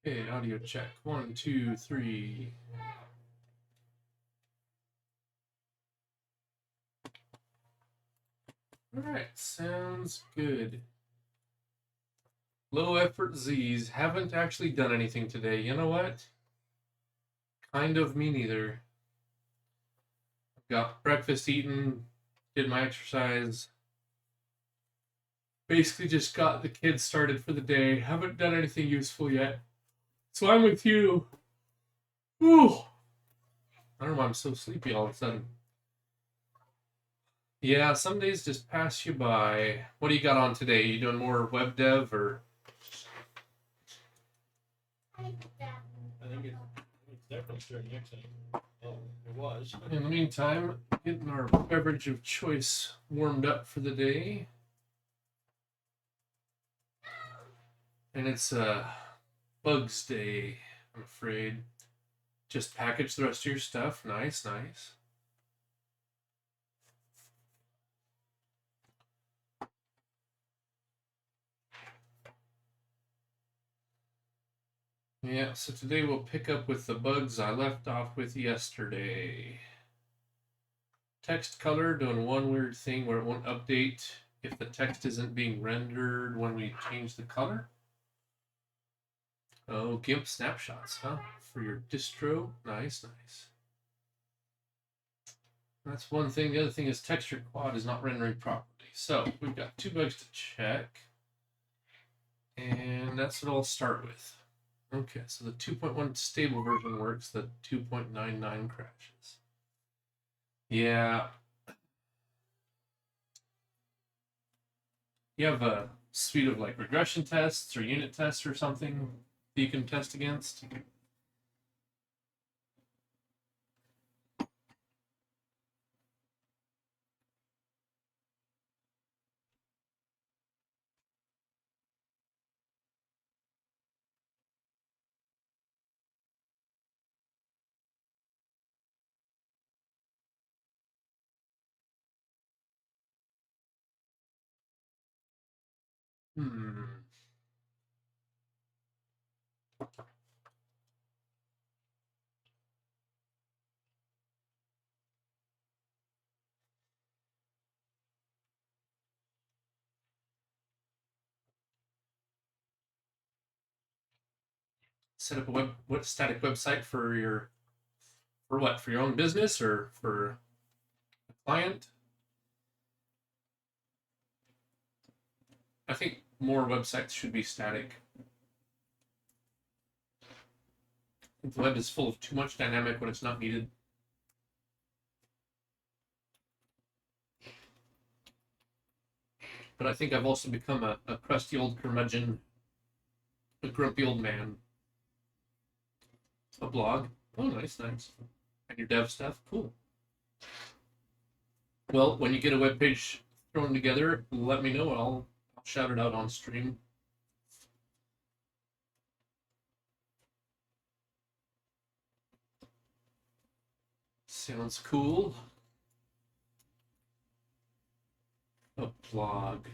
Okay, audio check. 1, 2, 3. Alright, sounds good. Low effort Z's. Haven't actually done anything today. You know what? Kind of me neither. Got breakfast eaten, did my exercise. Basically just got the kids started for the day. Haven't done anything useful yet. So I'm with you. Ooh. I don't know why I'm so sleepy all of a sudden. Yeah, some days just pass you by. What do you got on today? You doing more web dev or? I think it's definitely during mixing. Oh, it was. In the meantime, getting our beverage of choice warmed up for the day. And it's Bugs Day, I'm afraid. Just package the rest of your stuff. Nice, nice. Yeah, so today we'll pick up with the bugs I left off with yesterday. Text color, doing one weird thing where it won't update if the text isn't being rendered when we change the color. Oh, GIMP snapshots, huh? For your distro. Nice, nice. That's one thing. The other thing is texture quad is not rendering properly. So we've got 2 bugs to check. And that's what I'll start with. Okay, so the 2.1 stable version works, the 2.99 crashes. Yeah. You have a suite of like regression tests or unit tests or something that you can test against? Hmm. Set up a static website for what? For your own business or for a client? I think more websites should be static. I think the web is full of too much dynamic when it's not needed. But I think I've also become a crusty old curmudgeon, a grumpy old man. A blog. Oh, nice, nice. And your dev stuff. Cool. Well, when you get a web page thrown together, let me know. I'll shout it out on stream. Sounds cool. A blog.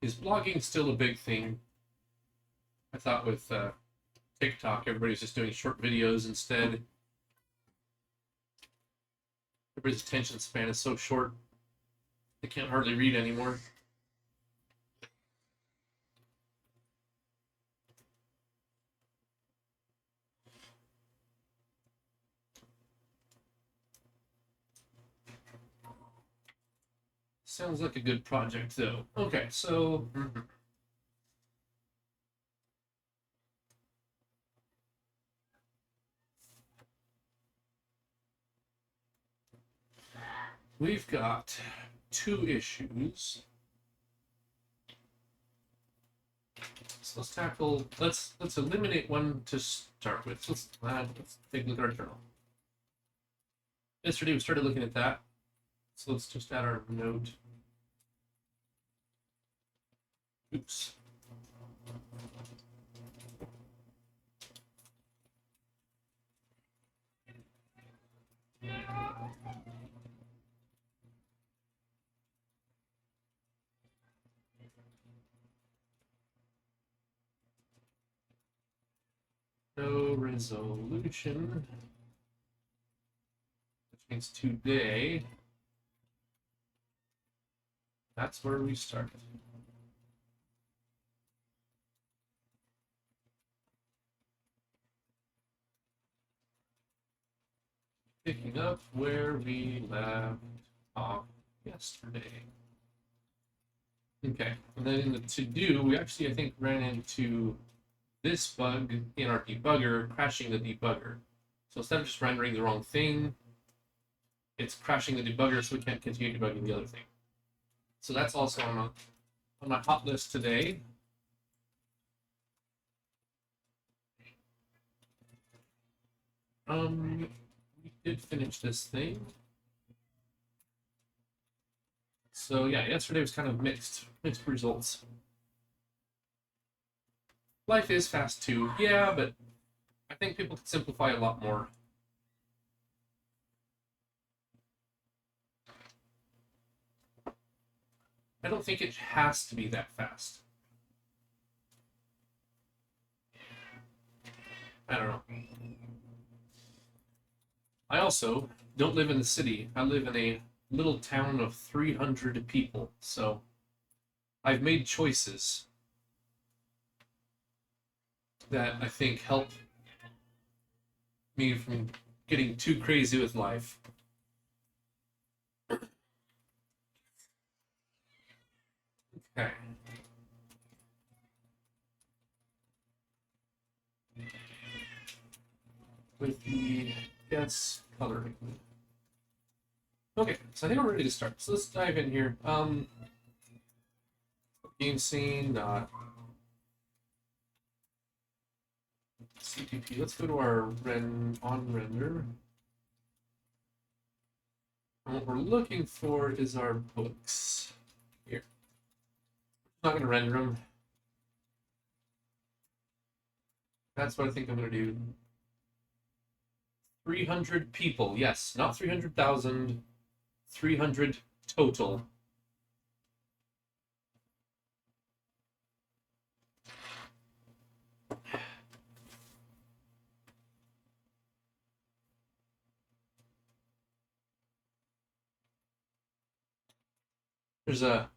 Is blogging still a big thing? I thought with TikTok, everybody's just doing short videos instead. Everybody's attention span is so short, they can't hardly read anymore. Sounds like a good project, though. Okay, so we've got 2 issues. So let's eliminate one to start with. Let's take a look at our journal. Yesterday we started looking at that. So let's just add our note. Oops. resolution, which means today. That's where we started. Picking up where we left off yesterday. Okay, and then in the to-do, we actually, I think, ran into this bug in our debugger, crashing the debugger. So instead of just rendering the wrong thing, it's crashing the debugger so we can't continue debugging the other thing. So that's also on my hot list today. We did finish this thing. So yeah, yesterday was kind of mixed results. Life is fast too, yeah, but I think people could simplify a lot more. I don't think it has to be that fast. I don't know. I also don't live in the city. I live in a little town of 300 people, so I've made choices that I think help me from getting too crazy with life. Okay. With the coloring. Okay, so I think we're ready to start. So let's dive in here. Game scene, CTP. Let's go to our render. And what we're looking for is our books. Here. I'm not going to render them. That's what I think I'm going to do. 300 people. Yes, not 300,000. 300 total. There's a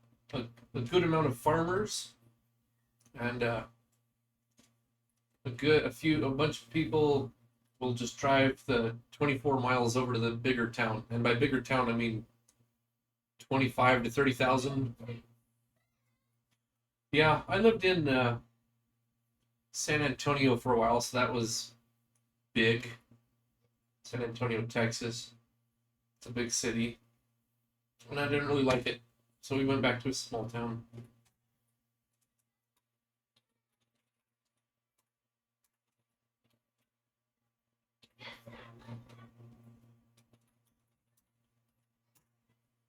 good amount of farmers and a bunch of people will just drive the 24 miles over to the bigger town, and by bigger town I mean 25 to 30,000. Yeah, I lived in San Antonio for a while, so that was big. San Antonio, Texas. It's a big city, and I didn't really like it, so we went back to a small town.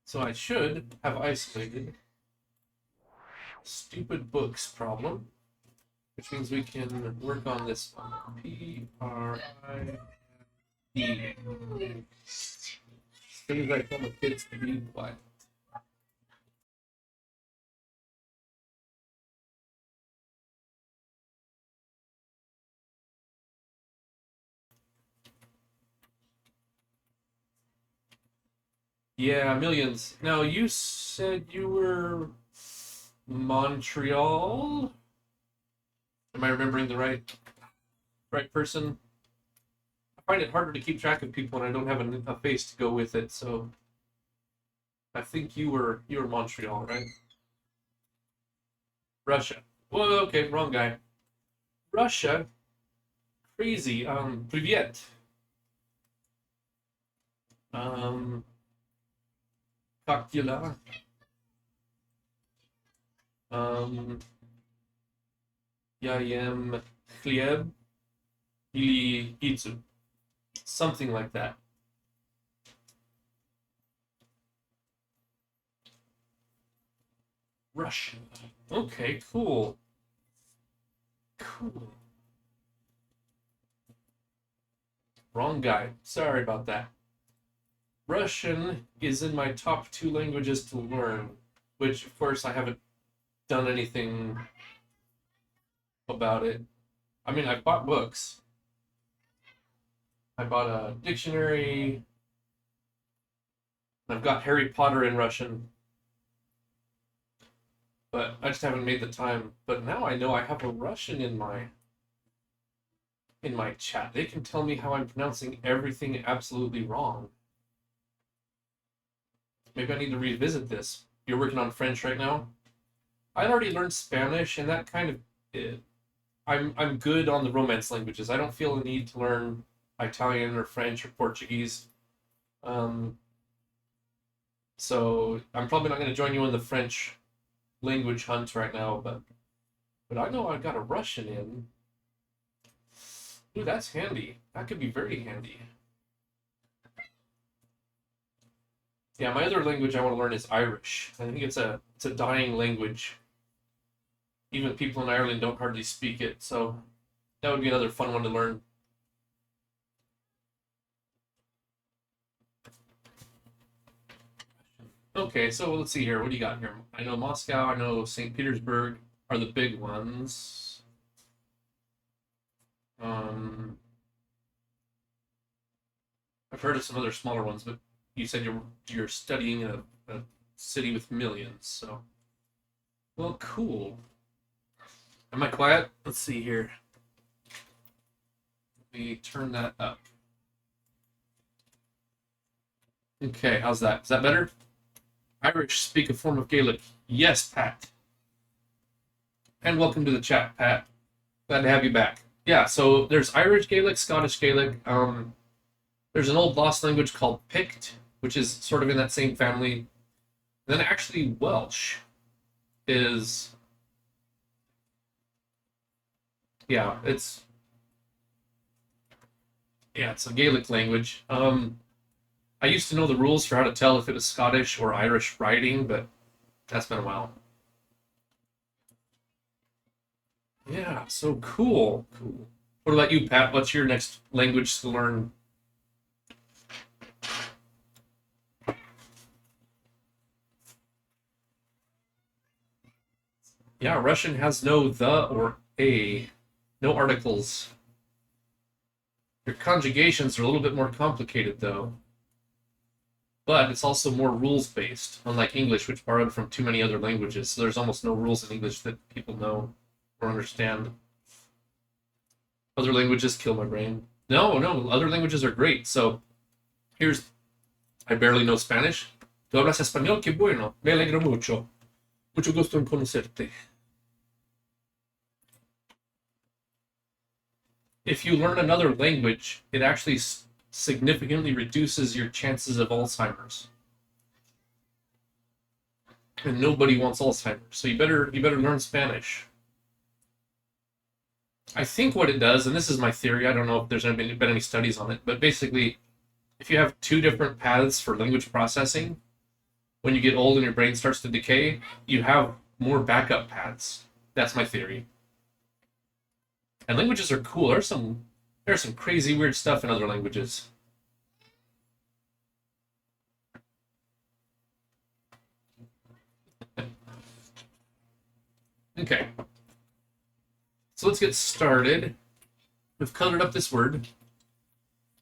So I should have isolated stupid books problem, which means we can work on this one. P-R-I-E. Things I tell the kids to be quiet. Yeah, millions. Now, you said you were Montreal? Am I remembering the right person? I find it harder to keep track of people when I don't have a face to go with it, so I think you were Montreal, right? Russia. Whoa, okay, wrong guy. Russia. Crazy. Привет. Как дела? Я ем хлеб или пиццу. Something like that. Russian. Okay, cool. Cool. Wrong guy. Sorry about that. Russian is in my top 2 languages to learn, which, of course, I haven't done anything about it. I mean, I've bought books. I bought a dictionary. I've got Harry Potter in Russian, but I just haven't made the time. But now I know I have a Russian in my chat. They can tell me how I'm pronouncing everything absolutely wrong. Maybe I need to revisit this. You're working on French right now? I'd already learned Spanish, and that kind of I'm good on the Romance languages. I don't feel the need to learn Italian or French or Portuguese. So I'm probably not going to join you in the French language hunt right now, but I know I've got a Russian in. Ooh, that's handy. That could be very handy. Yeah, my other language I want to learn is Irish. I think it's a dying language. Even people in Ireland don't hardly speak it, so that would be another fun one to learn. Okay, so let's see here. What do you got here? I know Moscow, I know St. Petersburg are the big ones. I've heard of some other smaller ones, but you said you're studying in a city with millions, so well, cool. Am I quiet? Let's see here. Let me turn that up. Okay, how's that? Is that better? Irish speak a form of Gaelic. Yes, Pat. And welcome to the chat, Pat. Glad to have you back. Yeah, so there's Irish Gaelic, Scottish Gaelic. There's an old lost language called Pict, which is sort of in that same family. And then actually Welsh is, yeah, it's a Gaelic language. I used to know the rules for how to tell if it was Scottish or Irish writing, but that's been a while. Yeah, so cool. Cool. What about you, Pat? What's your next language to learn? Yeah, Russian has no the or a, no articles. Your conjugations are a little bit more complicated, though. But it's also more rules based, unlike English, which borrowed from too many other languages. So there's almost no rules in English that people know or understand. Other languages kill my brain. No, other languages are great. So I barely know Spanish. ¿Tú hablas español? Qué bueno. Me alegro mucho. Mucho gusto en conocerte. If you learn another language, it actually significantly reduces your chances of Alzheimer's. And nobody wants Alzheimer's, so you better learn Spanish. I think what it does, and this is my theory, I don't know if there's been any studies on it, but basically, if you have two different paths for language processing, when you get old and your brain starts to decay, you have more backup paths. That's my theory. And languages are cool. There's some crazy weird stuff in other languages. Okay. So let's get started. We've colored up this word,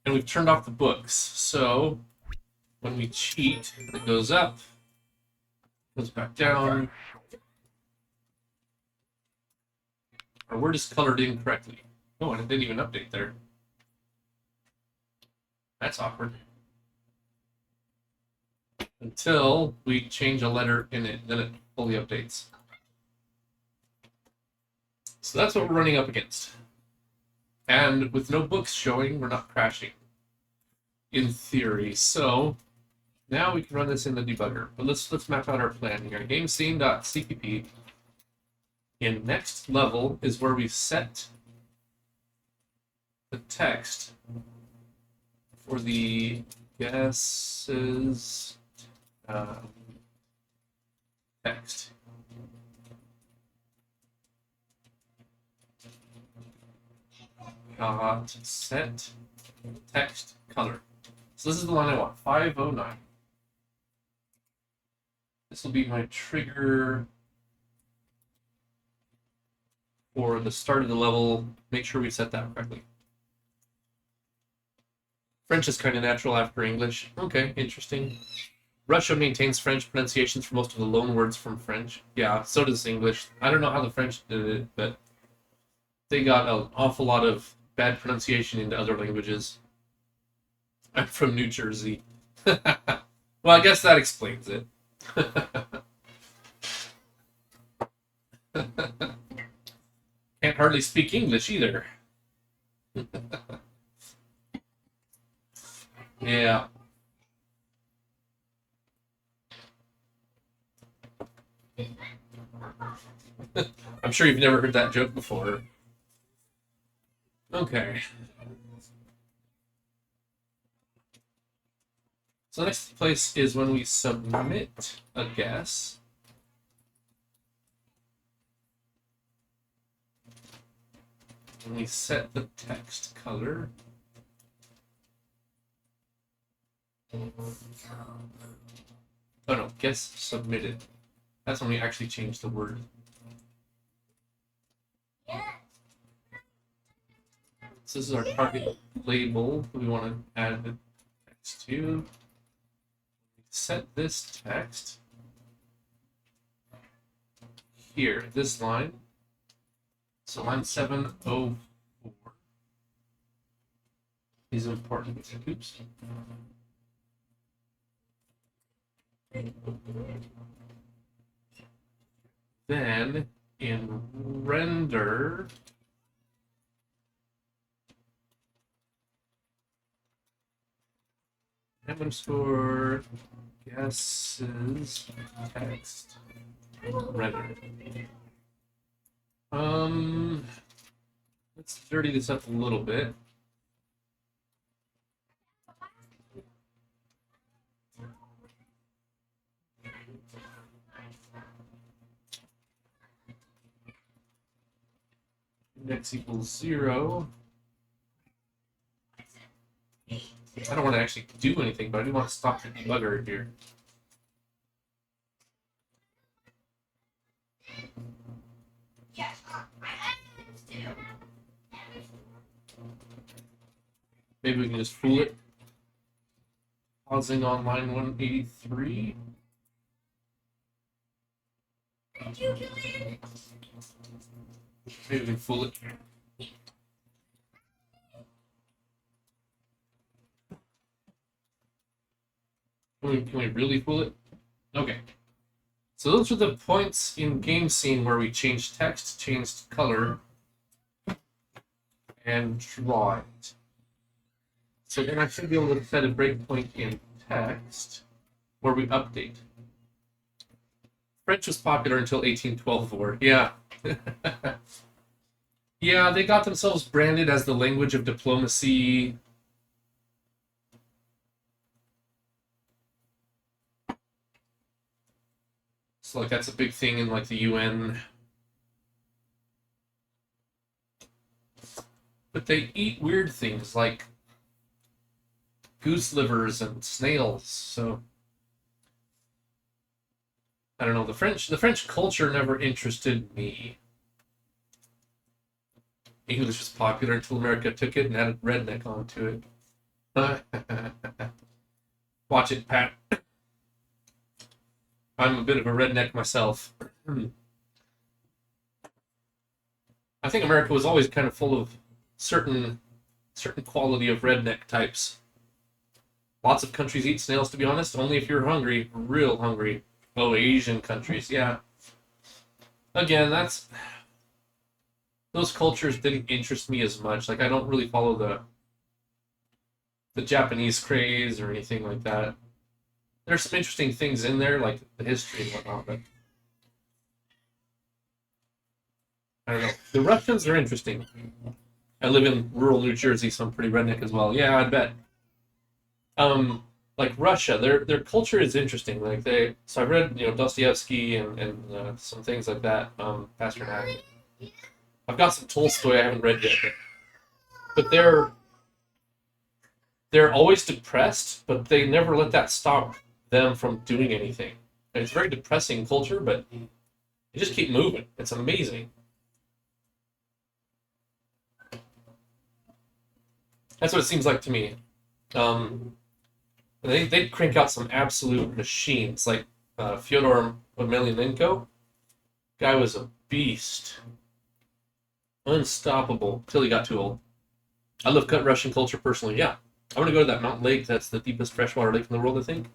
and we've turned off the books. So when we cheat, it goes up, goes back down. Our word is colored incorrectly. Oh, and it didn't even update there. That's awkward. Until we change a letter in it, then it fully updates. So that's what we're running up against. And with no books showing, we're not crashing. In theory. So now we can run this in the debugger. But let's map out our plan here. Game scene.cpp. In next level is where we set the text for the guesses text. Set text color. So this is the line I want, 509. This will be my trigger for the start of the level. Make sure we set that correctly. French is kind of natural after English. Okay, interesting. Russia maintains French pronunciations for most of the loan words from French. Yeah, so does English. I don't know how the French did it, but they got an awful lot of bad pronunciation into other languages. I'm from New Jersey. Well, I guess that explains it. Can't hardly speak English either. Yeah. I'm sure you've never heard that joke before. Okay. So the next place is when we submit a guess. When we set the text color. Oh no, guess submitted. That's when we actually change the word. So this is our target label we want to add the text to. Set this text here, this line. So line 704 is important. Oops. Then in render, _, guesses, text, render. Let's dirty this up a little bit. Index equals 0. I don't want to actually do anything, but I do want to stop the debugger here. Maybe we can just fool it. Pausing on line 183. Maybe we can fool it. Can we really fool it? Okay. So those are the points in game scene where we changed text, changed color, and draw it. So then I should be able to set a breakpoint in text where we update. French was popular until 1812 war. Yeah. Yeah, they got themselves branded as the language of diplomacy. So like that's a big thing in like the UN. But they eat weird things like goose livers and snails, so I don't know. The French culture never interested me. English was popular until America took it and added redneck onto it. Watch it, Pat. I'm a bit of a redneck myself. I think America was always kind of full of certain quality of redneck types. Lots of countries eat snails, to be honest, only if you're hungry, real hungry. Oh, Asian countries, yeah. Again, those cultures didn't interest me as much. Like, I don't really follow the Japanese craze or anything like that. There's some interesting things in there, like the history and whatnot, but I don't know. The Russians are interesting. I live in rural New Jersey, so I'm pretty redneck as well. Yeah, I'd bet. Like Russia, their culture is interesting. Like so I've read Dostoevsky and some things like that. Pasternak. I've got some Tolstoy I haven't read yet, but they're always depressed, but they never let that stop them from doing anything. And it's a very depressing culture, but they just keep moving. It's amazing. That's what it seems like to me. They'd crank out some absolute machines, like Fyodor Emelianenko. Guy was a beast. Unstoppable till he got too old. I love Russian culture personally. Yeah, I want to go to that mountain lake. That's the deepest freshwater lake in the world, I think.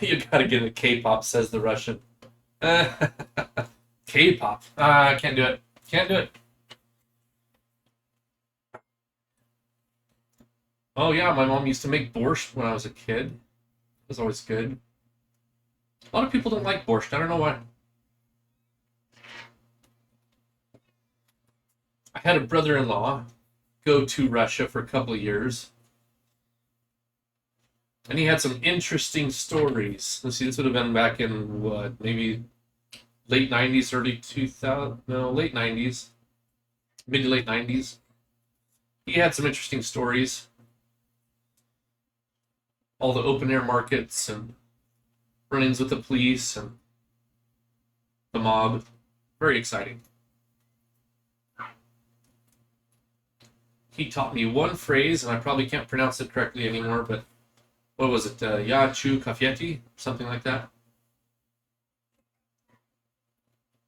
You gotta get a K-pop, says the Russian. K-pop. I can't do it. Can't do it. Oh yeah, my mom used to make borscht when I was a kid. It was always good. A lot of people don't like borscht. I don't know why. I had a brother-in-law go to Russia for a couple of years, and he had some interesting stories. Let's see, this would have been back in what, maybe late 90s, early 2000, no, late 90s, mid to late 90s. He had some interesting stories. All the open air markets and run-ins with the police and the mob. Very exciting. He taught me one phrase, and I probably can't pronounce it correctly anymore, but what was it? Ya chu kafieti? Something like that.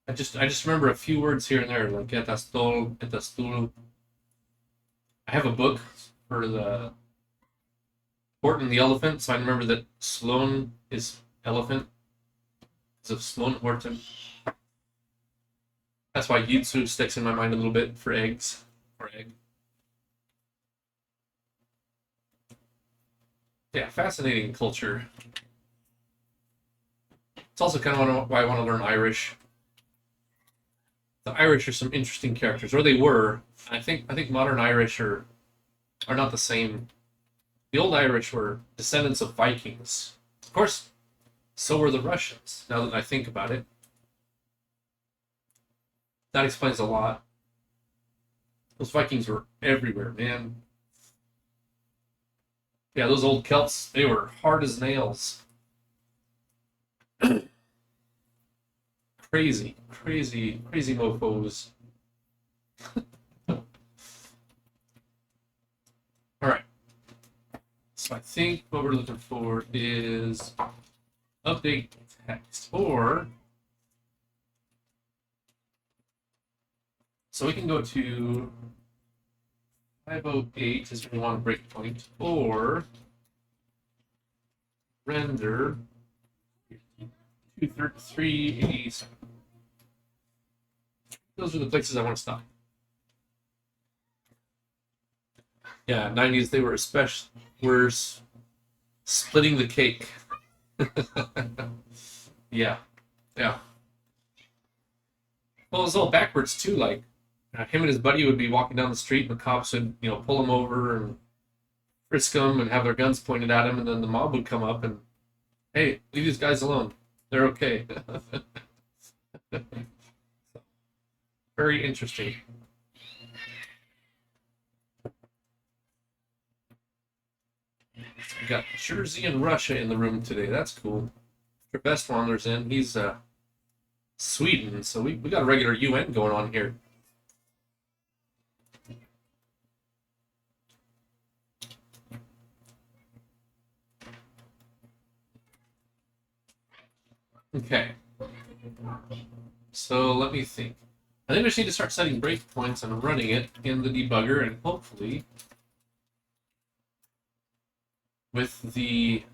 I just remember a few words here and there, like etastol, etastul. I have a book for the Horton and the Elephant, so I remember that Sloan is elephant. It's of Sloan Horton. That's why Yitsu sticks in my mind a little bit for eggs or egg. Yeah, fascinating culture. It's also kind of why I want to learn Irish. The Irish are some interesting characters, or they were. I think modern Irish are not the same. The old Irish were descendants of Vikings. Of course, so were the Russians, now that I think about it. That explains a lot. Those Vikings were everywhere, man. Yeah, those old Celts, they were hard as nails. Crazy, crazy, crazy mofos. All right. So I think what we're looking for is update text, or so we can go to 508 is we want a breakpoint, or render 233.87. Those are the places I want to stop. Yeah, 90s they were especially worse. Splitting the cake. Yeah, yeah. Well, it was all backwards too. Like him and his buddy would be walking down the street, and the cops would, pull him over and frisk him and have their guns pointed at him, and then the mob would come up and, hey, leave these guys alone. They're okay. Very interesting. We got Jersey and Russia in the room today. That's cool. Mr. Bestwander's in. He's Sweden, so we got a regular UN going on here. Okay. So let me think. I think we just need to start setting breakpoints and running it in the debugger, and hopefully with the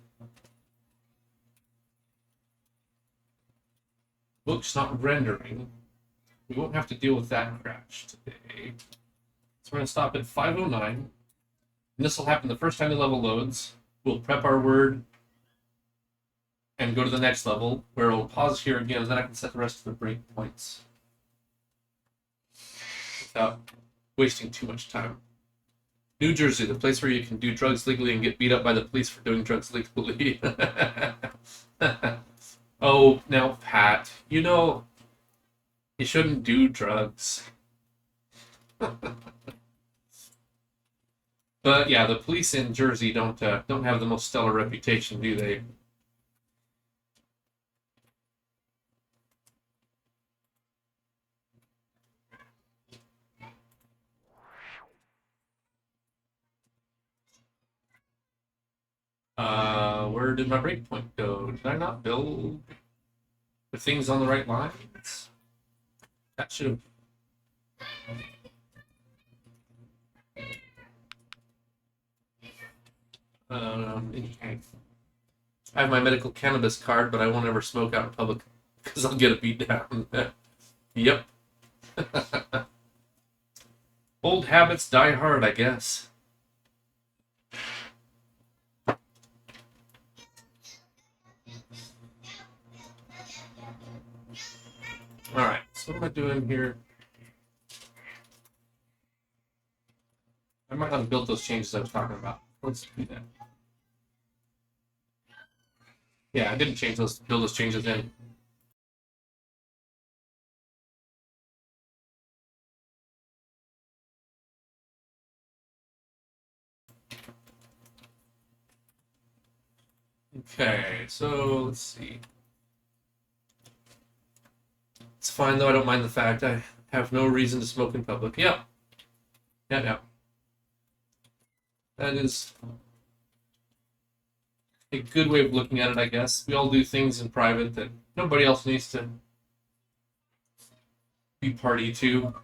books not rendering, we won't have to deal with that crash today. So we're going to stop at 509. And this will happen the first time the level loads. We'll prep our word and go to the next level, where we'll pause here again, and then I can set the rest of the breakpoints without wasting too much time. New Jersey, the place where you can do drugs legally and get beat up by the police for doing drugs legally. Oh, now, Pat, you shouldn't do drugs. But yeah, the police in Jersey don't have the most stellar reputation, do they? where did my breakpoint go? Did I not build the things on the right lines? That should have. Okay. I have my medical cannabis card, but I won't ever smoke out in public because I'll get a beat down. Yep. Old habits die hard, I guess. Alright, so what am I doing here? I might not have built those changes I was talking about. Let's do that. Yeah, I didn't build those changes in. Okay, so let's see. It's fine though, I don't mind the fact I have no reason to smoke in public. Yep. Yeah. That is a good way of looking at it, I guess. We all do things in private that nobody else needs to be party to.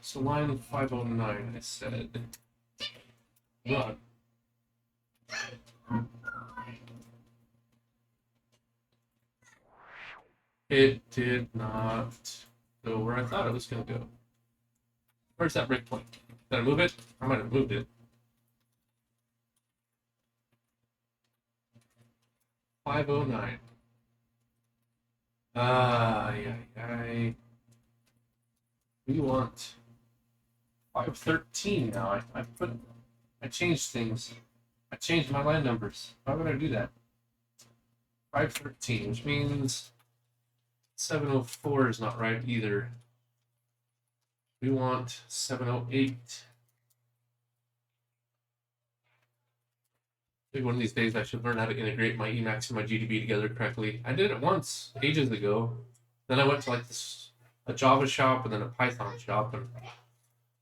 So line 509, I said. Run. It did not go where I thought it was going to go. Where's that breakpoint? Did I move it? I might have moved it. 509. Yeah. We want 513 now. I changed things. I changed my line numbers. Why would I do that? 513, which means 704 is not right either. We want 708. Maybe one of these days I should learn how to integrate my Emacs and my GDB together correctly. I did it once, ages ago. Then I went to like a Java shop and then a Python shop, and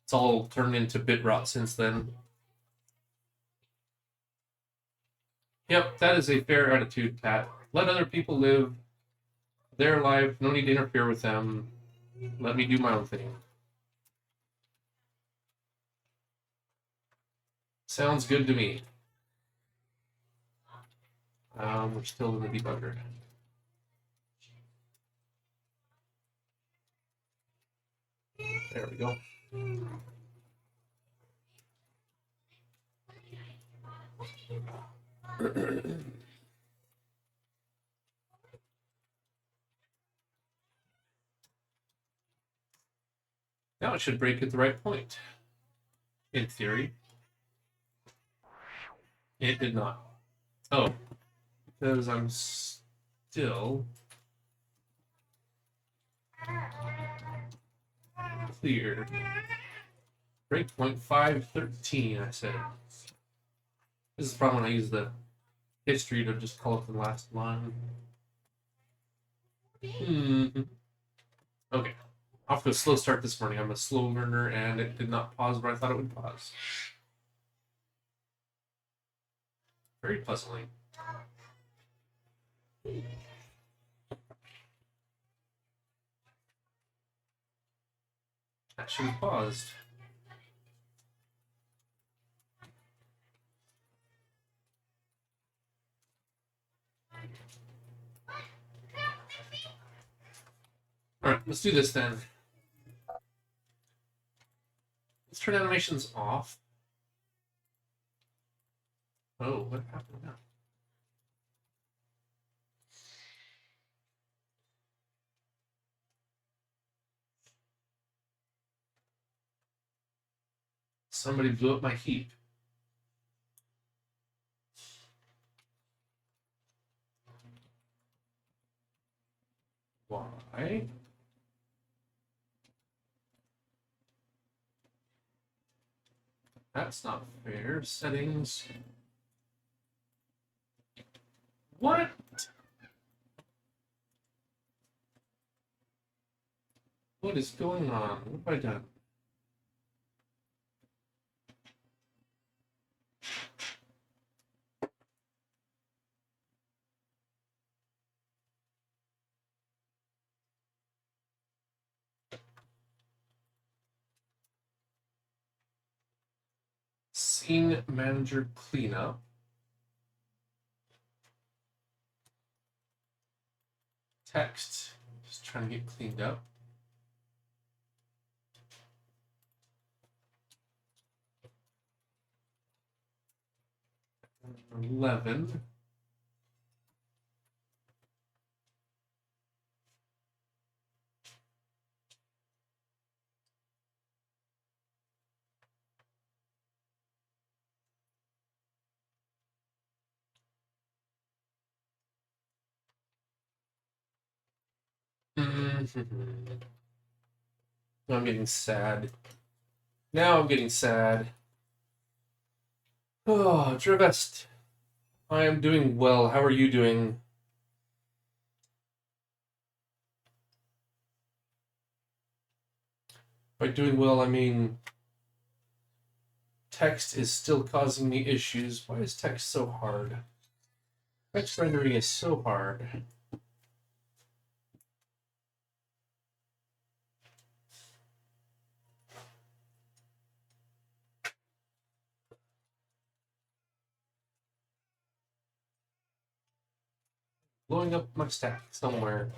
it's all turned into bitrot since then. Yep, that is a fair attitude, Pat. Let other people live their life. No need to interfere with them. Let me do my own thing. Sounds good to me. We're still in the debugger. There we go. Now it should break at the right point. In theory. It did not. Oh, because I'm still clear. Breakpoint 513, I said. This is probably when I use the history to just call it the last line. Okay. Off to a slow start this morning. I'm a slow learner, and it did not pause where I thought it would pause. Very puzzling. That should have paused. All right, let's do this then. Let's turn animations off. Oh, what happened now? Somebody blew up my heap. Why? That's not fair. Settings. What? What is going on? What have I done? Scene manager cleanup. Text. Just trying to get cleaned up. Number 11. Now I'm getting sad. Now I'm getting sad. Oh, Drevest. I am doing well. How are you doing? By doing well, I mean text is still causing me issues. Why is text so hard? Text rendering is so hard. Blowing up my stack somewhere.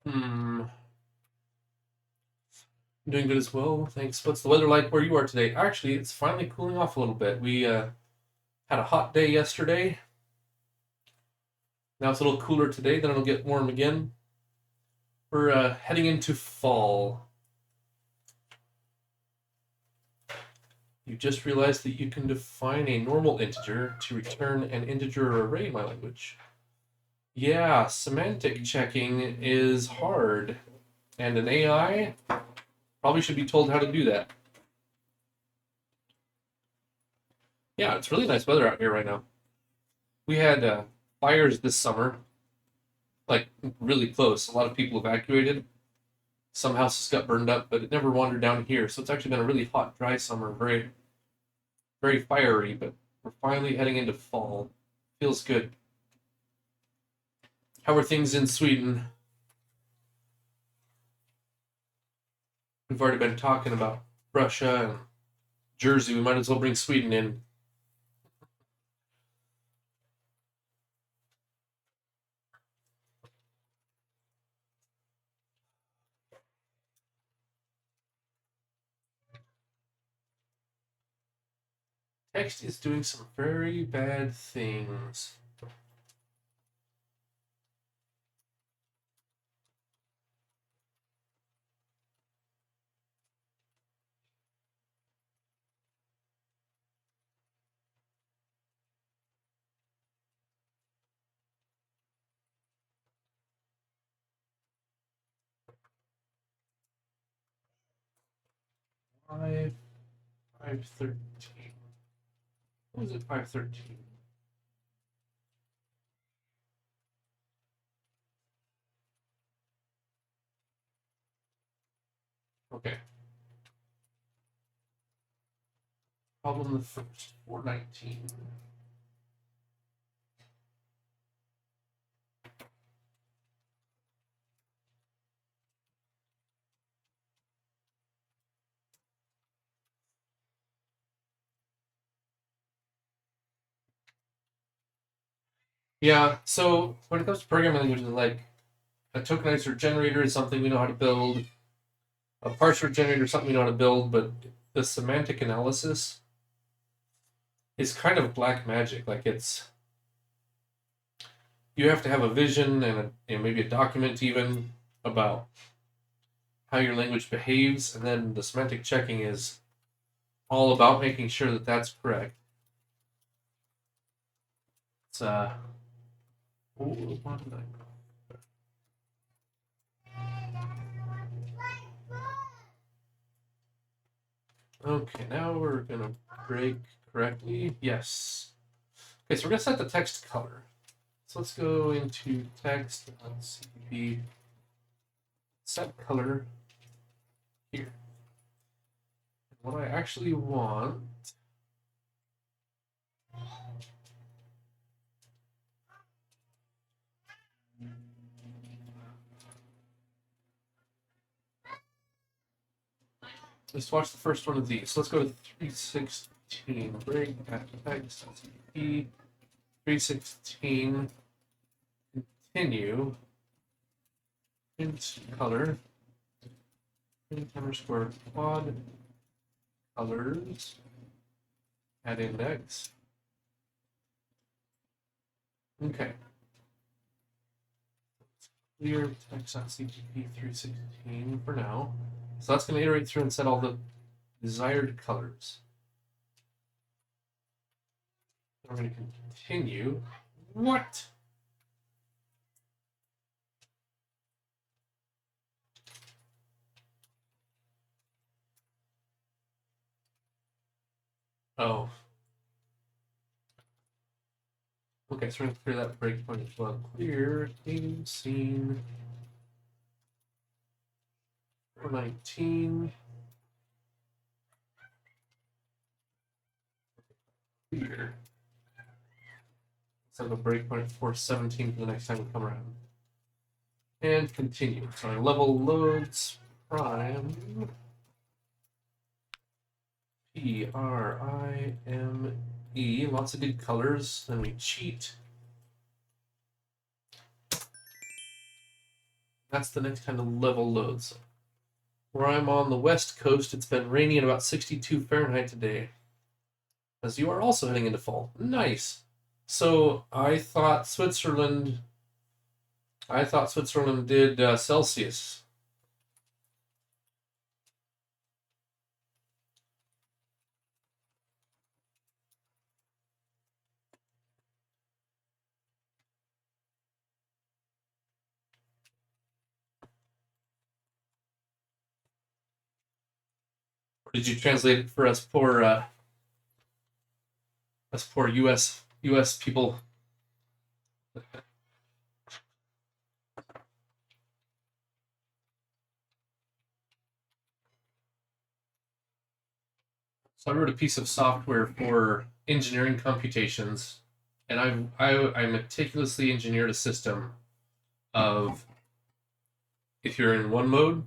I'm doing good as well. Thanks. What's the weather like where you are today? Actually, it's finally cooling off a little bit. We had a hot day yesterday. Now it's a little cooler today, then it'll get warm again. We're heading into fall. You just realized that you can define a normal integer to return an integer array in my language. Yeah, semantic checking is hard. And an AI probably should be told how to do that. Yeah, it's really nice weather out here right now. We had fires this summer, like really close. A lot of people evacuated. Some houses got burned up, but it never wandered down here. So it's actually been a really hot, dry summer, very, very fiery. But we're finally heading into fall. Feels good. How are things in Sweden? We've already been talking about Russia and Jersey. We might as well bring Sweden in. Text is doing some very bad things. Five, 513. What was it? 513. Okay. Problem the first. 419. Yeah, so when it comes to programming languages, like a tokenizer generator is something we know how to build. A parser generator is something we know how to build, but the semantic analysis is kind of black magic. Like it's you have to have a vision and maybe a document even about how your language behaves, and then the semantic checking is all about making sure that that's correct. It's okay, now we're gonna break correctly. Yes. Okay, so we're gonna set the text color. So let's go into text.cpp, set color here. What I actually want is watch the first one of these. So let's go to 316, break at text.cpp, 316, continue, print color, print underscore quad colors, add index. Okay. Clear text.cpp 316 for now. So that's going to iterate through and set all the desired colors. We're going to continue. What? Oh. Okay, so we're going to clear that breakpoint as well. Clear game scene 419. Clear. Let's have a breakpoint 417 for the next time we come around. And continue. So our level loads prime. Prime. Lots of good colors. Then we cheat. That's the next kind of level loads. Where I'm on the west coast, it's been raining at about 62 Fahrenheit today. As you are also heading into fall. Nice. So I thought Switzerland did Celsius. Or did you translate it for us poor US people? So I wrote a piece of software for engineering computations, and I meticulously engineered a system of, if you're in one mode,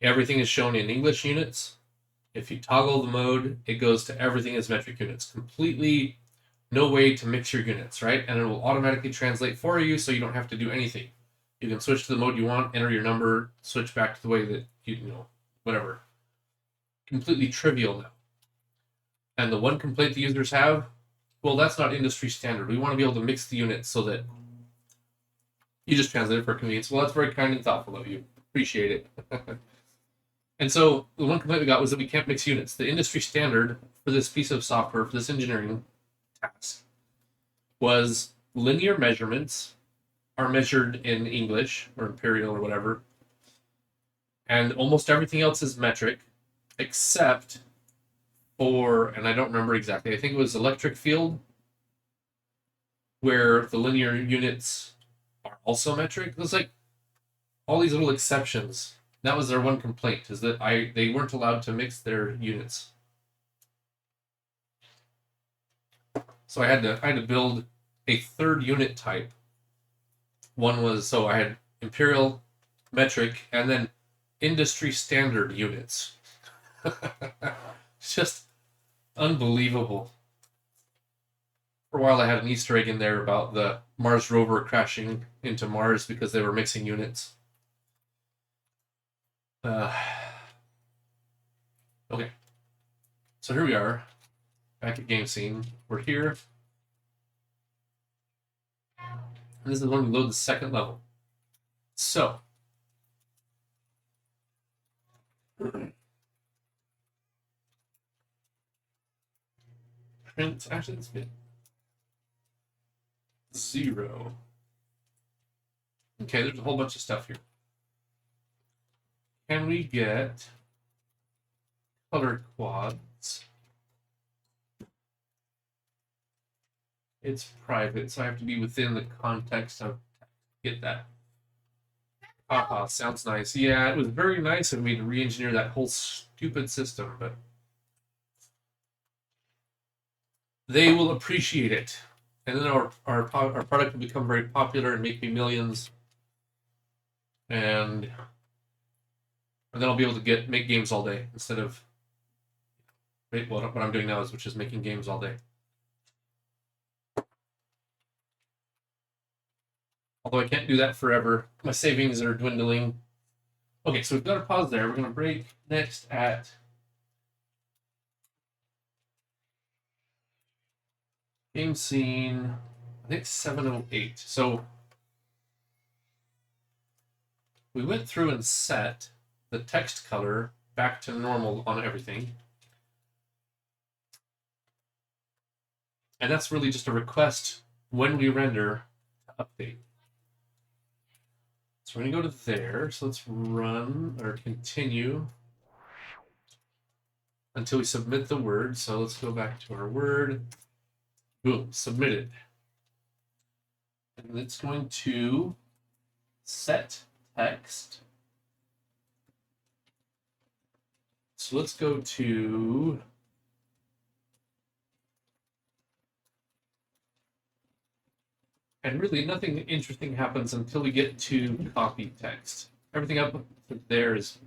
everything is shown in English units. If you toggle the mode, it goes to everything as metric units. Completely no way to mix your units, right? And it will automatically translate for you, so you don't have to do anything. You can switch to the mode you want, enter your number, switch back to the way that you know, whatever. Completely trivial now. And the one complaint the users have, well, that's not industry standard. We want to be able to mix the units so that you just translate it for convenience. Well, that's very kind and thoughtful of you. Appreciate it. And so the one complaint we got was that we can't mix units. The industry standard for this piece of software, for this engineering task, was linear measurements are measured in English or imperial or whatever, and almost everything else is metric, except for, and I don't remember exactly, I think it was electric field, where the linear units are also metric. It was like all these little exceptions. That was their one complaint, is that they weren't allowed to mix their units. So I had to build a third unit type. One was, so I had imperial, metric, and then industry standard units. It's just unbelievable. For a while I had an Easter egg in there about the Mars rover crashing into Mars because they were mixing units. Okay. So here we are, back at game scene. We're here. And this is when we load the second level. So Print, actually, let's get 0. Okay, there's a whole bunch of stuff here. Can we get color quads? It's private, so I have to be within the context of get that. Haha, sounds nice. Yeah, it was very nice of me to re-engineer that whole stupid system, but they will appreciate it. And then our product will become very popular and make me millions. And then I'll be able to make games all day instead of what I'm doing now, which is making games all day. Although I can't do that forever. My savings are dwindling. Okay, so we've got a pause there. We're going to break next at game scene, I think 7:08. So we went through and set the text color back to normal on everything. And that's really just a request when we render to update. So we're going to go to there. So let's run or continue until we submit the word. So let's go back to our word. Boom, submitted. And it's going to set text. So let's go to and really nothing interesting happens until we get to copy text. Everything up to there is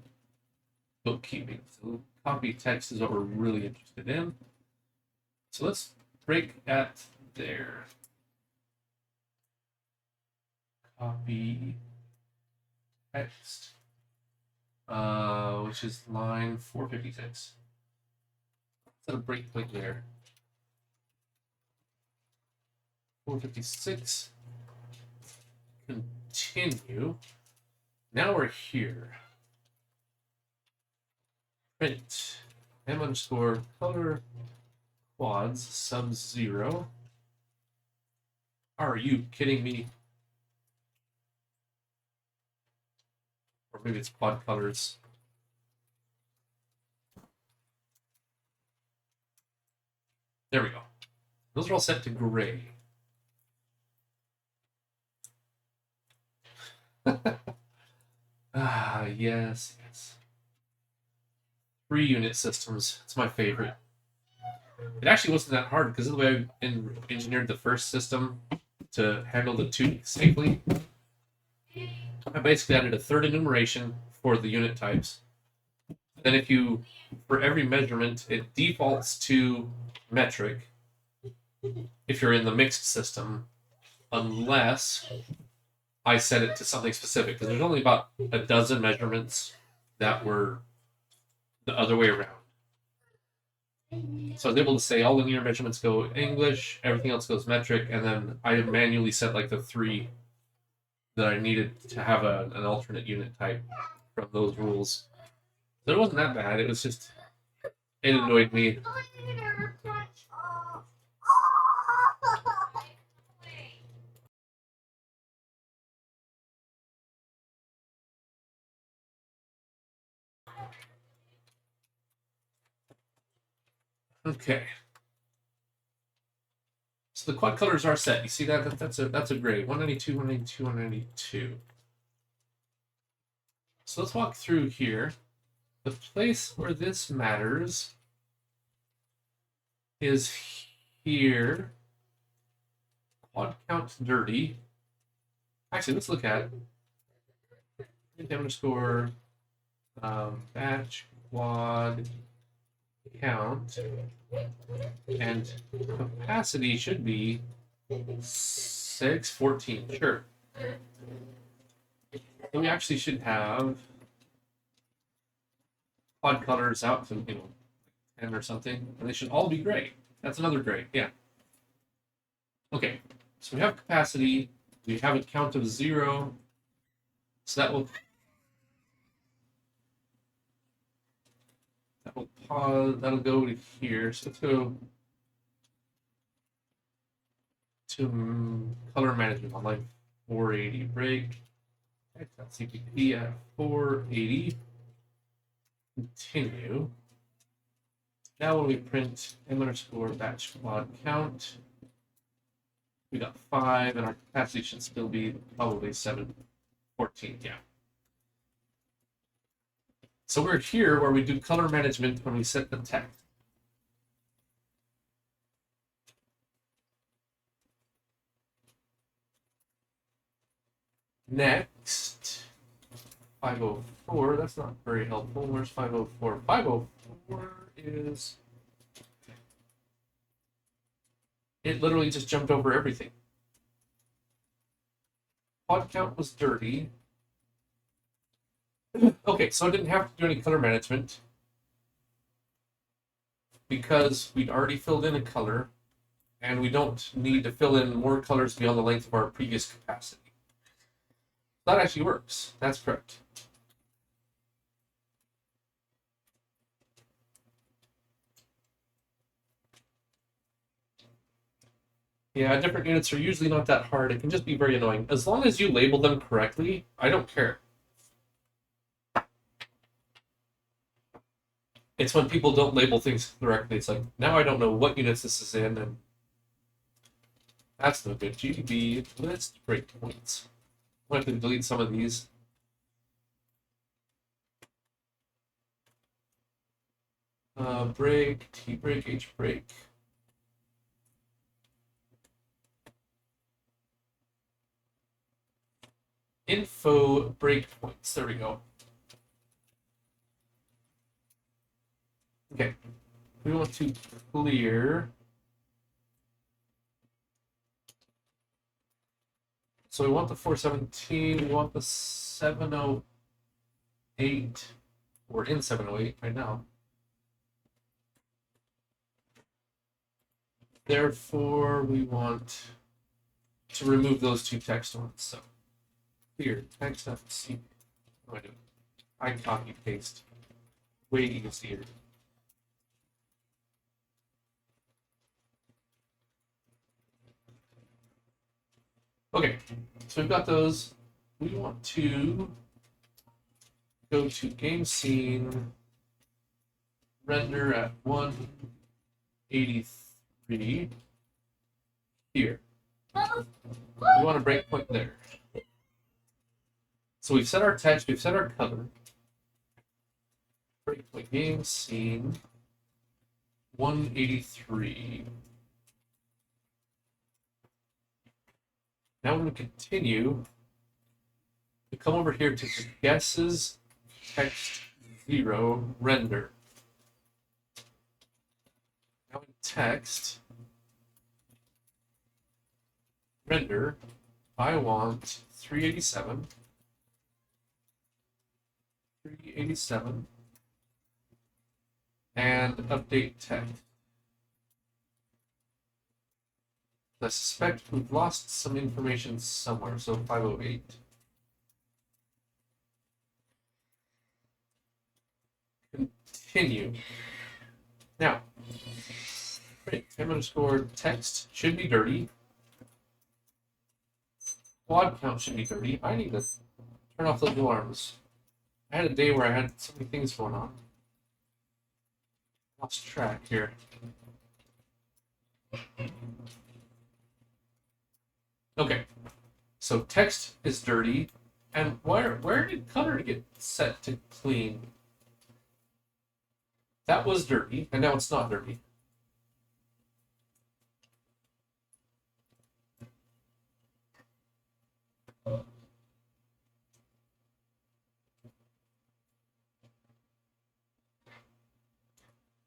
bookkeeping. So copy text is what we're really interested in. So let's break at there. Copy text, which is line 456. Set a breakpoint there. 456. Continue. Now we're here. Print m_color quads sub-0. Are you kidding me? Or maybe it's quad colors. There we go. Those are all set to gray. Yes. 3-unit systems. It's my favorite. It actually wasn't that hard because of the way I engineered the first system to handle the 2 safely. I basically added a third enumeration for the unit types. Then for every measurement, it defaults to metric if you're in the mixed system, unless I set it to something specific, because there's only about a dozen measurements that were the other way around. So I was able to say all linear measurements go English, everything else goes metric, and then I manually set like the 3 that I needed to have an alternate unit type from those rules. So it wasn't that bad. It was just, it annoyed me. Okay. So the quad colors are set. You see that? That's a gray. 192, 192, 192. So let's walk through here. The place where this matters is here. Quad count dirty. Actually, let's look at underscore batch quad count, and capacity should be 614. Sure. So we actually should have quad colors out to 10 or something, and they should all be gray. That's another gray. Yeah. Okay. So we have capacity. We have a count of 0. So that will. that will pause. That'll go to here. So let's go to color management on line 480 break. Text.cpp at 480. Continue. Now when we print m_batch quad count, we got 5, and our capacity should still be probably 714. Yeah. So we're here where we do color management when we set the text. Next, 504. That's not very helpful. Where's 504? 504 is... It literally just jumped over everything. Quad count was dirty. Okay, so I didn't have to do any color management because we'd already filled in a color, and we don't need to fill in more colors beyond the length of our previous capacity. That actually works. That's correct. Yeah, different units are usually not that hard. It can just be very annoying. As long as you label them correctly, I don't care. It's when people don't label things correctly. It's like, now I don't know what units this is in, and that's no good. GDB list breakpoints. I'm going to have to delete some of these. Break, T break, H break. Info breakpoints. There we go. Okay. We want to clear. So we want the 417. We want the 708. We're in 708 right now. Therefore, we want to remove those two text ones. So here, text.c. What do I do? I copy paste. Way easier. Okay, so we've got those. We want to go to game scene, render at 183 here. We want a breakpoint there. So we've set our text, we've set our color. Breakpoint game scene 183. Now when we continue, we come over here to guesses text 0 render. Now in text render, I want 387, 387, and update text. I suspect we've lost some information somewhere, so 508. Continue. Now, print m_text should be dirty. Quad count should be dirty. I need to turn off those alarms. I had a day where I had so many things going on. Lost track here. Okay, so text is dirty, and where did color get set to clean? That was dirty, and now it's not dirty.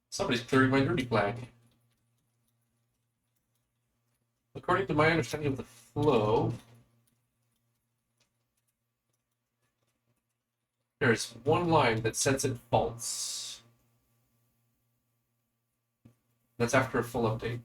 Somebody's clearing my dirty flag. According to my understanding of the flow, there's one line that sets it false. That's after a full update.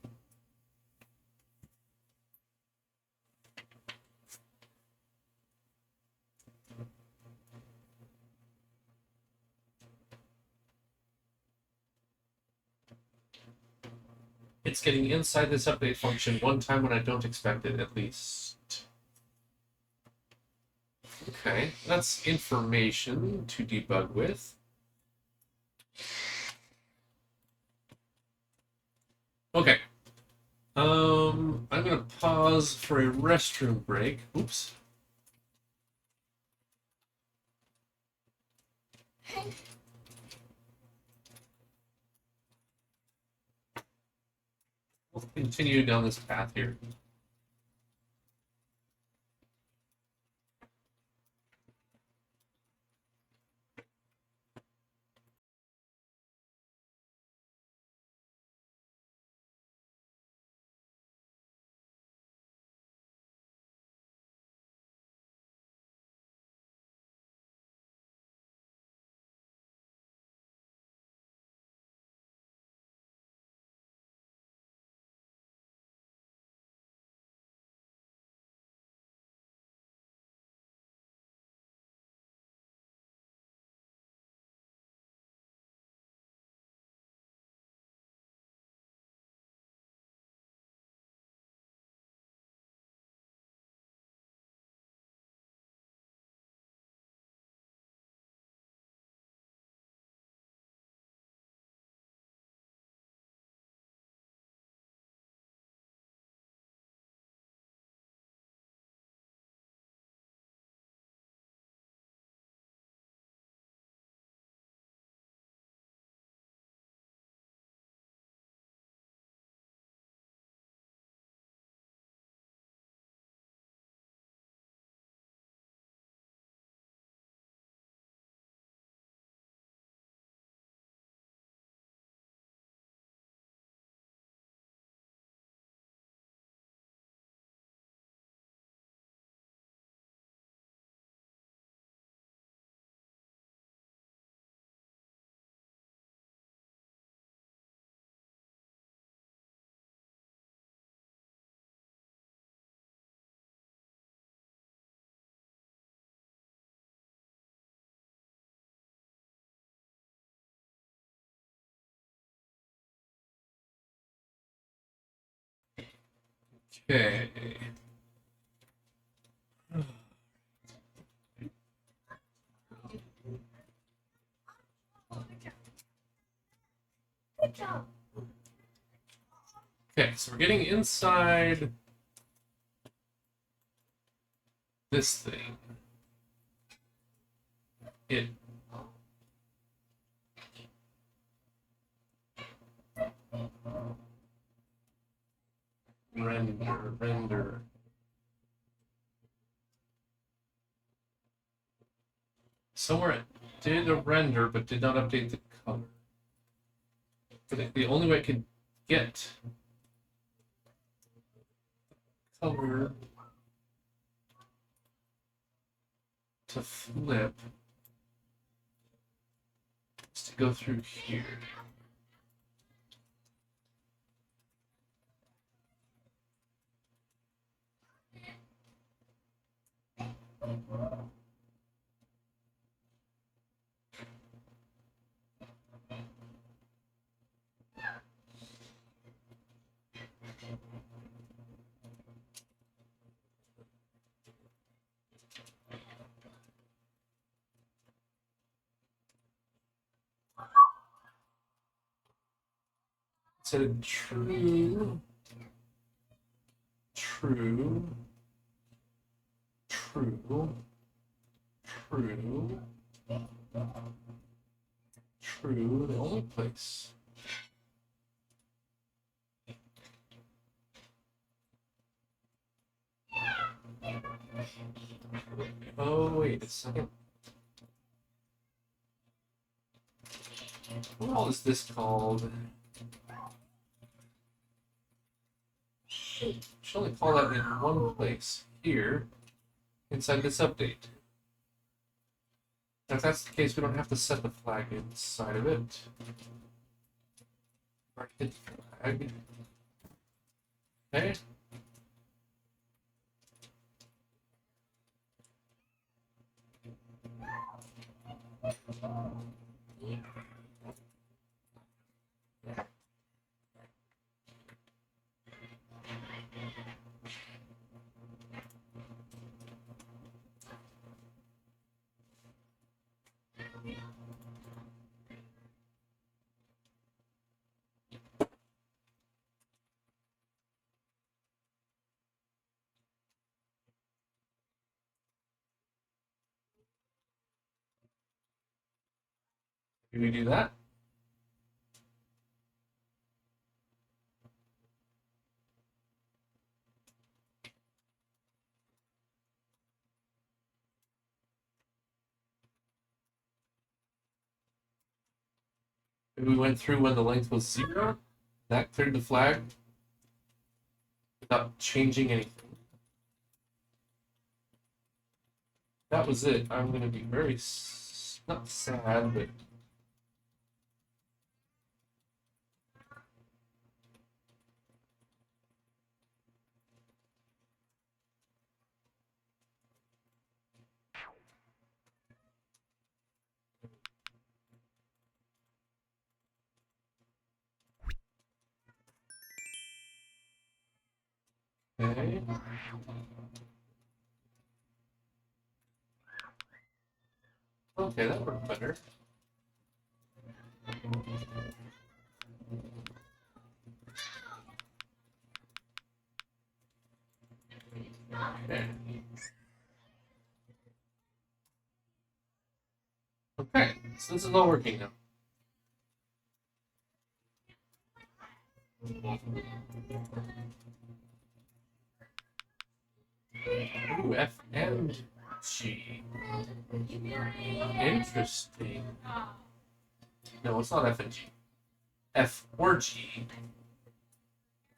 It's getting inside this update function one time when I don't expect it, at least. Okay, that's information to debug with. Okay. I'm gonna pause for a restroom break. Oops. We'll continue down this path here. Okay. Good job. Okay, so we're getting inside this thing. It render. Somewhere it did a render but did not update the color. But the only way I could get color to flip is to go through here. It said true, true, true, true, true, the only place. Oh, wait a second. What all is this called? Should only call that in one place here inside this update. If that's the case, we don't have to set the flag inside of it. Market flag. Okay. Can we do that? Maybe we went through when the length was 0. That cleared the flag without changing anything. That was it. I'm going to be very, not sad, but okay. Okay, that worked better. Okay. Okay, so this is all working now. Ooh, F and G. Interesting. No, it's not F and G. F or G.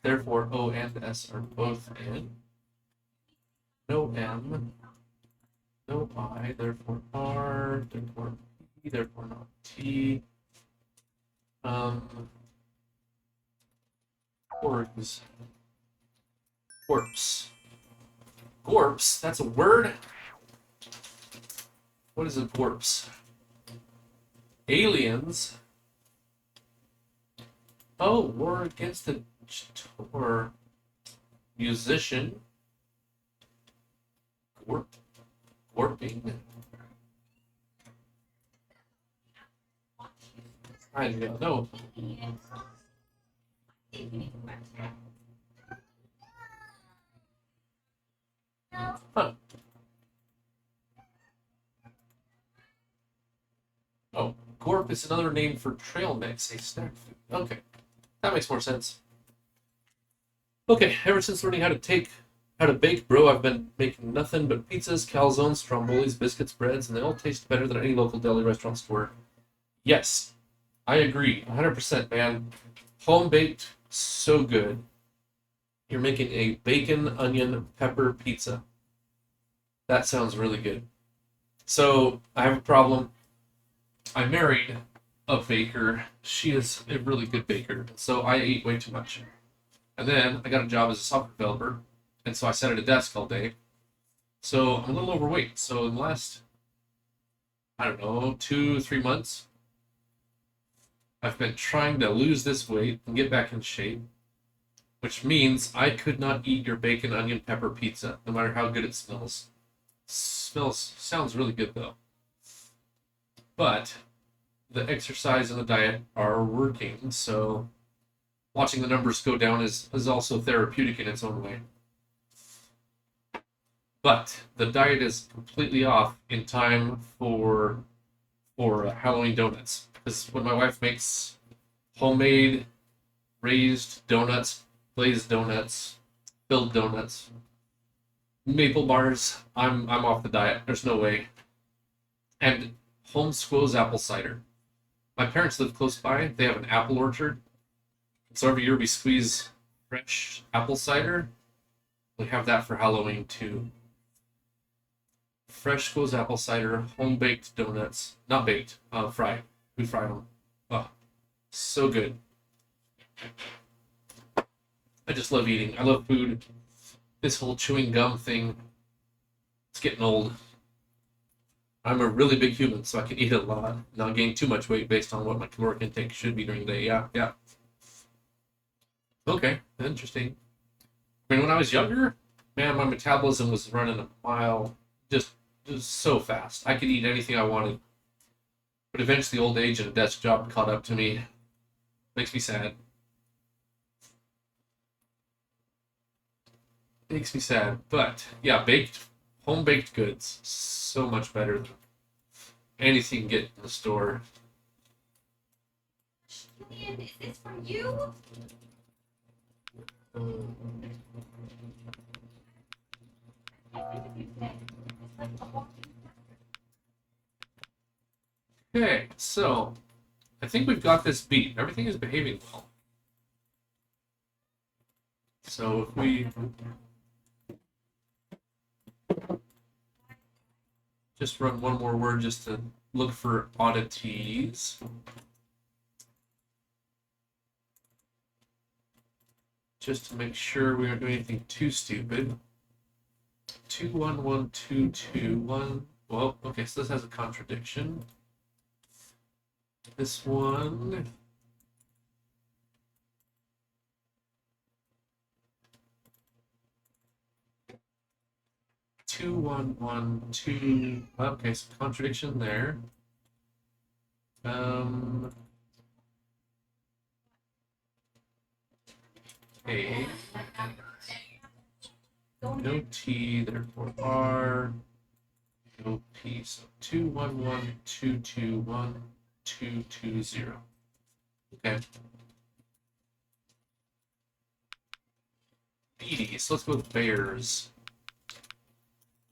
Therefore, O and S are both in. No M. No I. Therefore, R. Therefore, P. Therefore, not T. Orgs. Corpse. Corpse? That's a word? What is a corpse? Aliens? Oh, war against the Tor. Musician. Warping. I don't know. Huh. Oh, gorp is another name for trail mix, a snack food. Okay, that makes more sense. Okay, ever since learning how to bake, bro, I've been making nothing but pizzas, calzones, strombolis, biscuits, breads, and they all taste better than any local deli restaurant store. Yes, I agree, 100%, man. Home baked, so good. You're making a bacon, onion, pepper pizza. That sounds really good. So I have a problem. I married a baker. She is a really good baker. So I ate way too much. And then I got a job as a software developer. And so I sat at a desk all day. So I'm a little overweight. So in the last, I don't know, 2, 3 months, I've been trying to lose this weight and get back in shape. Which means I could not eat your bacon, onion, pepper pizza, no matter how good it smells. Sounds really good though. But the exercise and the diet are working, so watching the numbers go down is also therapeutic in its own way. But the diet is completely off in time for Halloween donuts. Because when my wife makes homemade raised donuts, glazed donuts, filled donuts, maple bars, I'm off the diet. There's no way. And home squoze apple cider. My parents live close by. They have an apple orchard. So every year we squeeze fresh apple cider. We have that for Halloween too. Fresh squoze apple cider, home baked donuts. Not baked, fried. We fry them. Oh, so good. I just love eating. I love food. This whole chewing gum thing, it's getting old. I'm a really big human, so I can eat a lot, not gain too much weight based on what my caloric intake should be during the day. Yeah. Okay, interesting. I mean, when I was younger, man, my metabolism was running a mile, just so fast. I could eat anything I wanted. But eventually, old age and a desk job caught up to me. Makes me sad. Makes me sad. But yeah, home baked goods, so much better than anything you can get in the store. Ian, is this for you? Okay, so I think we've got this beat. Everything is behaving well. So if we just run one more word just to look for oddities. Just to make sure we aren't doing anything too stupid. 211221. Well, okay, so this has a contradiction. This one. Two one one two. Okay, so contradiction there. A. No T, therefore R. No P. So 211221 220. Okay. B. So let's go with bears.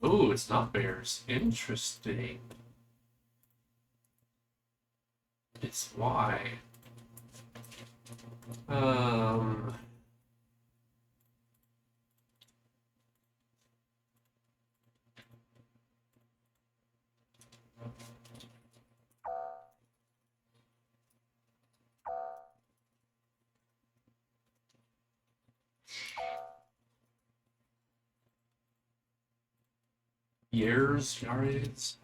Oh, it's not bears. Interesting. It's Y. Yares.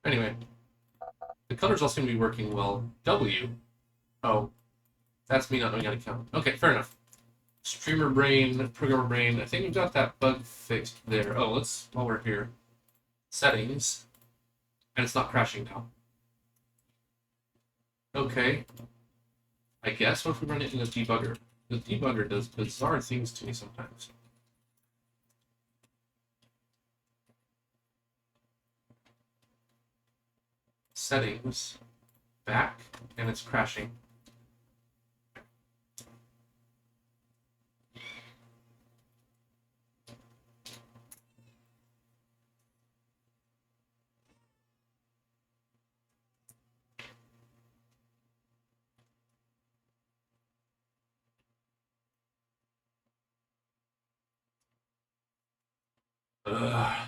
Anyway, the colors all seem to be working well. W. Oh, that's me not knowing how to count. Okay, fair enough. Streamer brain, programmer brain. I think we've got that bug fixed there. Oh, let's, while we're here, settings, and it's not crashing now. Okay. I guess what if we run it in the debugger? The debugger does bizarre things to me sometimes. Settings, back, and it's crashing. Ugh.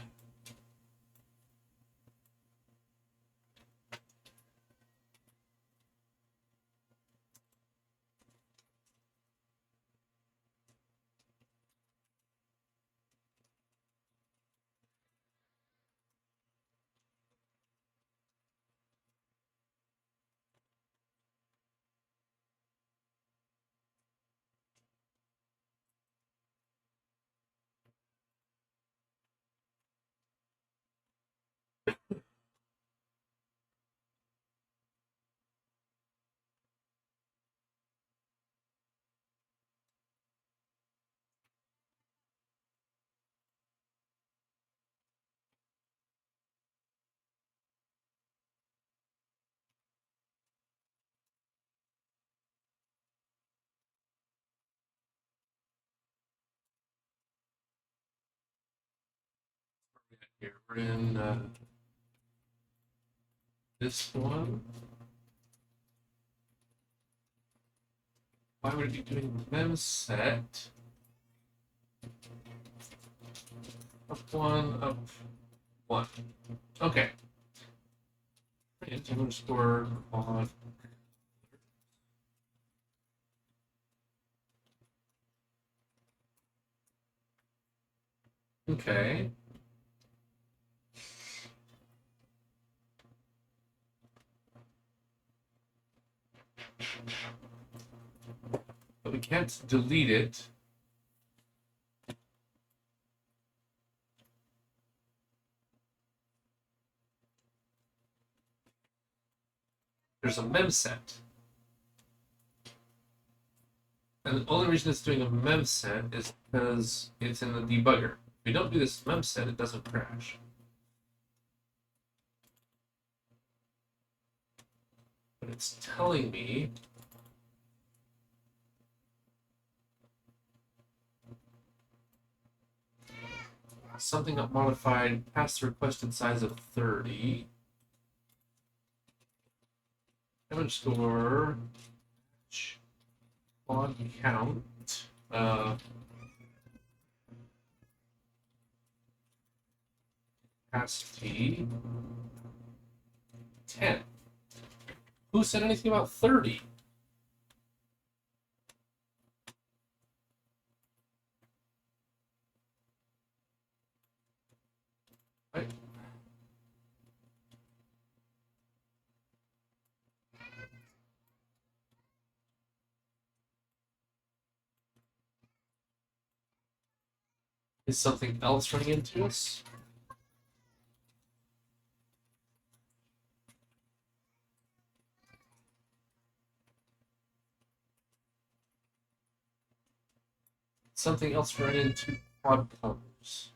Here, we're in this one. Why would it be doing mem set? Up one, up one. Okay. Int underscore quad. Okay. But we can't delete it. There's a mem set. And the only reason it's doing a mem set is because it's in the debugger. If we don't do this mem set, it doesn't crash. but it's telling me something got modified past the requested size of 30. ShaderStore quad count. Capacity 10. Who said anything about 30? Right. Is something else running into us? Something else running into quad colors.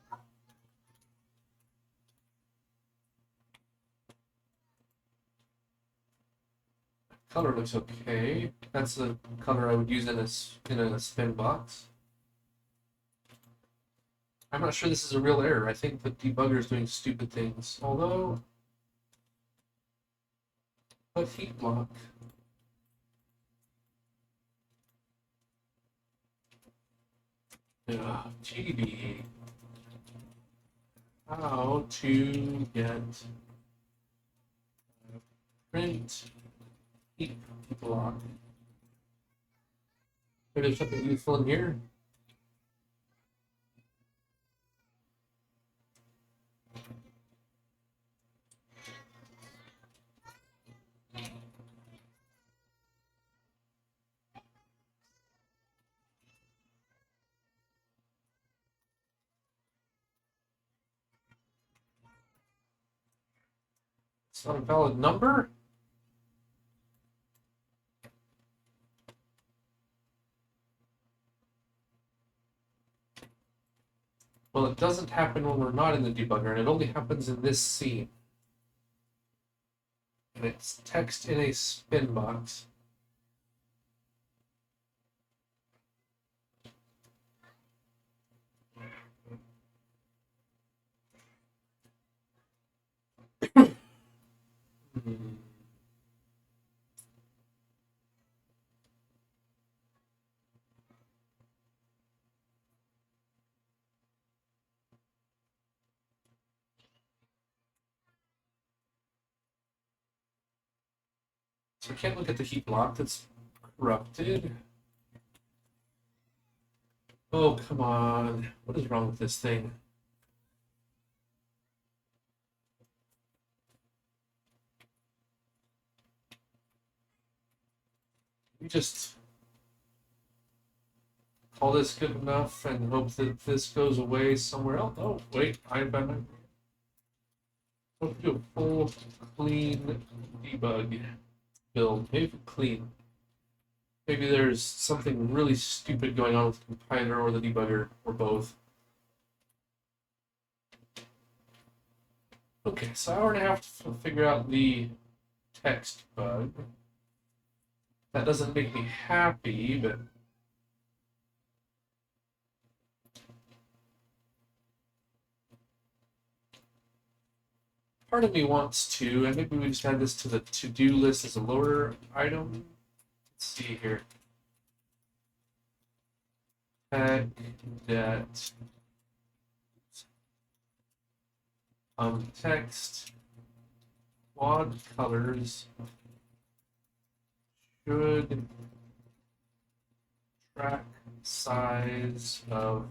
Color looks okay. That's the color I would use in a spin box. I'm not sure this is a real error. I think the debugger is doing stupid things. Although, but heat block. GD. How to get print heat block. Maybe there's something useful in here. It's not a valid number. Well, it doesn't happen when we're not in the debugger, and it only happens in this scene. And it's text in a spin box. So I can't look at the heat block that's corrupted. Oh, come on. What is wrong with this thing? You just call this good enough and hope that this goes away somewhere else. Oh, wait, I'm back. Let's do a full clean debug build. Maybe clean. Maybe there's something really stupid going on with the compiler or the debugger or both. Okay, so I already have to figure out the text bug. That doesn't make me happy, but part of me wants to, and maybe we just add this to the to-do list as a lower item. Let's see here. Tag that text quad colors should track size of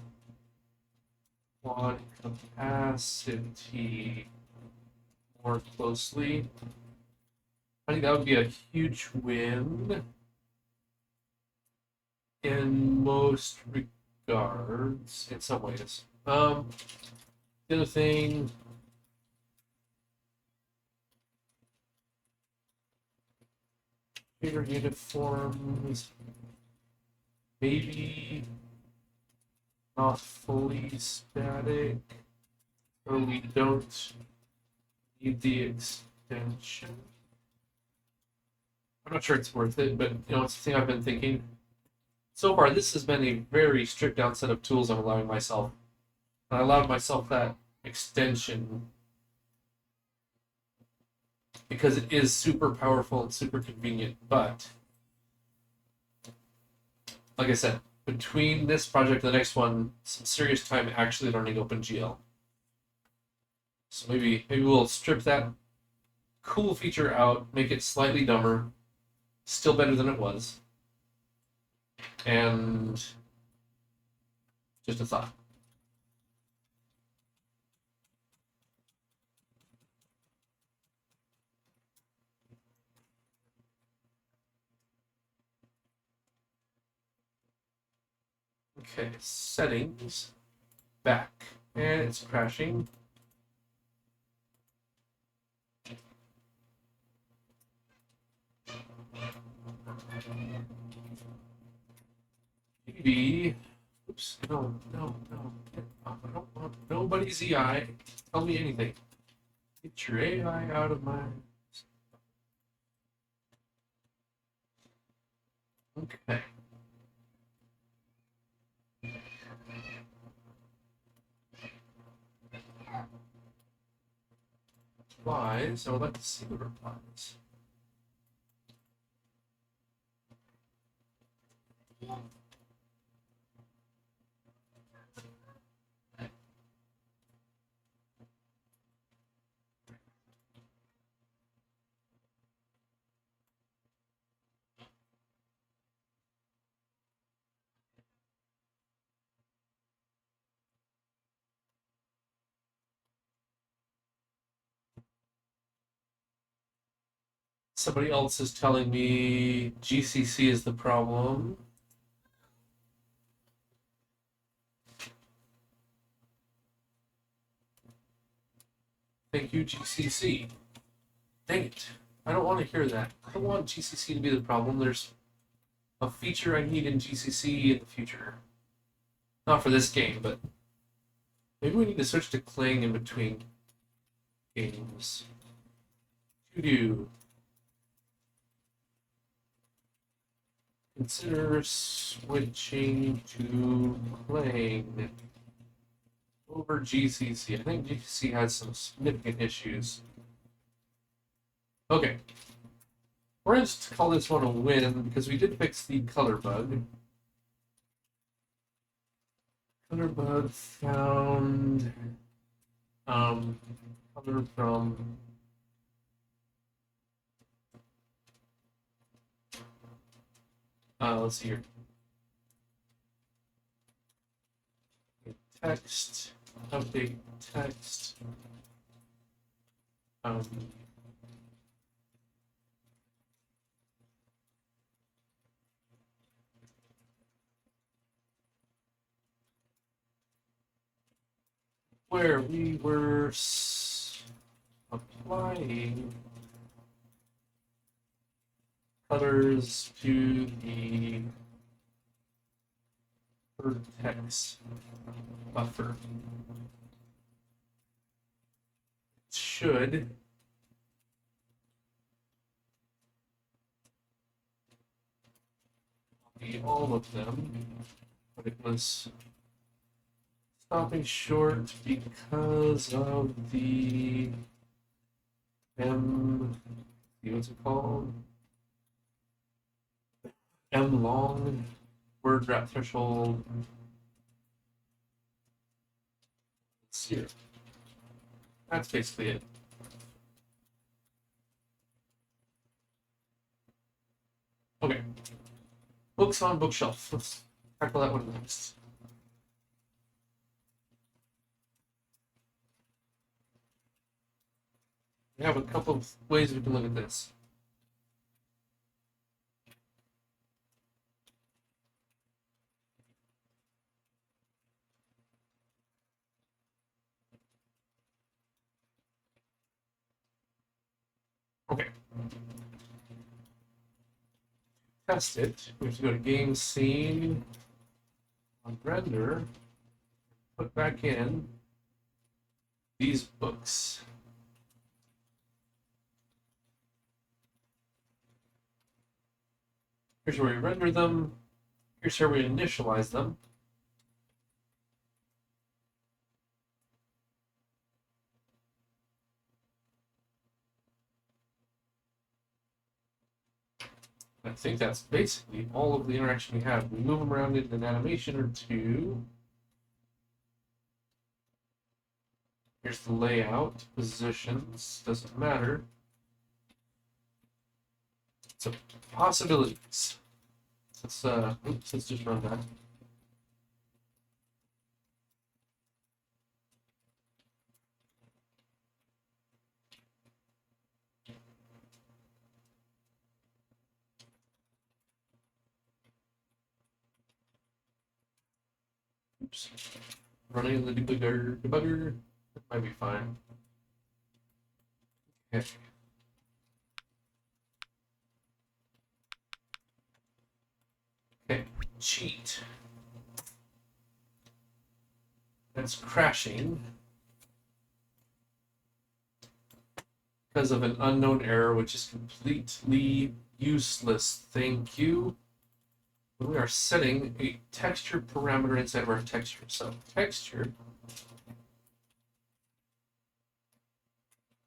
quad capacity more closely. I think that would be a huge win in most regards, in some ways. The other thing, shader uniforms, maybe not fully static, or we don't need the extension. I'm not sure it's worth it, but you know, it's the thing I've been thinking. So far, this has been a very stripped down set of tools I'm allowing myself. I allowed myself that extension because it is super powerful and super convenient. But like I said, between this project and the next one, some serious time actually learning OpenGL. So maybe we'll strip that cool feature out, make it slightly dumber, still better than it was, and just a thought. Okay, settings, back, and it's crashing. Maybe, oops, no, I don't want nobody's EI. Tell me anything. Get your AI out of my. Okay. Replies. I would like to see the replies. Somebody else is telling me GCC is the problem. Thank you, GCC. Dang it. I don't want to hear that. I don't want GCC to be the problem. There's a feature I need in GCC in the future. Not for this game, but maybe we need to switch to Clang in between games. TODO. Consider switching to Clang over GCC. I think GCC has some significant issues. Okay. We're going to call this one a win because we did fix the color bug. Color bug found color from let's see here. Text, update text. Where we were applying colors to the vertex buffer. It should be all of them, but it was stopping short because of the what's it called? long word wrap threshold. Let's see it. That's basically it. Okay. Books on bookshelf. Let's tackle that one next. We have a couple of ways we can look at this. Okay. Test it. We have to go to game scene on render, put back in these books. Here's where we render them. Here's where we initialize them. I think that's basically all of the interaction we have. We move them around in an animation or two. Here's the layout, positions, doesn't matter. So possibilities. Let's just run that. Oops. Running the debugger. That might be fine. Okay. Okay, cheat. That's crashing because of an unknown error, which is completely useless. Thank you. We are setting a texture parameter inside of our texture. So texture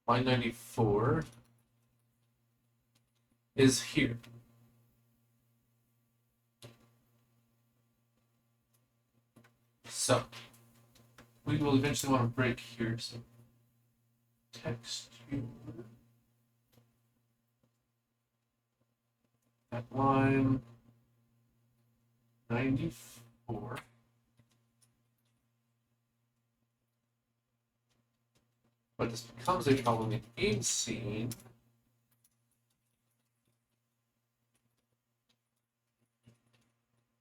line 94 is here. So we will eventually want to break here. So texture at line 94. But this becomes a problem in game scene.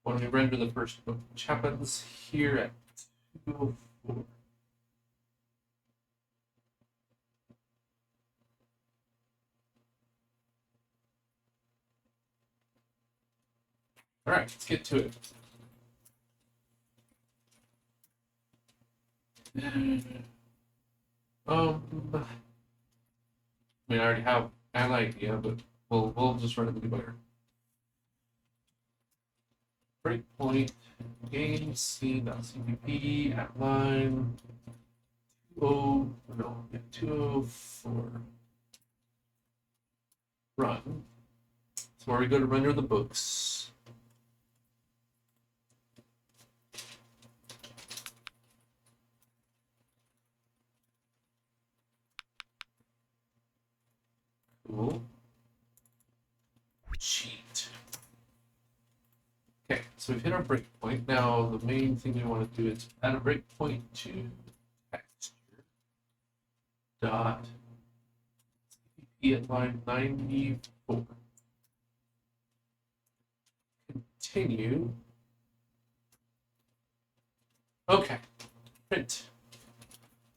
When we render the first book, which happens here at 204. All right, let's get to it. I mean, I already have an idea, but we'll just run it in the debugger. Breakpoint game scene.cpp at line 204. Run. That's where we go to render the books. Cool. Cheat. Okay, so we've hit our breakpoint. Now the main thing we want to do is add a breakpoint to texture dot cpp at line 94. Continue. Okay. Print.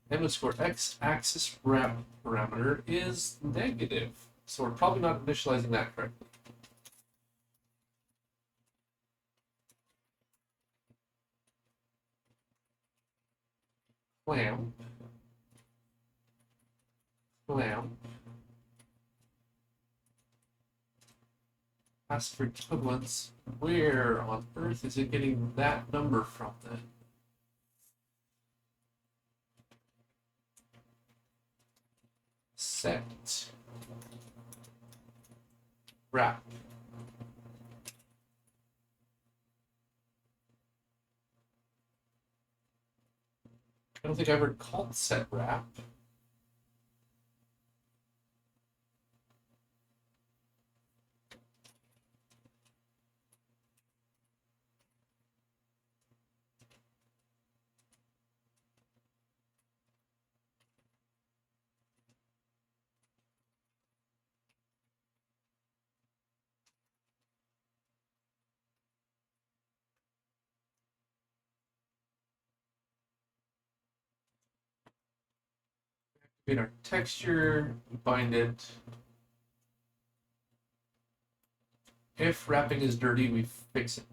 M_x axis wrap parameter is negative. So we're probably not initializing that correctly. Clamp. Ask for equivalence. Where on earth is it getting that number from then? Set. Wrap. I don't think I ever called set wrap. In our texture, we bind it. If wrapping is dirty, we fix it.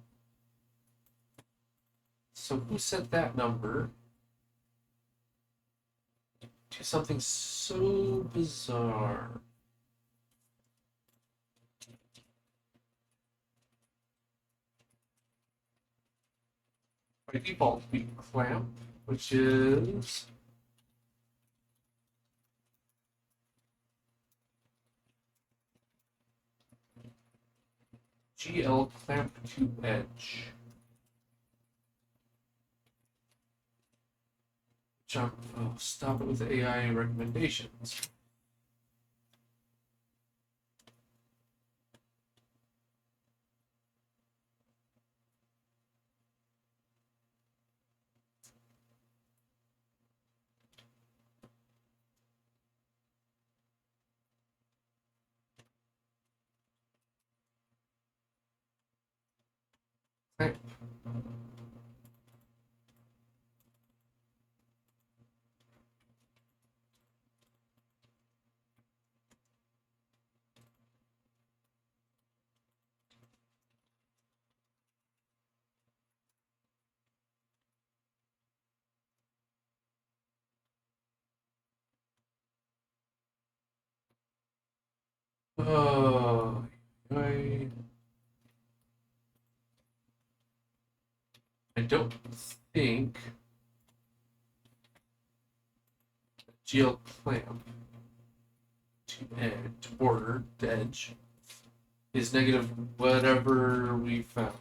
So who set that number to something so bizarre? by default be clamp, which is GL clamp to edge. Stop it with the AI recommendations. Clamp. Oh, I don't think GL clamp to edge, border to edge, is negative whatever we found.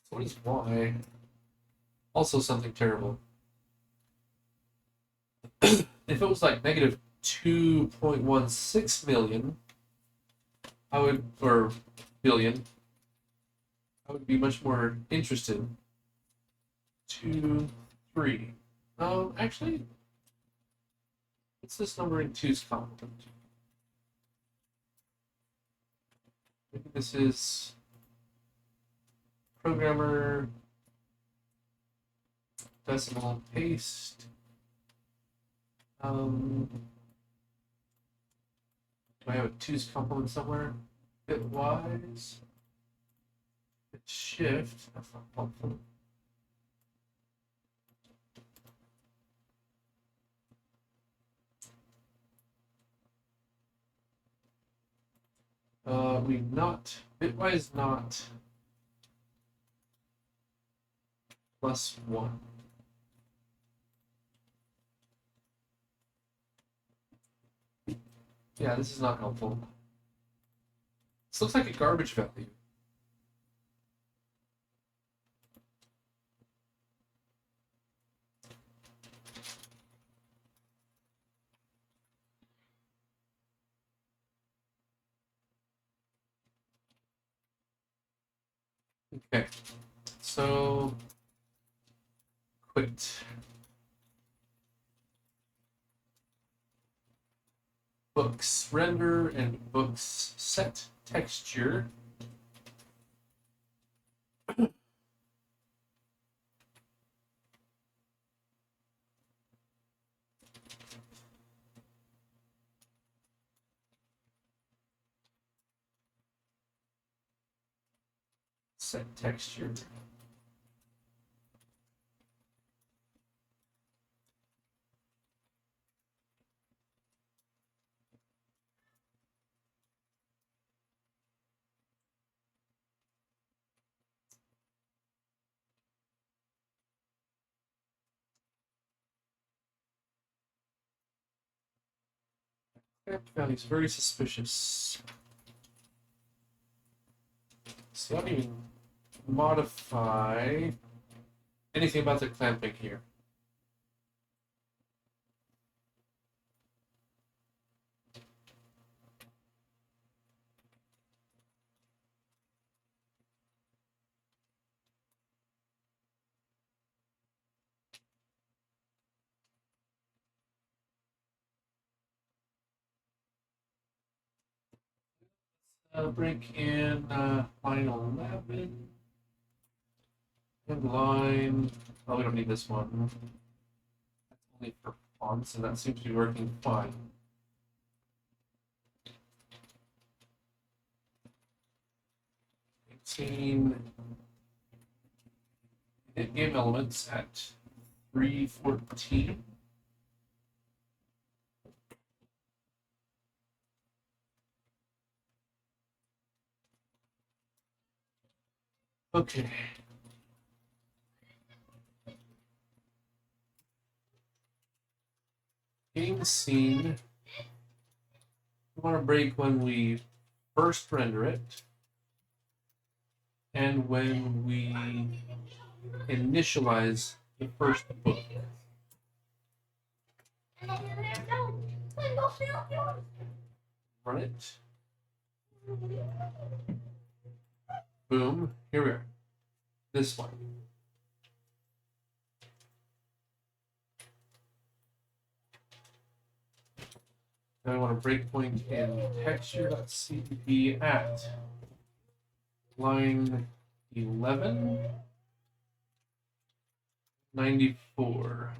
So what is Y? Also something terrible. If it was like negative 2.16 million, I would, or billion, I would be much more interested. 2, 3. Actually, what's this number in 2's complement? Maybe this is programmer decimal paste. Do I have a 2's complement somewhere? Bitwise. Bit shift. That's not helpful. We've not, bitwise not +1. Yeah, this is not helpful. This looks like a garbage value. Okay, so quit. Books render and books set texture. Set texture. That value is very suspicious. So I don't even modify anything about the clamping here. Break in line 11 and line. Oh, we don't need this one. That's only for fonts, and that seems to be working fine. Game elements at 314. Okay. Game scene. We want to break when we first render it and when we initialize the first book. Run it. Boom. Here we are. This one. Now I want a breakpoint in texture.cpp at line 1194.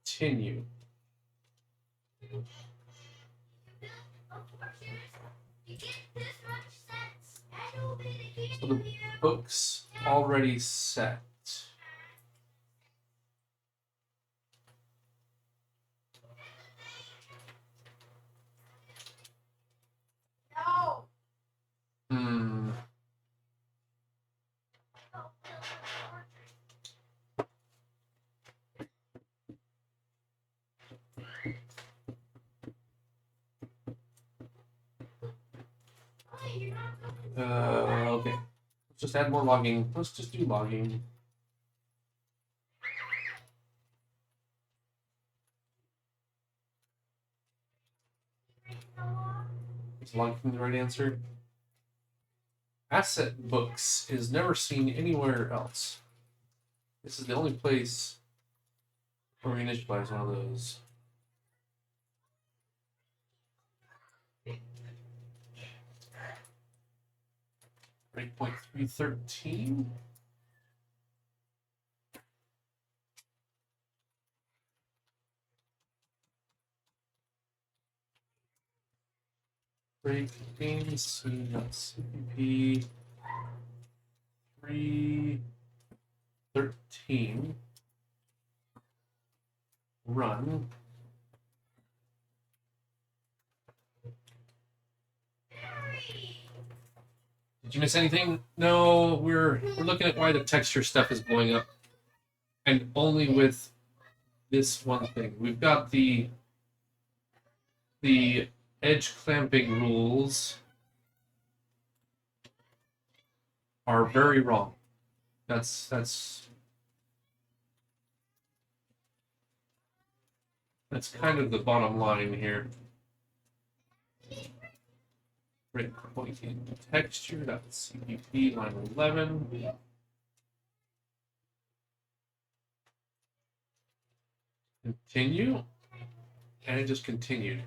Continue. So the book's already set. Hmm. Okay. Let's just add more logging. Let's just do logging. Is logging the right answer? Asset books is never seen anywhere else. This is the only place where we initialize one of those. Breakpoint 313. Break game scene.cpp 313. Run. Did you miss anything? No, we're looking at why the texture stuff is blowing up. And only with this one thing. We've got the edge clamping rules are very wrong. That's kind of the bottom line here. Breakpoint in texture.cpp line 11. Continue, and it just continued.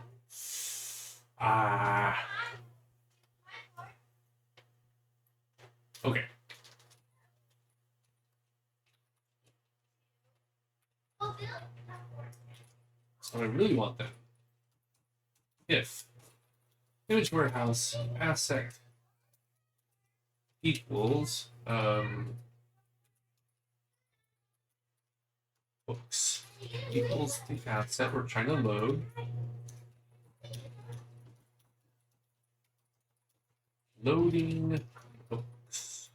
Okay. So I really want that. If image warehouse asset equals books equals the asset we're trying to load. Loading books.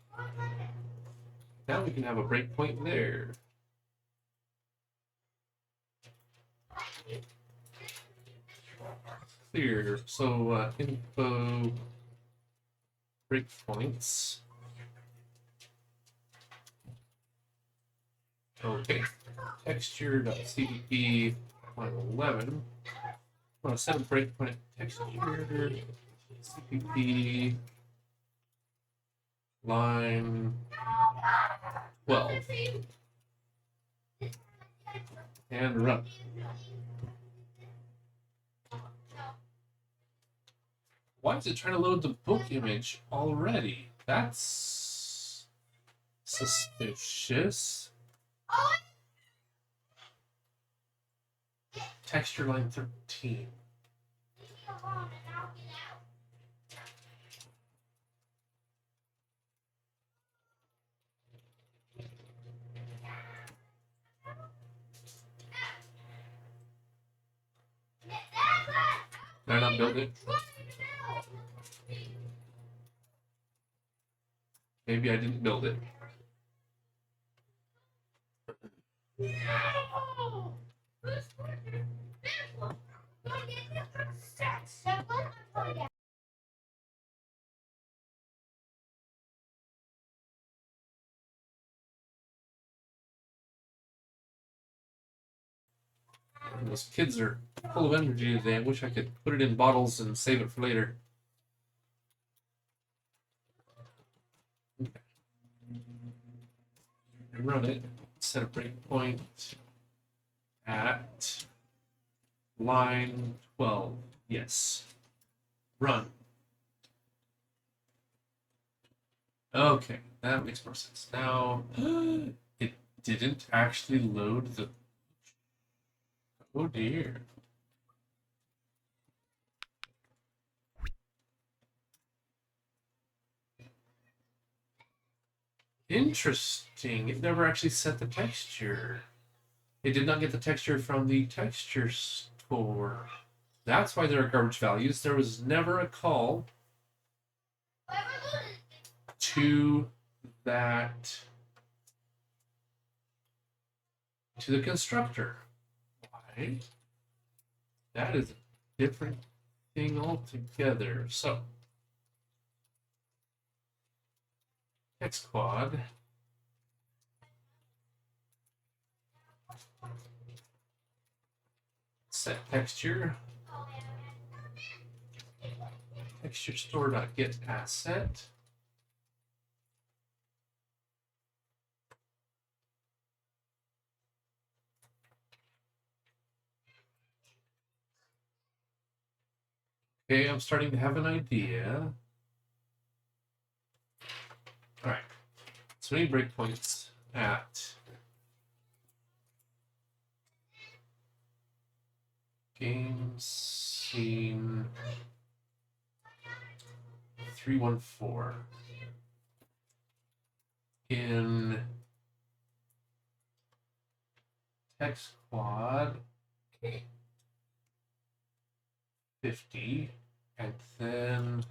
Now we can have a breakpoint there. Clear. So info breakpoints. Okay. Texture.cpp line 11. I want to set a breakpoint texture cpp line 12 and run. Why is it trying to load the book image already? That's suspicious. Texture line 13. Did I not build it? Maybe I didn't build it. Those kids are full of energy today. I wish I could put it in bottles and save it for later. Okay. Run it. Set a breakpoint at line 12. Yes. Run. Okay, that makes more sense. Now, it didn't actually load the... Oh dear. Interesting. It never actually set the texture. It did not get the texture from the TextureStore. That's why there are garbage values. There was never a call to that, to the constructor. Why? That is a different thing altogether. So, text quad. Set texture. TextureStore.get asset. Okay, I'm starting to have an idea. All right. So we need breakpoints at game scene 314 in text quad 50, and then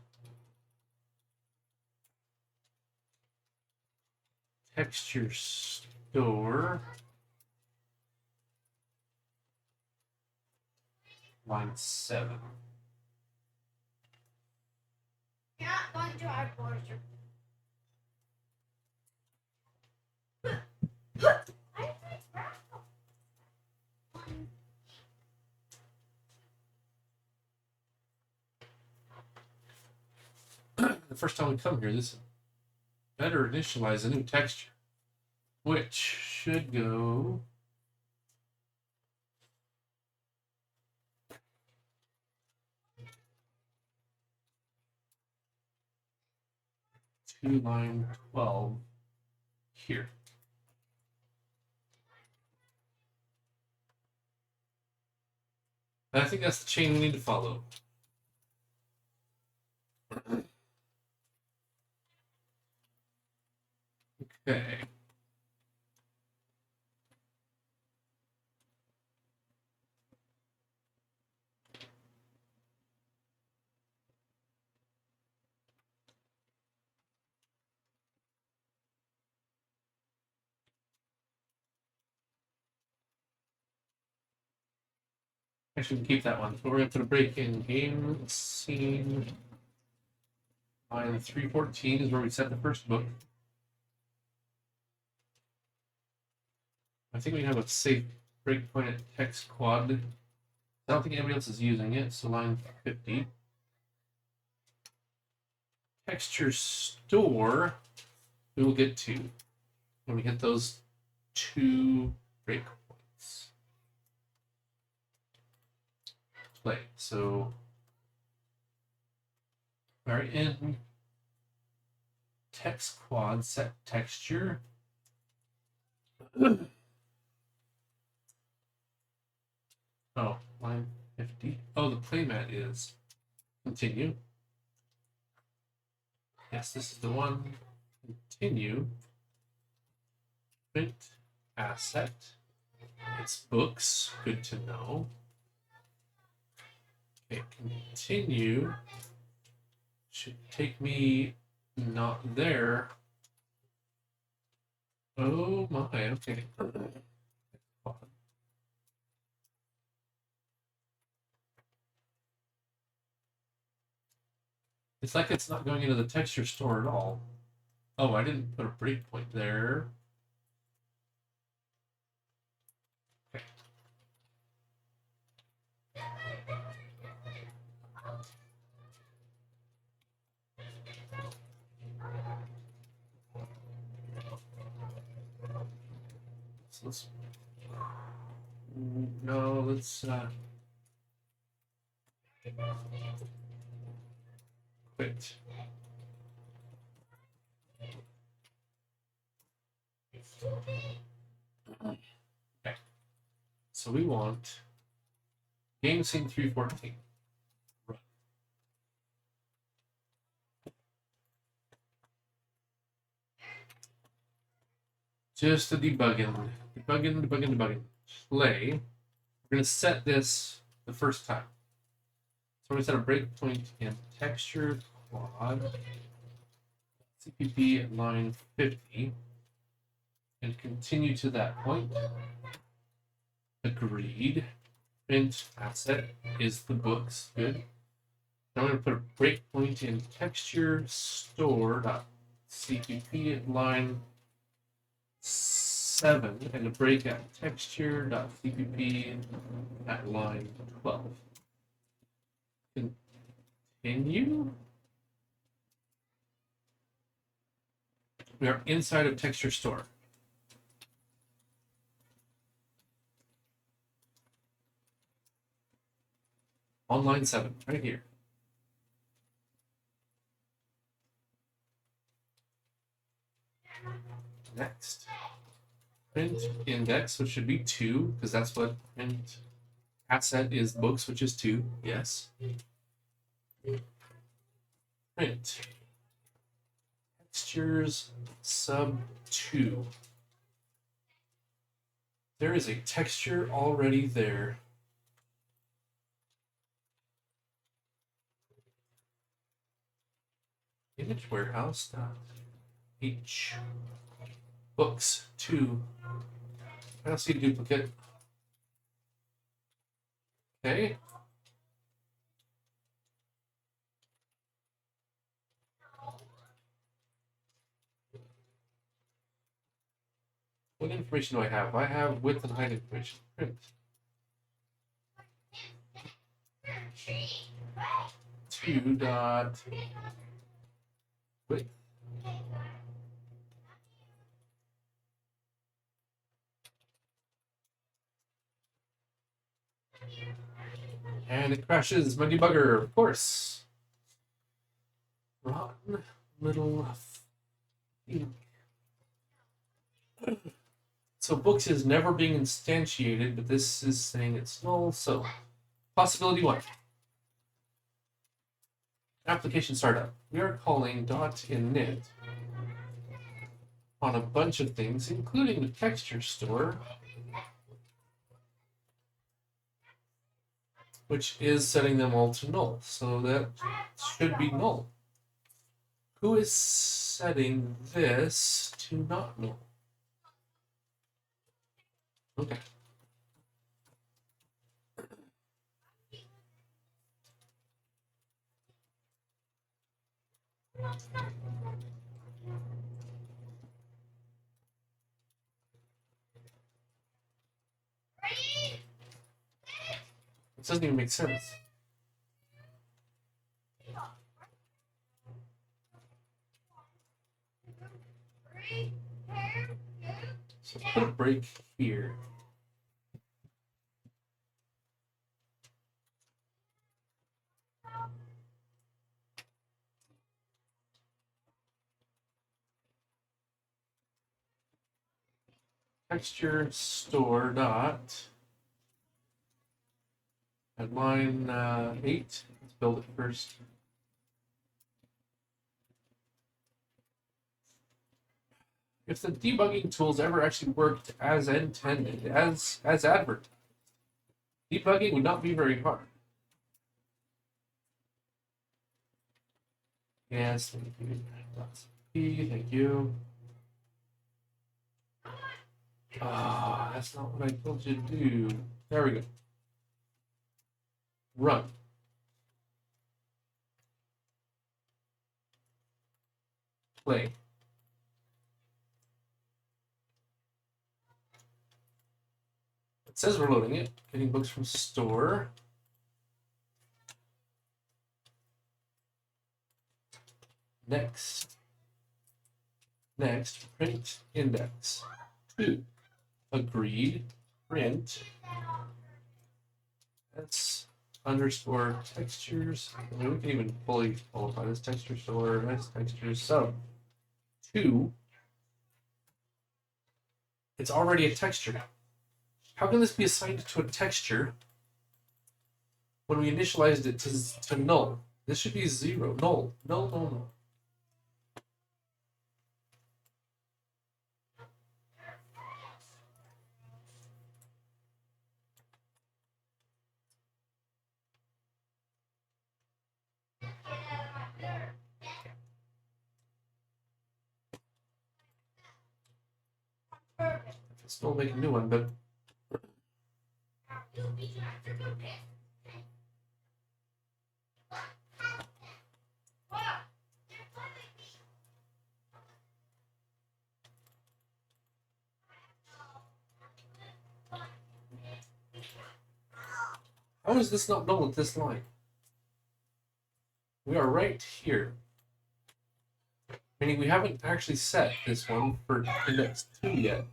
TextureStore line 7. You're not going to our border. The first time we come here, this better initialize a new texture, which should go to line 12 here. And I think that's the chain we need to follow. Okay. Actually, we can keep that one. So we're going to put a break in game scene. Line 314 is where we set the first book. I think we have a safe breakpoint at text quad. I don't think anybody else is using it, so line 50. TextureStore, we will get to when we hit those 2 breakpoints. Play. So, we're in text quad set texture. Oh, line 50. Oh, the playmat is continue. Yes, this is the one. Continue. Print asset. It's books. Good to know. Okay, continue. Should take me not there, Oh my, okay. It's like it's not going into the texture store at all. Oh, I didn't put a breakpoint there. Okay. So let's no, let's quit. Okay. So we want game scene 314. Run. Just the debugging. Debugging. Play. We're going to set this the first time. So we're going to set a breakpoint in texture quad CPP at line 50 and continue to that point. Agreed. Print asset is the books. Good. Now I'm going to put a breakpoint in TextureStore.cpp at line 7 and a break at texture.cpp at line 12. Continue. We are inside of TextureStore. On line 7, right here. Next. Print index, which should be 2, because that's what print asset is, books, which is 2. Yes. Print textures sub 2. There is a texture already there. Image warehouse H books 2. I don't see a duplicate. Okay. What information do I have? I have width and height information. Print. 2 dot width. And it crashes my debugger, of course. Rotten little thing. So books is never being instantiated, but this is saying it's null. So possibility 1. Application startup. We are calling .init on a bunch of things, including the TextureStore, which is setting them all to null. So that should be null. Who is setting this to not null? Okay. It doesn't even make sense. So put a break here. TextureStore dot at line 8. Let's build it first. If the debugging tools ever actually worked as intended, as advertised, debugging would not be very hard. Yes, thank you. Thank you. Ah, that's not what I told you to do. There we go. Run. Play. It says we're loading it. Getting books from store. Next. Next, print index. 2. Agreed. Print. That's underscore textures. I mean, we can even fully qualify this TextureStore. That's textures. So, 2. It's already a texture. How can this be assigned to a texture when we initialized it to null? This should be 0. Null. Null, null, null. It's still make a new one, but how is this not null at this line? We are right here. Meaning we haven't actually set this one for index 2 yet.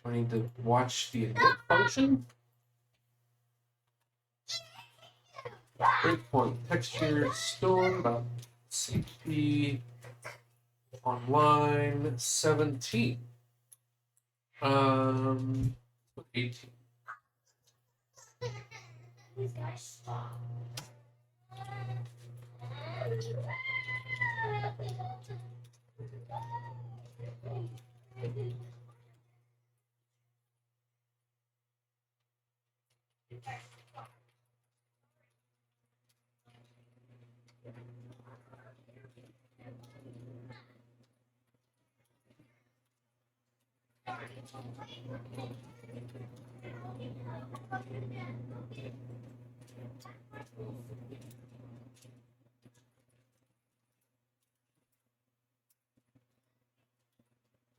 Do I need to watch the init function? Breakpoint TextureStore.cp on line 17. 18. These guys stop.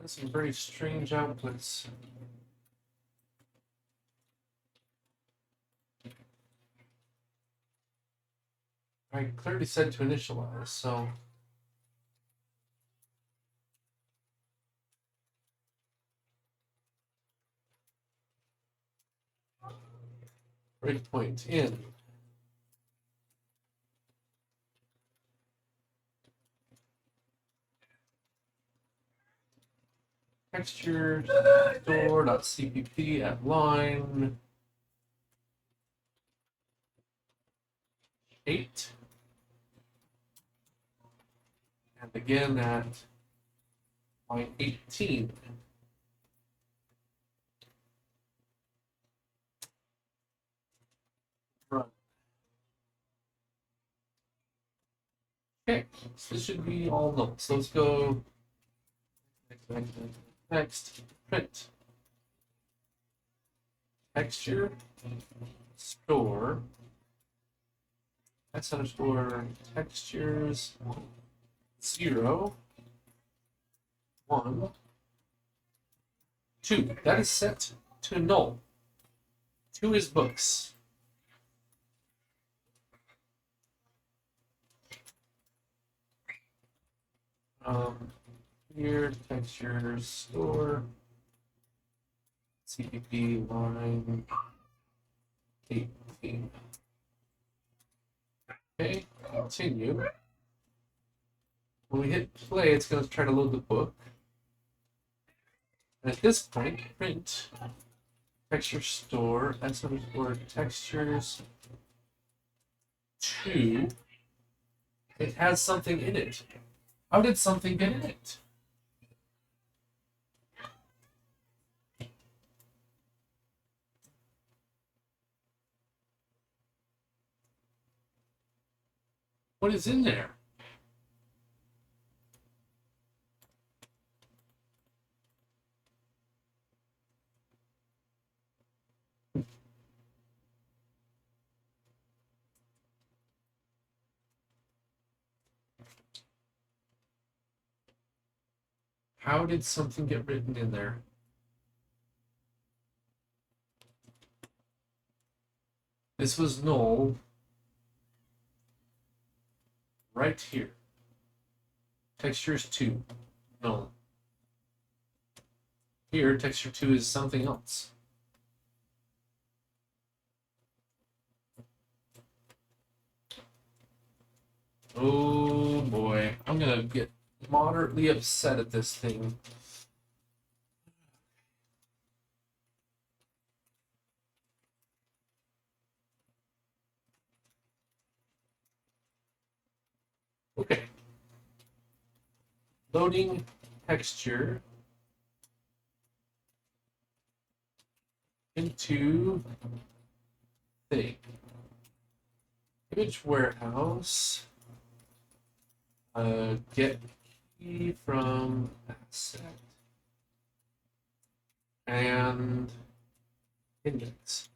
That's some very strange outputs. I clearly said to initialize, so breakpoint in. TextureStore.cpp at line 8. And again at line 18. Run. Okay, so this should be all null. So let's go next, print. Texture store s underscore textures 0 1 2. That is set to null. 2 is books. Here TextureStore CPP line 18. Okay, continue. When we hit play, it's going to try to load the book. And at this point, print TextureStore s underscore textures 2. It has something in it. How did something get in it? What is in there? How did something get written in there? This was null right here. Textures 2, null. Here, texture 2 is something else. Oh boy, I'm gonna get moderately upset at this thing. Okay. Loading texture into thing. Image warehouse. Get key from asset and index.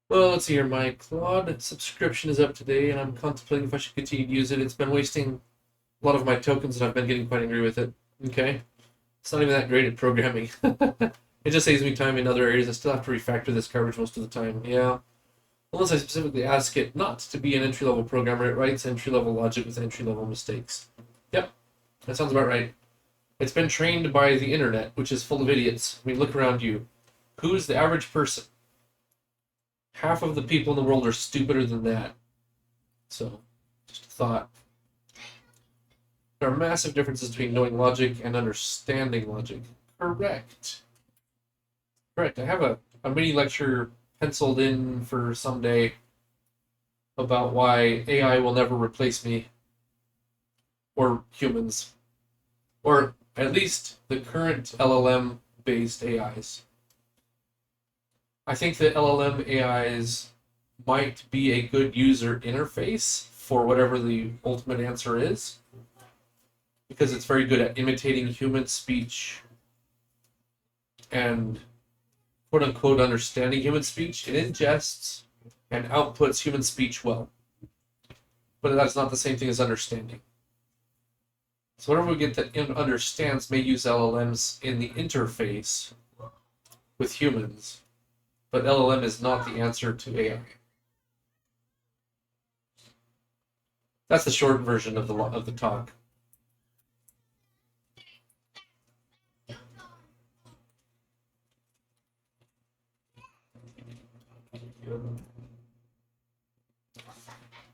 Well, let's see here. My Claude subscription is up today, and I'm contemplating if I should continue to use it. It's been wasting a lot of my tokens, and I've been getting quite angry with it. Okay? It's not even that great at programming. It just saves me time in other areas. I still have to refactor this garbage most of the time. Yeah. Unless I specifically ask it not to be an entry-level programmer, it writes entry-level logic with entry-level mistakes. Yep. That sounds about right. It's been trained by the internet, which is full of idiots. I mean, look around you. Who's the average person? Half of the people in the world are stupider than that. So, just a thought. There are massive differences between knowing logic and understanding logic. Correct. Correct. I have a mini lecture penciled in for someday about why AI will never replace me or humans, or at least the current LLM-based AIs. I think that LLM AIs might be a good user interface for whatever the ultimate answer is, because it's very good at imitating human speech and quote-unquote understanding human speech. It ingests and outputs human speech well, but that's not the same thing as understanding. So whatever we get that understands may use LLMs in the interface with humans, but LLM is not the answer to AI. That's the short version of the talk.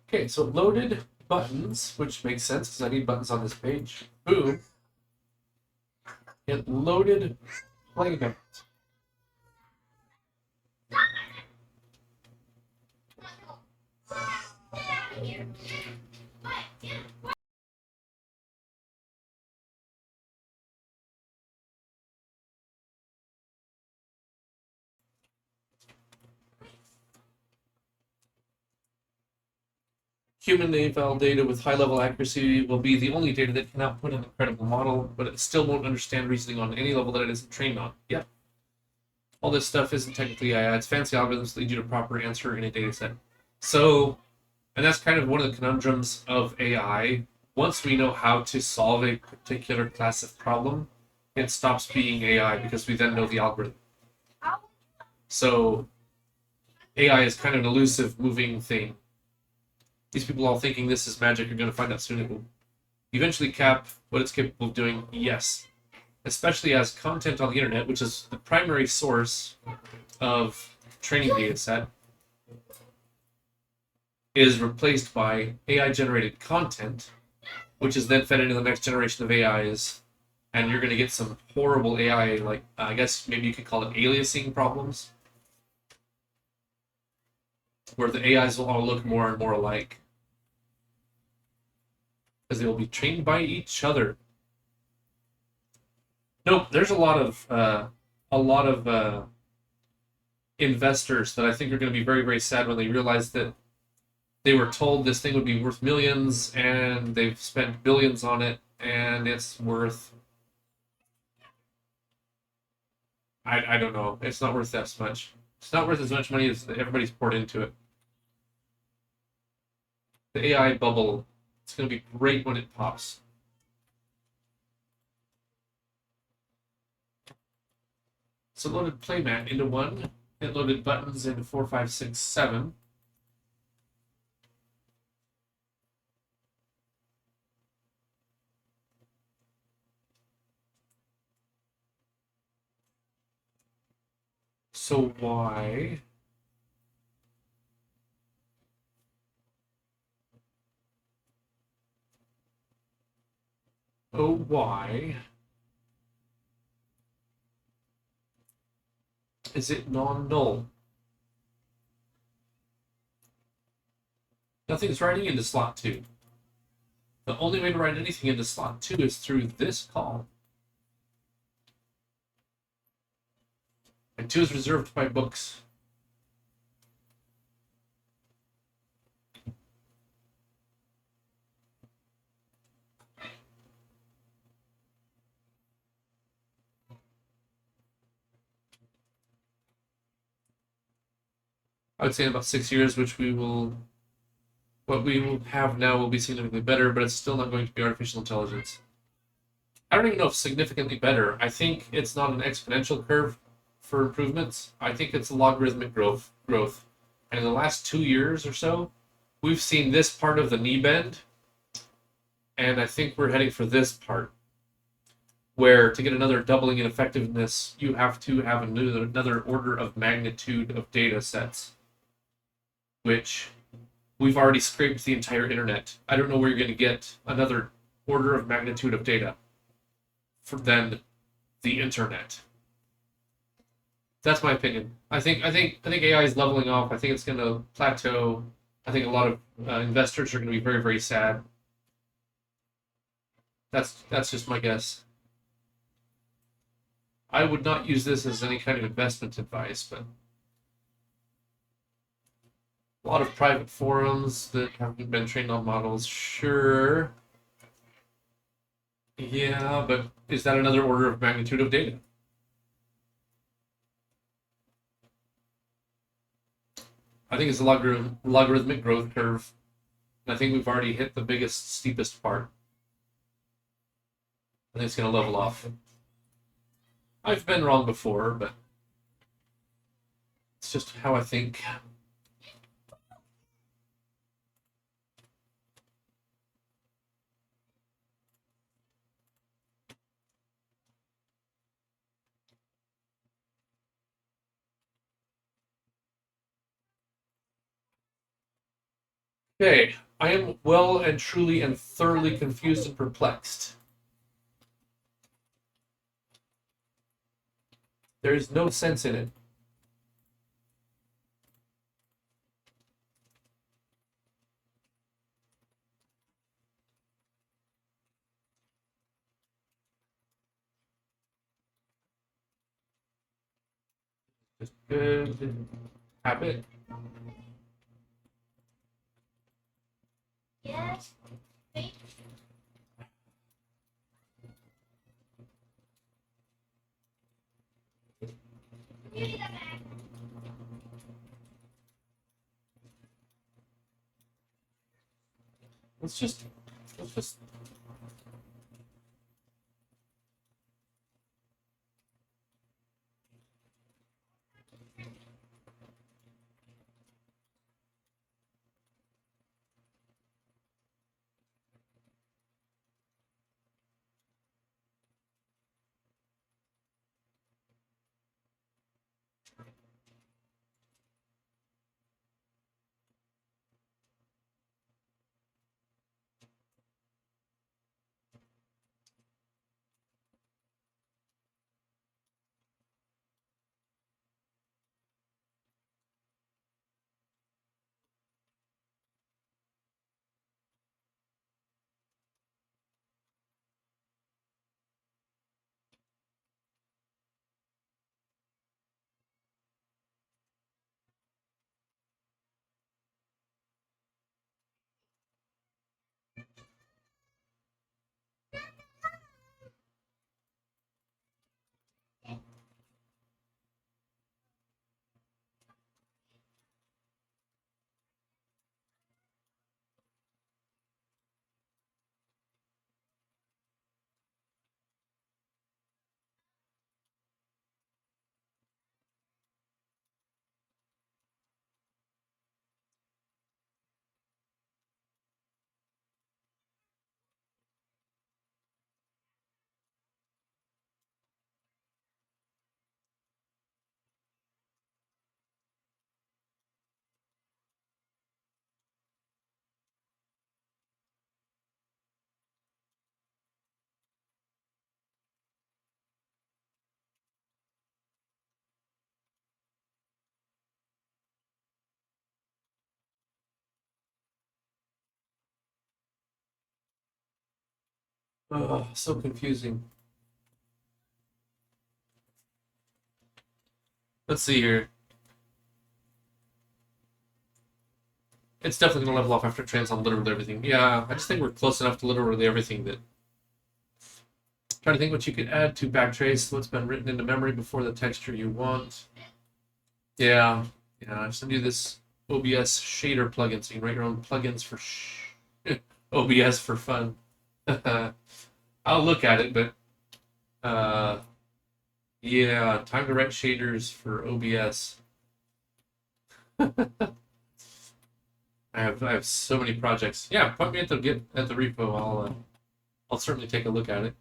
Okay, so it loaded buttons, which makes sense because I need buttons on this page. Boom. It loaded fragment. Human eval data with high-level accuracy will be the only data that can output an incredible model, but it still won't understand reasoning on any level that it isn't trained on. Yep. All this stuff isn't technically AI. It's fancy algorithms that lead you to a proper answer in a data set. So, and that's kind of one of the conundrums of AI. Once we know how to solve a particular class of problem, it stops being AI because we then know the algorithm. So, AI is kind of an elusive, moving thing. These people all thinking this is magic are going to find out soon it will eventually cap what it's capable of doing. Yes. Especially as content on the internet, which is the primary source of training data set, is replaced by AI-generated content, which is then fed into the next generation of AIs, and you're going to get some horrible AI, like, I guess maybe you could call it aliasing problems, where the AIs will all look more and more alike, because they will be trained by each other. Nope, there's a lot of investors that I think are going to be very, very sad when they realize that they were told this thing would be worth millions, and they've spent billions on it, and it's worth. I don't know. It's not worth that much. It's not worth as much money as everybody's poured into it. The AI bubble, it's going to be great when it pops. So it loaded playmat into 1. It loaded buttons into 4, 5, 6, 7. So why? Oh, why is it non-null? Nothing's writing into slot 2. The only way to write anything into slot 2 is through this call. And 2 is reserved by books. I would say in about 6 years, what we will have now will be significantly better, but it's still not going to be artificial intelligence. I don't even know if significantly better. I think it's not an exponential curve for improvements. I think it's logarithmic growth. And in the last 2 years or so, we've seen this part of the knee bend, and I think we're heading for this part, where to get another doubling in effectiveness, you have to have another order of magnitude of data sets, which we've already scraped the entire internet. I don't know where you're going to get another order of magnitude of data than the internet. That's my opinion. I think AI is leveling off. I think it's going to plateau. I think a lot of investors are going to be very, very sad. That's just my guess. I would not use this as any kind of investment advice, but a lot of private forums that haven't been trained on models, sure. Yeah, but is that another order of magnitude of data? I think it's a logarithmic growth curve. And I think we've already hit the biggest, steepest part. I think it's going to level off. I've been wrong before, but it's just how I think. Okay, I am well and truly and thoroughly confused and perplexed. There is no sense in it. Just good habit. Yes. Let's just Oh, so confusing. Let's see here. It's definitely going to level off after trans on literally everything. Yeah, I just think we're close enough to literally everything that... Trying to think what you could add to backtrace what's been written into memory before the texture you want. Yeah, I just do this OBS shader plugin so you can write your own plugins for OBS for fun. I'll look at it, but yeah, time to write shaders for OBS. I have so many projects. Yeah, put me at the repo. I'll certainly take a look at it.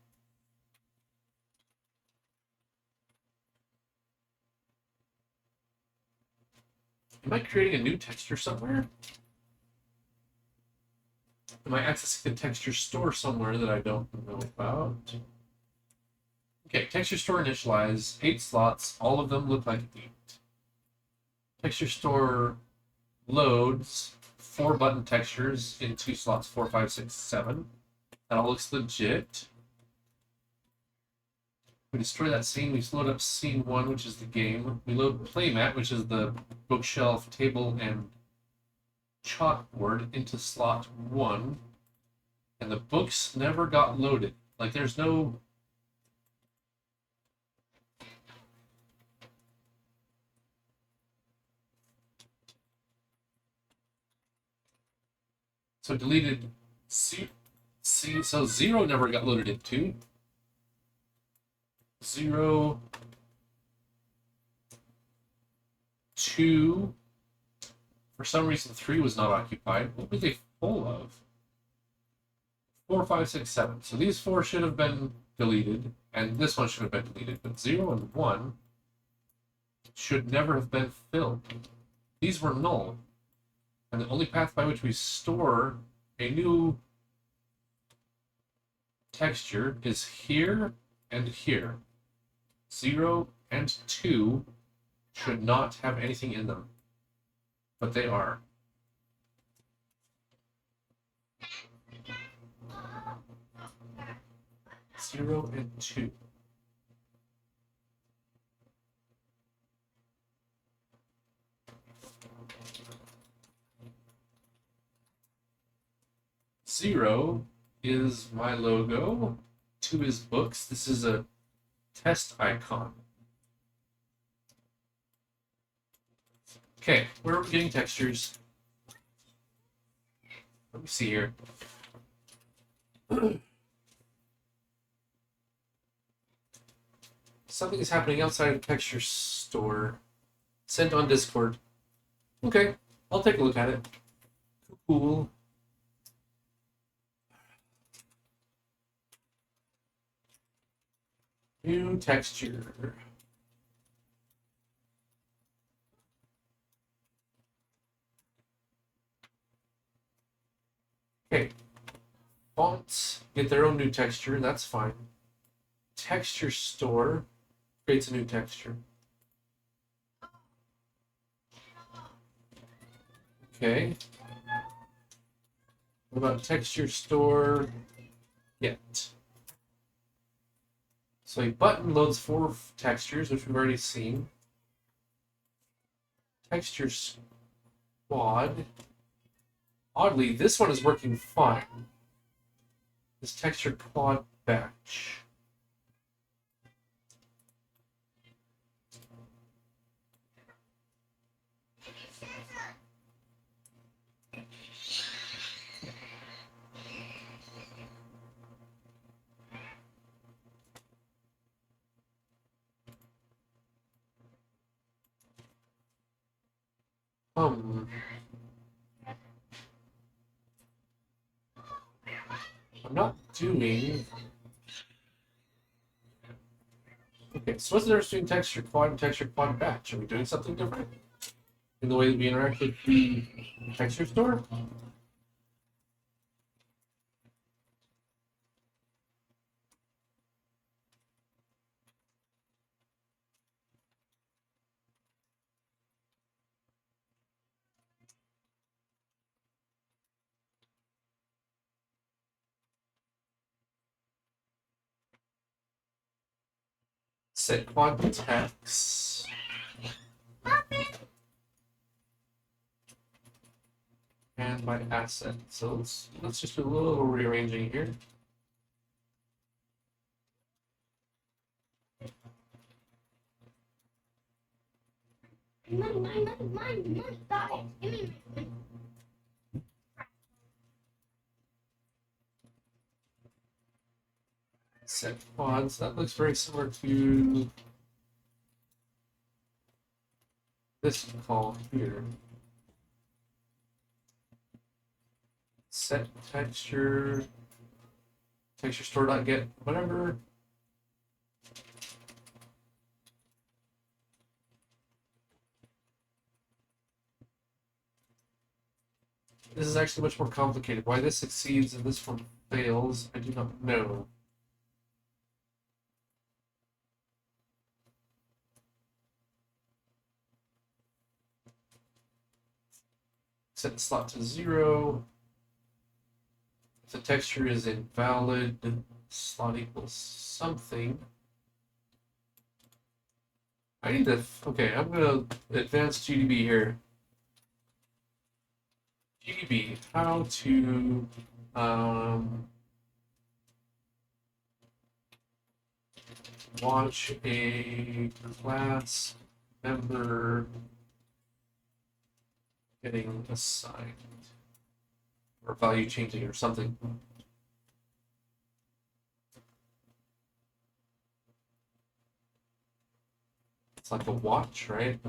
Am I creating a new texture somewhere? Am I accessing the TextureStore somewhere that I don't know about? Okay, TextureStore initialize 8 slots. All of them look like 8. TextureStore loads 4 button textures in 2 slots, 4, 5, 6, 7. That all looks legit. We destroy that scene. We load up scene 1, which is the game. We load playmat, which is the bookshelf, table, and chalkboard, into slot 1. And the books never got loaded. Like, there's no... So deleted C, so 0 never got loaded into. 0, 2, for some reason 3 was not occupied. What were they full of? 4, 5, 6, 7. So these 4 should have been deleted, and this one should have been deleted, but 0 and 1 should never have been filled. These were null. And the only path by which we store a new texture is here and here. 0 and 2 should not have anything in them, but they are. Zero and 2. Zero is my logo. 2 is books. This is a test icon. Okay, where are we getting textures? Let me see here. Something is happening outside of TextureStore. Sent on Discord. Okay, I'll take a look at it. Cool. New texture. Okay. Fonts get their own new texture. That's fine. TextureStore creates a new texture. Okay. What about TextureStore get? So a button loads 4 textures, which we've already seen. Texture squad. Oddly, this one is working fine. This texture quad batch. I'm not doing... Okay, so what's the difference between texture quad and texture quad batch? Are we doing something different in the way that we interact with the TextureStore? set quad text. And my asset. So let's just do a little rearranging here. Money, stop it. Give me my money. Set quads. That looks very similar to this call here. Set texture. TextureStore.get whatever. This is actually much more complicated. Why this succeeds and this one fails, I do not know. Set the slot to 0. If the texture is invalid, slot equals something. I need to, okay, I'm gonna advance GDB here. GDB, how to watch a class member getting assigned or value changing or something. It's like a watch, right?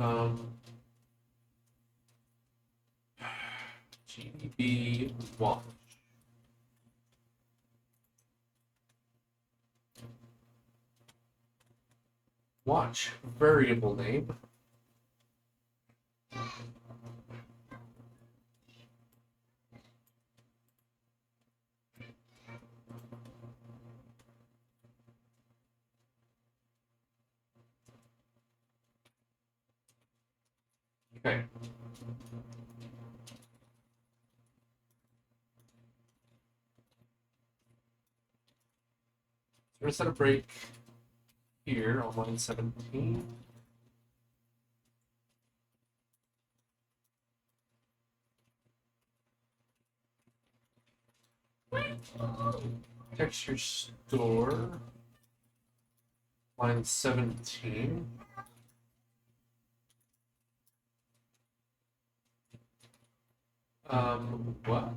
GDB watch. Watch variable name. Okay. So we're going to set a break here on line 17. TextureStore, line 17. What?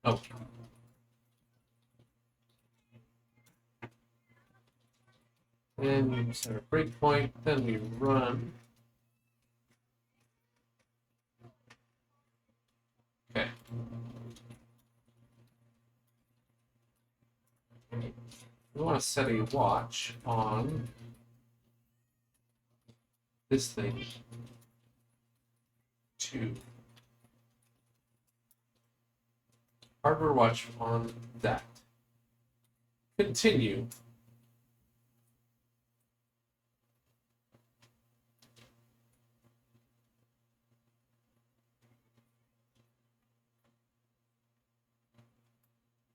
Oh. And we set a breakpoint, then we run. Okay. We want to set a watch on this thing. 2. Hardware watch on that. Continue.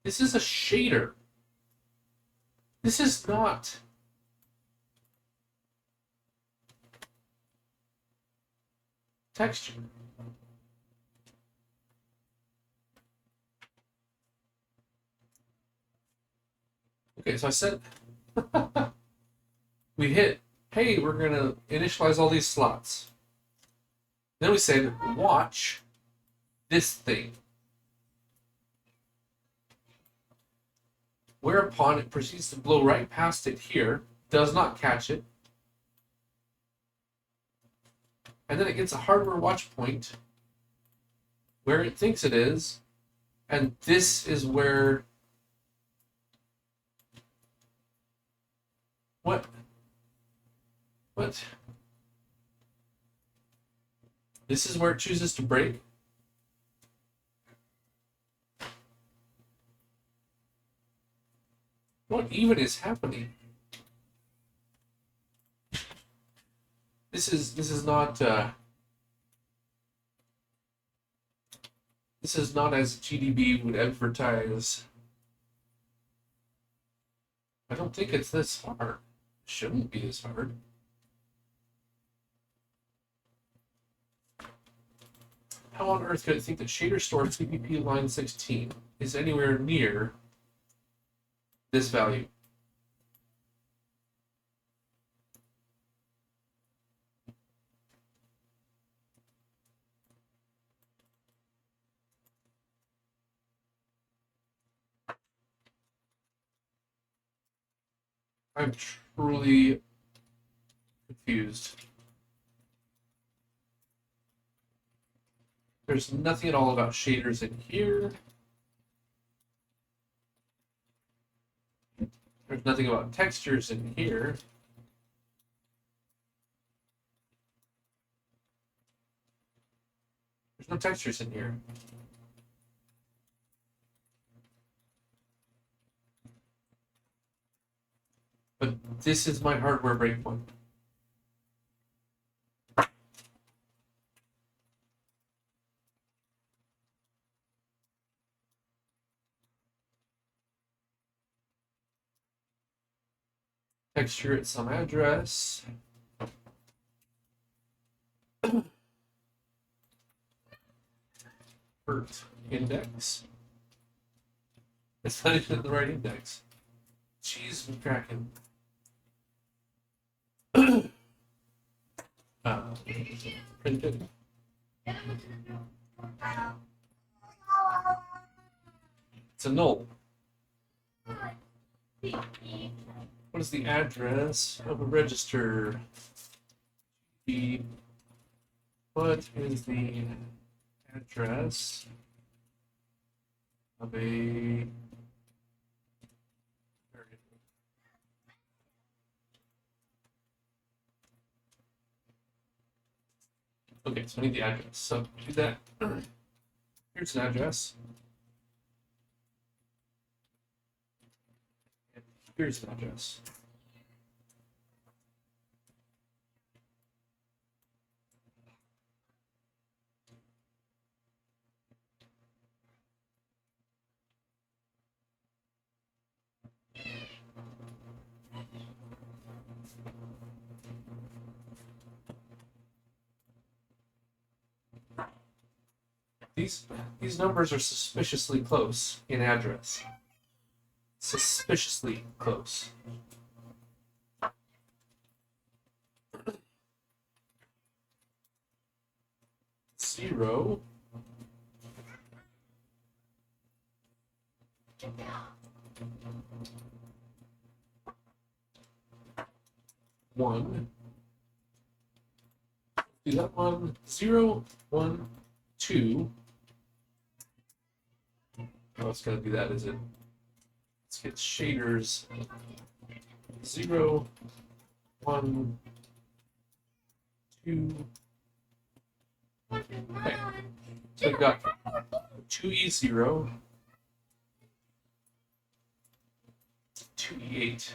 This is a shader. This is not texture. Okay, so I said we hit, hey, we're going to initialize all these slots. Then we said, watch this thing. Whereupon it proceeds to blow right past it here, does not catch it. And then it gets a hardware watch point where it thinks it is. And this is where... What? This is where it chooses to break? What even is happening? This is not This is not as GDB would advertise. I don't think it's this hard. It shouldn't be this hard. How on earth could it think that ShaderStore CPP line 16 is anywhere near this value? I'm truly confused. There's nothing at all about shaders in here. There's nothing about textures in here. There's no textures in here. But this is my hardware breakpoint. Texture at some address. Vert index. It's not even the right index. Jeez, I'm cracking. Printed. It's a null. What is the address of a register? What is the address of a Okay, so I need the address. So do that. Here's an address. And here's an address. These numbers are suspiciously close in address. Suspiciously close. Zero. One. Do that one. 0, 1, 2. Oh, it's gonna do that, is it? Let's get shaders. 0, 1, 2. Okay. So we've got 2E0, 2E8.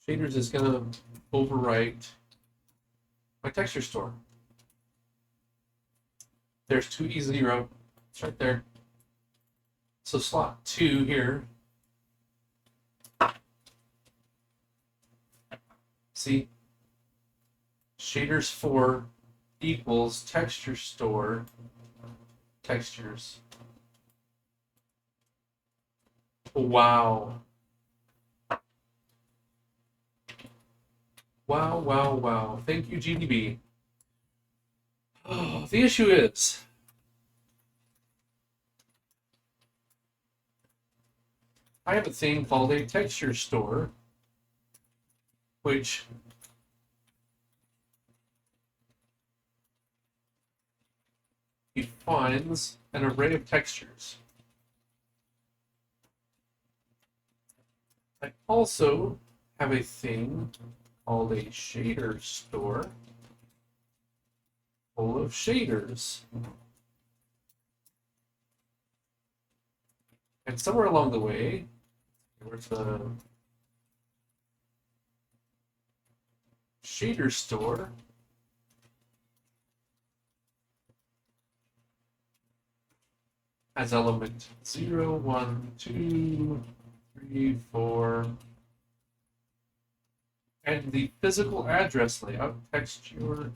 Shaders is going to overwrite my TextureStore. There's 2E0. It's right there. So slot 2 here. See? Shaders 4 equals TextureStore textures. Wow. Wow, wow, wow. Thank you, GDB. Oh, the issue is I have a thing called a TextureStore, which defines an array of textures. I also have a thing called a ShaderStore full of shaders. And somewhere along the way, where's the ShaderStore? As element 0, 1, 2, 3, 4. And the physical address layout, TextureStore,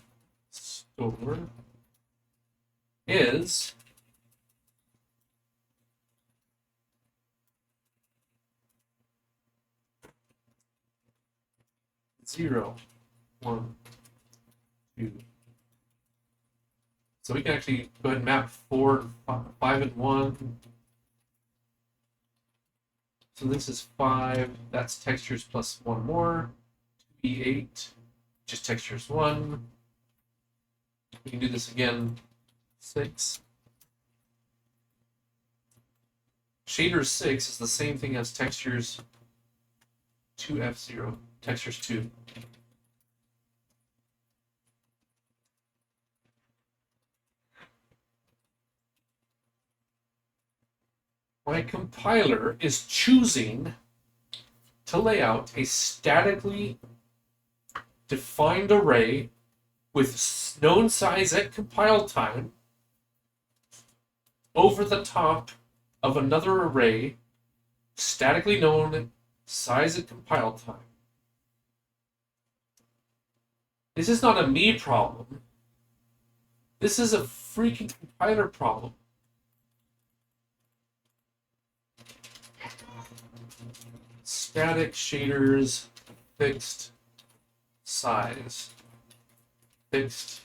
is zero, 1, 2. So we can actually go ahead and map 4, 5, and 1. So this is 5. That's textures plus 1 more. 2e8, just textures 1. We can do this again. 6. Shader 6 is the same thing as textures 2f0, textures 2. My compiler is choosing to lay out a statically defined array with known size at compile time over the top of another array statically known size at compile time. This is not a me problem. This is a freaking compiler problem. Static shaders, fixed size, fixed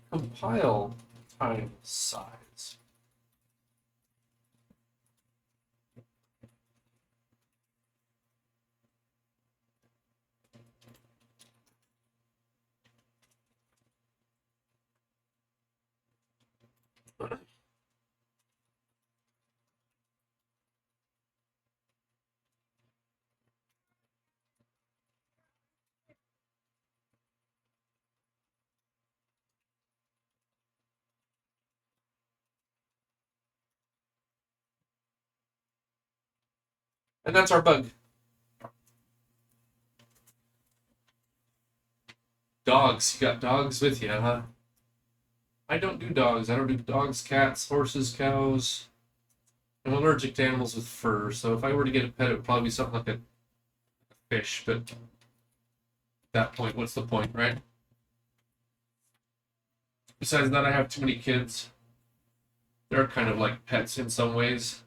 compile time size. And that's our bug. Dogs. You got dogs with you, huh? I don't do dogs. I don't do dogs, cats, horses, cows. I'm allergic to animals with fur, so if I were to get a pet, it would probably be something like a fish, but at that point, what's the point, right? Besides that, I have too many kids. They're kind of like pets in some ways.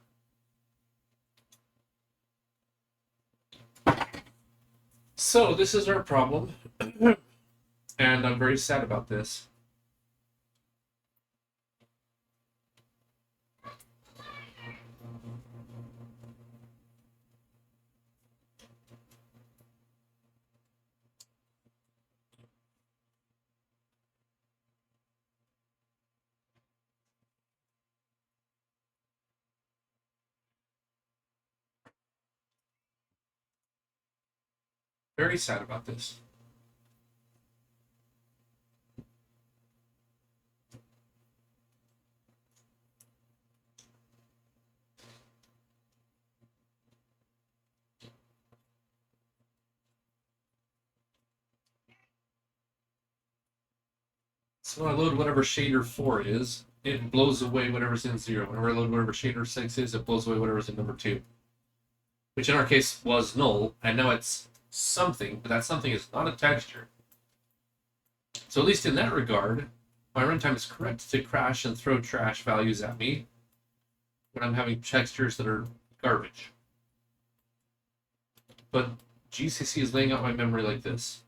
So this is our problem, and I'm very sad about this. Very sad about this. So when I load whatever shader 4 is, it blows away whatever's in 0. Whenever I load whatever shader 6 is, it blows away whatever's in number 2. Which in our case was null, and now it's something, but that something is not a texture. So at least in that regard, my runtime is correct to crash and throw trash values at me when I'm having textures that are garbage. But GCC is laying out my memory like this.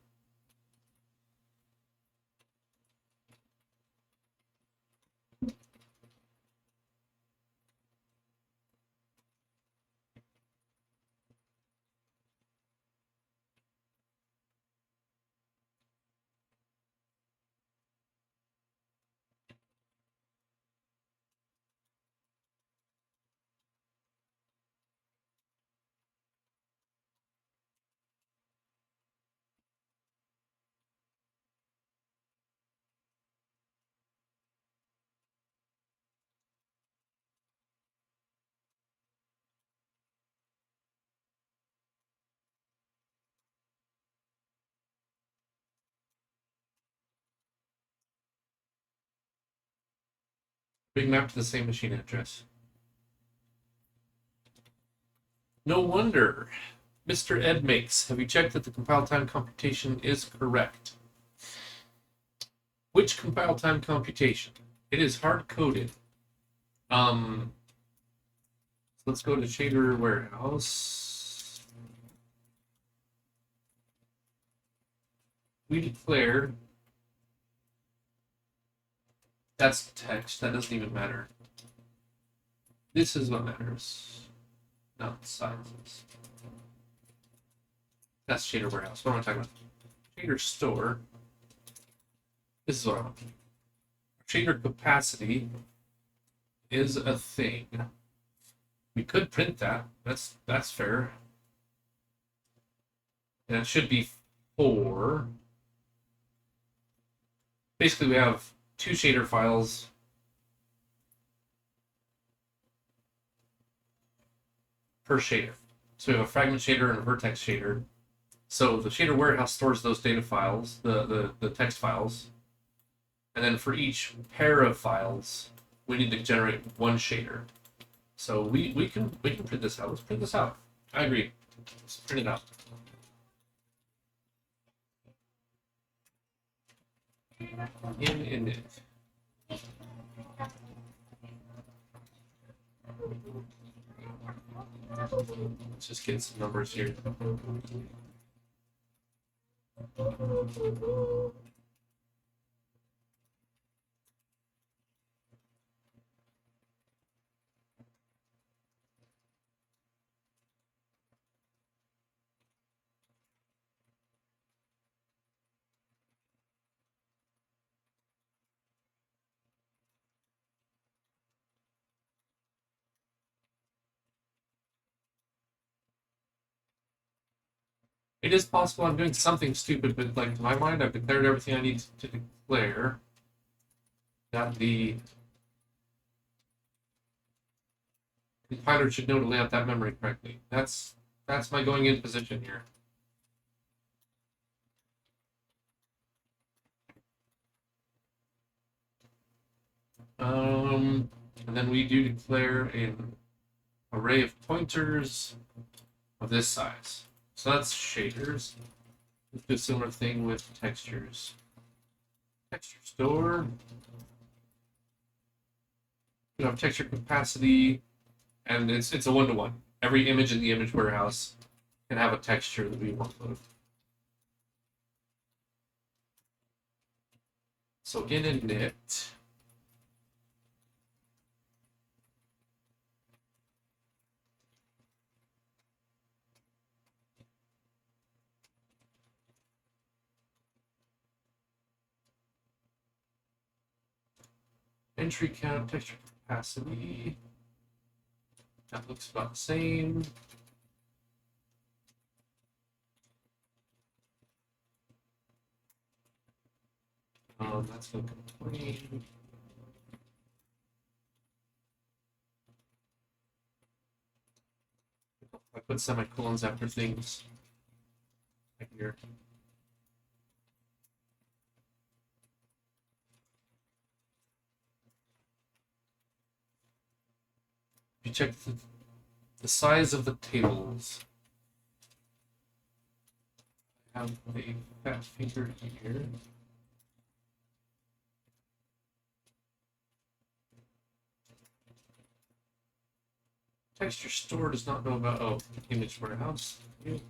Being mapped to the same machine address. No wonder. Mr. Ed makes. Have you checked that the compile time computation is correct? Which compile time computation? It is hard coded. Let's go to ShaderWarehouse. We declared that's text. That doesn't even matter. This is what matters, not sizes. That's ShaderWarehouse. What am I talking about? ShaderStore. This is what I want. Shader capacity is a thing. We could print that. That's fair. And it should be 4. Basically, we have 2 shader files. Per shader. So we have a fragment shader and a vertex shader. So the ShaderWarehouse stores those data files, the text files. And then for each pair of files, we need to generate 1 shader. So we can print this out. Let's print this out. I agree. Let's print it out. In it. Let's just get some numbers here. It is possible I'm doing something stupid, but like in my mind, I've declared everything I need to declare. That the compiler should know to lay out that memory correctly. That's my going in position here. And then we do declare an array of pointers of this size. So that's shaders. Let's do a similar thing with textures. TextureStore. We have texture capacity, and it's a 1-to-1. Every image in the image warehouse can have a texture that we want to load. So in init, entry count, texture capacity. That looks about the same. That's going to complain. I put semicolons after things like here. If you check the size of the tables, I have a fat finger here. TextureStore does not know about image warehouse. I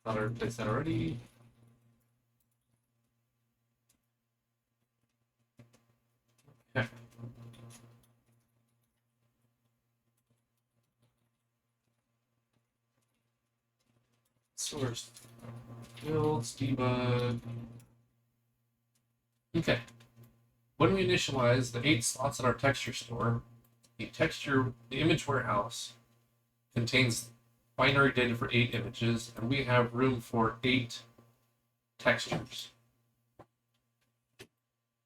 thought I replaced that already. Okay. Source builds debug. Okay. When we initialize the 8 slots in our TextureStore, the image warehouse contains binary data for 8 images, and we have room for 8 textures.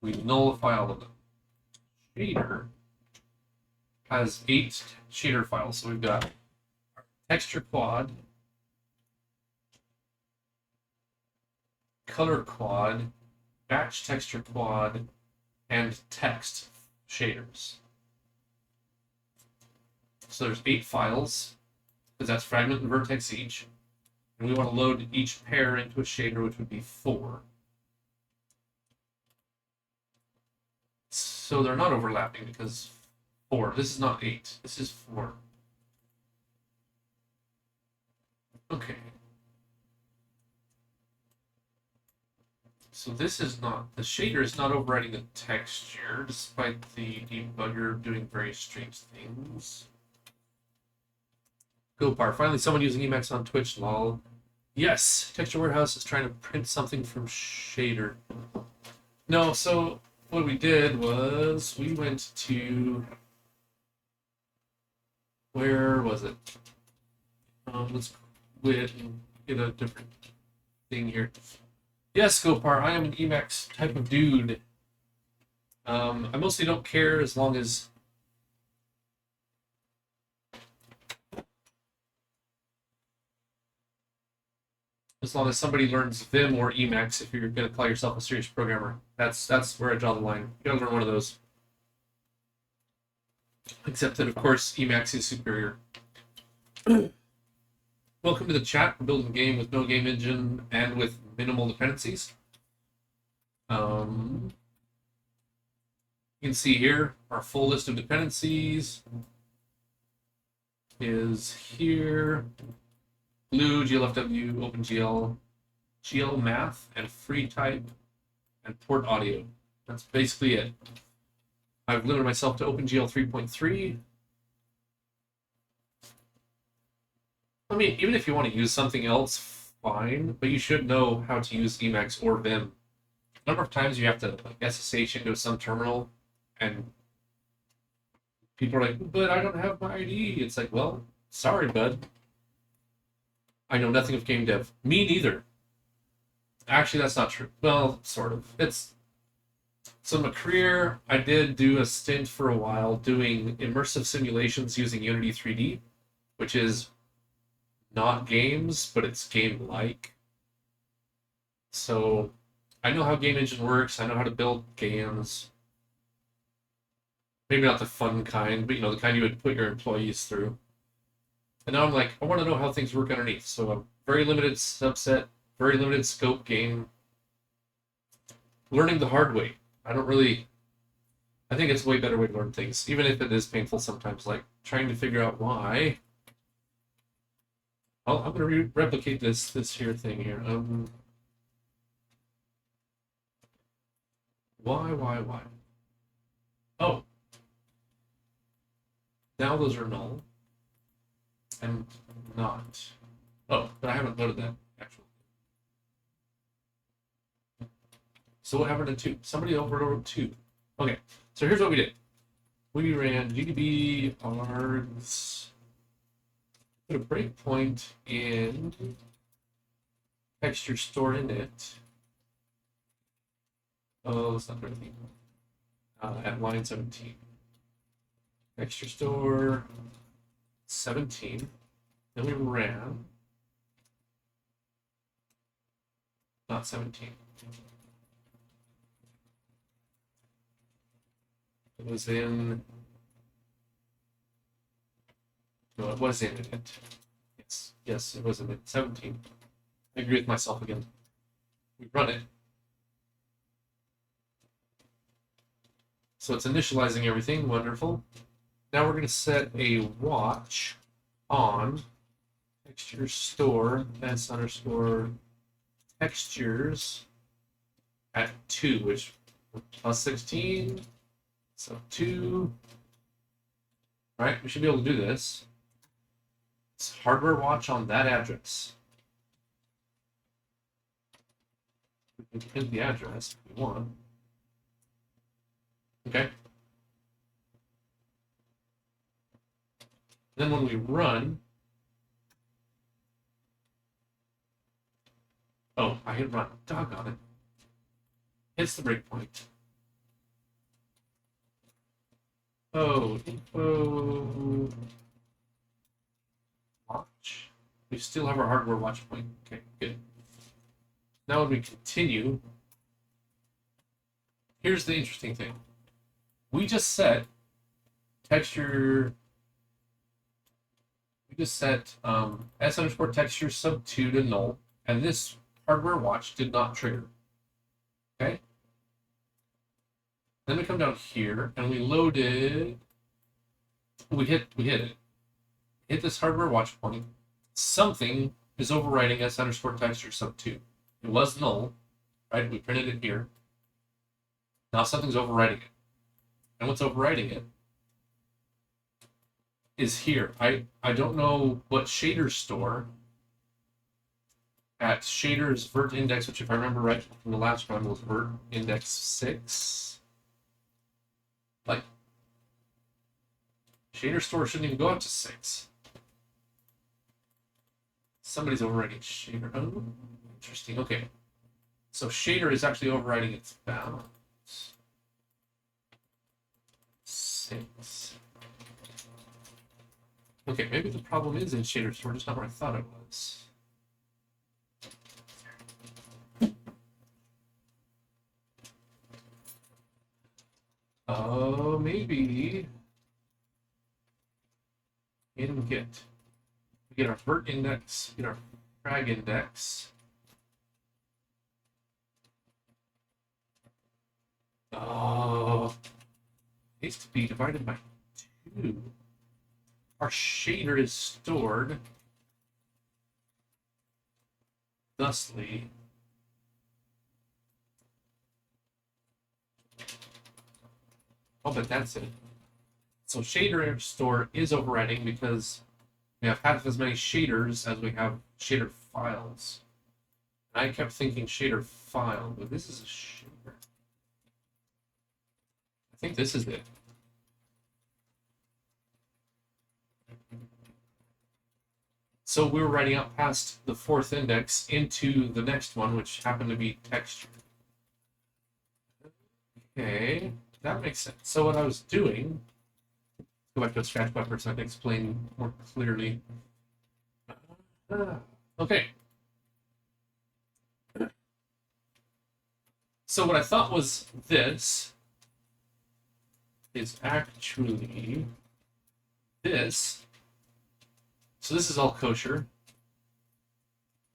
We nullify all of them. Shader has 8 shader files, so we've got our texture quad, color quad, batch texture quad, and text shaders. So there's 8 files, because that's fragment and vertex each. And we want to load each pair into a shader, which would be 4. So they're not overlapping because 4. This is not 8. This is 4. Okay. So this is not, the shader is not overwriting the texture, despite the debugger doing very strange things. Gopar, finally someone using Emacs on Twitch, lol. Yes, TextureWarehouse is trying to print something from shader. No, so what we did was we went to, where was it? Let's quit and get a different thing here. Yes, Gopar, I am an Emacs type of dude. I mostly don't care as long as somebody learns Vim or Emacs. If you're going to call yourself a serious programmer, that's where I draw the line. You got to learn one of those. Except that, of course, Emacs is superior. Welcome to the chat. We're building a game with no game engine and with minimal dependencies. You can see here our full list of dependencies is here. Glue, GLFW, OpenGL, GL Math, and FreeType, and Port Audio. That's basically it. I've limited myself to OpenGL 3.3. I mean, even if you want to use something else, fine, but you should know how to use Emacs or Vim. A number of times you have to like, SSH into some terminal, and people are like, but I don't have my ID. It's like, well, sorry, bud. I know nothing of game dev. Me neither. Actually, that's not true. Well, sort of. So in my career, I did do a stint for a while doing immersive simulations using Unity 3D, which is not games, but it's game-like. So I know how game engine works. I know how to build games. Maybe not the fun kind, but the kind you would put your employees through. And now I'm like, I want to know how things work underneath. So a very limited subset, very limited scope game. Learning the hard way. I think it's a way better way to learn things, even if it is painful sometimes, like trying to figure out why. I'm going to replicate this here thing here. Why? Oh. Now those are null. And not. Oh, but I haven't loaded that, actually. So what happened to 2? Somebody overwrote 2. Okay, so here's what we did. We ran gdb args, put a breakpoint in TextureStore init. Oh, that's not 13. At line 17. TextureStore 17. Then we ran. Not 17. It was in. No, it was in it. Yes, it was in it. 17. I agree with myself again. We run it. So it's initializing everything. Wonderful. Now we're going to set a watch on TextureStore s_textures at 2, which plus 16. So 2. Right, we should be able to do this. It's hardware watch on that address. We can print the address if we want. Okay. Then when we run, oh, I hit run. Doggone it. Hits the breakpoint. Oh, info watch. We still have our hardware watch point. Okay, good. Now when we continue, here's the interesting thing. We just set texture. We just set s_texture sub 2 to null, and this hardware watch did not trigger. Okay. Then we come down here and we loaded. We hit it. Hit this hardware watch point. Something is overwriting s_texture sub 2. It was null, right? We printed it here. Now something's overwriting it. And what's overwriting it is here. I don't know what ShaderStore at shader's vert index, which if I remember right from the last one was vert index 6. Like, ShaderStore shouldn't even go up to 6. Somebody's overwriting shader. Oh, interesting. Okay. So shader is actually overwriting its bounds. 6. Okay, maybe the problem is in ShaderStore, just not where I thought it was. Oh, maybe. We get our vert index, get our frag index. Oh, it needs to be divided by 2. Our shader is stored thusly. Oh, but that's it. So ShaderStore is overwriting because we have half as many shaders as we have shader files. I kept thinking shader file, but this is a shader. I think this is it. So we were writing out past the 4th index into the next one, which happened to be texture. Okay, that makes sense. So what I was doing, go back to a scratch buffer so I can explain more clearly. Okay. So what I thought was this is actually this. So this is all kosher.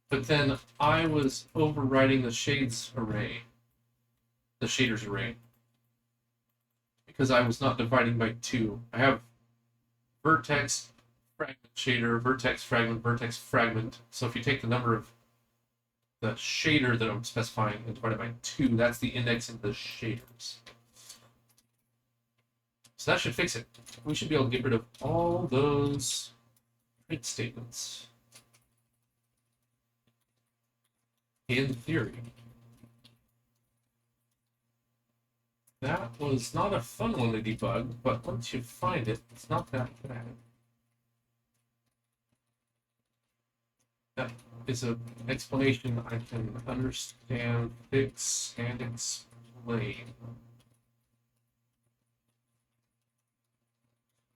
But then I was overwriting the shades array, the shaders array, because I was not dividing by 2. I have vertex, fragment shader, vertex, fragment. So if you take the number of the shader that I'm specifying and divide it by 2, that's the index in the shaders. So that should fix it. We should be able to get rid of all those print statements. In theory. That was not a fun one to debug, but once you find it, it's not that bad. That is an explanation I can understand, fix, and explain.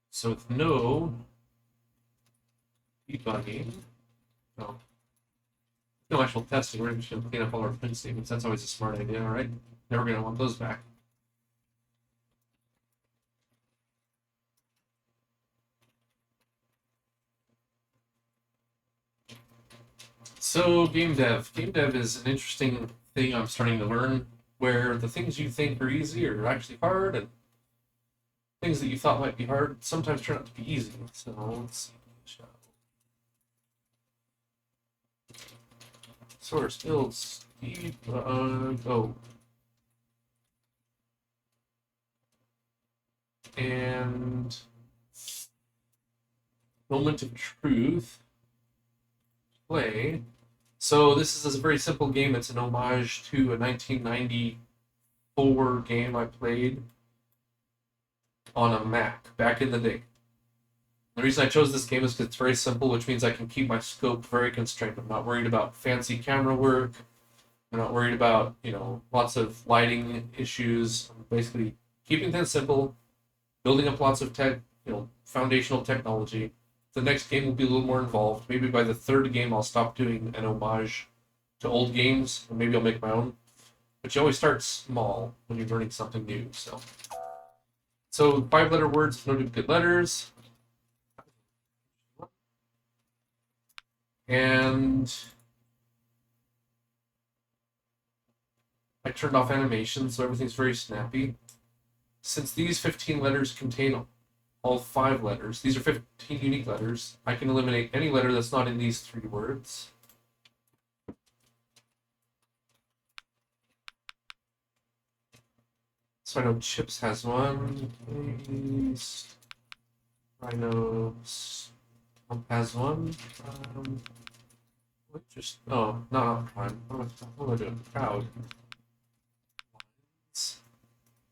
So with no debugging, no actual testing, we're just going to clean up all our print statements. That's always a smart idea, right? Never going to want those back. So game dev. Game dev is an interesting thing I'm starting to learn, where the things you think are easy are actually hard, and things that you thought might be hard sometimes turn out to be easy. So let's see. Source builds debug. And moment of truth. Play. So this is a very simple game. It's an homage to a 1994 game I played on a Mac back in the day. The reason I chose this game is because it's very simple, which means I can keep my scope very constrained. I'm not worried about fancy camera work. I'm not worried about, lots of lighting issues. I'm basically keeping things simple, building up lots of foundational technology. The next game will be a little more involved. Maybe by the 3rd game, I'll stop doing an homage to old games, or maybe I'll make my own. But you always start small when you're learning something new. So 5-letter words with no duplicate letters. And I turned off animation, so everything's very snappy. Since these 15 letters contain all 5 letters, these are 15 unique letters, I can eliminate any letter that's not in these 3 words. So I know Chips has one, Rhino has one. No, not prime. What am I doing? Crowd.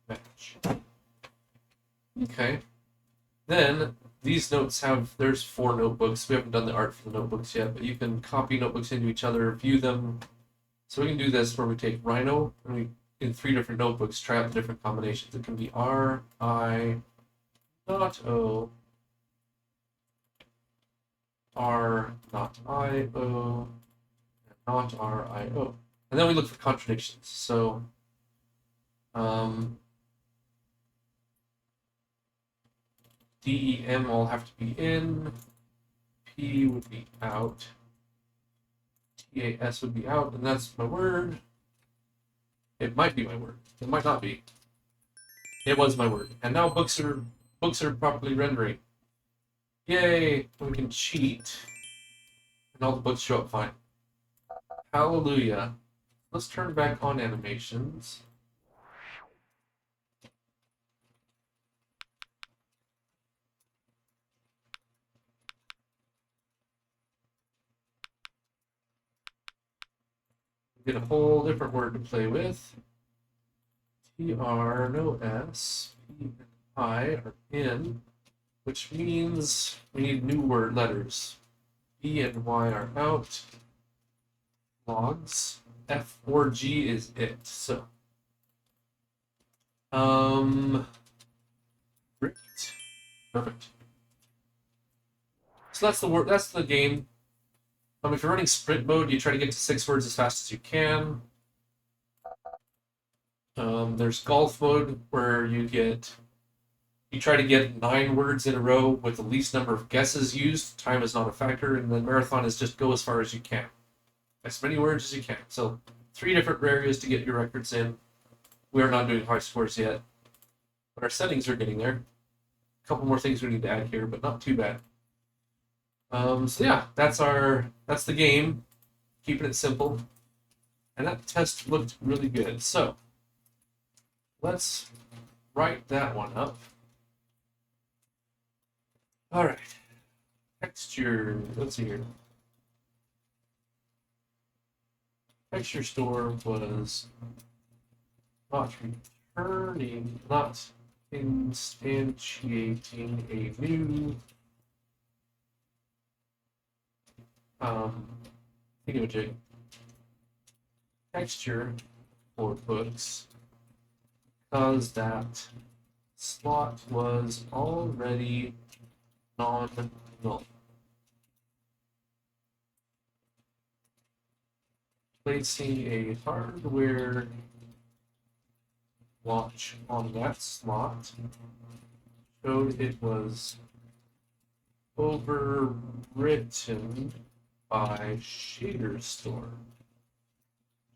Match. Okay. Then these notes there's 4 notebooks. We haven't done the art for the notebooks yet, but you can copy notebooks into each other, view them. So we can do this where we take Rhino and we, in 3 different notebooks, try out the different combinations. It can be R, I, not O, R, not I, O, and not R, I, O. And then we look for contradictions. So, D, E, M all have to be in, P would be out, T, A, S would be out, and that's my word. It might be my word. It might not be. It was my word. And now books are properly rendering. Yay! We can cheat. And all the books show up fine. Hallelujah. Let's turn back on animations. Get a whole different word to play with. TR, no S, P and I are in, which means we need new word letters. E and Y are out. Logs. F or G is it. So, great. Perfect. So that's the word. That's the game. If you're running sprint mode, you try to get to 6 words as fast as you can. There's golf mode where you try to get 9 words in a row with the least number of guesses used. Time is not a factor, and then marathon is just go as far as you can, as many words as you can. So 3 different areas to get your records in. We are not doing high scores yet, but our settings are getting there. A couple more things we need to add here, but not too bad. So yeah, that's the game. Keeping it simple. And that test looked really good. So let's write that one up. All right. Texture. Let's see here. TextureStore was not instantiating a new thingamajig texture for books because that slot was already non-null. Placing a hardware watch on that slot showed it was overwritten by ShaderStore.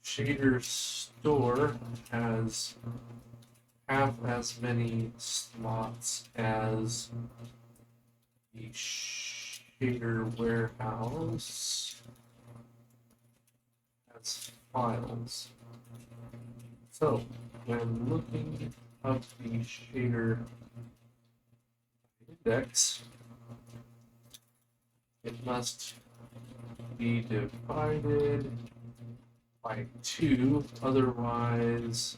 ShaderStore has half as many slots as the ShaderWarehouse has files. So when looking up the shader index, it must be divided by 2, otherwise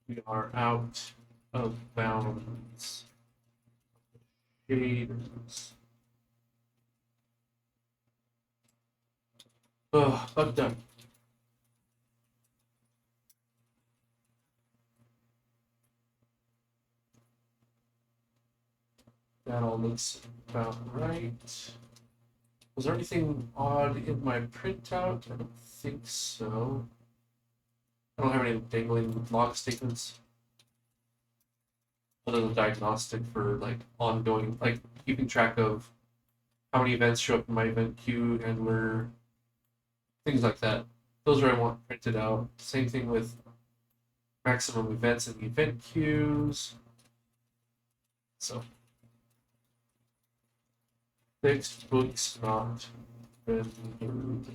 we are out of bounds. Shaders. Oh, bug done. That all looks about right. Was there anything odd in my printout? I don't think so. I don't have any dangling log statements. Other than diagnostic for like ongoing, like keeping track of how many events show up in my event queue handler, things like that. Those are I want printed out. Same thing with maximum events in the event queues. So fixed books not rendered.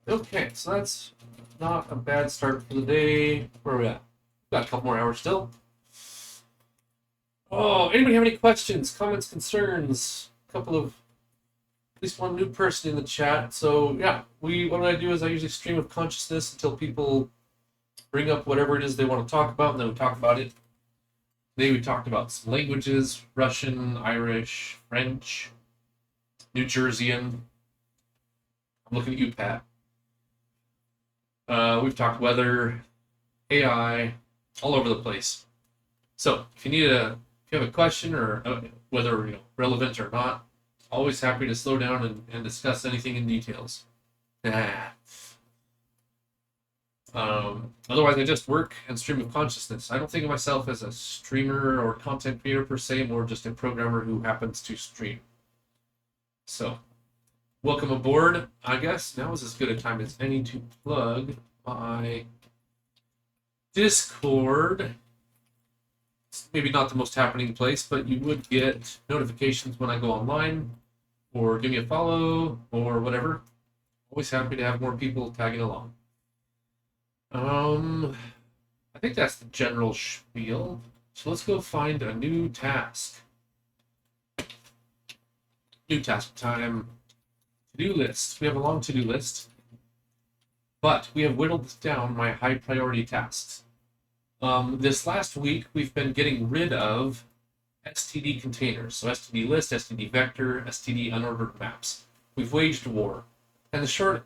Okay, so that's not a bad start for the day. Where are we at? Got a couple more hours still. Oh, anybody have any questions, comments, concerns? A couple of, at least one new person in the chat. So yeah, what I do is I usually stream of consciousness until people bring up whatever it is they want to talk about, and then we talk about it. Today we talked about some languages: Russian, Irish, French, New Jerseyan. I'm looking at you, Pat. We've talked weather, AI, all over the place. So if you have a question or whether relevant or not, always happy to slow down and discuss anything in details. Otherwise, I just work and stream of consciousness. I don't think of myself as a streamer or content creator per se, more just a programmer who happens to stream. So, welcome aboard. I guess now is as good a time as any to plug my Discord. It's maybe not the most happening place, but you would get notifications when I go online, or give me a follow, or whatever. Always happy to have more people tagging along. I think that's the general spiel. So let's go find a new task. New task time. To-do list. We have a long to-do list, but we have whittled down my high priority tasks. This last week, we've been getting rid of STD containers. So STD list, STD vector, STD unordered maps. We've waged war. And the short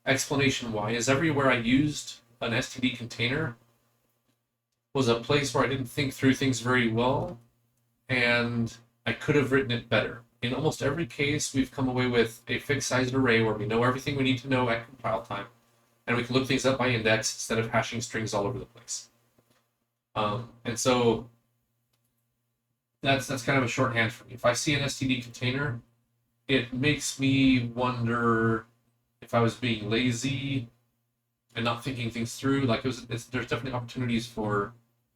explanation why is everywhere I used an STD container was a place where I didn't think through things very well, and I could have written it better. In almost every case, we've come away with a fixed-sized array where we know everything we need to know at compile time, and we can look things up by index instead of hashing strings all over the place. And so that's kind of a shorthand for me. If I see an STD container, it makes me wonder if I was being lazy and not thinking things through. Like there's definitely opportunities for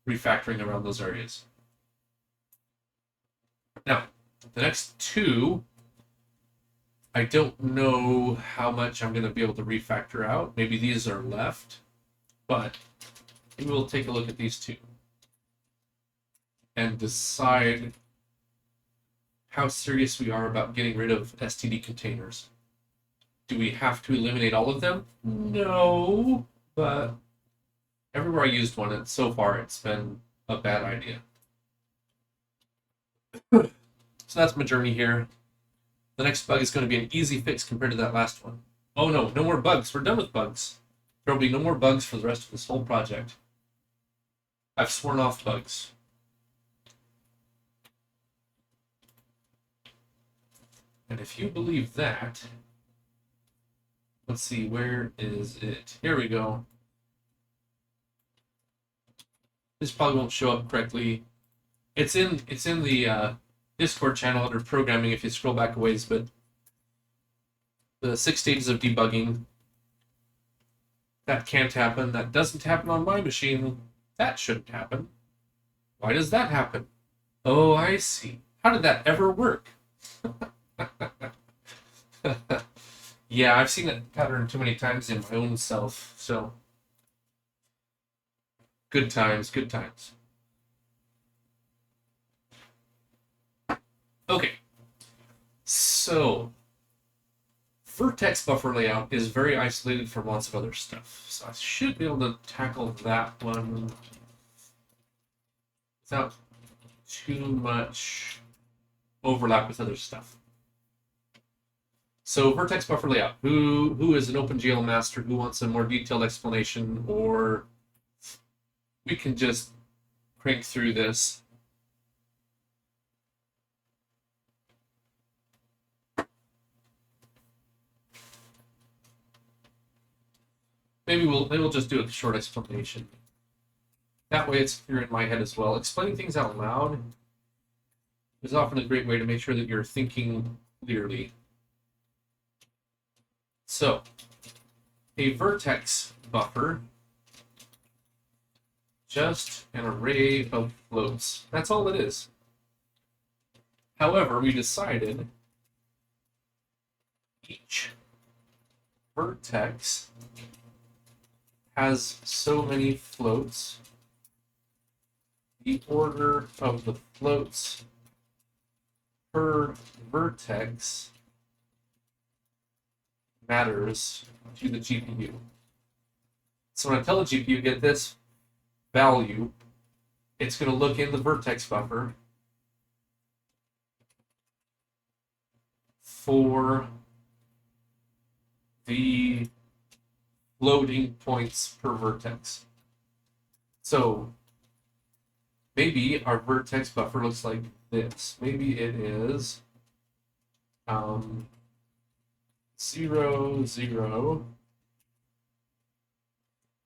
refactoring around those areas. Now, the next two, I don't know how much I'm going to be able to refactor out. Maybe these are left, but we will take a look at these two and decide how serious we are about getting rid of STD containers. Do we have to eliminate all of them? No, but everywhere I used one, and so far it's been a bad idea. So that's my journey here. The next bug is going to be an easy fix compared to that last one. Oh no, no more bugs. We're done with bugs. There will be no more bugs for the rest of this whole project. I've sworn off bugs. And if you believe that, let's see, where is it? Here we go. This probably won't show up correctly. It's in the Discord channel under programming if you scroll back a ways, but the 6 stages of debugging. That can't happen. That doesn't happen on my machine. That shouldn't happen. Why does that happen? Oh, I see. How did that ever work? Yeah, I've seen that pattern too many times in my own self, so good times, good times. Okay, so vertex buffer layout is very isolated from lots of other stuff, so I should be able to tackle that one without too much overlap with other stuff. So vertex buffer layout, who is an OpenGL master who wants a more detailed explanation, or we can just crank through this. Maybe we'll just do a short explanation. That way it's clear in my head as well. Explaining things out loud is often a great way to make sure that you're thinking clearly. So, a vertex buffer, just an array of floats. That's all it is. However, we decided each vertex has so many floats. The order of the floats per vertex matters to the GPU. So when I tell the GPU get this value, it's going to look in the vertex buffer for the floating points per vertex. So maybe our vertex buffer looks like this. Maybe it is 0, 0,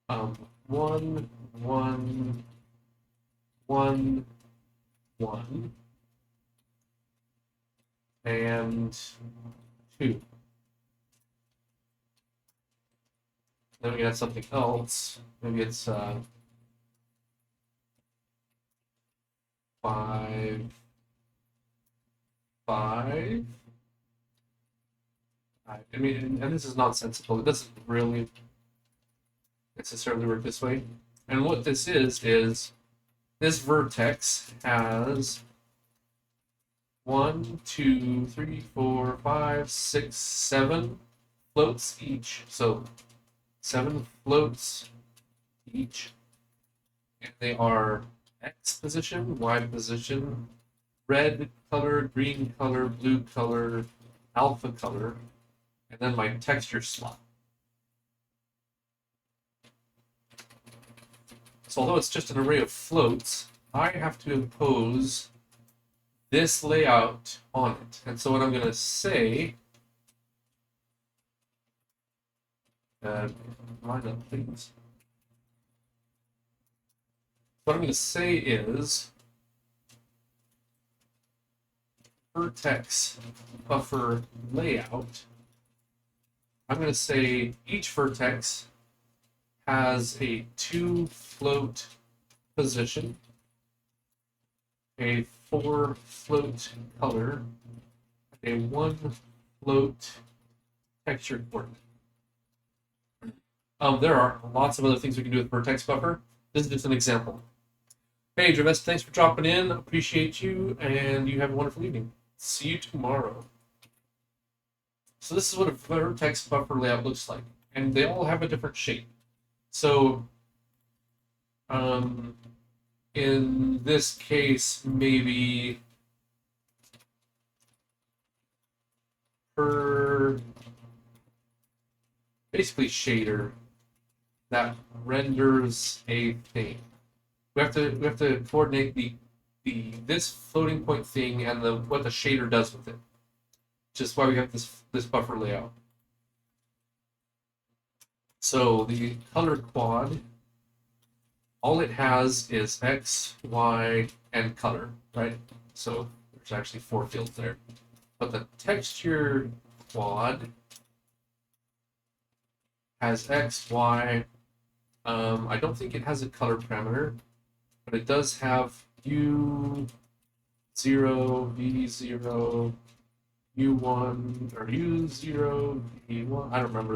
1, 1, 1, 1, and 2. Then we got something else. Maybe it's 5, 5. I mean, and this is nonsensical. It doesn't really necessarily work this way. And what this is this vertex has 1, 2, 3, 4, 5, 6, 7 floats each. So 7 floats each. And they are X position, Y position, red color, green color, blue color, alpha color, and then my texture slot. So although it's just an array of floats, I have to impose this layout on it. And so what I'm going to say, line up please. What I'm going to say is vertex buffer layout. I'm going to say each vertex has a 2 float position, a 4 float color, a 1 float texture coordinate. There are lots of other things we can do with vertex buffer. This is just an example. Hey, Travis, thanks for dropping in. Appreciate you, and you have a wonderful evening. See you tomorrow. So this is what a vertex buffer layout looks like, and they all have a different shape. So, in this case, maybe per basically shader that renders a thing. We have to coordinate this floating point thing and what the shader does with it. Which is why we have this buffer layout. So the color quad, all it has is X, Y, and color, right? So there's actually 4 fields there. But the texture quad has X, Y. I don't think it has a color parameter, but it does have U0, V0, U1 or U0, V1. I don't remember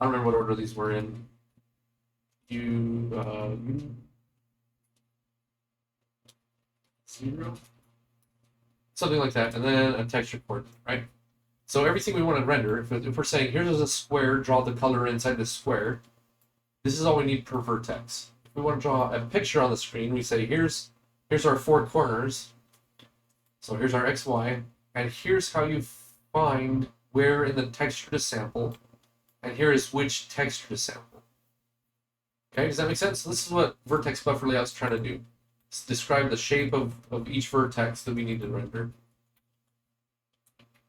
I don't remember what order these were in. U0, something like that, and then a texture coordinate, right? So everything we want to render, if we're saying here's a square, draw the color inside this square, this is all we need per vertex. If we want to draw a picture on the screen, we say here's our 4 corners. So here's our X, Y, and here's how you find where in the texture to sample, and here is which texture to sample. Okay, does that make sense? So this is what vertex buffer layout's trying to do. It's describe the shape of each vertex that we need to render.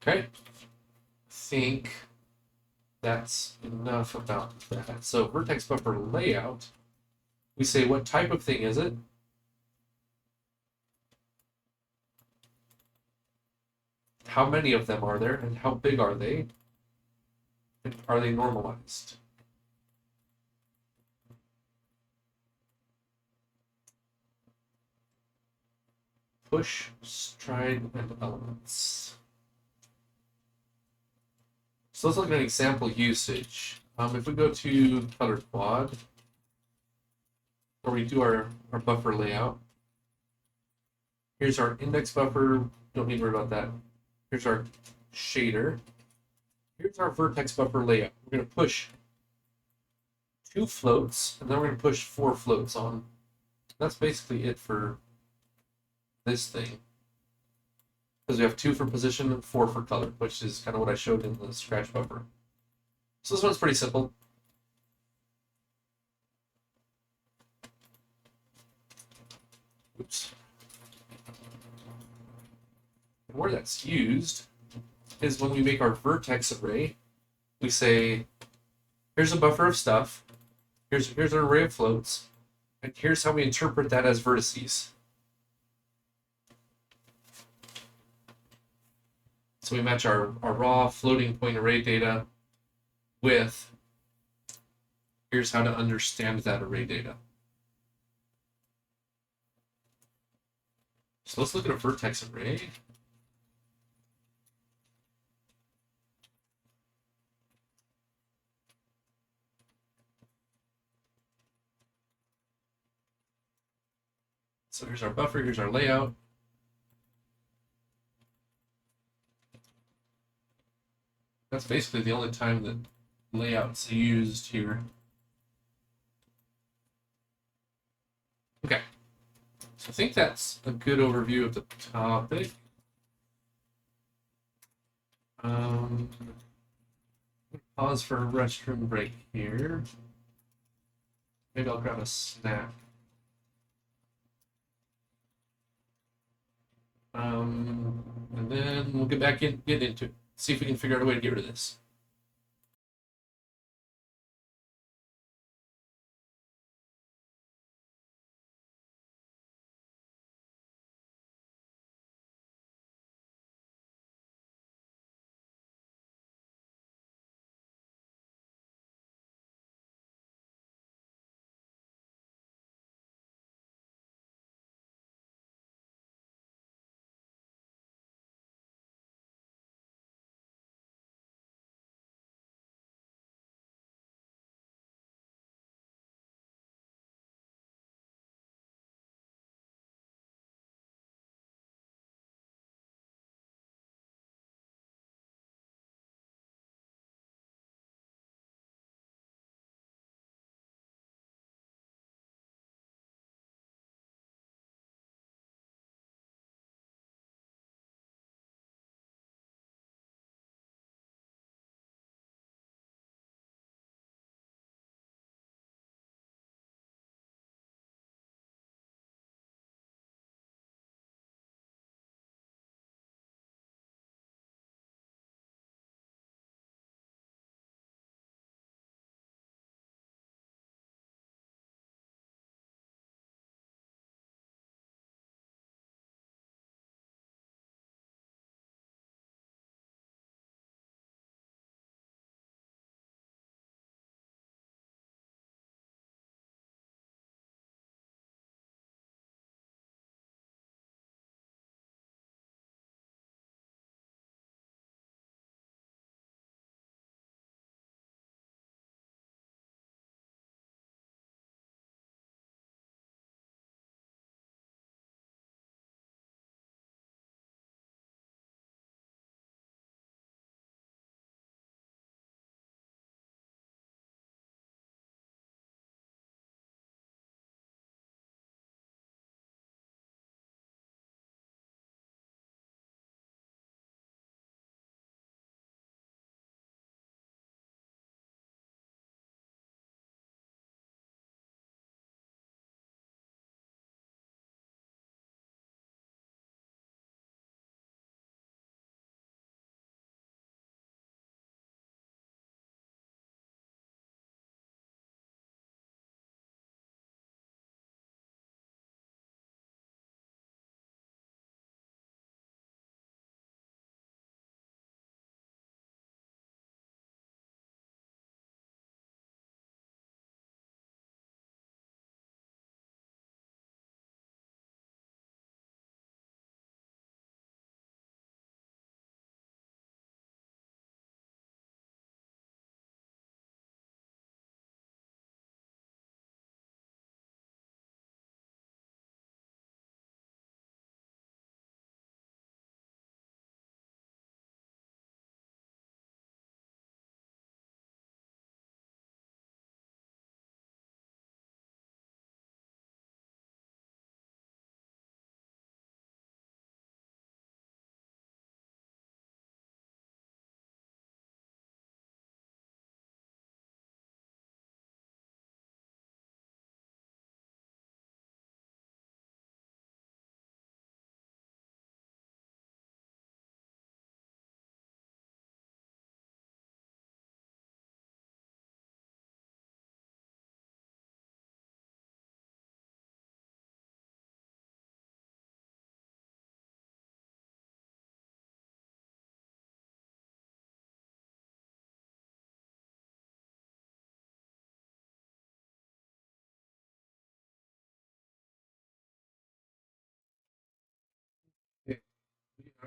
Okay. Think that's enough about that. So vertex buffer layout, we say what type of thing is it? How many of them are there, and how big are they? And are they normalized? Push, stride, and elements. So let's look at an example usage. If we go to color quad, where we do our buffer layout, here's our index buffer. Don't need to worry about that. Here's our shader. Here's our vertex buffer layout. We're going to push 2 floats, and then we're going to push 4 floats on. That's basically it for this thing. Because we have 2 for position and 4 for color, which is kind of what I showed in the scratch buffer. So this one's pretty simple. Oops. And where that's used is when we make our vertex array. We say, here's a buffer of stuff, here's an array of floats, and here's how we interpret that as vertices. So we match our raw floating point array data with here's how to understand that array data. So let's look at a vertex array. So here's our buffer, here's our layout. That's basically the only time that layout's used here. Okay, so I think that's a good overview of the topic. Pause for a restroom break here. Maybe I'll grab a snack. And then we'll get back in, get into it. See if we can figure out a way to get rid of this.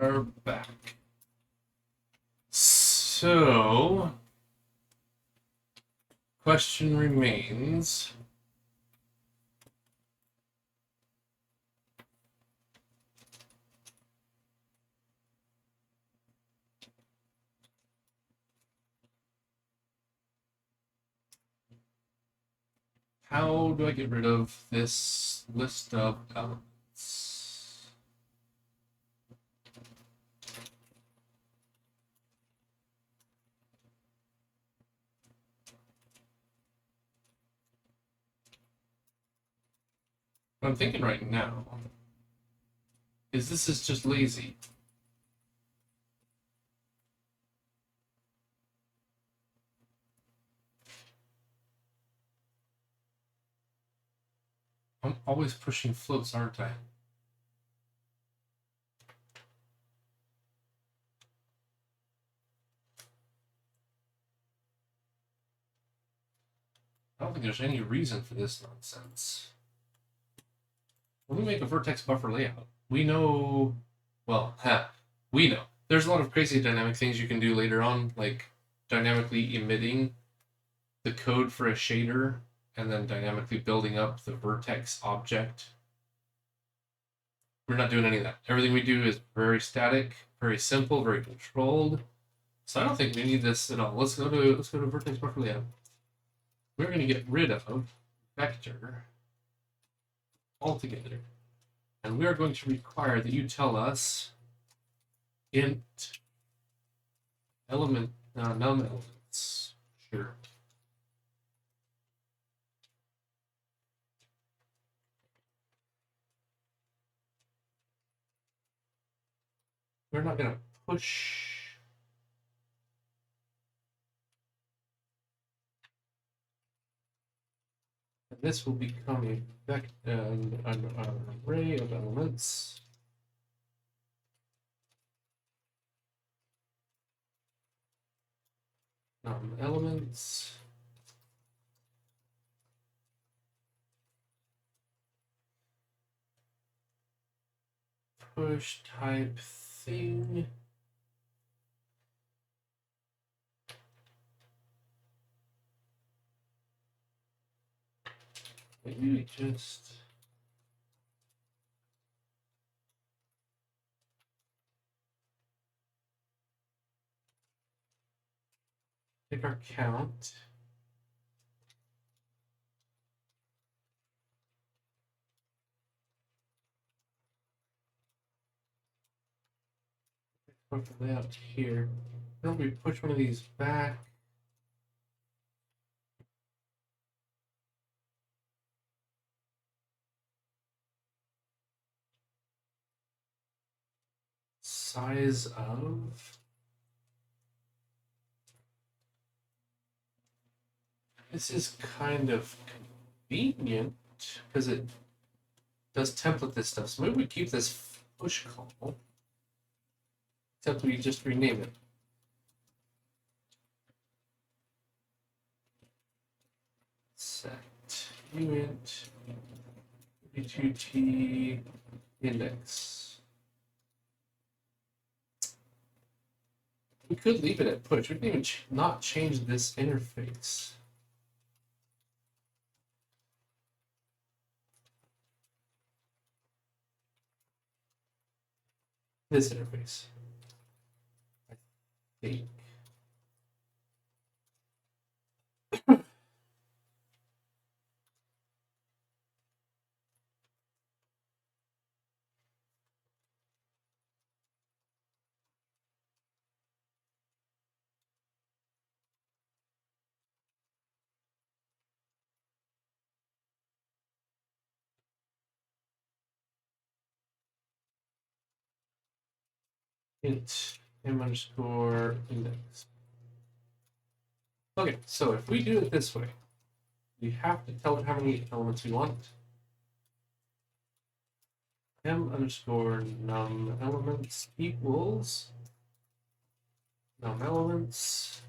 are back. So, question remains. How do I get rid of this list of elements? What I'm thinking right now is this is just lazy. I'm always pushing floats, aren't I? I don't think there's any reason for this nonsense. When we make a vertex buffer layout, we know, well, we know. There's a lot of crazy dynamic things you can do later on, like dynamically emitting the code for a shader and then dynamically building up the vertex object. We're not doing any of that. Everything we do is very static, very simple, very controlled. So I don't think we need this at all. Let's go to vertex buffer layout. We're going to get rid of vector altogether. And we are going to require that you tell us int element num elements. Sure. We're not going to push. And this will become a vector, an array of elements. Elements. Push type thing. Maybe we just take our count. Put the layout here. Why don't we push one of these back? Size of. This is kind of convenient because it does template this stuff. So maybe we keep this push call, except we just rename it. Set uint 32t index. We could leave it at push. We can even not change this interface. This interface. I think. Int m underscore index. Okay, so if we do it this way, we have to tell it how many elements we want. M underscore num elements equals num elements.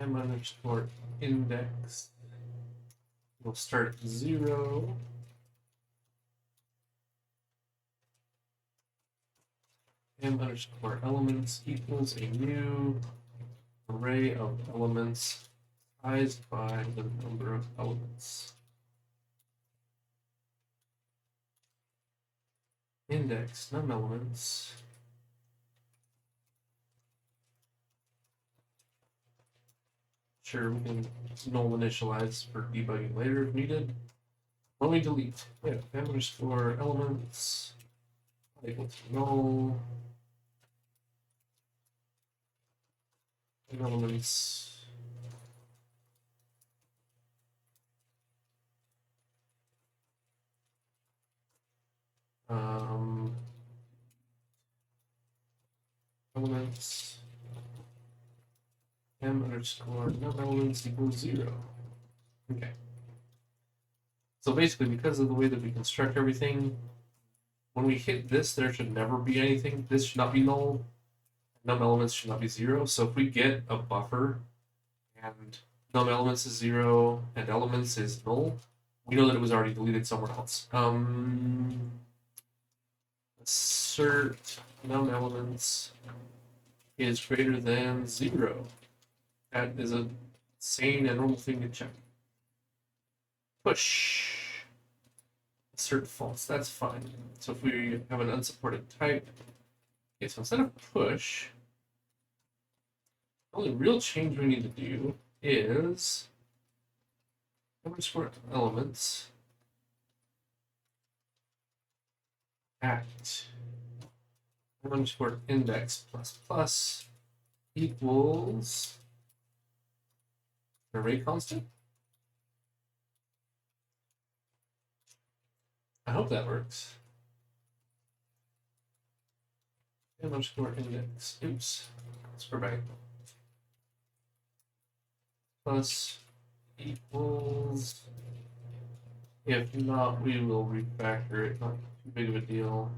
M underscore index will start at 0. M underscore elements equals a new array of elements sized by the number of elements. Index num elements. Sure, we can null initialize for debugging later if needed. When we delete, yeah, m underscore elements equal to null. And elements. Elements m underscore num elements equals 0. Okay. So basically, because of the way that we construct everything, when we hit this, there should never be anything. This should not be null. Num elements should not be 0. So if we get a buffer and num elements is 0 and elements is null, we know that it was already deleted somewhere else. Assert num elements is greater than 0. That is a sane and normal thing to check. Push. Assert false. That's fine. So if we have an unsupported type, okay, so instead of push, the only real change we need to do is underscore elements at underscore index plus plus equals an array constant. I hope that works. And underscore index. Oops. Let's go back. Plus equals. If not, we will refactor it. Not too big of a deal.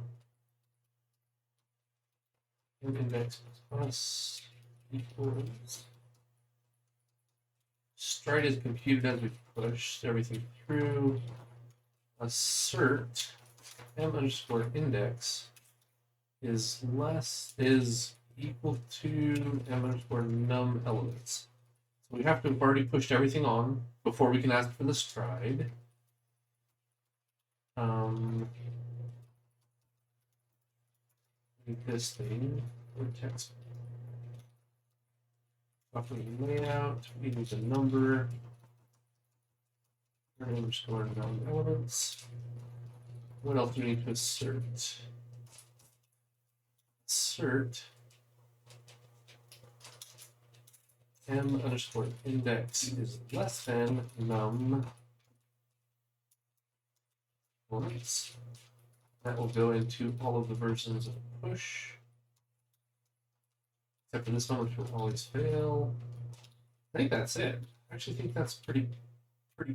And index plus equals. Stride is computed as we push everything through. Assert m underscore index is equal to m underscore num elements. So we have to have already pushed everything on before we can ask for the stride. This thing, vertex buffer layout, we need a number. Underscore num elements. What else do we need to assert? Assert m underscore index is less than num elements. That will go into all of the versions of push, except for this one, which will always fail. I think that's it. I actually think that's pretty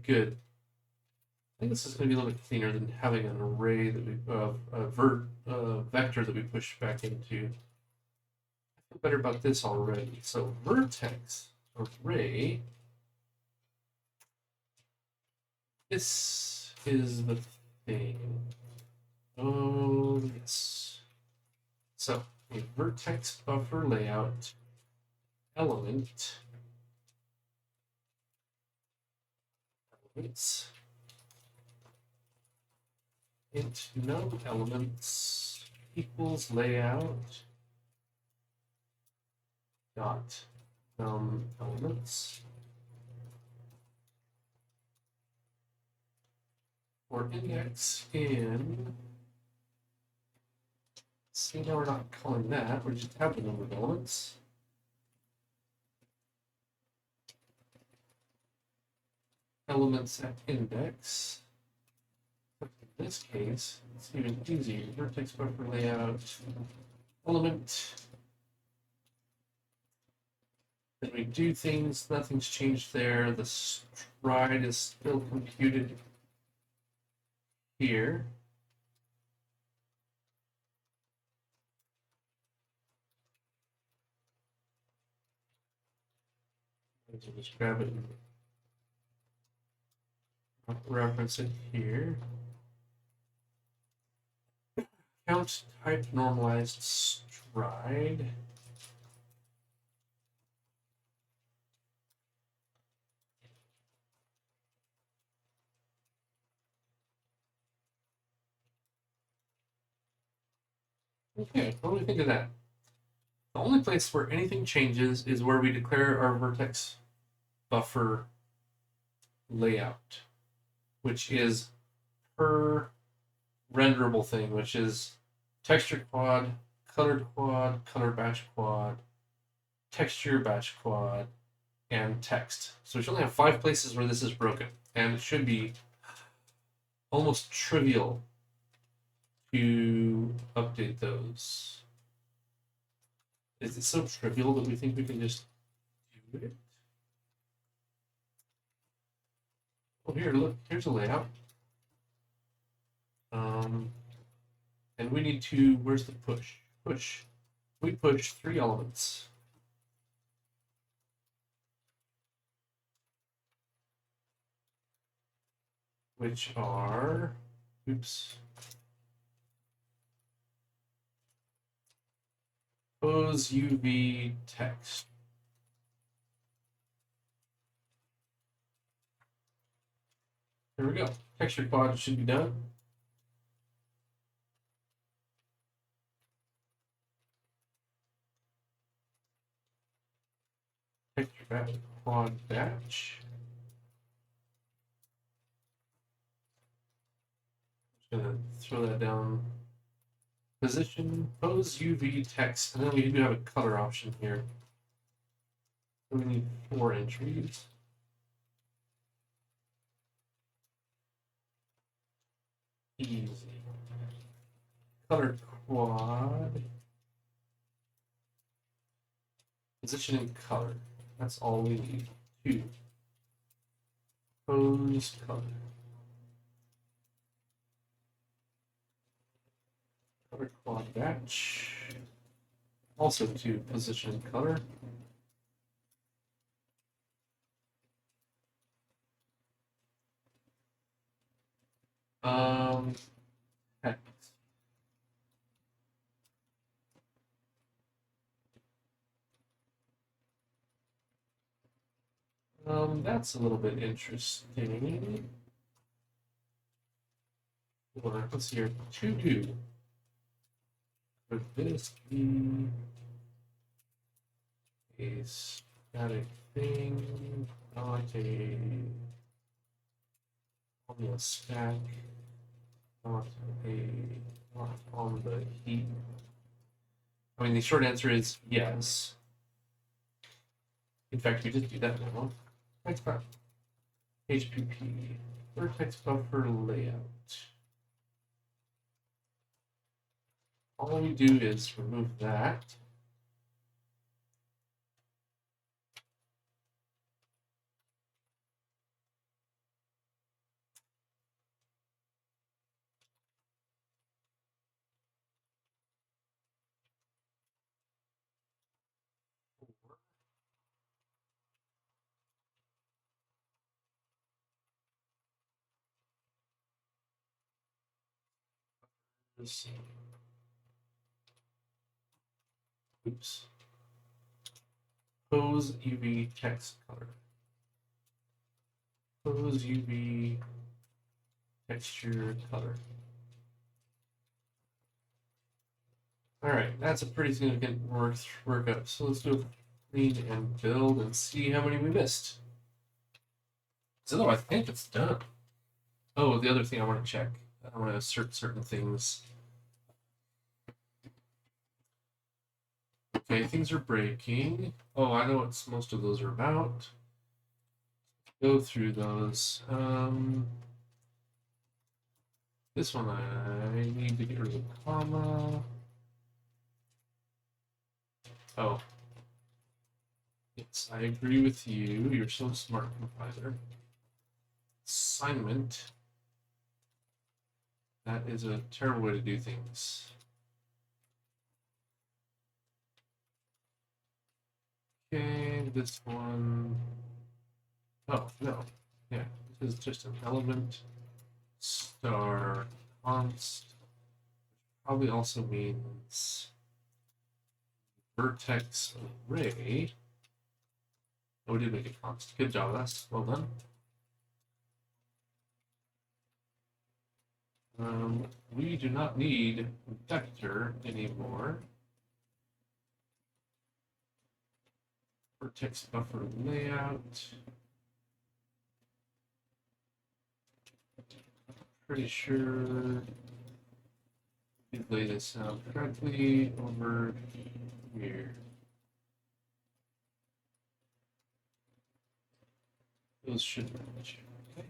good. I think this is going to be a little bit cleaner than having an array that we vector that we push back into. I feel better about this already. So vertex array. This is the thing. Oh yes. So a vertex buffer layout elements int node elements equals layout dot num elements or index in. See, now we're not calling that, we're just have the number of elements. Elements at index. In this case, it's even easier. Vertex buffer layout element. Then we do things, nothing's changed there. The stride is still computed here. So just grab it and reference it here. Count type normalized stride. Okay, what do we think of that? The only place where anything changes is where we declare our vertex buffer layout, which is per renderable thing, which is texture quad, color batch quad, texture batch quad, and text. So we should only have 5 places where this is broken, and it should be almost trivial to update those. Is it so trivial that we think we can just do it? Oh, here, look, here's a layout. And we need to, where's the push? Push. We push 3 elements. Which are, oops. Pose UV text. There we go. Texture quad should be done. Texture batch quad batch. Just gonna throw that down. Position, pose UV text, and then we do have a color option here. We need 4 entries. Easy. Color quad. Position and color. That's all we need. 2. Pose color. Color quad batch. Also 2. Position and color. Text. That's a little bit interesting. Or, let's see here. To do. Could this be a static thing? Not on the stack. Not on the heap. I mean, the short answer is yes. In fact, we just do that now. Text buffer. HPP. Vertex buffer layout. All we do is remove that. Oops. Pose UV text color. Pose UV texture color. All right, that's a pretty significant workup. So let's do a clean and build and see how many we missed. So I think it's done. Oh, the other thing I want to check. I want to assert certain things. Okay, things are breaking. Oh, I know what most of those are about. Go through those. This one I need to get rid of the comma. Oh. Yes, I agree with you. You're so smart, compiler. Assignment. That is a terrible way to do things. Okay, this one. Oh, no. Yeah, this is just an element star const. Probably also means vertex array. Oh, we did make it const. Good job, that's well done. We do not need vector anymore. Vertex buffer layout. Pretty sure we lay this out correctly over here. Those should match. Okay.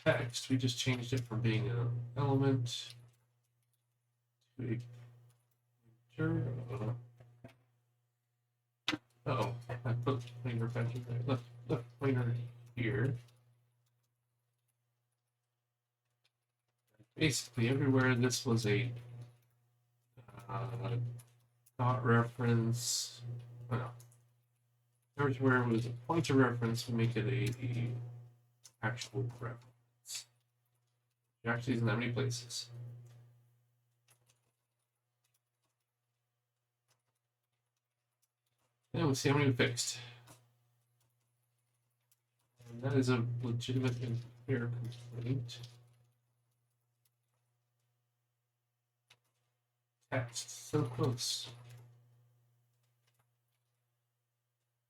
Text, we just changed it from being an element to a pointer. Uh-oh, I put pointer back in there. Left pointer here. Basically, everywhere this was a dot reference. Oh, no. Everywhere it was a pointer reference, we make it a actual reference. It actually isn't that many places. And we'll see how many we fixed. And that is a legitimate and fair complaint. Text, so close.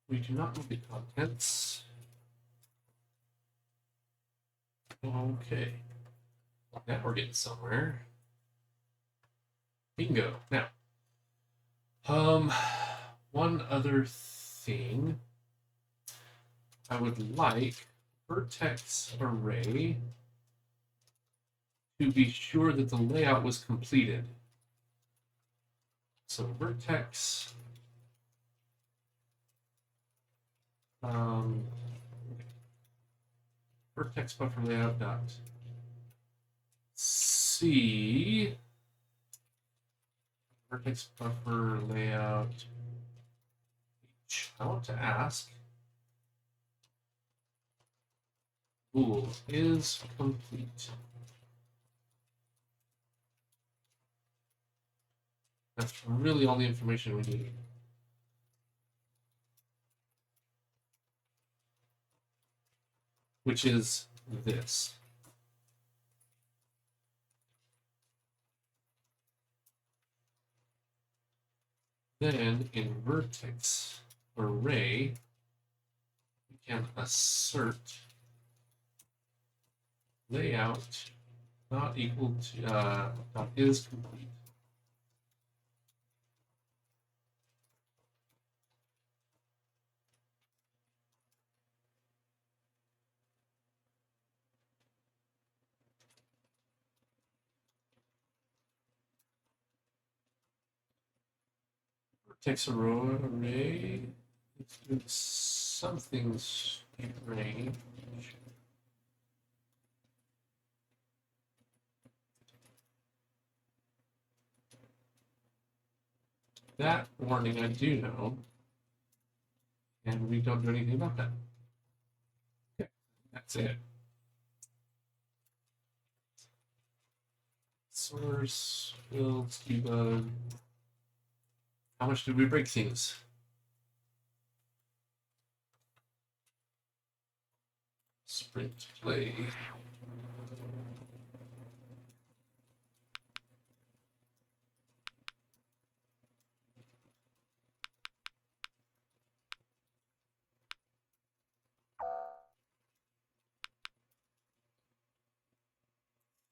We do not need the contents. Okay. Now we're getting somewhere. Bingo. Now, one other thing. I would like vertex array to be sure that the layout was completed. So vertex vertex buffer layout dot C vertex buffer layout H. I want to ask bool is complete. That's really all the information we need. Which is this. Then in vertex array, we can assert layout not equal to not is complete. Vertex array, let's do something strange. That warning I do know, and we don't do anything about that. Okay, that's it. Source, builds, debug. How much did we break things? Sprint play.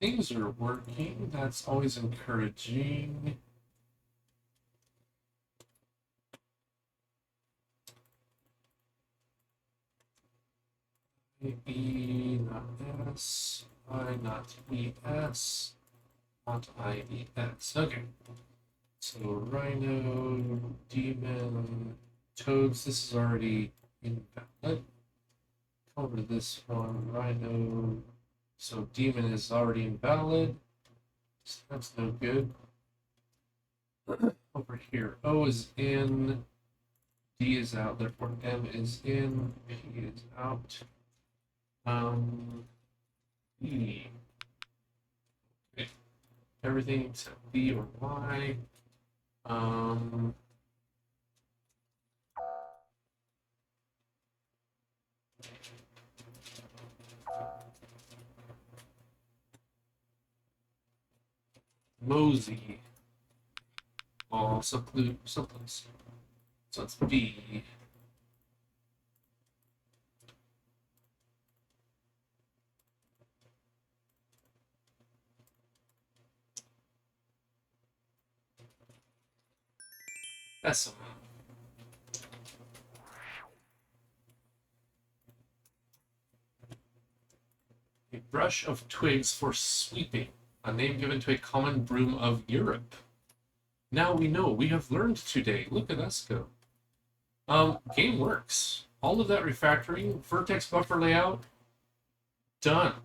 Things are working. That's always encouraging. E not S, I not ES, not IES. Okay. So Rhino, Demon, Toads, this is already invalid. Cover this one, Rhino. So Demon is already invalid. So that's no good. Over here, O is in, D is out, therefore M is in, P is out. E. Okay. Everything except B or Y. Mosey. All supplements. So it's B. That's a brush of twigs for sweeping, a name given to a common broom of Europe. Now we know. We have learned today. Look at us go. Game works. All of that refactoring, vertex buffer layout, done.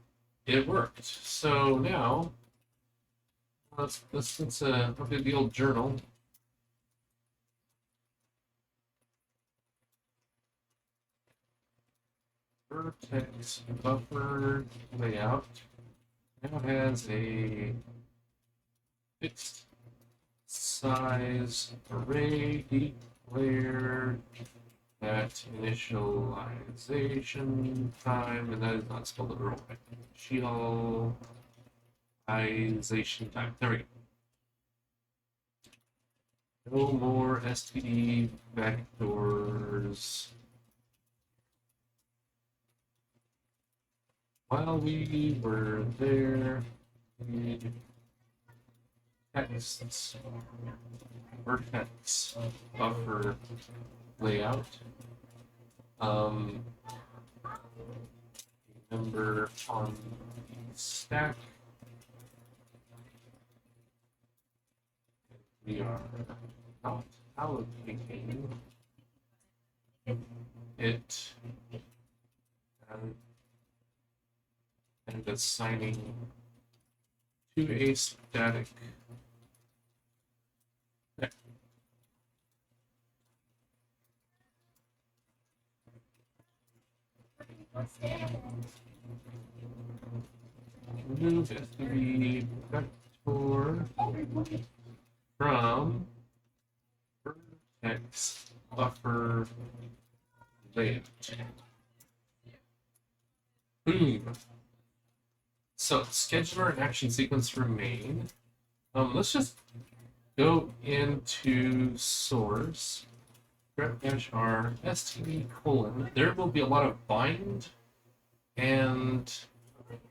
It worked. So now let's update the old journal. Vertex buffer layout now has a fixed size array declared at initialization time, and that is not spelled the wrong way. Initialization time. There we go. No more std vectors. While we were there, we texts vertex buffer layout. Number on the stack. We are not allocating it and assigning to a static. Remove std vector from vertex buffer layout. Boom. So scheduler and action sequence remain. Let's just go into source grep-r std colon. There will be a lot of bind and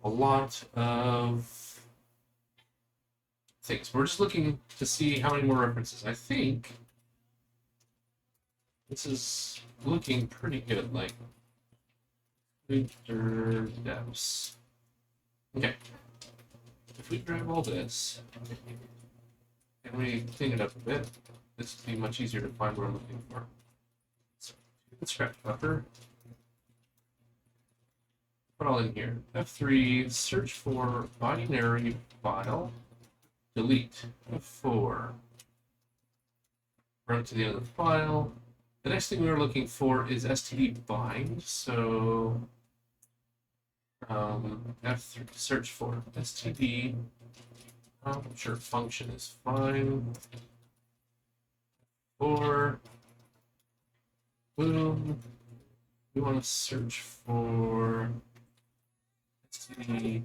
a lot of things. We're just looking to see how many more references. I think this is looking pretty good. Like depths. Okay. If we grab all this and we clean it up a bit, this will be much easier to find what I'm looking for. So let's scratch buffer. Put all in here. F3, search for binary file, delete. F4, run to the end of the file. The next thing we're looking for is std bind. So F3, search for std. I'm sure function is fine. Or boom. We want to search for std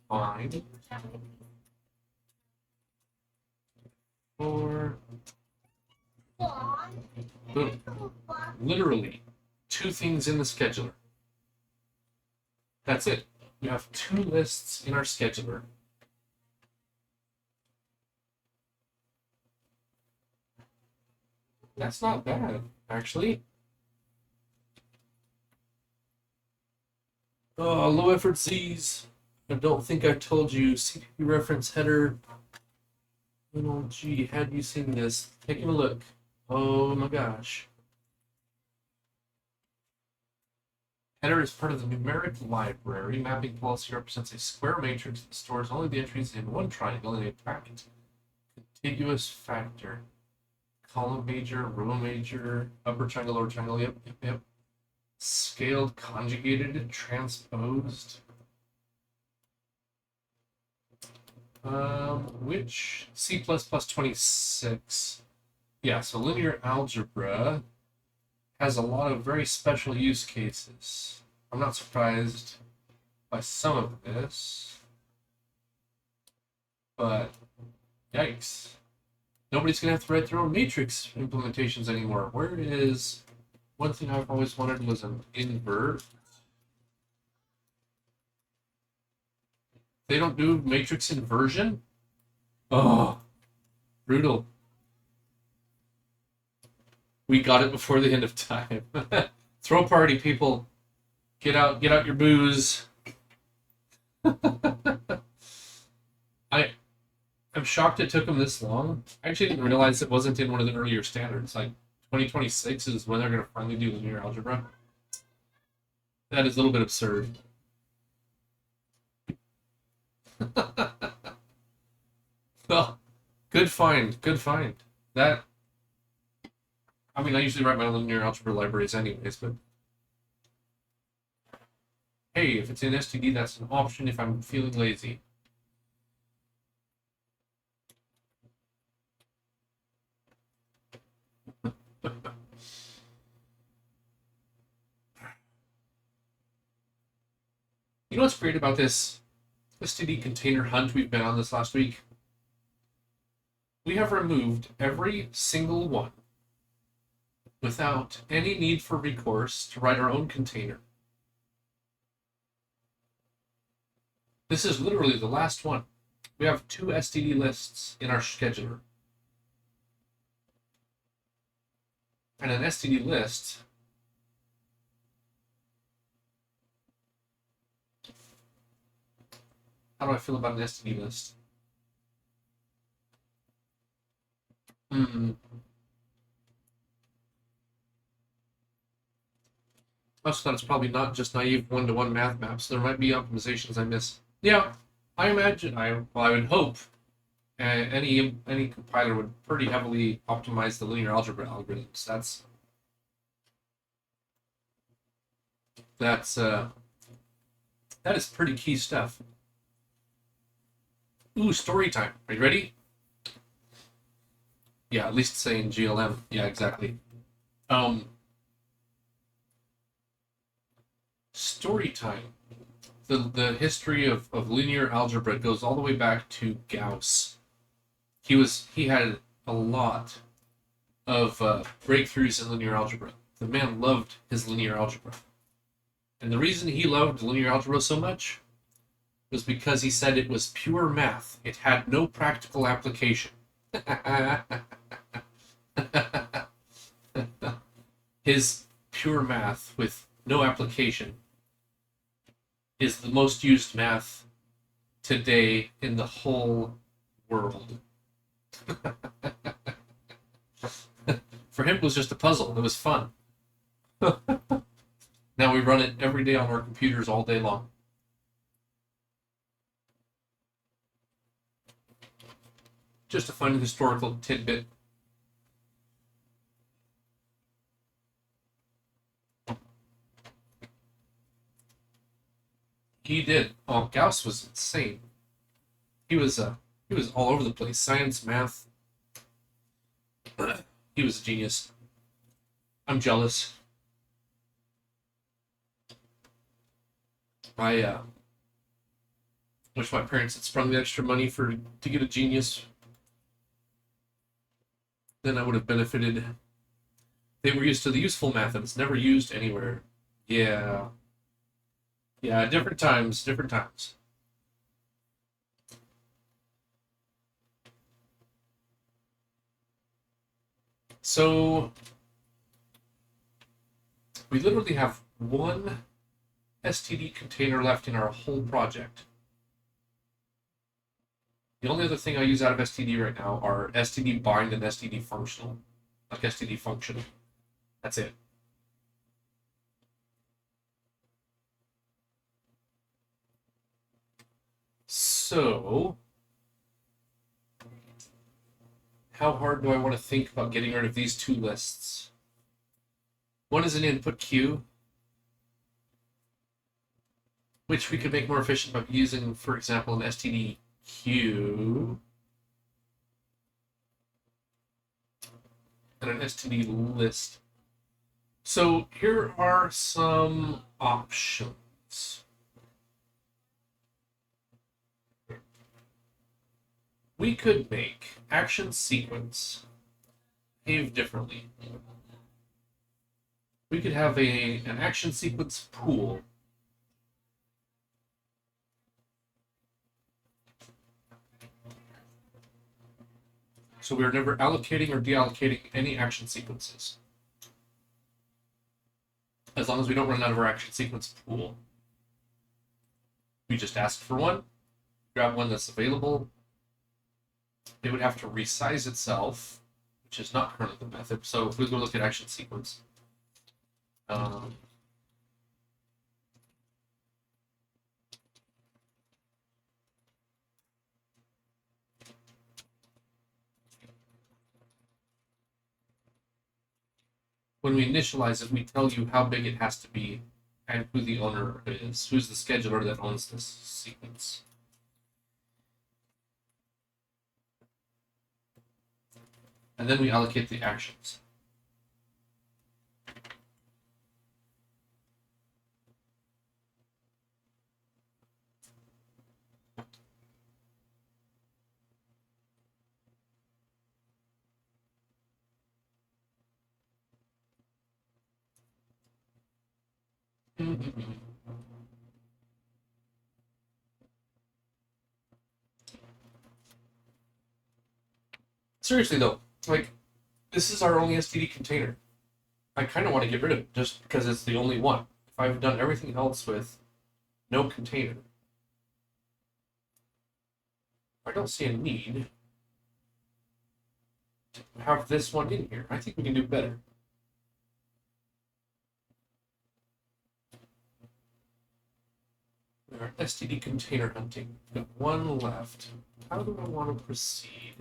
bind. Or boom. Literally 2 things in the scheduler. That's it. We have 2 lists in our scheduler. That's not bad, actually. Oh, low effort Z's. I don't think I told you. CPP reference header. Oh, gee, had you seen this? Taking a look. Oh my gosh. Header is part of the numeric library. Mapping policy represents a square matrix that stores only the entries in one triangle in a packed contiguous factor. column major, row major, upper triangle, lower triangle. Yep. Scaled, conjugated, transposed. Which C++ 26? Yeah, so linear algebra has a lot of very special use cases. I'm not surprised by some of this, but yikes. Nobody's going to have to write their own matrix implementations anymore. Where is one thing I've always wanted was an invert. They don't do matrix inversion? Oh, brutal. We got it before the end of time. Throw party, people. Get out your booze. I'm shocked it took them this long. I actually didn't realize it wasn't in one of the earlier standards. Like 2026 is when they're going to finally do linear algebra. That is a little bit absurd. Well, good find. That, I mean, I usually write my linear algebra libraries anyways, but hey, if it's in STD, that's an option if I'm feeling lazy. You know what's great about this STD container hunt we've been on this last week? We have removed every single one without any need for recourse to write our own container. This is literally the last one. We have 2 STD lists in our scheduler. And an STD list how do I feel about an STD list? I also thought it's probably not just naive one-to-one math maps. There might be optimizations I miss. Yeah, I imagine. I would hope any compiler would pretty heavily optimize the linear algebra algorithms. That is pretty key stuff. Ooh, story time. Are you ready? Yeah, at least saying GLM. Yeah, exactly. Story time. The history of linear algebra goes all the way back to Gauss. He had a lot of breakthroughs in linear algebra. The man loved his linear algebra. And the reason he loved linear algebra so much was because he said it was pure math. It had no practical application. His pure math with no application is the most used math today in the whole world. For him, it was just a puzzle. It was fun. Now we run it every day on our computers all day long. Just a fun historical tidbit. He did. Oh, Gauss was insane. He was all over the place. Science, math. He was a genius. I'm jealous. I wish my parents had sprung the extra money to get a genius. Then I would have benefited. They were used to the useful math and it's never used anywhere. Yeah. Yeah, different times. So we literally have one STD container left in our whole project. The only other thing I use out of STD right now are STD bind and STD functional. Like STD functional. That's it. So how hard do I want to think about getting rid of these two lists? One is an input queue, which we could make more efficient by using, for example, an std queue and an std list. So here are some options. We could make action sequence behave differently. We could have an action sequence pool. So we're never allocating or deallocating any action sequences. As long as we don't run out of our action sequence pool. We just ask for one, grab one that's available. It would have to resize itself, which is not currently the method. So if we go look at action sequence, when we initialize it, we tell you how big it has to be and who the owner is, who's the scheduler that owns this sequence. And then we allocate the actions. Seriously though, like, this is our only STD container. I kind of want to get rid of it just because it's the only one. If I've done everything else with no container, I don't see a need to have this one in here. I think we can do better. Our STD container hunting. We've got one left. How do I want to proceed?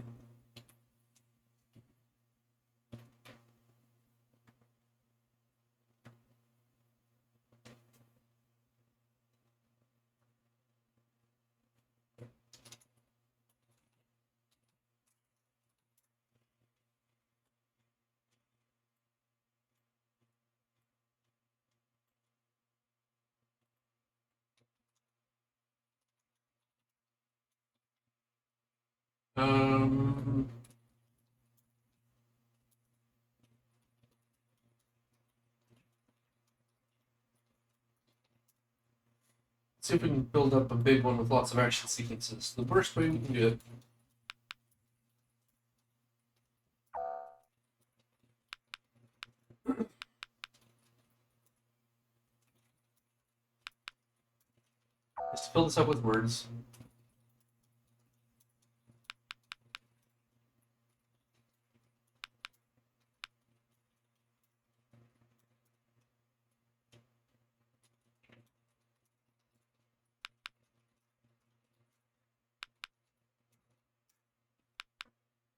Let's see if we can build up a big one with lots of action sequences. The worst way we can do it is to fill this up with words.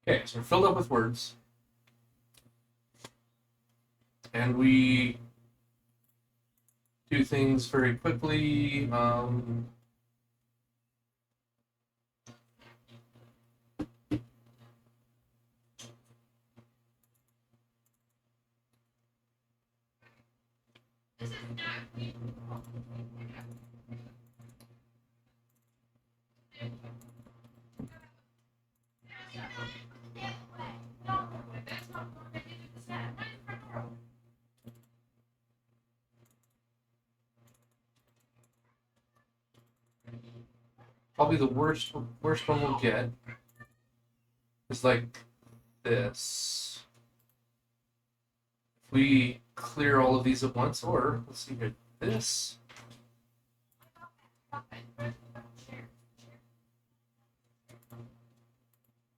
Okay, so we're filled up with words. And we do things very quickly. Probably the worst one we'll get is like this. If we clear all of these at once, or let's see here, this.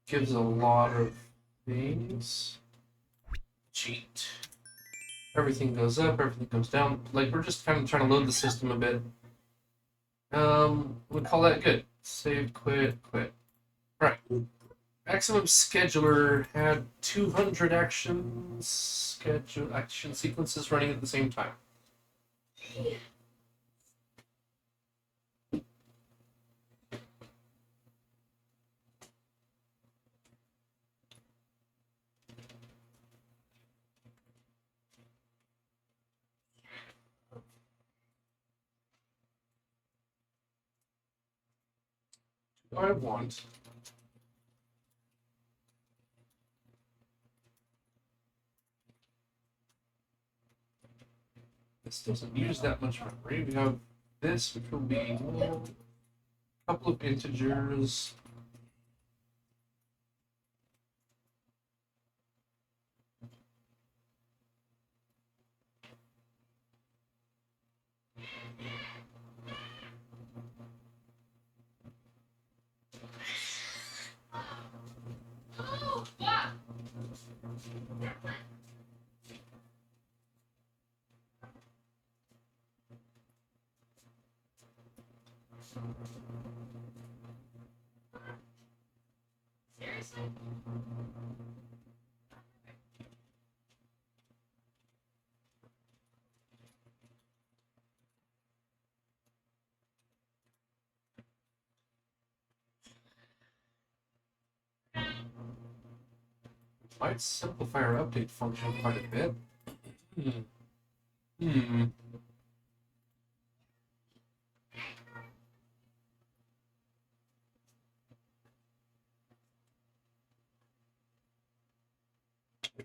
Gives a lot of things. Cheat. Everything goes up, everything goes down. Like, we're just kind of trying to load the system a bit. We'll call that good. Save, quit, quit. Right. Maximum scheduler had 200 action sequences running at the same time. I want this doesn't use that much memory. We have this, which will be a couple of integers. Seriously? Might simplify our update function quite a bit.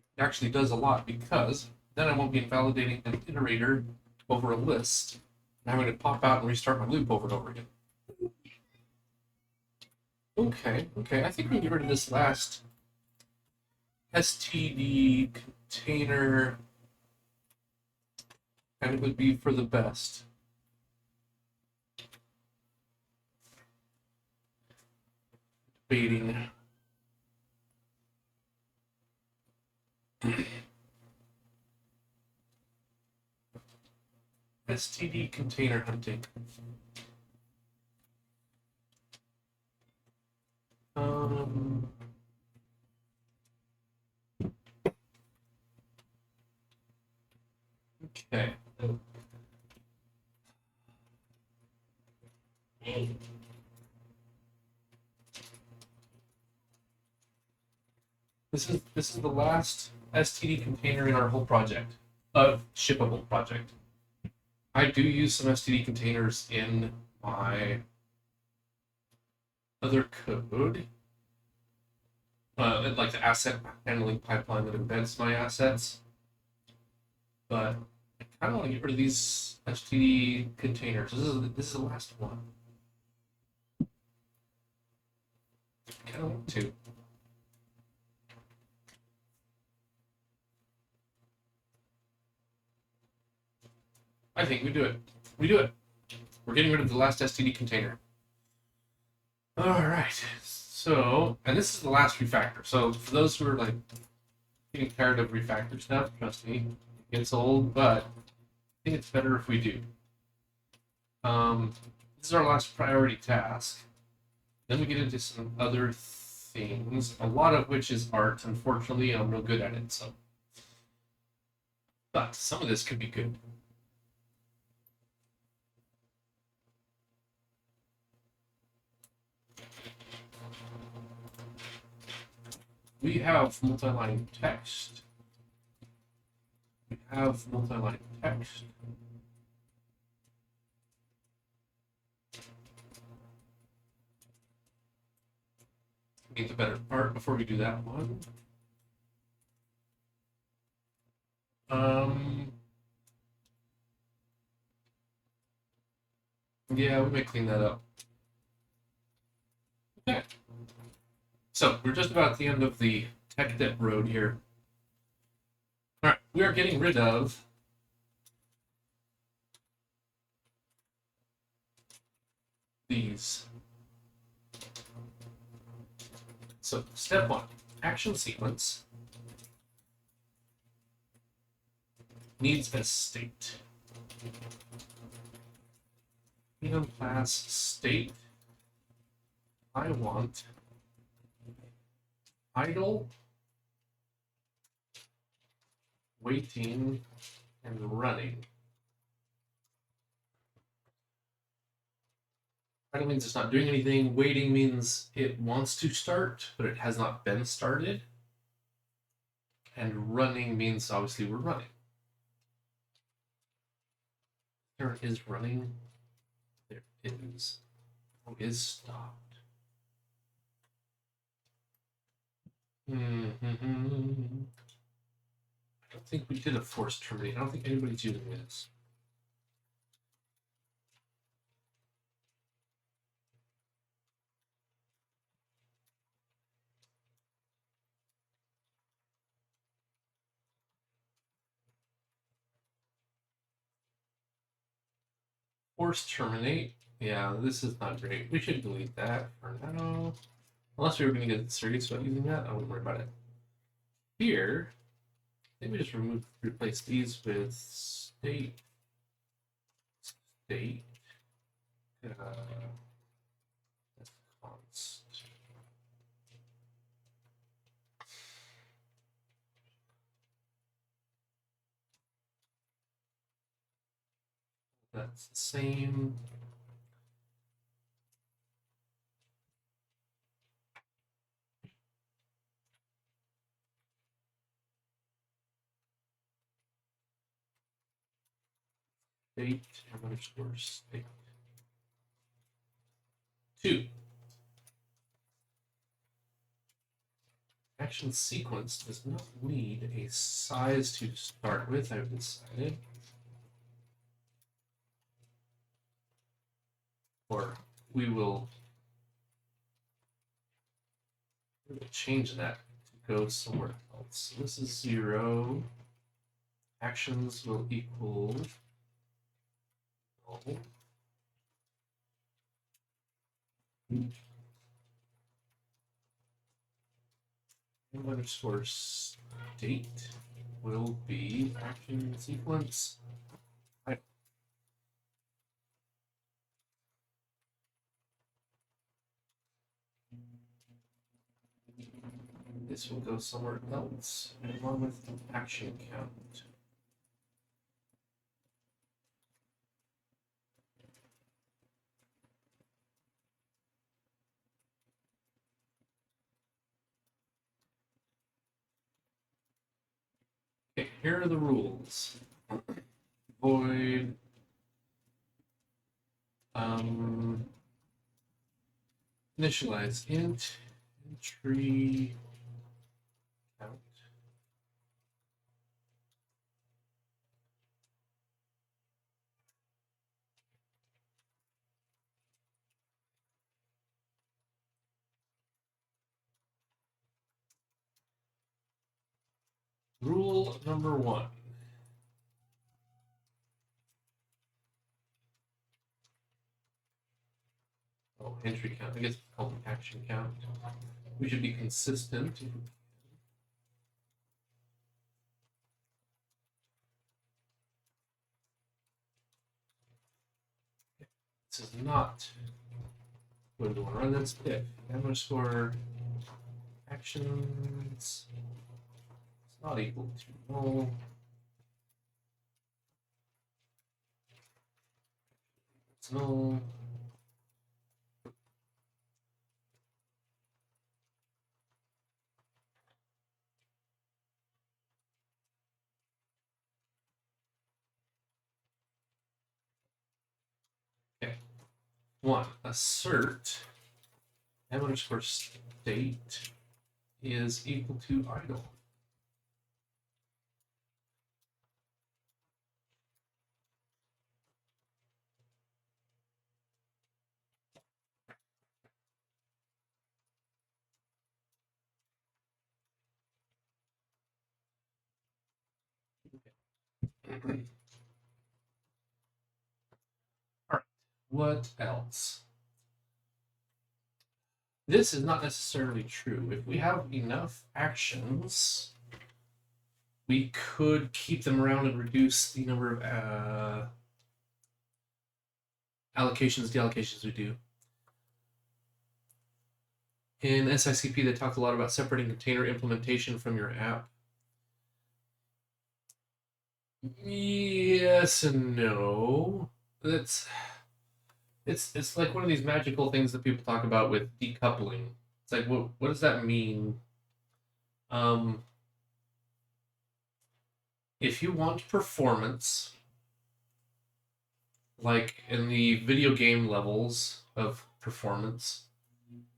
It actually does a lot because then I won't be invalidating an iterator over a list and having to pop out and restart my loop over and over again. Okay, I think we can get rid of this last std container, and it would be for the best. Debating. std container hunting. Okay. This is the last std container in our whole project, shippable project. I do use some std containers in my other code, like the asset handling pipeline that embeds my assets. But I kind of want to get rid of these std containers. This is the last one. I kind of want to. I think we do it. We do it. We're getting rid of the last std container. All right. So, and this is the last refactor. So for those who are like getting tired of refactor stuff, trust me, it gets old, but I think it's better if we do. This is our last priority task. Then we get into some other things, a lot of which is art, unfortunately, and I'm real good at it. So, but some of this could be good. We have multi-line text. We have multi-line text. Need the better part before we do that one. Yeah, we may clean that up. Okay. So we're just about at the end of the tech debt road here. All right, we are getting rid of these. So step one, action sequence needs a state. Enum class state. I want idle, waiting, and running. Idle means it's not doing anything. Waiting means it wants to start, but it has not been started. And running means obviously we're running. There is running. There is. Oh, is stopped. I don't think we did a forced terminate. I don't think anybody's using this. Forced terminate. Yeah, this is not great. We should delete that for now. Unless we were going to get serious about using that, I wouldn't worry about it. Here, I think we just replace these with state. State. That's const. That's the same. State underscore state. 2. Action sequence does not need a size to start with, I've decided. Or we will change that to go somewhere else. So this is 0. Actions will equal 0. And underscore state will be action sequence. This will go somewhere else, along with action count. Okay, here are the rules. Void initialize int entry count. Rule number 1. Oh, entry count. I guess it's called action count. We should be consistent. This is not what we want to run. That's if underscore actions is not equal to null. It's null. Okay. 1. Assert m underscore state is equal to idle. All right, what else? This is not necessarily true. If we have enough actions, we could keep them around and reduce the number of allocations, deallocations we do. In SICP, they talk a lot about separating container implementation from your app. Yes and no. It's like one of these magical things that people talk about with decoupling. It's like, what does that mean? If you want performance, like in the video game levels of performance,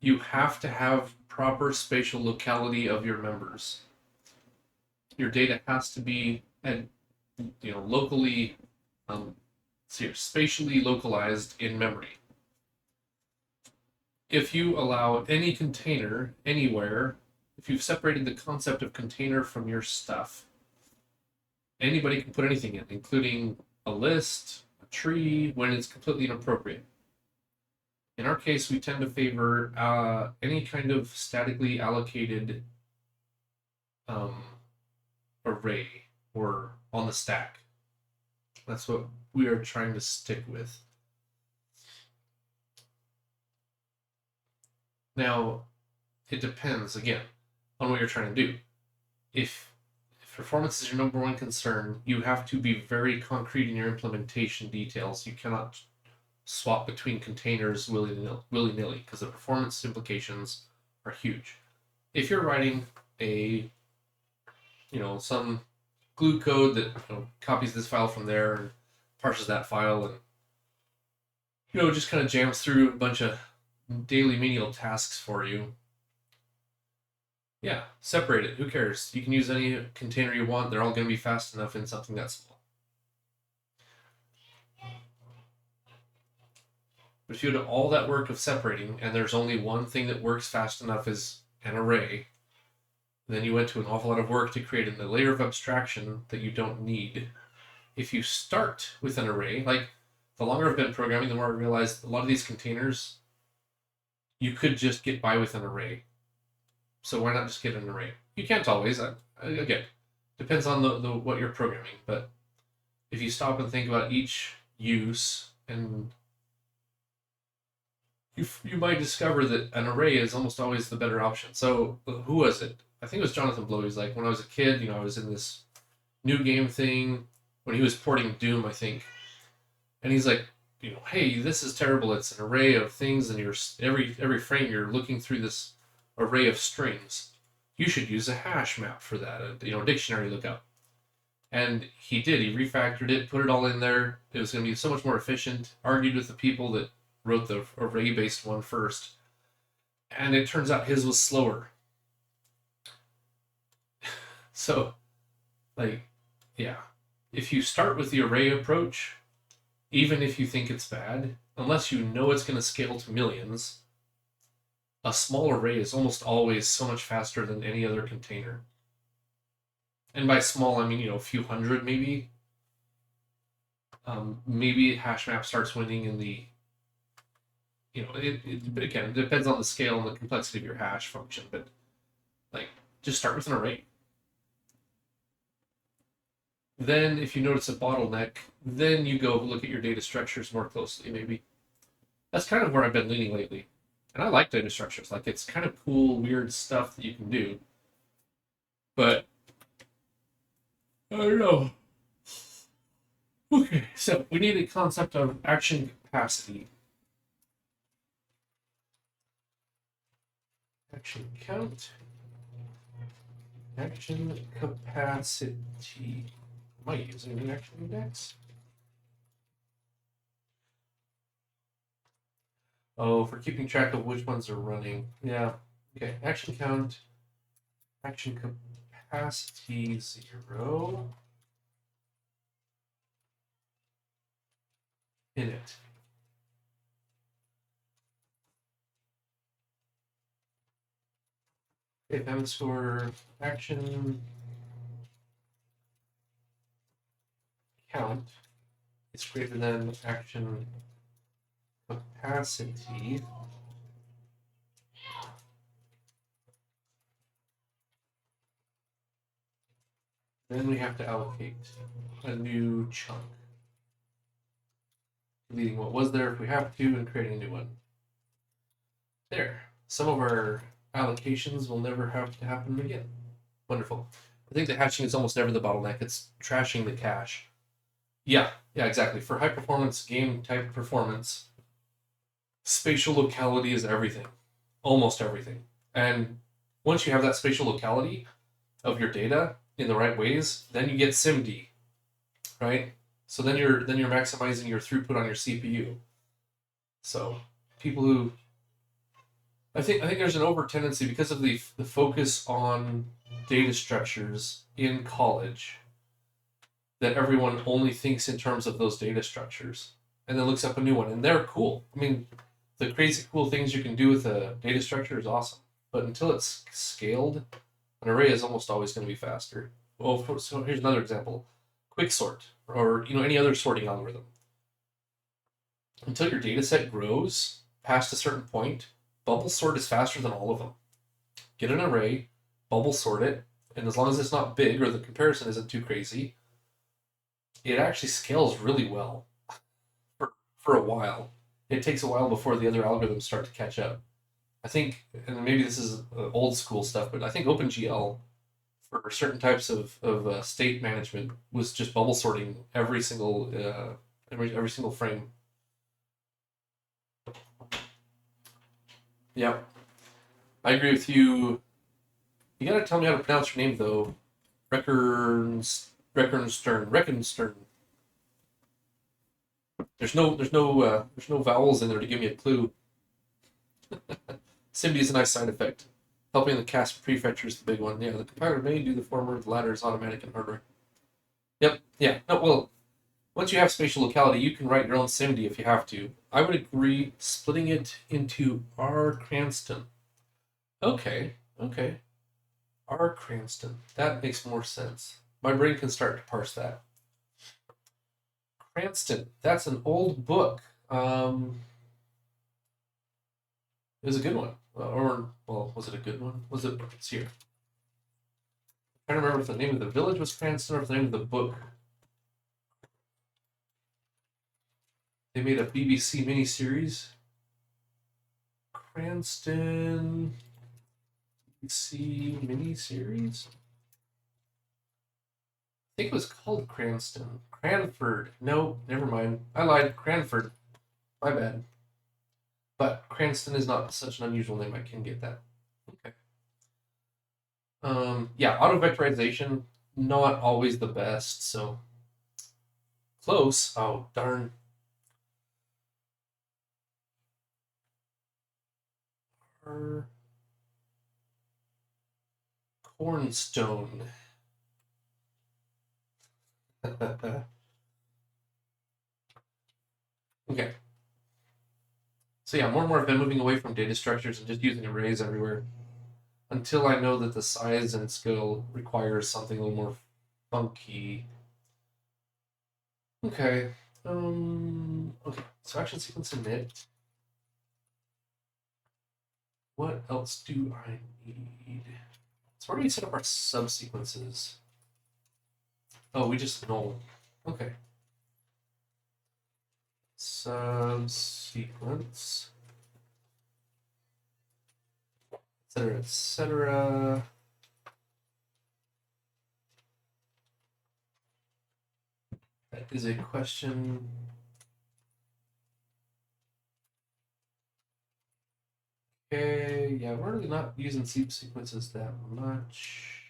you have to have proper spatial locality of your members. Your data has to be locally, spatially localized in memory. If you allow any container anywhere, if you've separated the concept of container from your stuff, anybody can put anything in, including a list, a tree, when it's completely inappropriate. In our case, we tend to favor any kind of statically allocated array or on the stack. That's what we are trying to stick with. Now, it depends, again, on what you're trying to do. If performance is your number one concern, you have to be very concrete in your implementation details. You cannot swap between containers willy-nilly because the performance implications are huge. If you're writing some glue code that copies this file from there and parses that file and just kind of jams through a bunch of daily menial tasks for you, yeah, separate it. Who cares? You can use any container you want. They're all going to be fast enough in something that small. But if you do all that work of separating and there's only one thing that works fast enough as an array, then you went to an awful lot of work to create a layer of abstraction that you don't need. If you start with an array, like the longer I've been programming, the more I realized a lot of these containers, you could just get by with an array. So why not just get an array? You can't always. Again, depends on the what you're programming. But if you stop and think about each use, and you might discover that an array is almost always the better option. So who was it? I think it was Jonathan Blow. He's like, when I was a kid, I was in this new game thing when he was porting Doom, I think, and he's like, hey, this is terrible. It's an array of things, and every frame you're looking through this array of strings. You should use a hash map for that, a dictionary lookup. And he did. He refactored it, put it all in there. It was going to be so much more efficient. Argued with the people that wrote the array-based one first, and it turns out his was slower. So, if you start with the array approach, even if you think it's bad, unless you know it's going to scale to millions, a small array is almost always so much faster than any other container. And by small, I mean, a few hundred maybe. Maybe hash map starts winning in the, it depends on the scale and the complexity of your hash function, but just start with an array. Then if you notice a bottleneck, then you go look at your data structures more closely, maybe. That's kind of where I've been leaning lately. And I like data structures. It's kind of cool, weird stuff that you can do. But I don't know. Okay, so we need a concept of action capacity. Action count. Action capacity. Am I using an action index? Oh, for keeping track of which ones are running. Yeah. Okay. Action count. Action capacity 0. Init. Okay, underscore action count is greater than action capacity. Then we have to allocate a new chunk, deleting what was there if we have to and creating a new one. There. some of our allocations will never have to happen again. Wonderful. I think the hatching is almost never the bottleneck. It's trashing the cache. Yeah, exactly. For high performance game type performance, spatial locality is everything. Almost everything. And once you have that spatial locality of your data in the right ways, then you get SIMD, right? So then you're maximizing your throughput on your CPU. So people who I think there's an over tendency because of the focus on data structures in college that everyone only thinks in terms of those data structures and then looks up a new one, and they're cool. I mean, the crazy cool things you can do with a data structure is awesome, but until it's scaled, an array is almost always going to be faster. Well, so here's another example: quicksort or any other sorting algorithm. Until your data set grows past a certain point, bubble sort is faster than all of them. Get an array, bubble sort it, and as long as it's not big or the comparison isn't too crazy, it actually scales really well for a while. It takes a while before the other algorithms start to catch up. I think, and maybe this is old school stuff, but I think OpenGL for certain types of state management was just bubble sorting every single frame. Yeah, I agree with you. You gotta tell me how to pronounce your name though. Reckenstern. There's no vowels in there to give me a clue. SIMD is a nice side effect. Helping the cast prefetcher is the big one. Yeah, the compiler may do the former, the latter is automatic in hardware. Yep, yeah. No, well, once you have spatial locality, you can write your own SIMD if you have to. I would agree splitting it into R. Cranston. Okay. R. Cranston. That makes more sense. My brain can start to parse that. Cranston. That's an old book. It was a good one. Was it a good one? Was it? It's here. I'm trying to remember if the name of the village was Cranston or if the name of the book. They made a BBC miniseries. Cranston BBC miniseries? I think it was called Cranston. Cranford. No, never mind. I lied. Cranford. My bad. But Cranston is not such an unusual name. I can get that. Okay. Yeah, auto vectorization, not always the best, so close. Oh, darn. Cornstone. Okay. So yeah, more and more I've been moving away from data structures and just using arrays everywhere until I know that the size and scale requires something a little more funky. Okay. Okay. So action sequence init. What else do I need? So where do we set up our subsequences? Oh, we just null. Okay. Subsequence. Etc. Etc. That is a question. Okay, yeah, we're really not using sequences that much.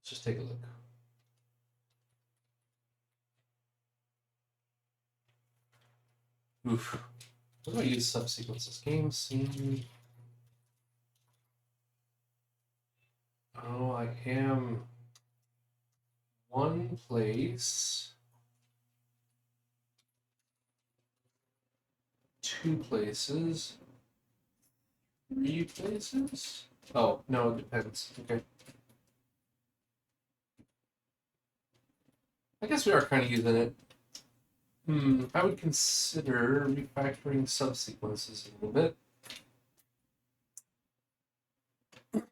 Let's just take a look. Oof. What do I use subsequences? Game scene. Oh, I am one place, two places, three places. Oh, no, it depends. Okay. I guess we are kind of using it. I would consider refactoring subsequences a little bit.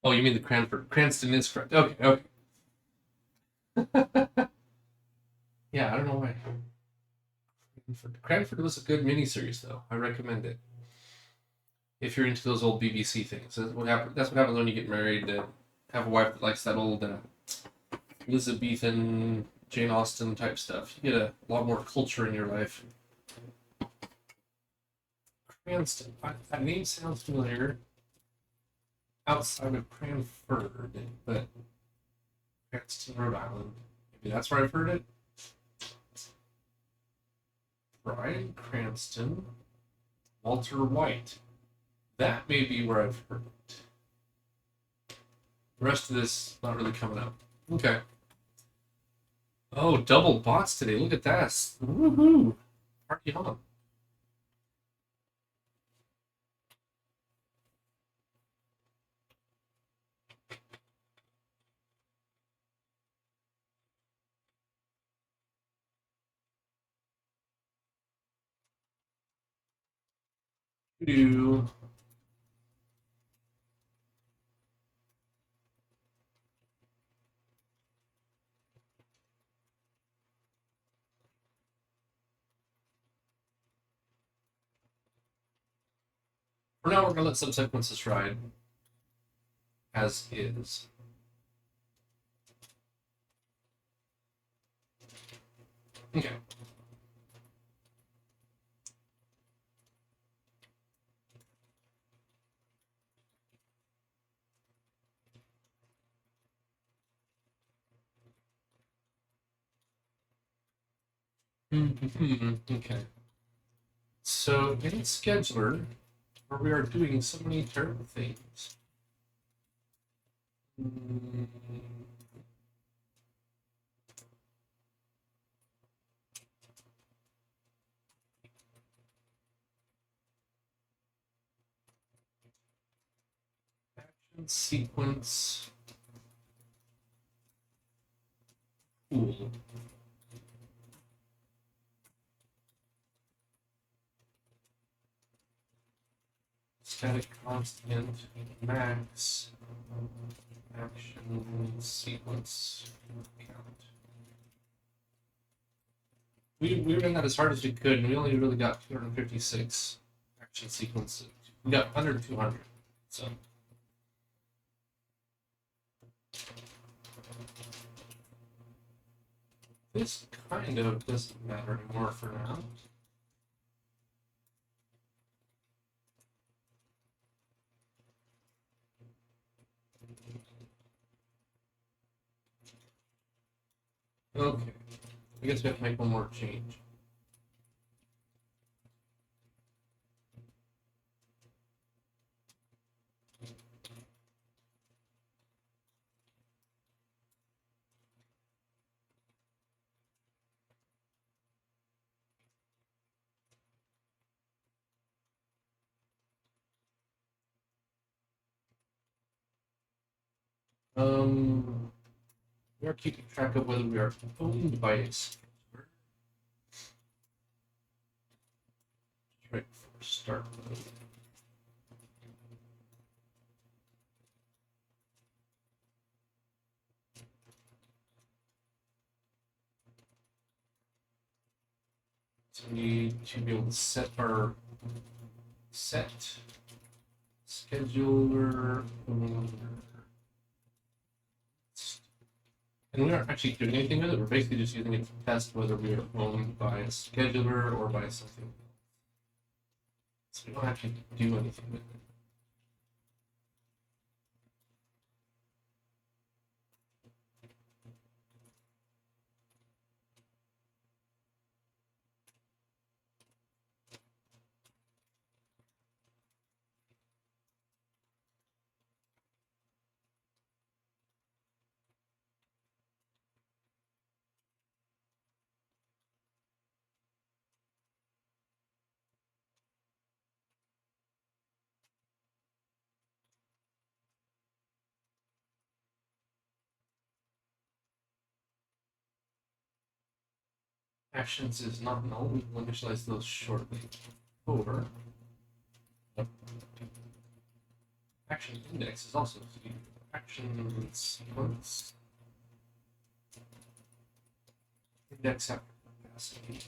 Oh, you mean the Cranford? Cranston is correct. Okay. Yeah, I don't know why. Cranford was a good miniseries, though. I recommend it. If you're into those old BBC things, that's what happens when you get married. Have a wife that likes that old Elizabethan, Jane Austen type stuff. You get a lot more culture in your life. Cranston. That name sounds familiar. Outside of Cranford, but Cranston, Rhode Island. Maybe that's where I've heard it. Bryan Cranston, Walter White. That may be where I've heard it. The rest of this not really coming up. Okay. Oh, double bots today. Look at that. Woohoo! Party on. Do. For now, we're going to let some sequences ride as is. Okay. Okay. So in Scheduler, where we are doing so many terrible things. Action sequence. Cool. Static constant max action sequence count. We ran that as hard as we could, and we only really got 256 action sequences. We got under 200, so. This kind of doesn't matter anymore for now. Okay, I guess we have to make one more change. We are keeping track of whether we are owned by a scheduler. Right before start mode. So we need to be able to set our scheduler owner. And we aren't actually doing anything with it. We're basically just using it to test whether we are owned by a scheduler or by something. So we don't actually do anything with it. Actions is not null. We will initialize those shortly. Over. Action index is also action sequence. Index after capacity.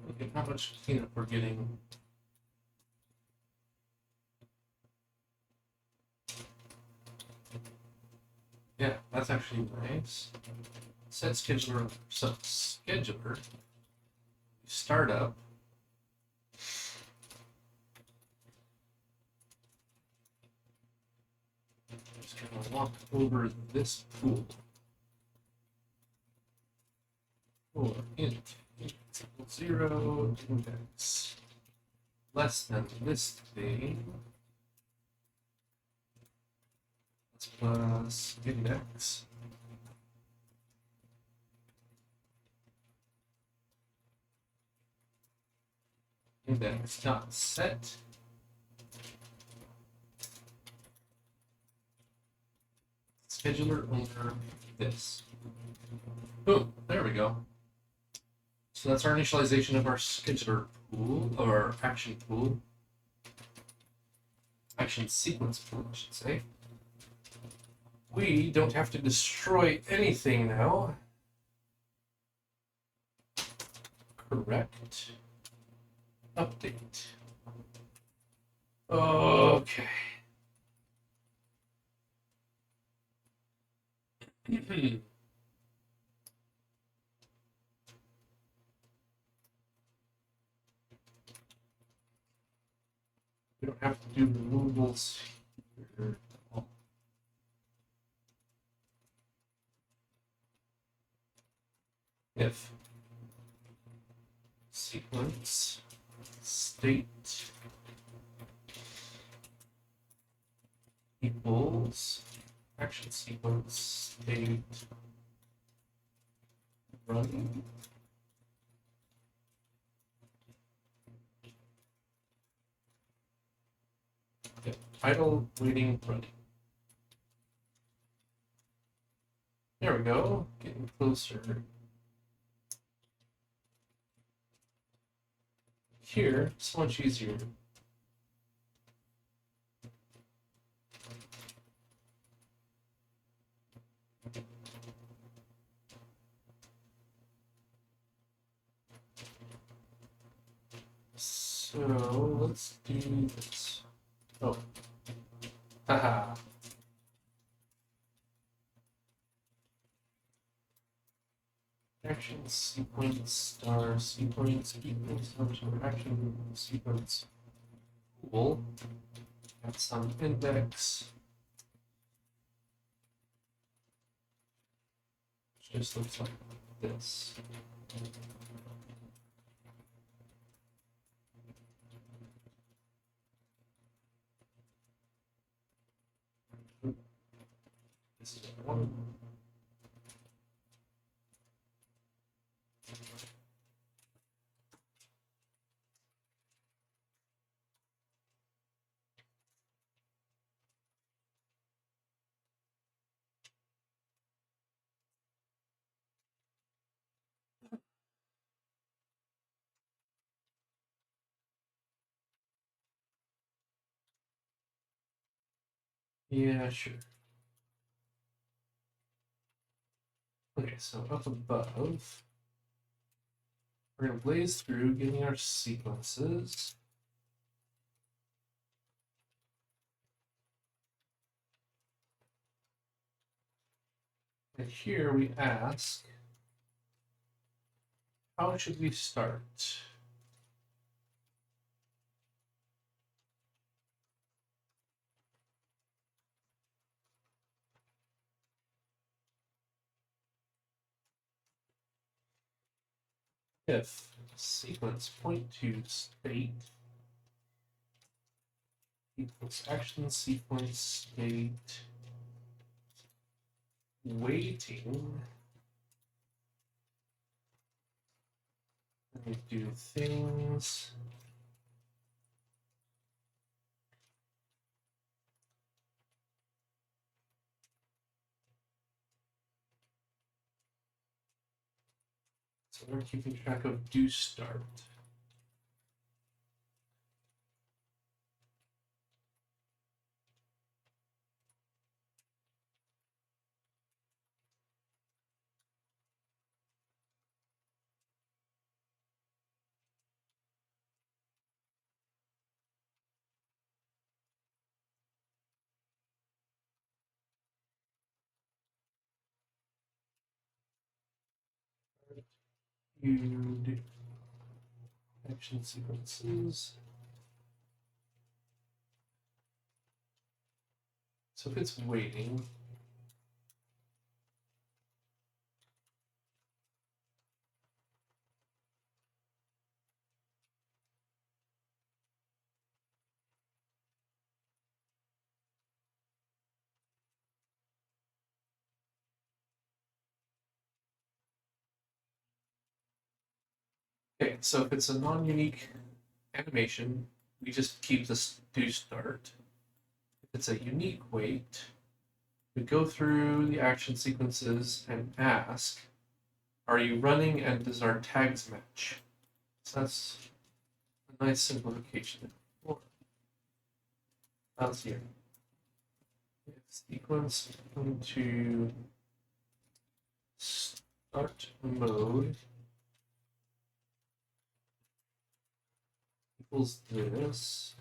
Look at how much cleanup we're getting. Yeah, that's actually nice. Set scheduler, scheduler, startup. Just gonna walk over this pool. For int equals 0, index less than this thing. Plus index. Index dot set. Scheduler under this. Boom, there we go. So that's our initialization of our scheduler pool, or action pool. Action sequence pool, I should say. We don't have to destroy anything now. Correct. Update. Okay. We don't have to do removals here. If sequence state equals action sequence state run. Okay, idle waiting running. There we go, getting closer. Here, it's much easier. So let's do this. Oh, haha. Action sequence star sequence equals action sequence pool. Got some index. Just looks like this. This is one. Yeah, sure. Okay, so up above, we're going to blaze through getting our sequences. And here we ask, how should we start? If sequence point to state equals action sequence state waiting, and we do things. So we're keeping track of do start. Viewed action sequences. So if it's waiting, okay, so if it's a non-unique animation, we just keep this do start. If it's a unique wait, we go through the action sequences and ask, are you running and does our tags match? So that's a nice simplification. That's here. If sequence into start mode equals this.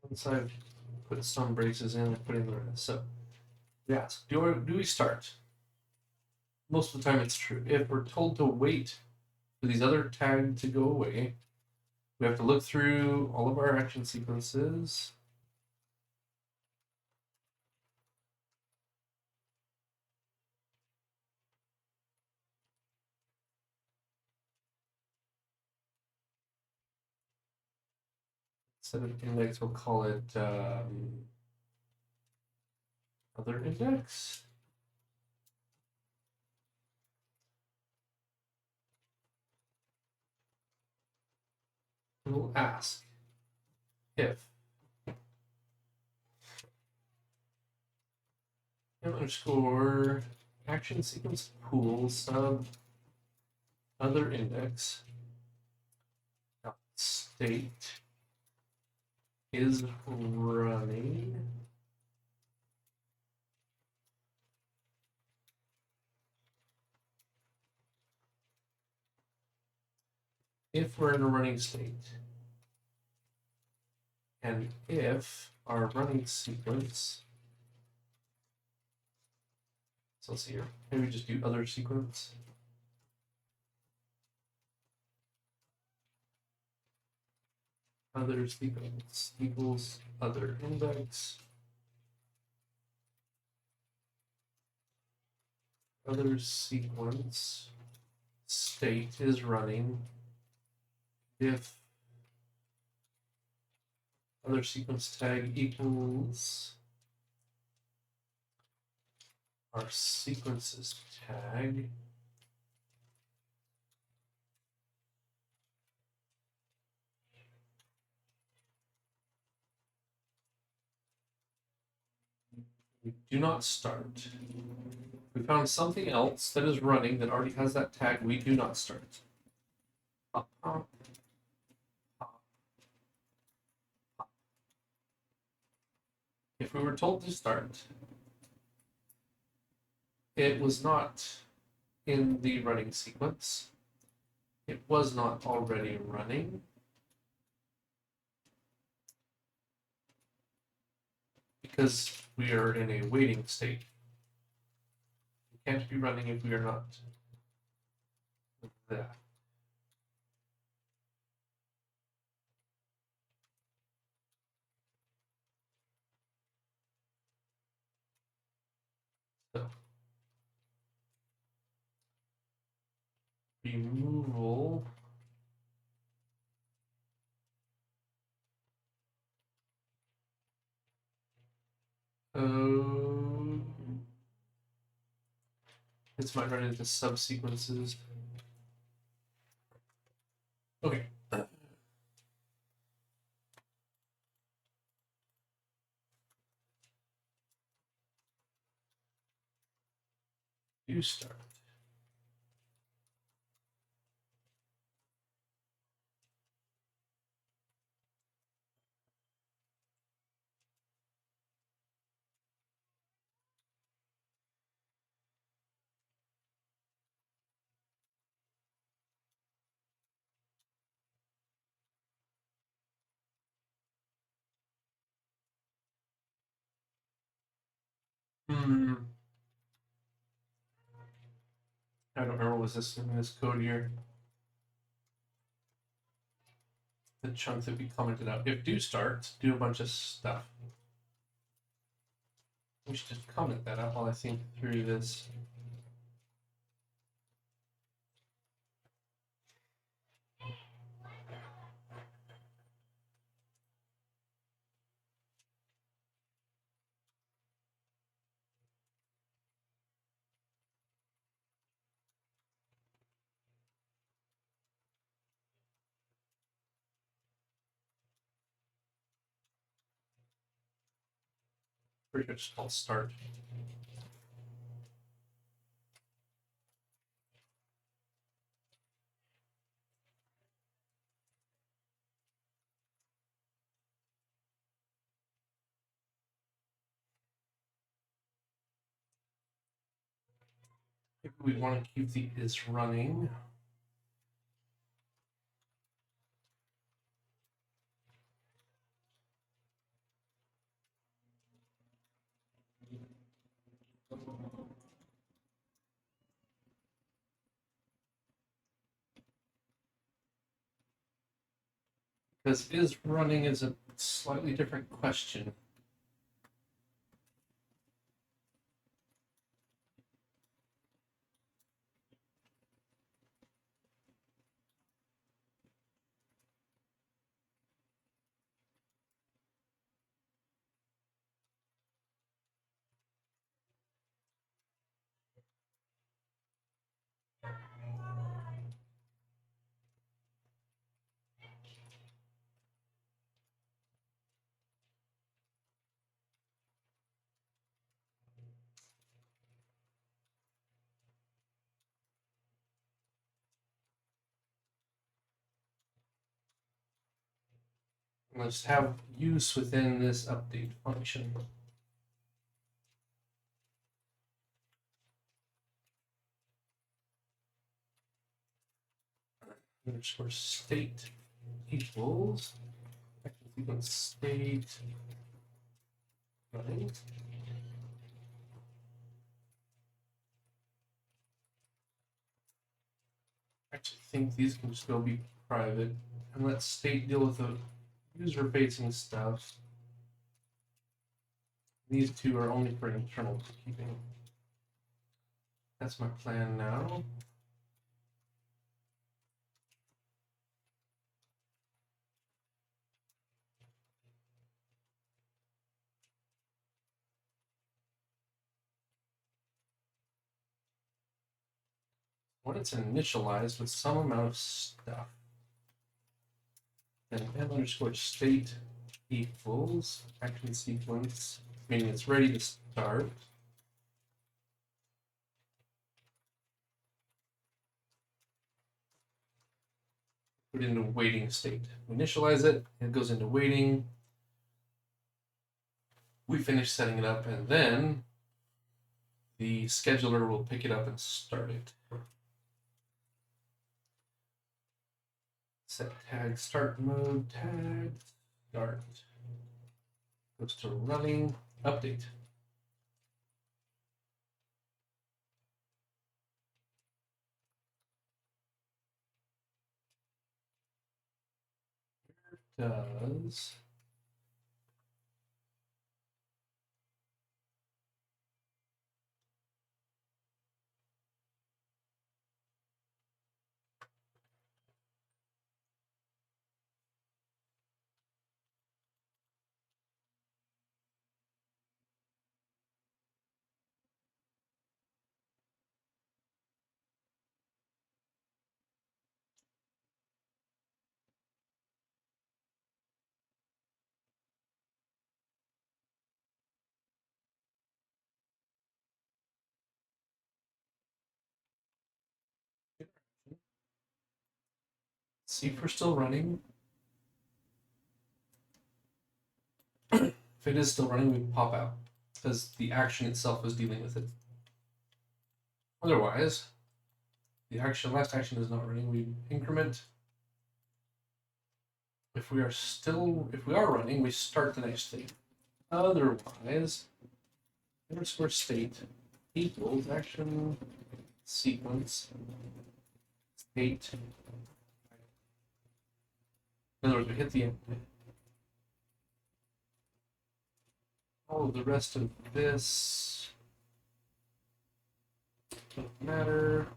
Once I've put some braces in, I put in the rest. So, yes, do we start? Most of the time it's true. If we're told to wait for these other tags to go away, we have to look through all of our action sequences. Instead of index, we'll call it other index. We'll ask if underscore action sequence pool sub other index state is running. If we're in a running state, and if our running sequence, so let's see here, maybe just do other sequence. Other sequence equals other index. Other sequence state is running if other sequence tag equals our sequences tag. We do not start. We found something else that is running that already has that tag. We do not start. If we were told to start, it was not in the running sequence. It was not already running. Because we are in a waiting state. We can't be running if we are not that. So, removal this might run into subsequences. Okay. Do start. I don't remember what was this in this code here. The chunk that we commented out. If do starts, do a bunch of stuff. We should just comment that out while I think through this. Pretty sure it's called start. If we want to keep the is running. Because is running is a slightly different question. Let's have use within this update function. Underscore state equals state running. I actually think these can still be private, and let state deal with the user facing stuff. These two are only for internal keeping. That's my plan now. When it's initialized with some amount of stuff, then n underscore state equals action sequence, meaning it's ready to start. Put it into waiting state. We initialize it, it goes into waiting. We finish setting it up, and then the scheduler will pick it up and start it. Set tag start mode, tag start. Goes to running, update. Does see if we're still running. If it is still running, we pop out because the action itself is dealing with it. Otherwise, the last action is not running. We increment. If we are running, we start the next thing. Otherwise, underscore state equals action sequence state. In other words, we hit the end. All of the rest of this doesn't matter.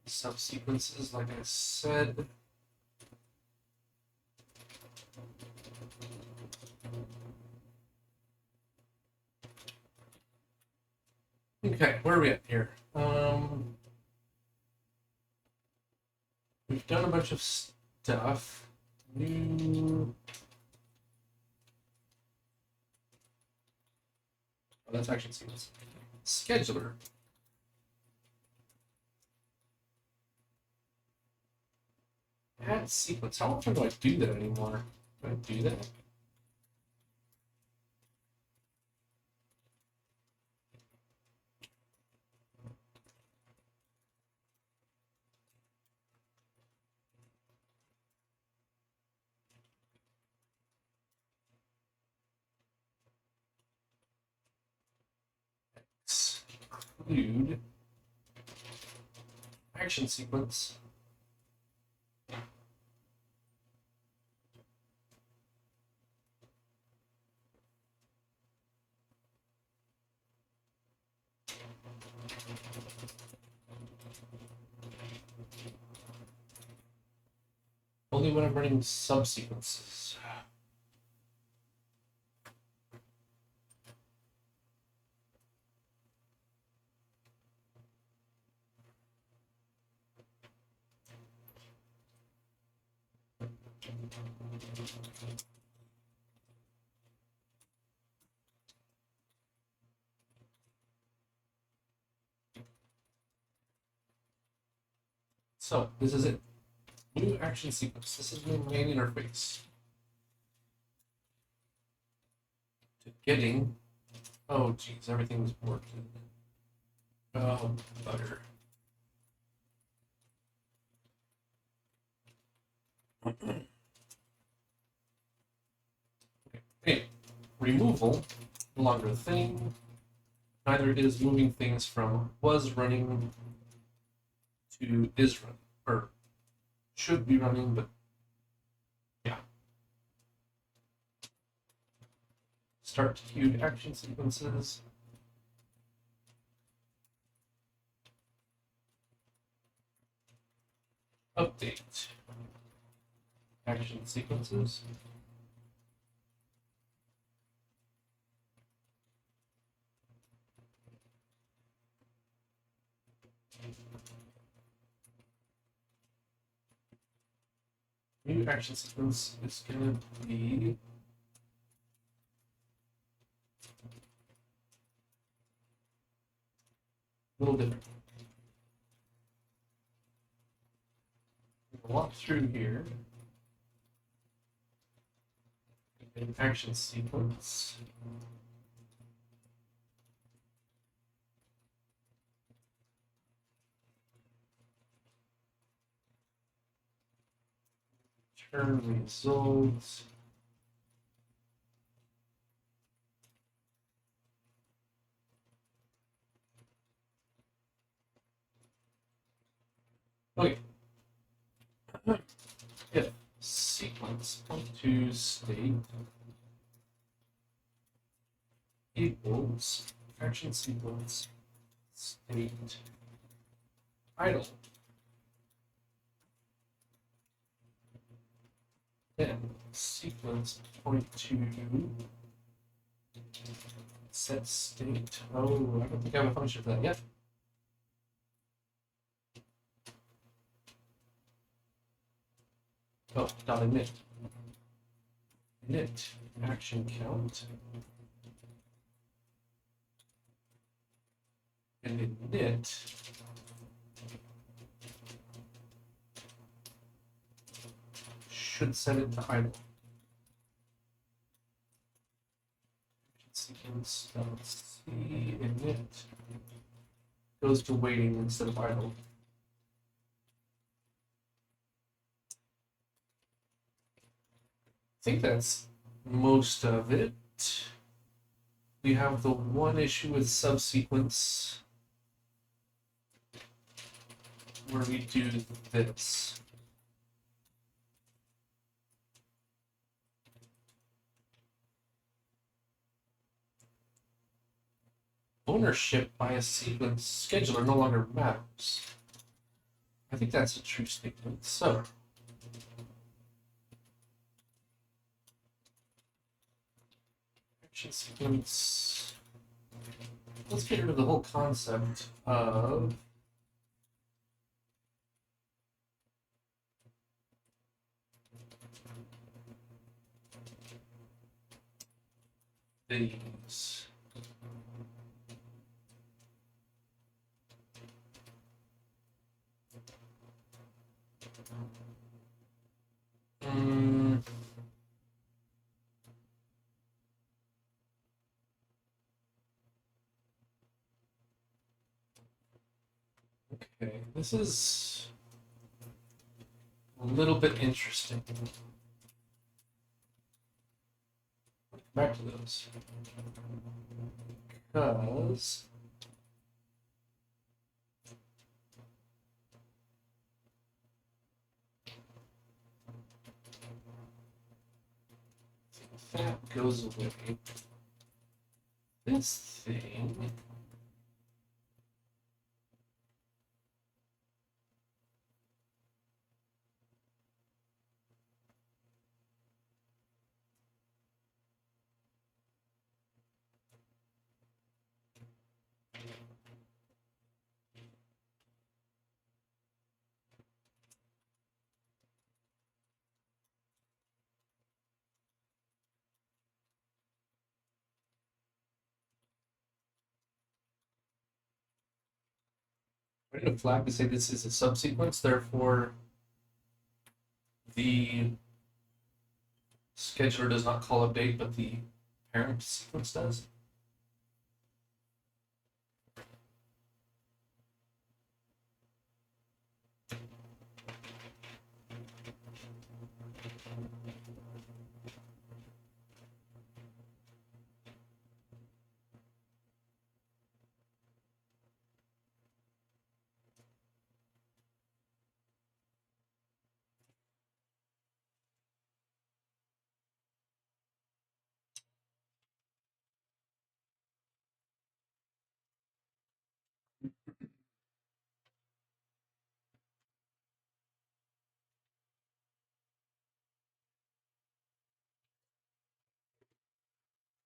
Subsequences, like I said. Okay, where are we at here? We've done a bunch of stuff. New. Oh, that's action sequence. Scheduler. Add sequence. How often do I do that anymore? Do I do that? Exclude action sequence. Only when I'm running subsequences. So this is it. New action sequence. This is my main interface. To getting. Oh geez, everything's working. Oh butter. Okay. Removal, no longer a thing. Neither is moving things from was running to is running, or should be running, but yeah. Start queued action sequences. Update action sequences. New action sequence is going to be a little different. We'll walk through here. An action sequence. Return results. Okay. If sequence to state equals action sequence state idle, then sequence point to set state. Oh, I don't think I have a function for that yet. Oh, dot init. Init action count. And init should set it to idle. Sequence C init goes to waiting instead of idle. think that's most of it. We have the one issue with subsequence where we do this. Ownership by a sequence scheduler no longer matters. I think that's a true statement. So, action sequence. Let's get rid of the whole concept of these. Okay, this is a little bit interesting. Back to those. Because that goes away. This thing. Write a flag to say this is a subsequence, therefore the scheduler does not call update, but the parent sequence does.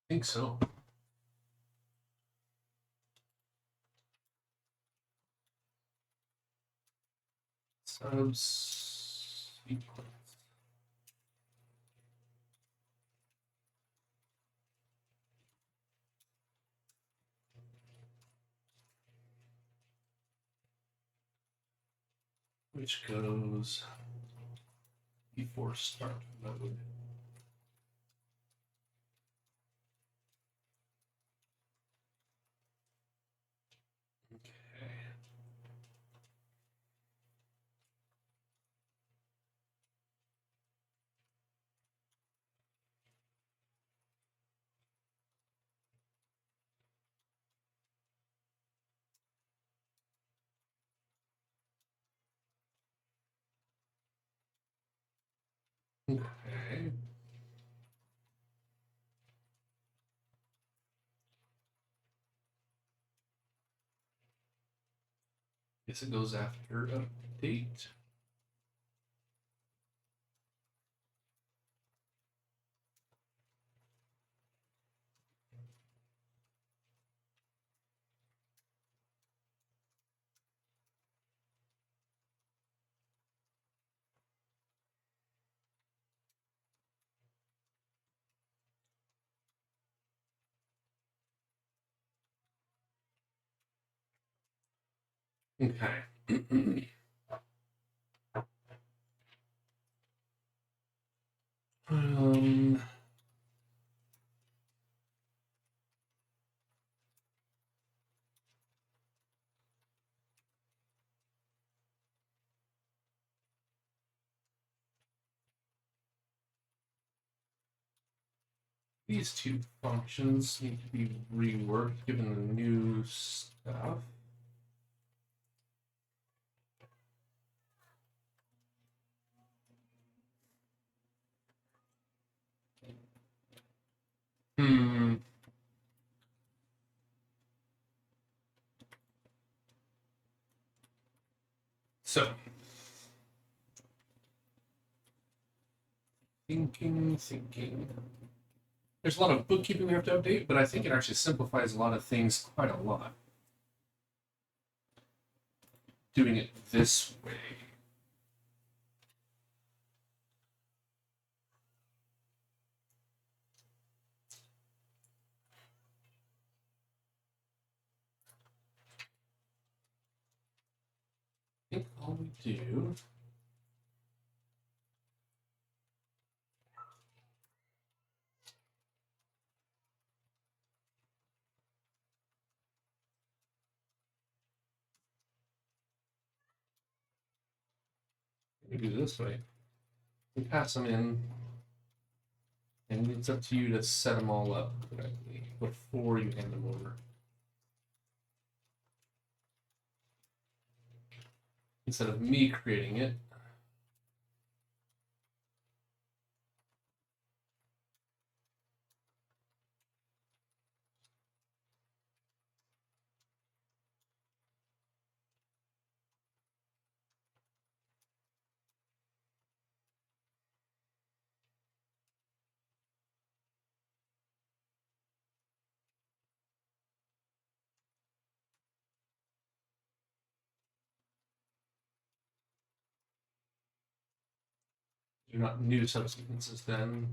I think so. Subsequence. Which goes before start mode. Okay. Okay. Guess it goes after update. Okay. um, These two functions need to be reworked given the new stuff. So, thinking. There's a lot of bookkeeping we have to update, but I think it actually simplifies a lot of things quite a lot. Doing it this way. I think all we do this way. We pass them in, and it's up to you to set them all up correctly before you hand them over. Instead of me creating it, they're not new subsequences then.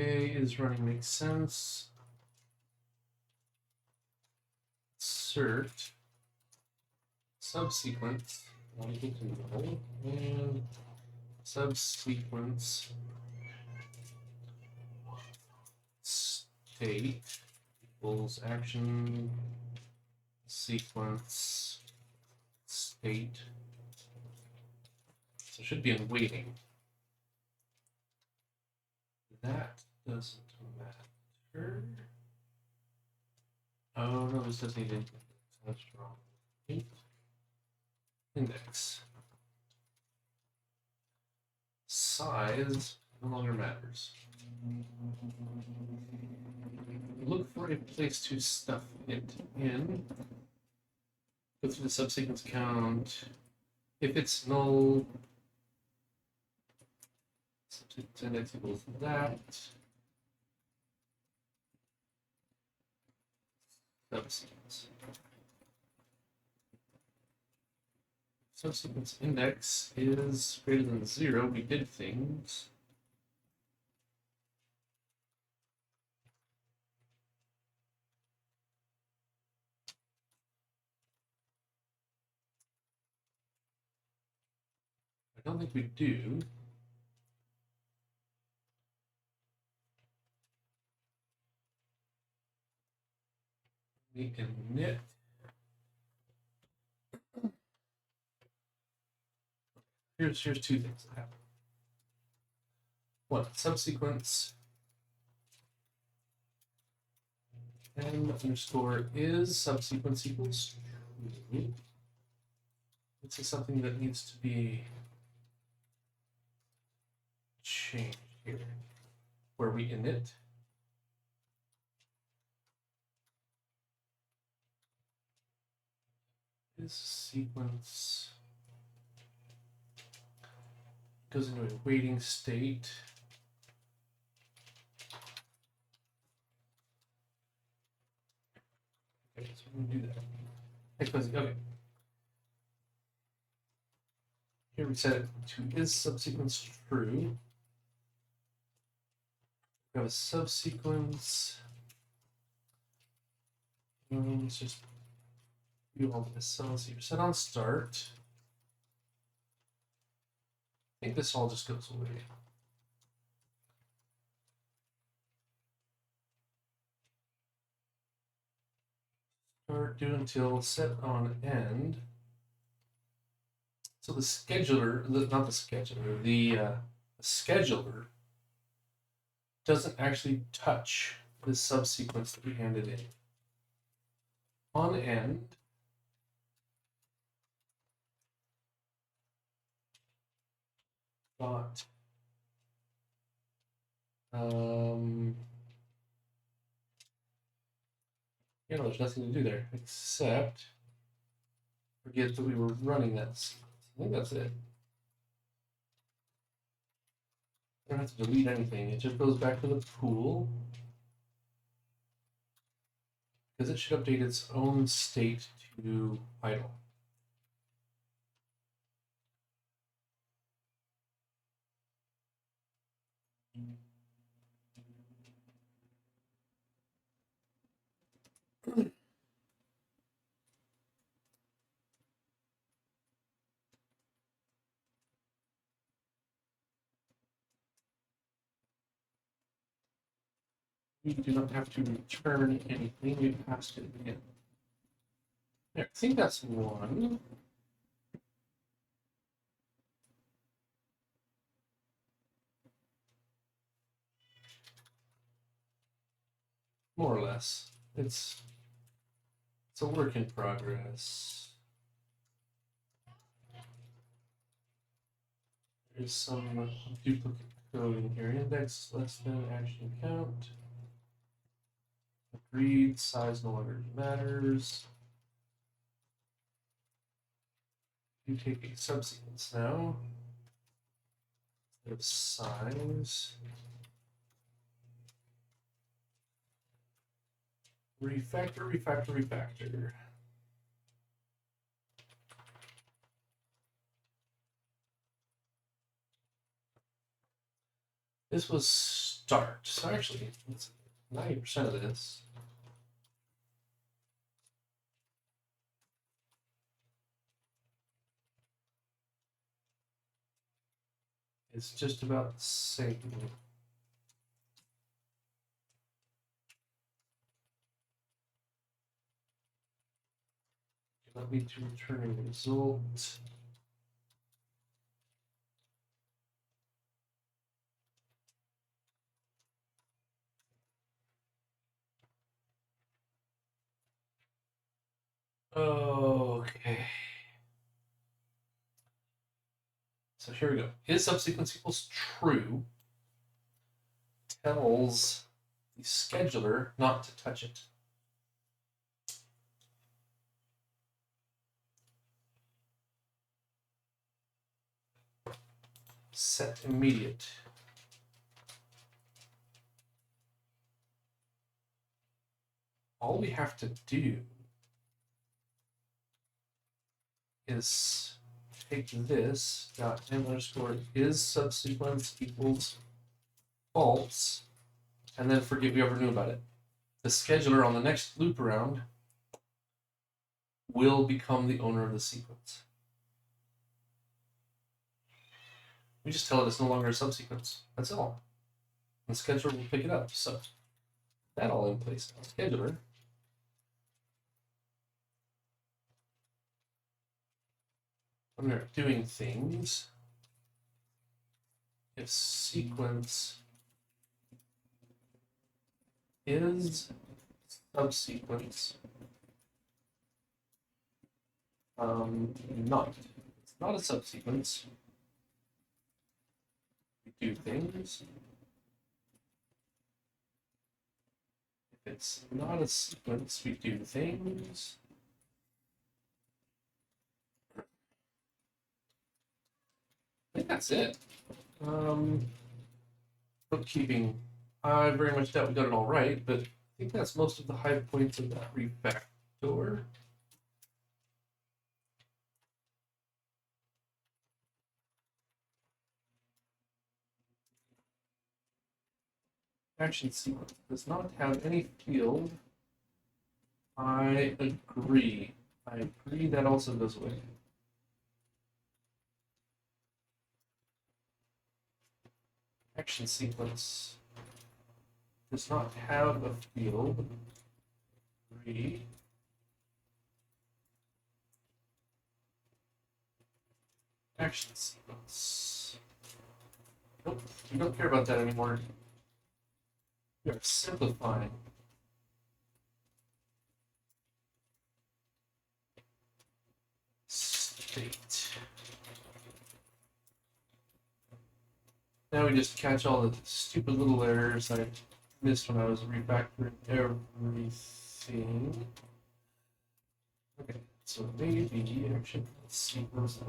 Okay, is running makes sense. Insert subsequence equal to null and subsequence state equals action sequence state. So it should be in waiting. That doesn't matter. Oh no, this doesn't need index. That's wrong. Index. Size no longer matters. Look for a place to stuff it in. Go through the subsequence count. If it's null, subsequence index equals that. Subsequence. Subsequence index is greater than 0. We did things. I don't think we do. We init. Here's two things that happen. One, subsequence n underscore is subsequence equals true. This is something that needs to be changed here, where we init is sequence goes into a waiting state. Okay, so we're gonna do that. Okay. Here we set it to is subsequence true. We have a subsequence. Let's just do all this. So let's see, you're set on start. I think this all just goes away. Start do until set on end. So the scheduler, not the scheduler, the scheduler doesn't actually touch the subsequence that we handed in. On end, dot there's nothing to do there except forget that we were running that sequence. I think that's it. I don't have to delete anything. It just goes back to the pool because it should update its own state to idle. We do not have to return anything. We passed it in. There, I think that's one. More or less. It's a work in progress. There's some duplicate code in here. Index less than action count. Agreed. Size no longer matters. You take a subsequence now. Instead of size. Refactor, refactor, refactor. This was start. So actually, it's 90% of this. It's just about the same. Let me to return a result. Okay. So here we go. Is subsequence equals true tells the scheduler not to touch it. Set immediate. All we have to do is take this dot m underscore is subsequence equals false, and then forget we ever knew about it. The scheduler on the next loop around will become the owner of the sequence. We just tell it it's no longer a subsequence. That's all. And the scheduler will pick it up. So that all in place now. Scheduler. When we're doing things, if sequence is subsequence not. It's not a subsequence. We do things. If it's not a sequence, we do things. I think that's it. Bookkeeping. I very much doubt we got it all right, but I think that's most of the high points of that refactor. Action sequence does not have any field. I agree. I agree, that also goes away. Action sequence does not have a field. Agree. Action sequence. Nope, we don't care about that anymore. We are simplifying. State. Now we just catch all the stupid little errors I missed when I was refactoring everything. Okay, so maybe action sequence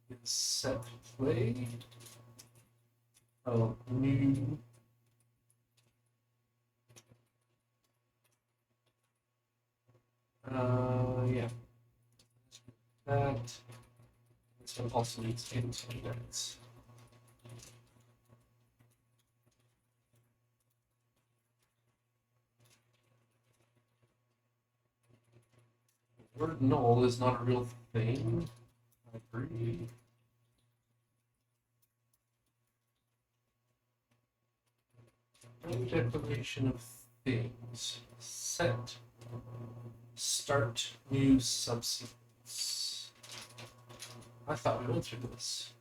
is set play. Oh, new. Yeah. That. This one also needs index. Word null is not a real thing. I agree. No declaration of things. Set. Start new subsequence. I thought we went through this.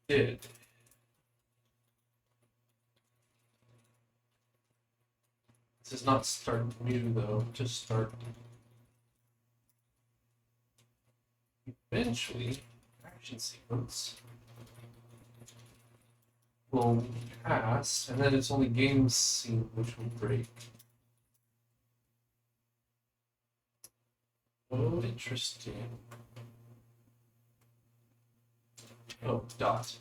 Did. This is not start new though, just start. Eventually, action sequence will pass, and then it's only game scene which will break. Oh, interesting. Oh, dot.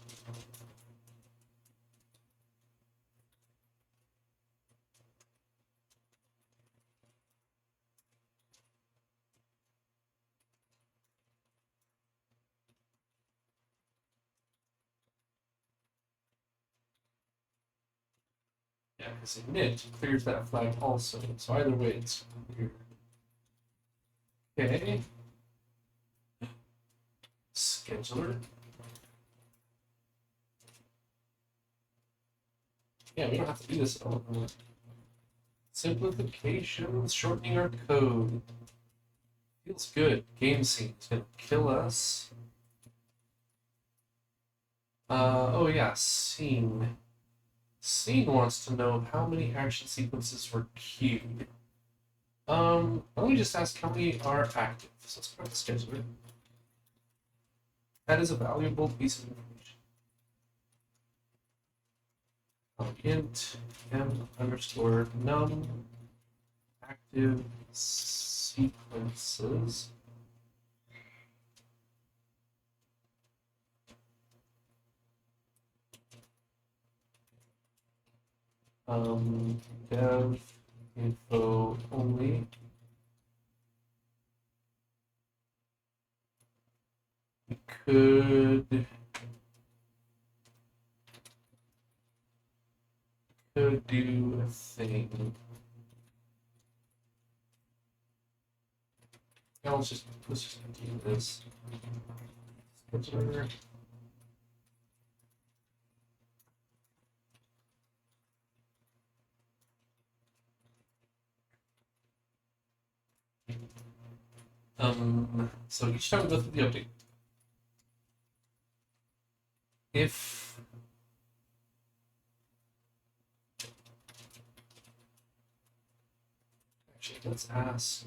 Yeah, because init clears that flag also. So either way, it's clear. Okay. Scheduler. Yeah, we don't have to do this at all. Simplifications, shortening our code. Feels good. Game scene is gonna kill us. Oh yeah, scene. Scene wants to know how many action sequences were queued. Let me just ask how many are active. So let's go to the scheduler. That is a valuable piece of information. Int m underscore num active sequences. Dev info only. We could do a thing. Now let's just do this. Scheduler. So each time we go through the update, if actually let's ask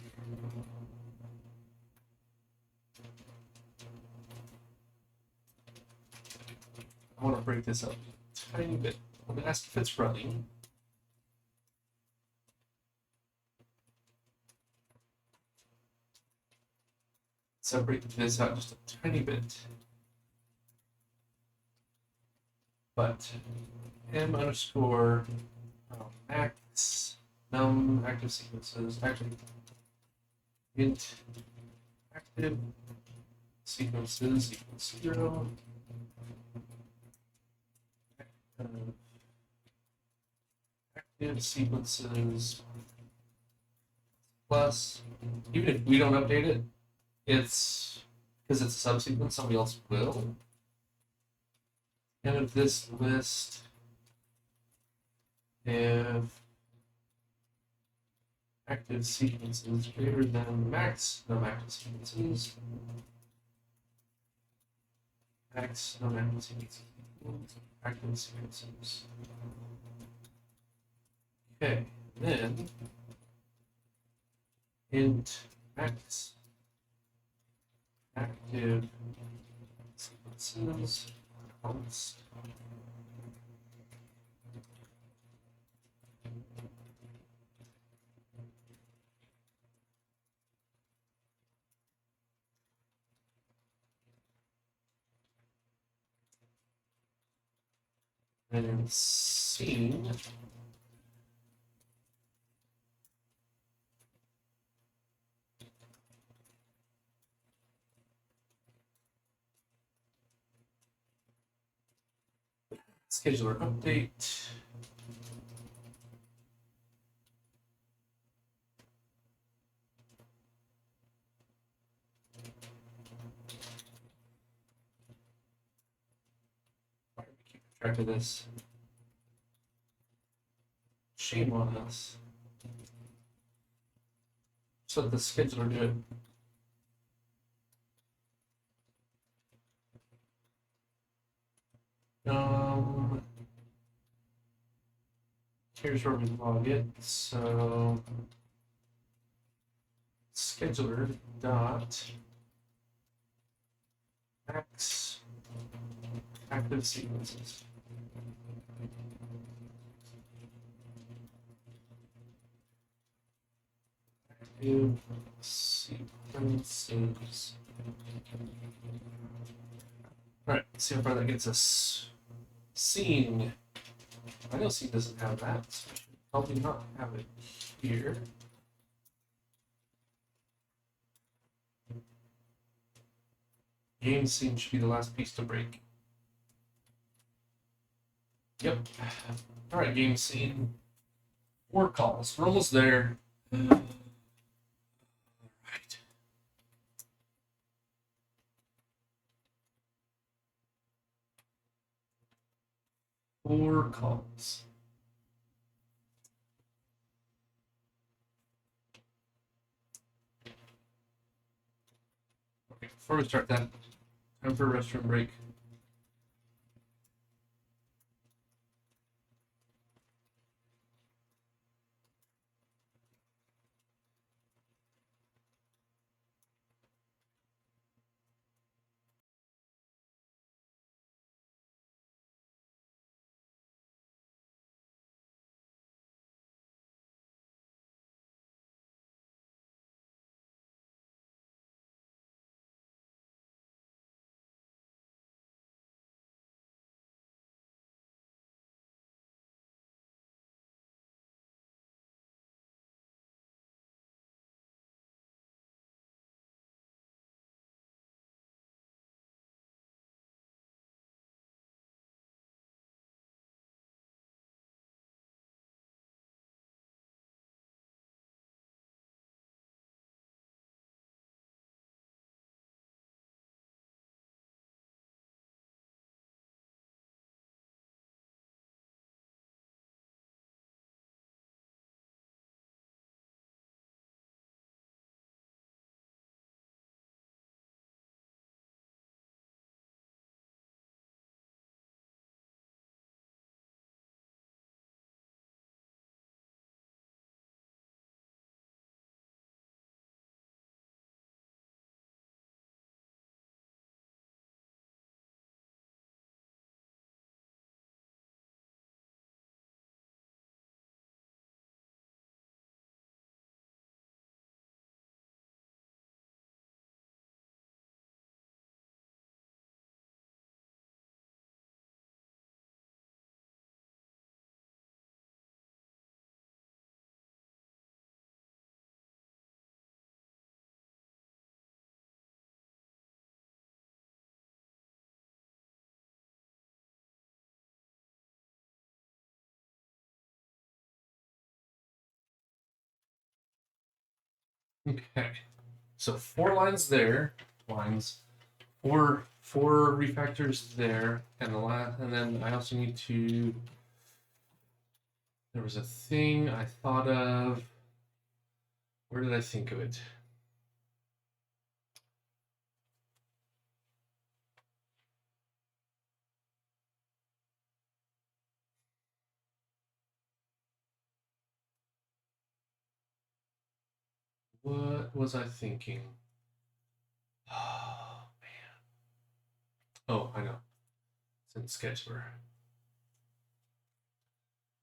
I want to break this up a tiny bit. I'm going to ask if it's running. Separate this out just a tiny bit. But m underscore max num active sequences, actually int active sequences equals 0. If sequences plus, even if we don't update it, it's because it's a subsequence, somebody else will. And if this list, if active sequences greater than max non-active sequences, max non-active sequences equals active sequences. Okay, then int max active sequences const. And scene scheduler update. Why do we keep track of this? Shame on us. So let the scheduler do it. Here's where we log it. So scheduler dot max active sequences. Active sequences. All right, let's see how far that gets us. Scene. I know scene doesn't have that, so I should probably not have it here. Game scene should be the last piece to break. Yep. All right, game scene. 4 calls. We're almost there. All right. Four calls. Okay, before we start that, time for a restroom break. Okay. So 4 lines there, four refactors there, and then I also need to. There was a thing I thought of. Where did I think of it? What was I thinking? Oh man. Oh, I know. It's in Scheduler.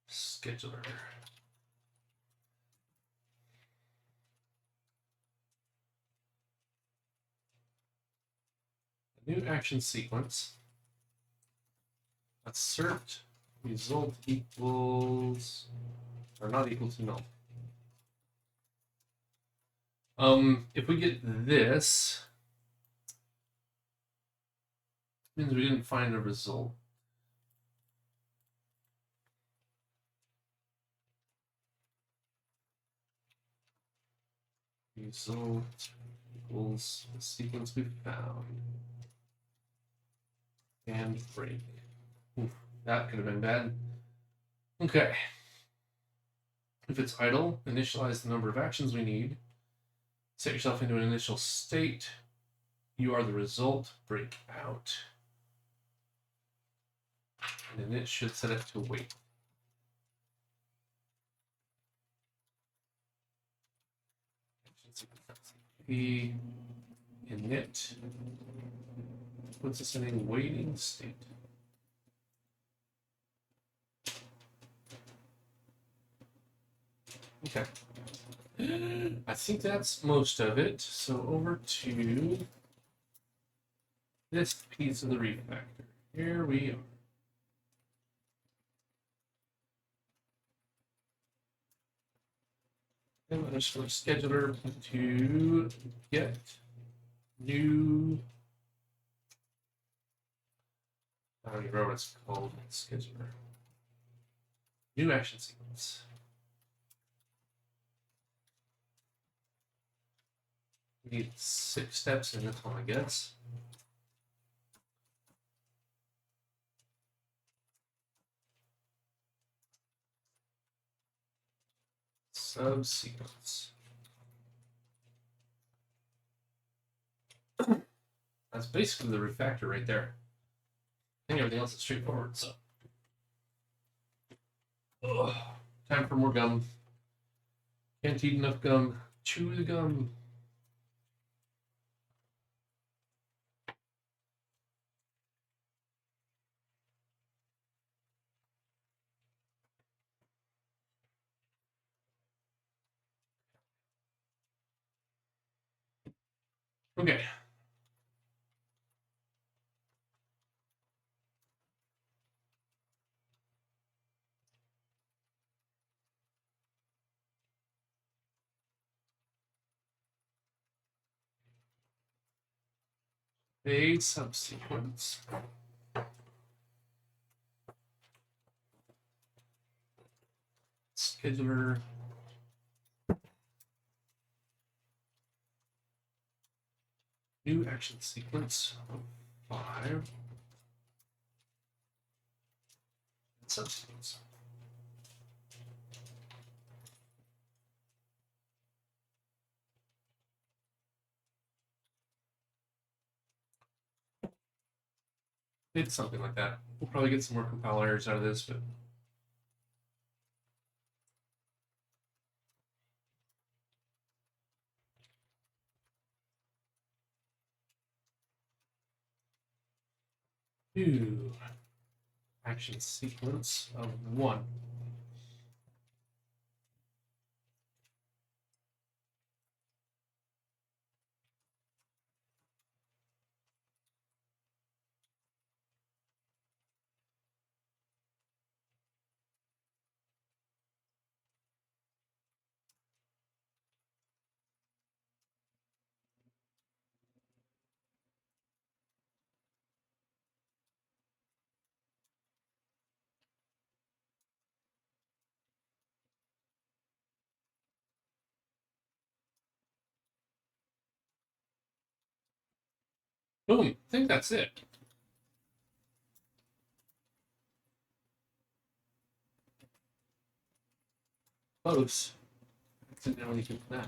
Scheduler. A new action sequence. Assert result equals or not equal to null. If we get this, it means we didn't find a result. Result equals the sequence we found. And break. Oof, that could have been bad. Okay. If it's idle, initialize the number of actions we need. Set yourself into an initial state. You are the result. Break out. And then it should set it to wait. The init puts us in a waiting state. Okay. I think that's most of it. So over to this piece of the refactor. Here we are. And underscore scheduler to get new. I don't even remember what it's called. Scheduler. New action sequence. We need 6 steps in this one, I guess. Subsequence. That's basically the refactor right there. I think everything else is straightforward, so. Ugh. Time for more gum. Can't eat enough gum. Chew the gum. Okay. A subsequence. Scheduler. New action sequence of 5. Subsequence. It's something like that. We'll probably get some more compile errors out of this, but. New action sequence of 1. Boom. I think that's it. Close. Accidentally hit that.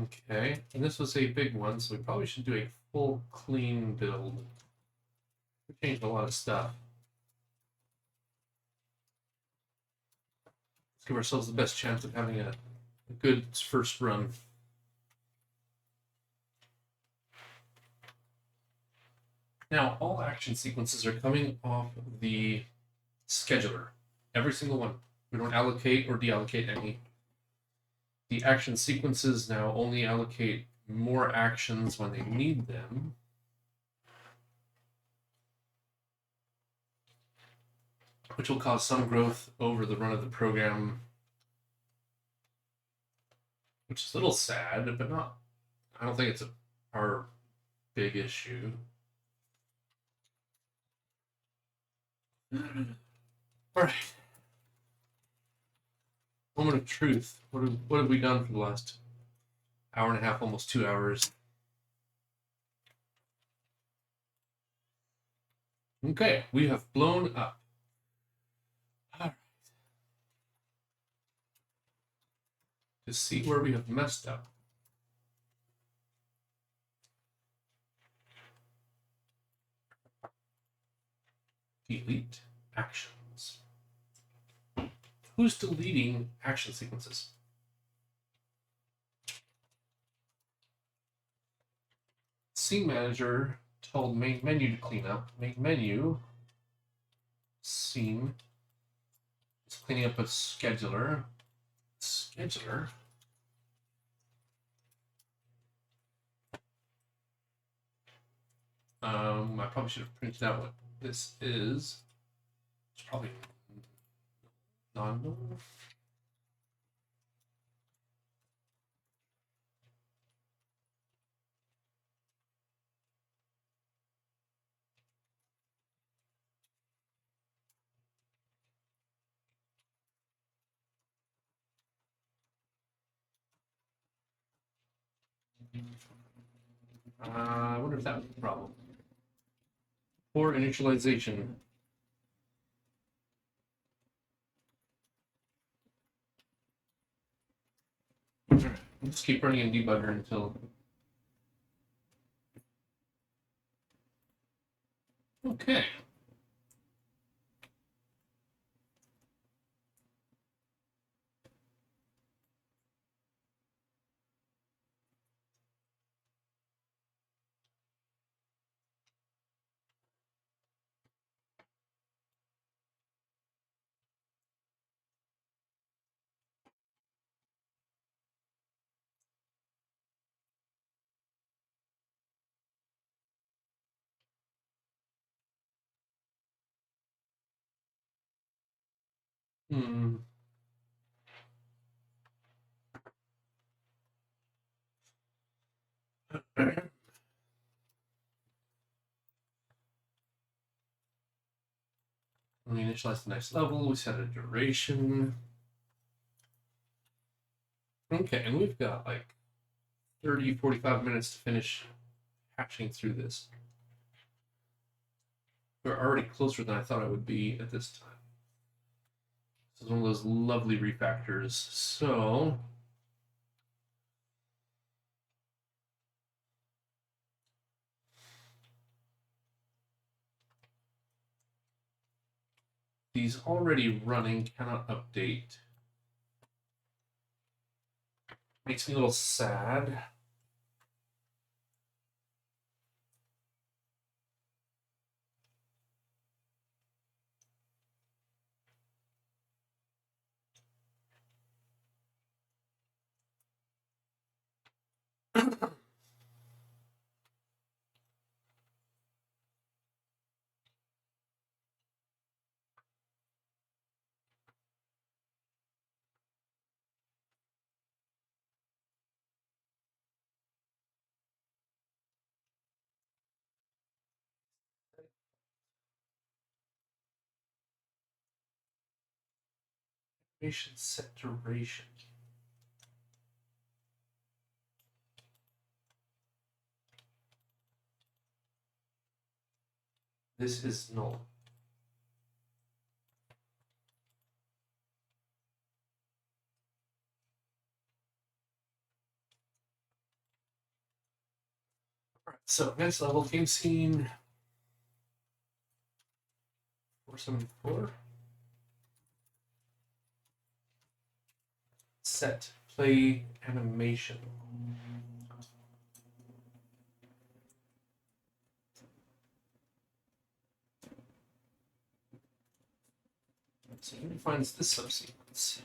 Okay, and this was a big one, so we probably should do a full clean build. We changed a lot of stuff. Let's give ourselves the best chance of having a good first run. Now, all action sequences are coming off of the scheduler. Every single one. We don't allocate or deallocate any. The action sequences now only allocate more actions when they need them. Which will cause some growth over the run of the program. Which is a little sad, but not. I don't think it's our big issue. All right. Moment of truth. What have we done for the last hour and a half, almost 2 hours? Okay, we have blown up. All right. To see where we have messed up. Delete actions. Who's deleting action sequences? Scene manager told main menu to clean up. Main menu. Scene is cleaning up a scheduler. Scheduler. I probably should have printed out what this is. It's probably non. I wonder if that was the problem. Poor initialization. Let's keep running in debugger until. Okay. Hmm. We initialize the next level. We set a duration. Okay, and we've got like 30, 45 minutes to finish hatching through this. We're already closer than I thought I would be at this time. This is one of those lovely refactors. So these already running cannot update. Makes me a little sad. Duration set duration. This is null. Alright, so next level game scene 474. Set play animation. So it defines this subsequence.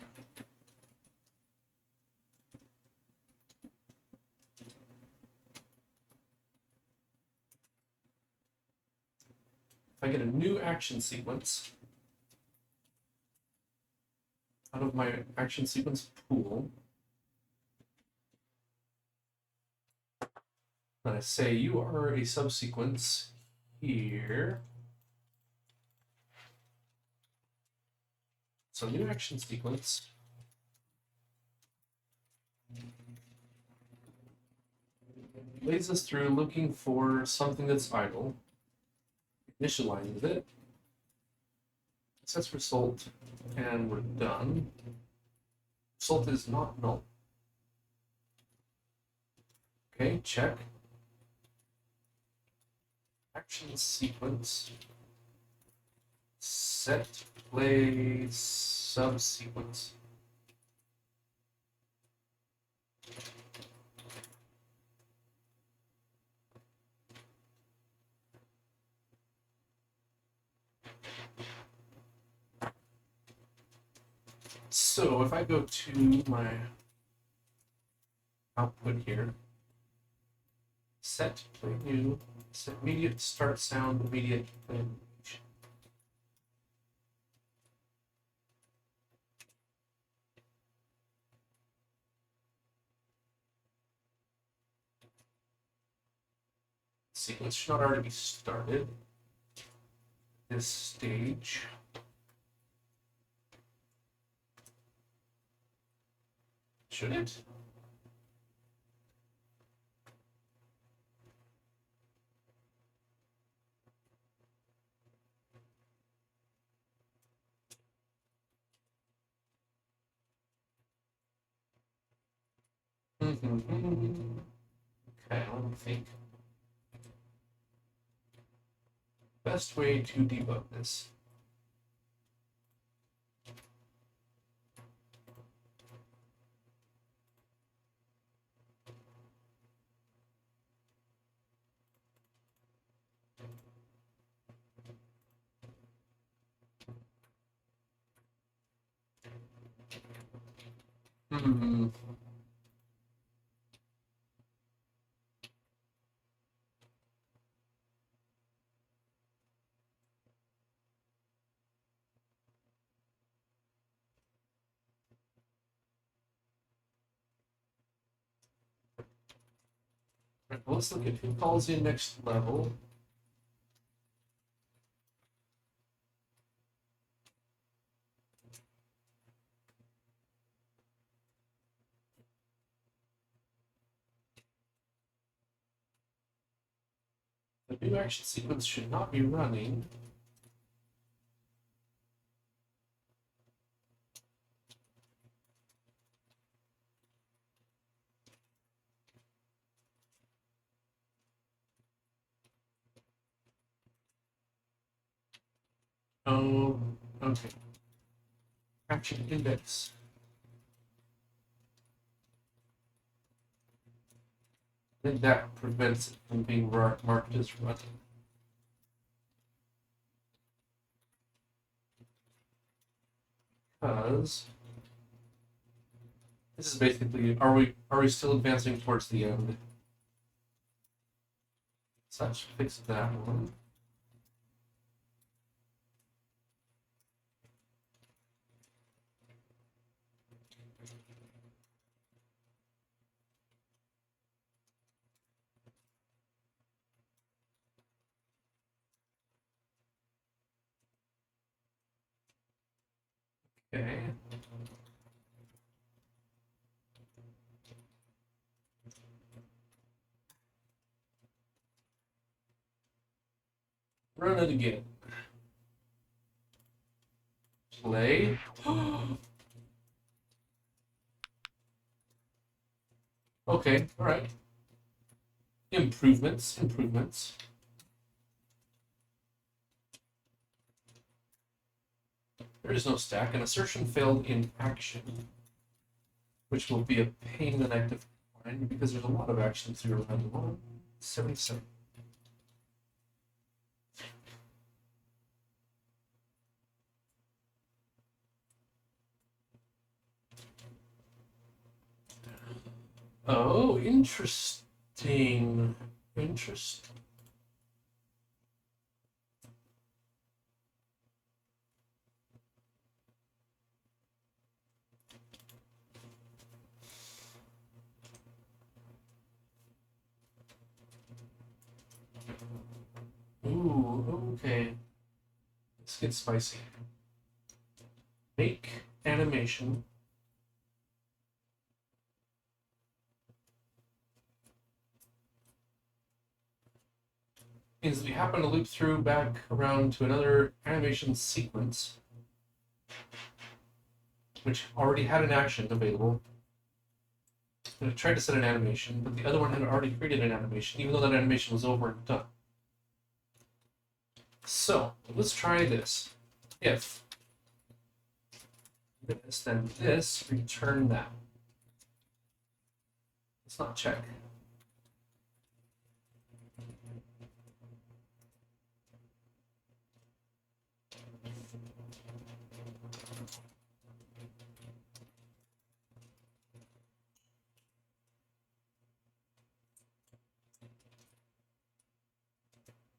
If I get a new action sequence out of my action sequence pool, and I say you are a subsequence here. So new action sequence. Leads us through looking for something that's idle, initializes it, sets result, and we're done. Result is not null. Okay, check. Action sequence. Set play subsequence. So if I go to my output here, set play new, set immediate start sound, immediate play animation. Sequence should not already be started. This stage. Should it? Okay, let me think. Best way to debug this. Right, well, let's look at who calls in next level. The new action sequence should not be running. Oh, okay. Action index. Then that prevents it from being marked as running. Because this is basically, are we still advancing towards the end? So that should fix that one. Okay. Run it again. Play. Okay, all right. Improvements. There is no stack. An assertion failed in action, which will be a pain in the neck to find because there's a lot of actions here around 177. Oh, interesting. Interesting. Ooh, okay. Let's get spicy. Make animation. Means we happen to loop through back around to another animation sequence, which already had an action available. And it tried to set an animation, but the other one had already created an animation, even though that animation was over and done. So let's try this. If this, then this, return that. Let's not check.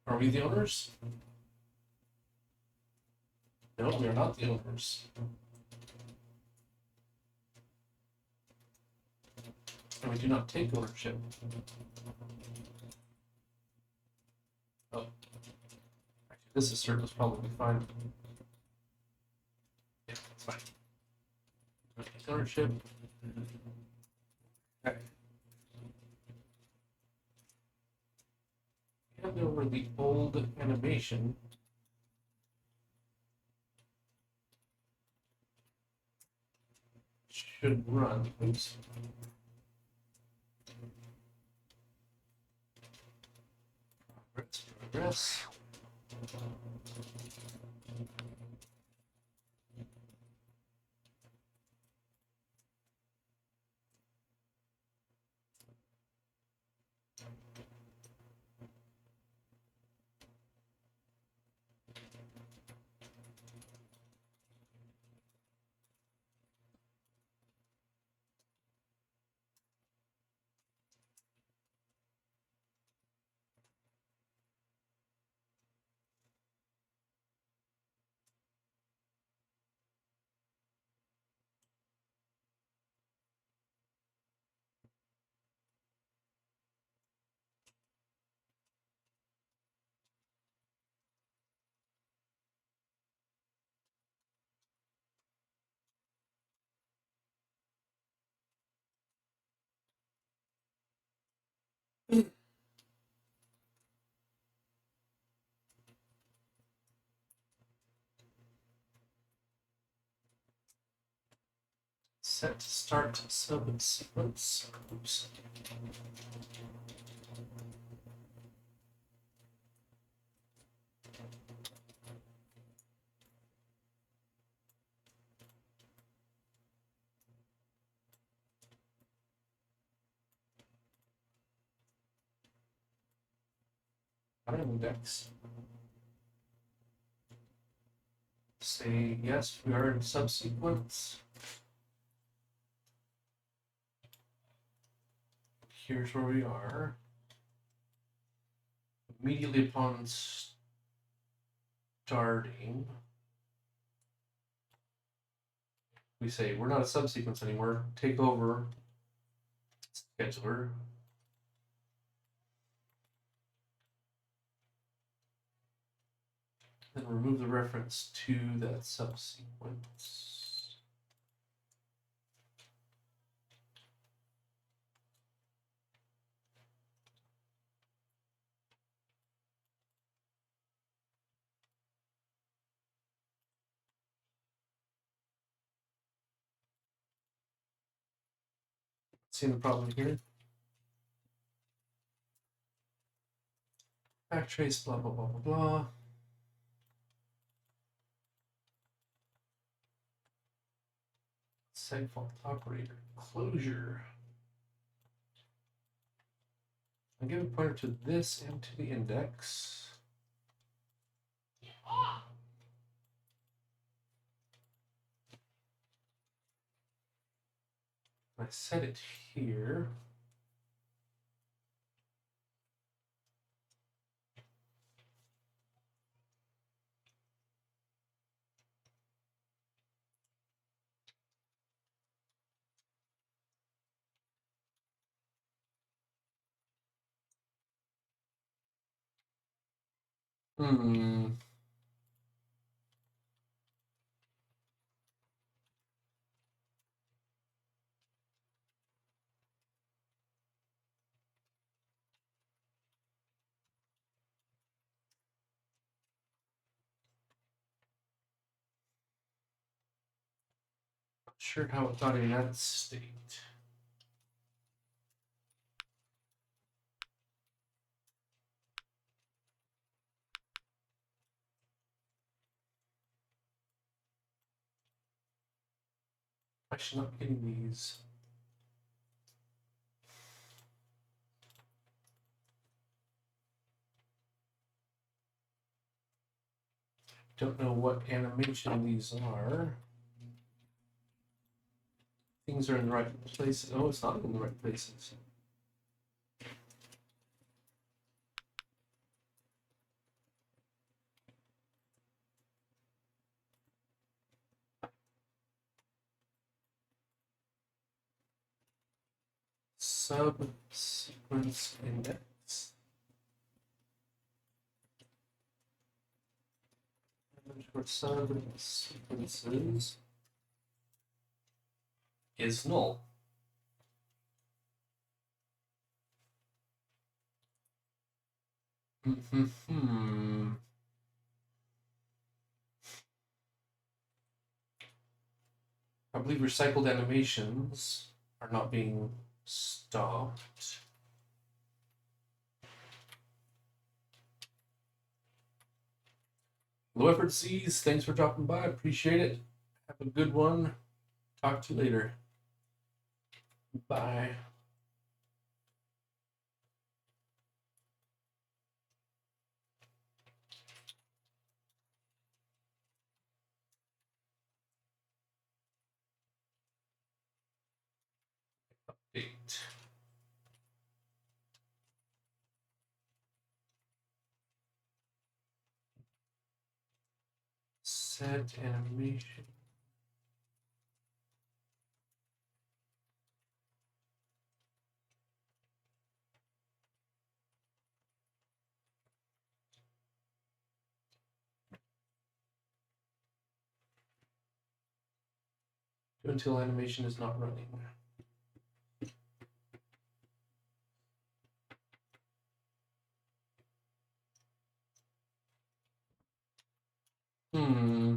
Are we the owners? No, we are not the owners. And we do not take ownership. Oh. Actually, this assert was probably fine. Yeah, it's fine. Don't take ownership. Okay. Hand over the old animation. Should run. Oops. Progress. Set start subsequence. Oops. Index. Say yes, we are in subsequence. Here's where we are. Immediately upon starting, we say we're not a subsequence anymore. Take over scheduler. Then remove the reference to that subsequence. seeing the problem here. Backtrace, blah, blah, blah, blah, blah. Seg fault operator, closure. I give a pointer to this and to the index. I set it here. Hmm. Not sure how it got in that state. I should not be getting these. Don't know what animation these are. Things are in the right places. Oh, it's not in the right places. Subsequence index. For subsequences is null. I believe recycled animations are not being stopped. Low effort C's, thanks for dropping by. Appreciate it. Have a good one. Talk to you later. Bye. Update. Set animation. Do until animation is not running. Hmm.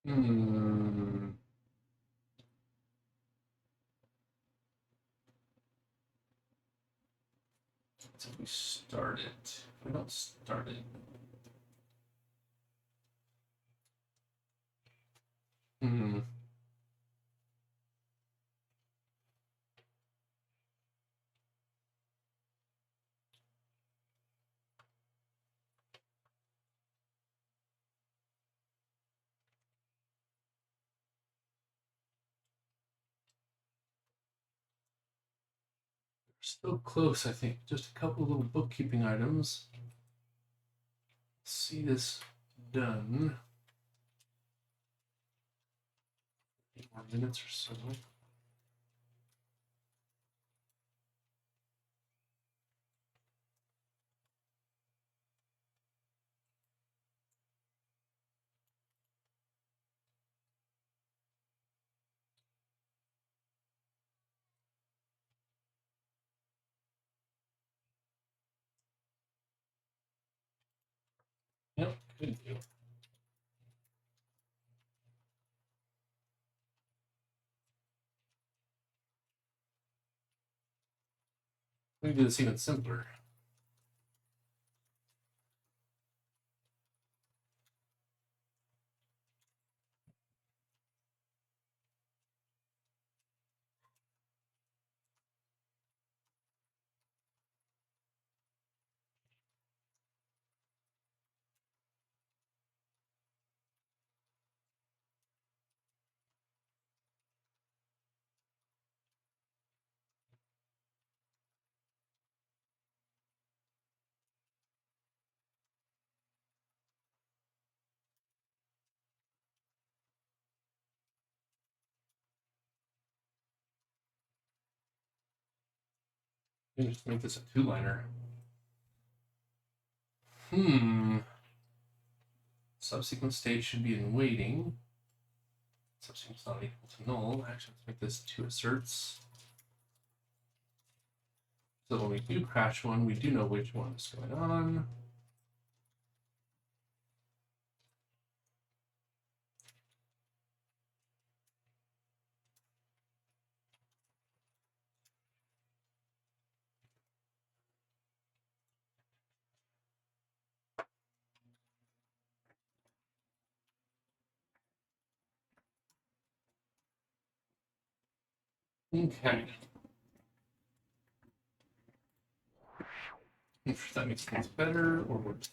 Hmm. So if we start it, if we don't start it. Still close, I think. Just a couple little bookkeeping items. See this done. 8 more minutes or so. Yep, good deal. We can do this even simpler. Just make this a 2-liner. Subsequent state should be in waiting. Subsequent's not equal to null. Actually, let's make this 2 asserts. So when we do crash one, we do know which one is going on. Okay. If that makes things better or worse.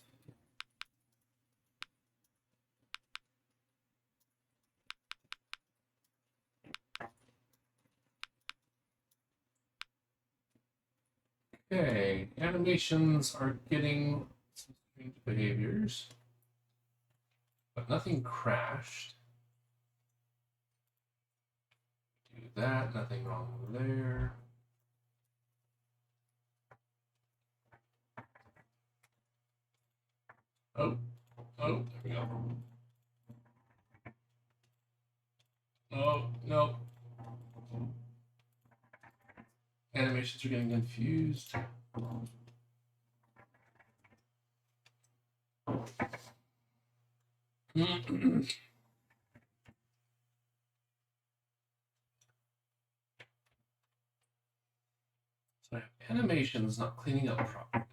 Okay, animations are getting some strange behaviors, but nothing crashed. Do that, nothing wrong there. Oh, there we go. Oh, no. Animations are getting confused. So I have animations not cleaning up properly.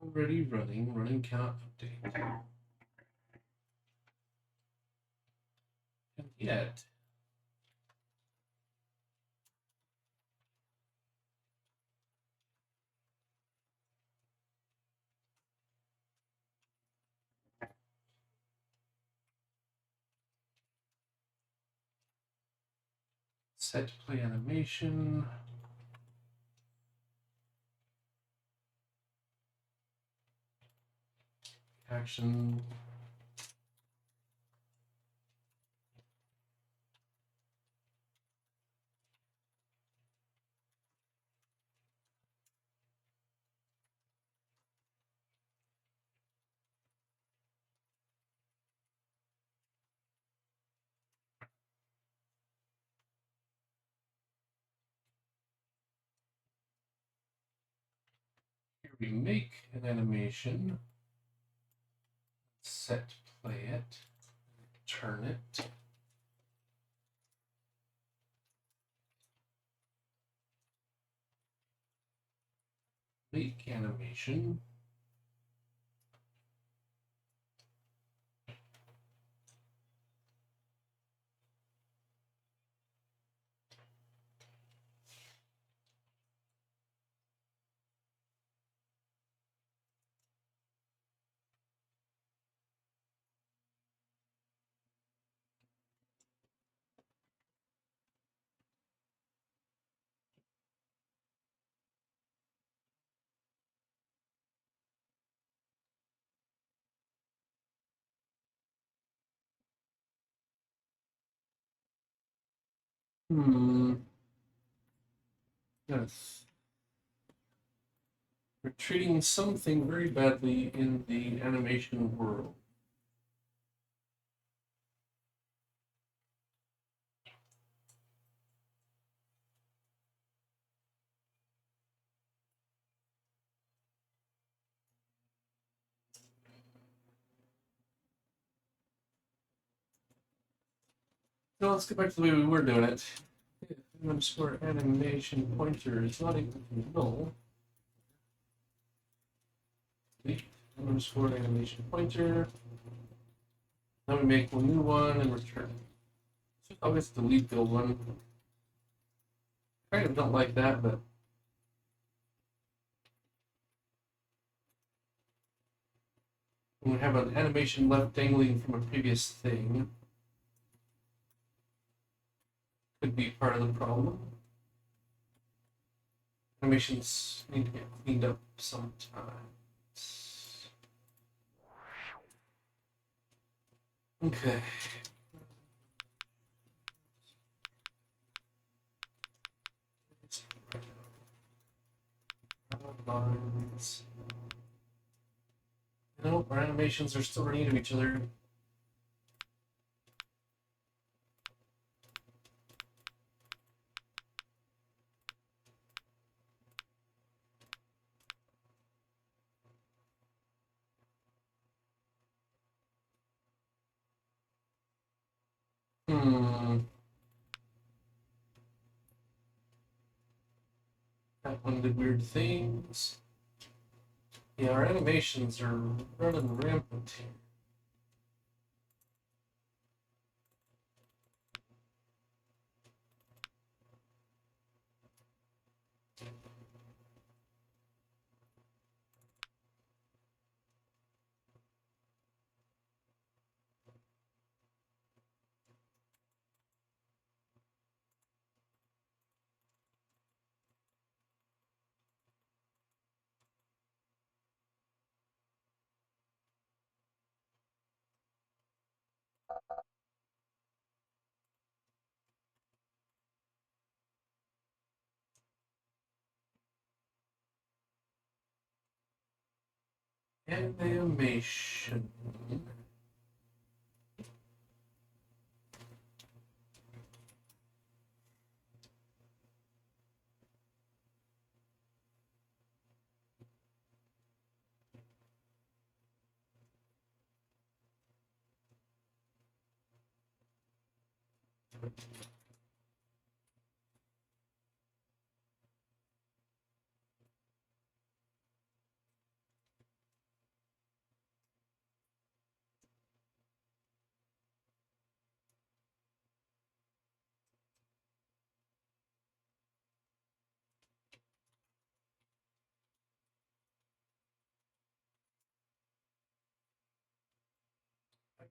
Already running count update. And yet, set play animation. Action. Here we make an animation. set play it, turn it. Make animation. Yes. We're treating something very badly in the animation world. Now let's get back to the way we were doing it. If underscore animation pointer is not equal to null, delete underscore animation pointer. Now we make a new one and return. So I'll just delete the old one. Kind of don't like that, but when we have an animation left dangling from a previous thing, could be part of the problem. Animations need to get cleaned up sometimes. Okay. Lines. Nope, our animations are still running into each other. That one did weird things. Yeah, our animations are running rampant here. Animation.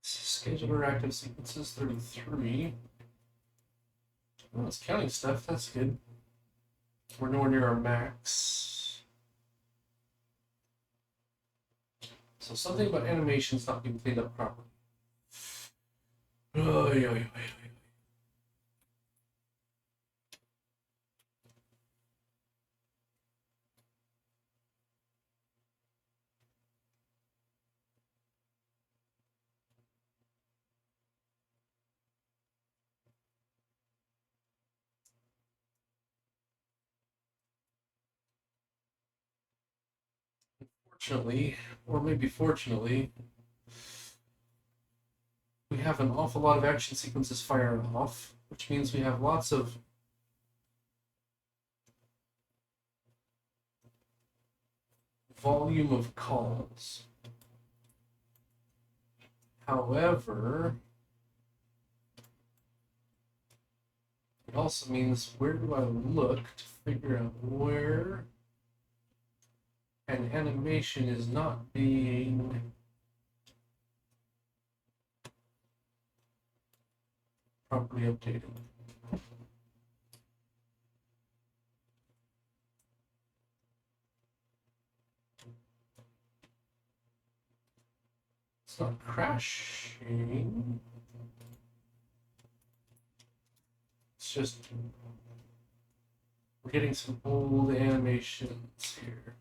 Scheduler active sequences 33. Well, it's counting stuff, that's good. We're nowhere near our max. So something about animations not being cleaned up properly. Oh, yeah. Unfortunately, or maybe fortunately, we have an awful lot of action sequences firing off, which means we have lots of volume of calls. However, it also means where do I look to figure out where an animation is not being properly updated. It's not crashing. It's just we're getting some old animations here.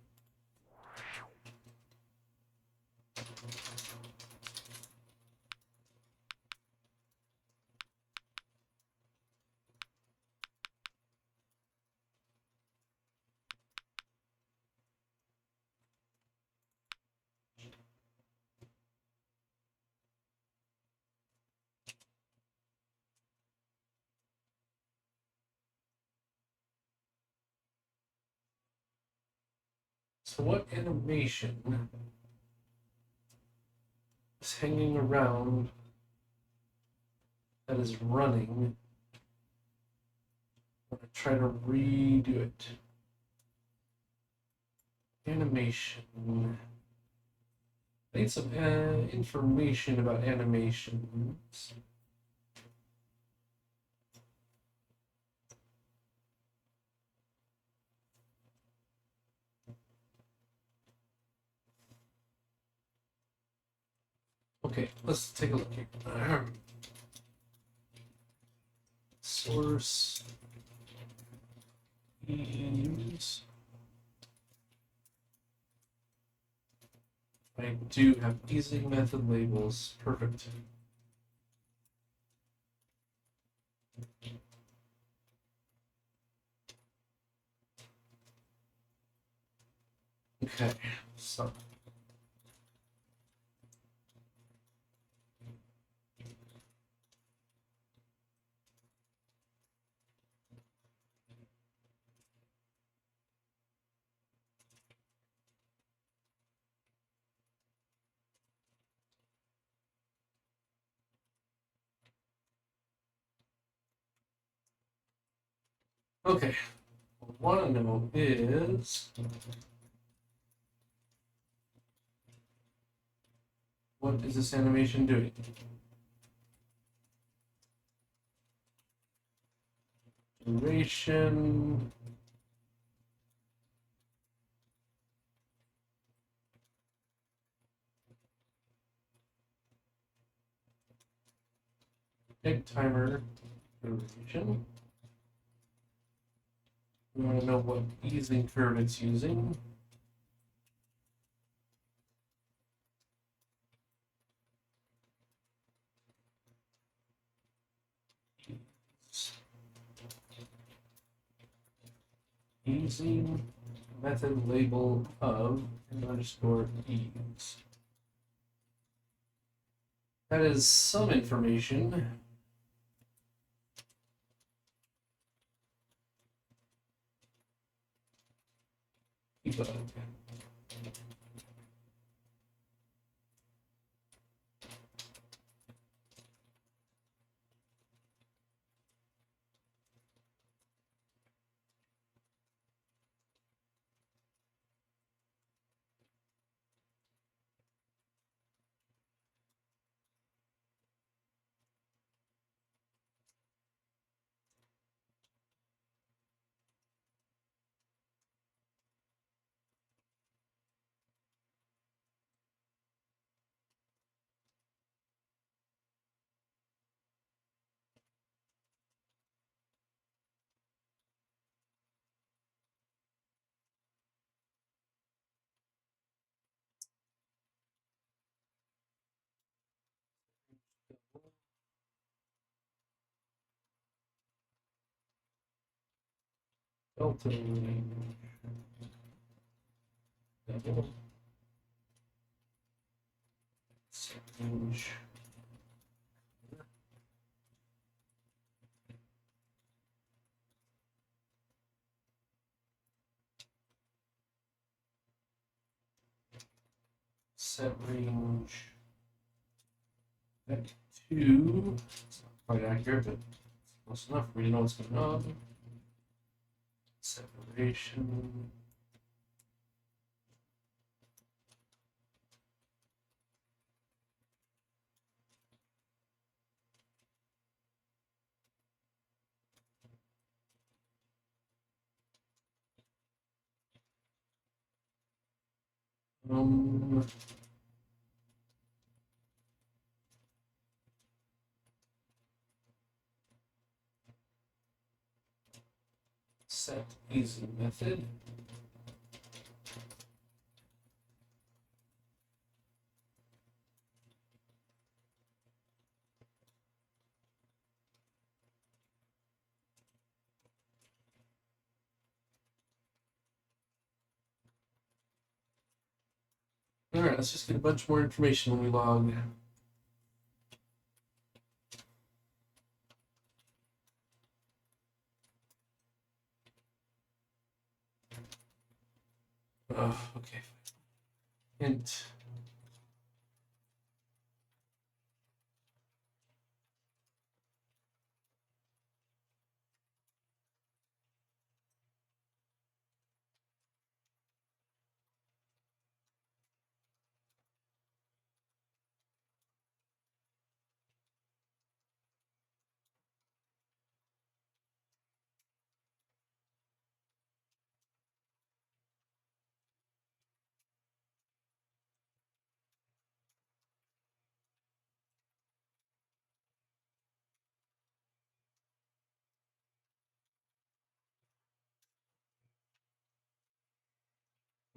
So what animation is hanging around that is running? I'm going to try to redo it. Animation. I need some information about animations. Okay, let's take a look here. Source ease. I do have easing method labels. Perfect. Okay, so okay, what I want to know is what is this animation doing? Duration. Egg timer duration. We want to know what easing curve it's using. Easing method label of underscore ease. That is some information. Debug. Delta double change Set range. Back 2. It's not quite accurate, but close enough for me to know what's going on. Separation. Set easy method. All right, let's just get a bunch more information when we log. Oh, okay. Int.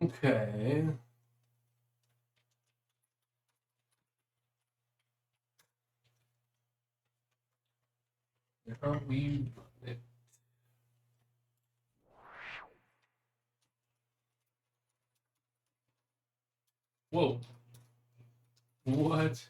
Okay. Are we? Whoa. What?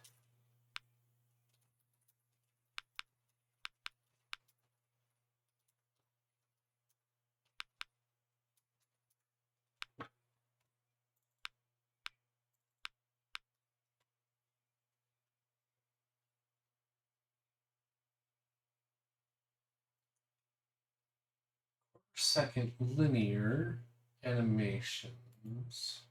Second linear animations.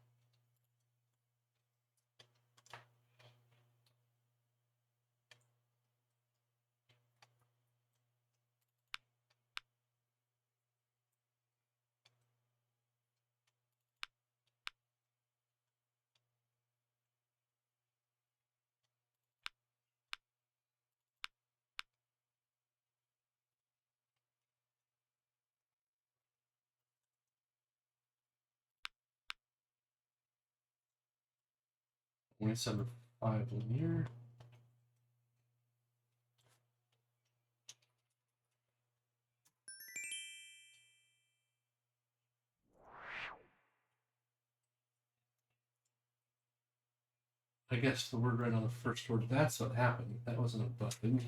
Only 7.5 linear. I guess the word right on the first word. That's what happened. That wasn't a bug.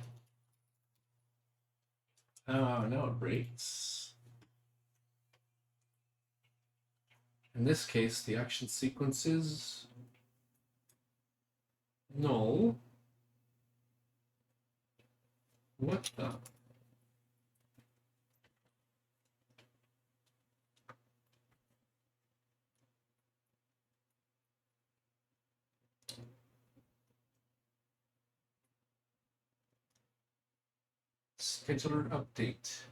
Oh, now it breaks. In this case, the action sequence is null. What the? Scheduler update.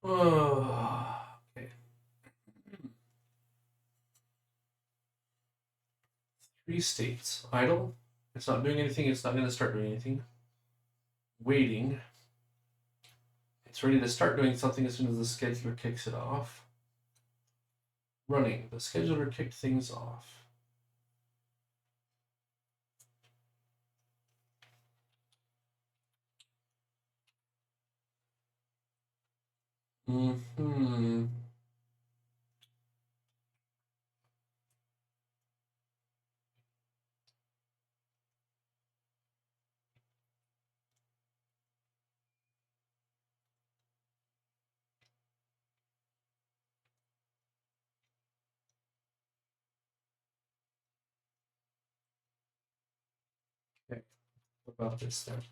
Oh, okay. 3 states. Idle. It's not doing anything. It's not going to start doing anything. Waiting. It's ready to start doing something as soon as the scheduler kicks it off. Running. The scheduler kicked things off. Mm-hmm. What about this then?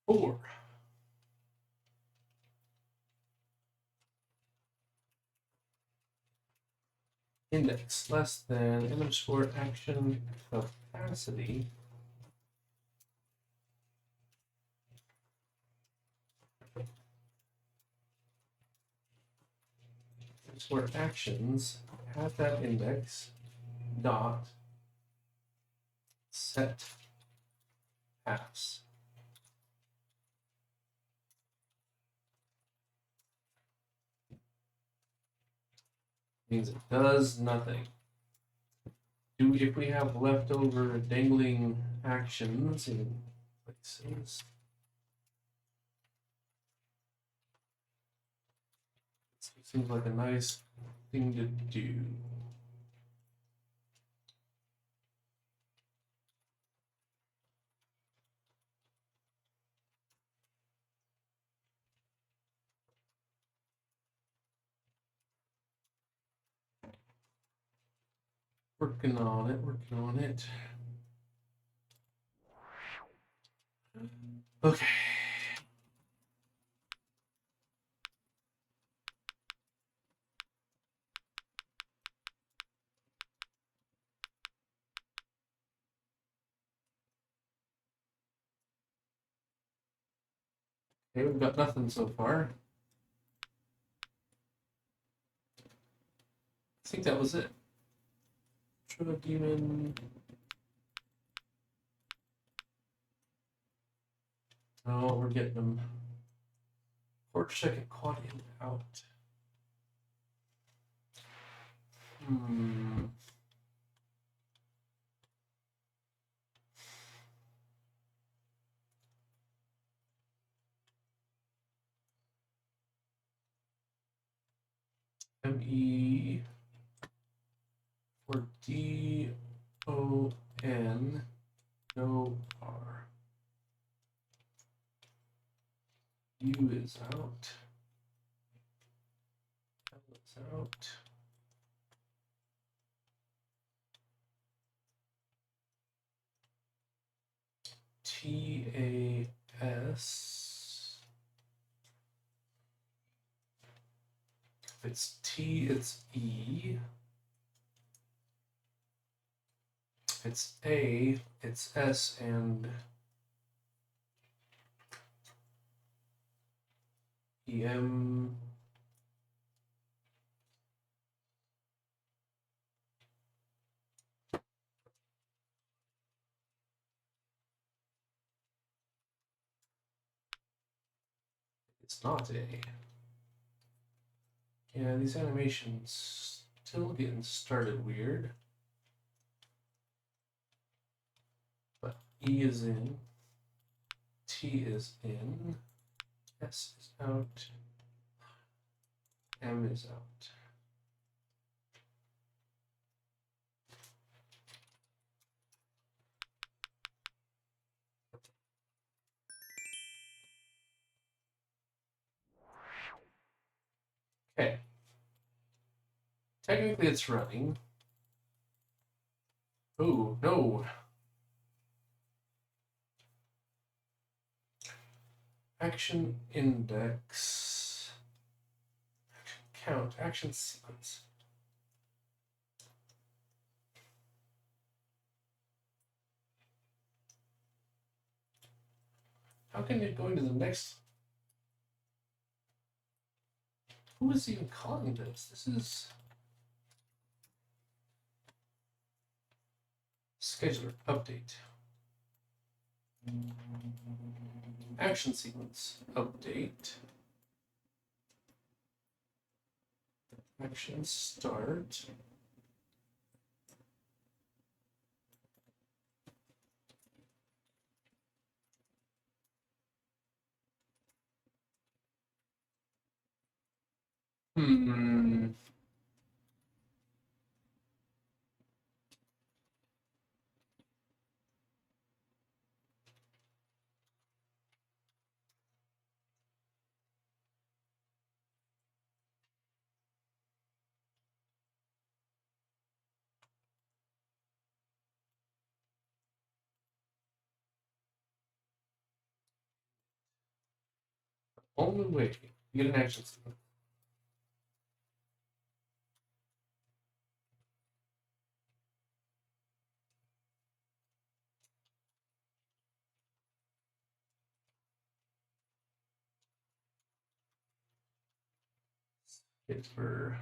Four. Index less than underscore action capacity. Underscore actions at that index dot set paths. Means it does nothing. If we have leftover dangling actions in places, it seems like a nice thing to do. Working on it, working on it. Okay. Okay, we've got nothing so far. I think that was it. True demon. Oh, we're getting them. Quarter second quad in out. ME for DON no R. U is out. L is out. TAS. If it's T, it's E. If it's A, it's S and EM. It's not A. Yeah, these animations still getting started weird. But E is in, T is in, S is out, M is out. Okay. Technically it's running. Oh, no. Action index. Action count. Action sequence. How can it go into the next? Who is even calling this? This is scheduler update. Action sequence update. Action start. Only way you get an action sequence. It's for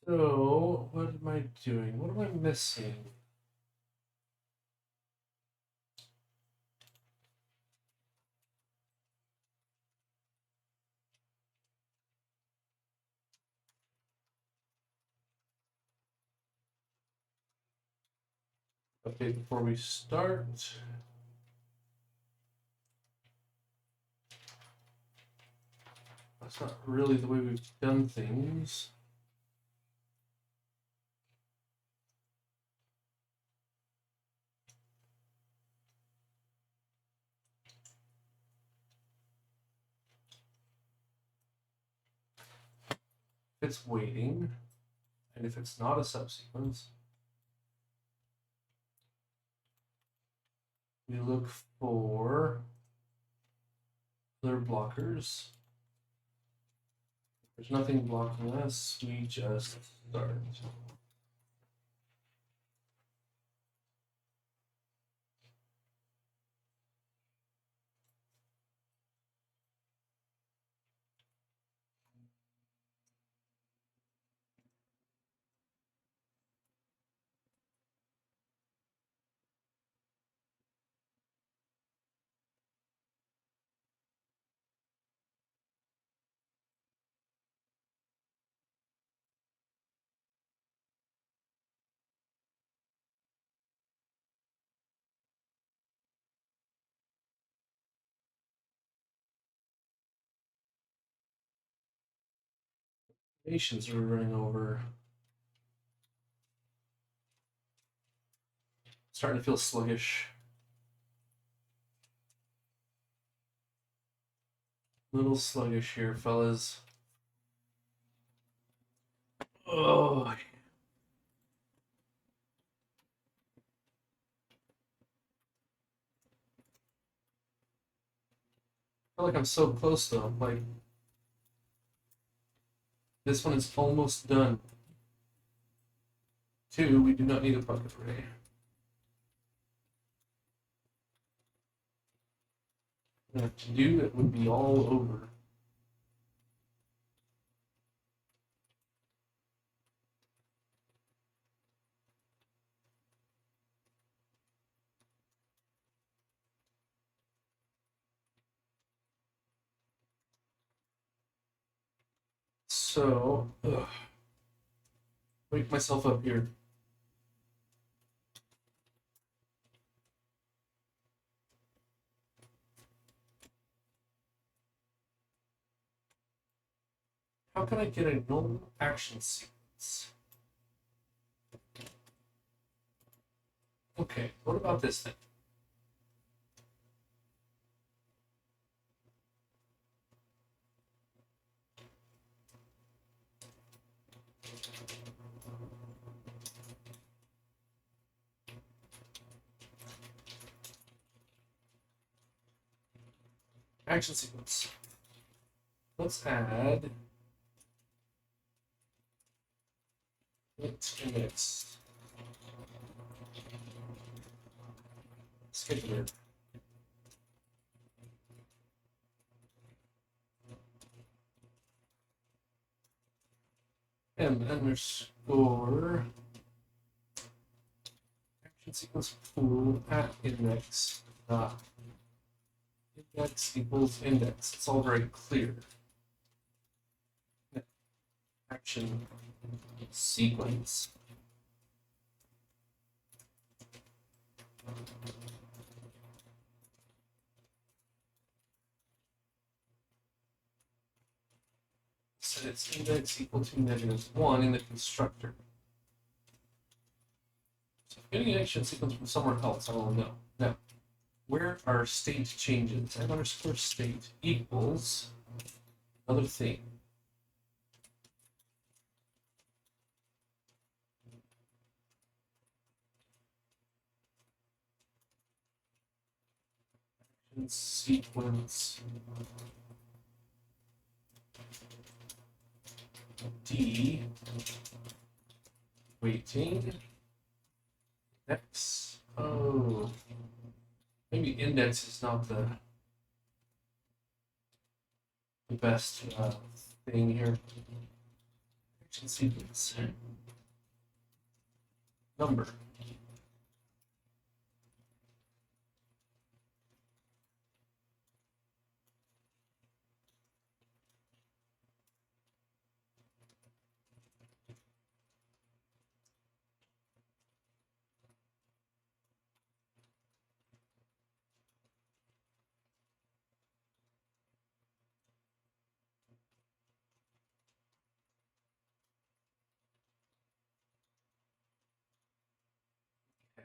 so. What am I doing? What am I missing? Okay, before we start. That's not really the way we've done things. If it's waiting, and if it's not a subsequence, we look for other blockers. There's nothing blocking us, we just start. Nations are running over. Starting to feel sluggish. Little sluggish here, fellas. Oh. I feel like I'm so close though. Like, this one is almost done. 2, we do not need a bucket array. To do it would be all over. So, wake myself up here. How can I get a null action sequence? Okay, what about this thing? Action sequence. Let's add int index scheduler. M underscore action sequence pool at index dot index equals index. It's all very clear. Action sequence Set its index equal to -1 in the constructor. So if getting an action sequence from somewhere else, I will know. Now, where are state changes? M underscore state equals another thing. Action sequence D waiting X. Oh, maybe index is not the best thing here. Action sequence number.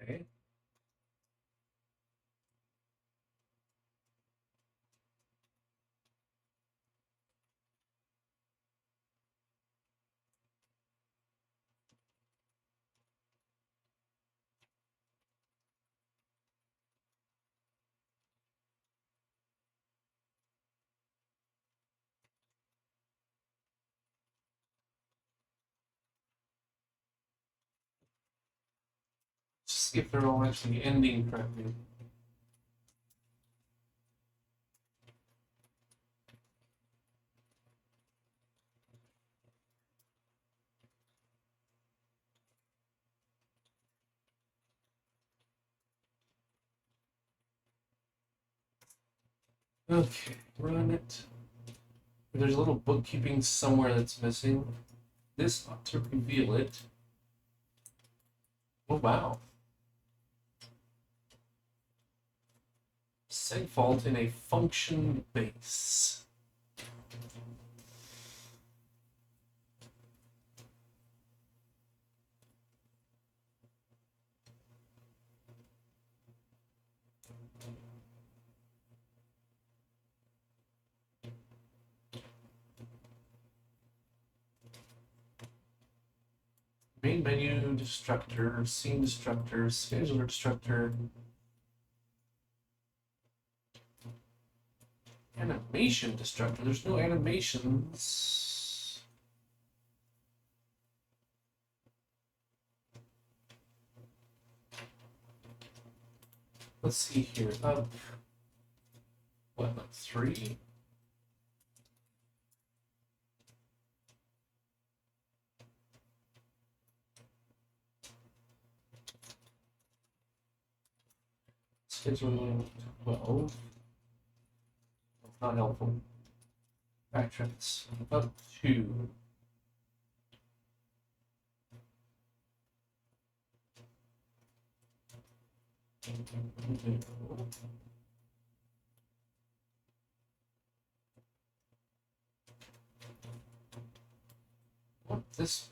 Okay. Just see if they're all actually ending correctly. Okay, run it. There's a little bookkeeping somewhere that's missing. This ought to reveal it. Oh wow. Segfault in a function base. Main menu destructor, scene destructor, scheduler destructor, animation destructor. There's no animations. Let's see here. Up. What, like 3? Scheduling 12. Not helpful. Backtracks up to what this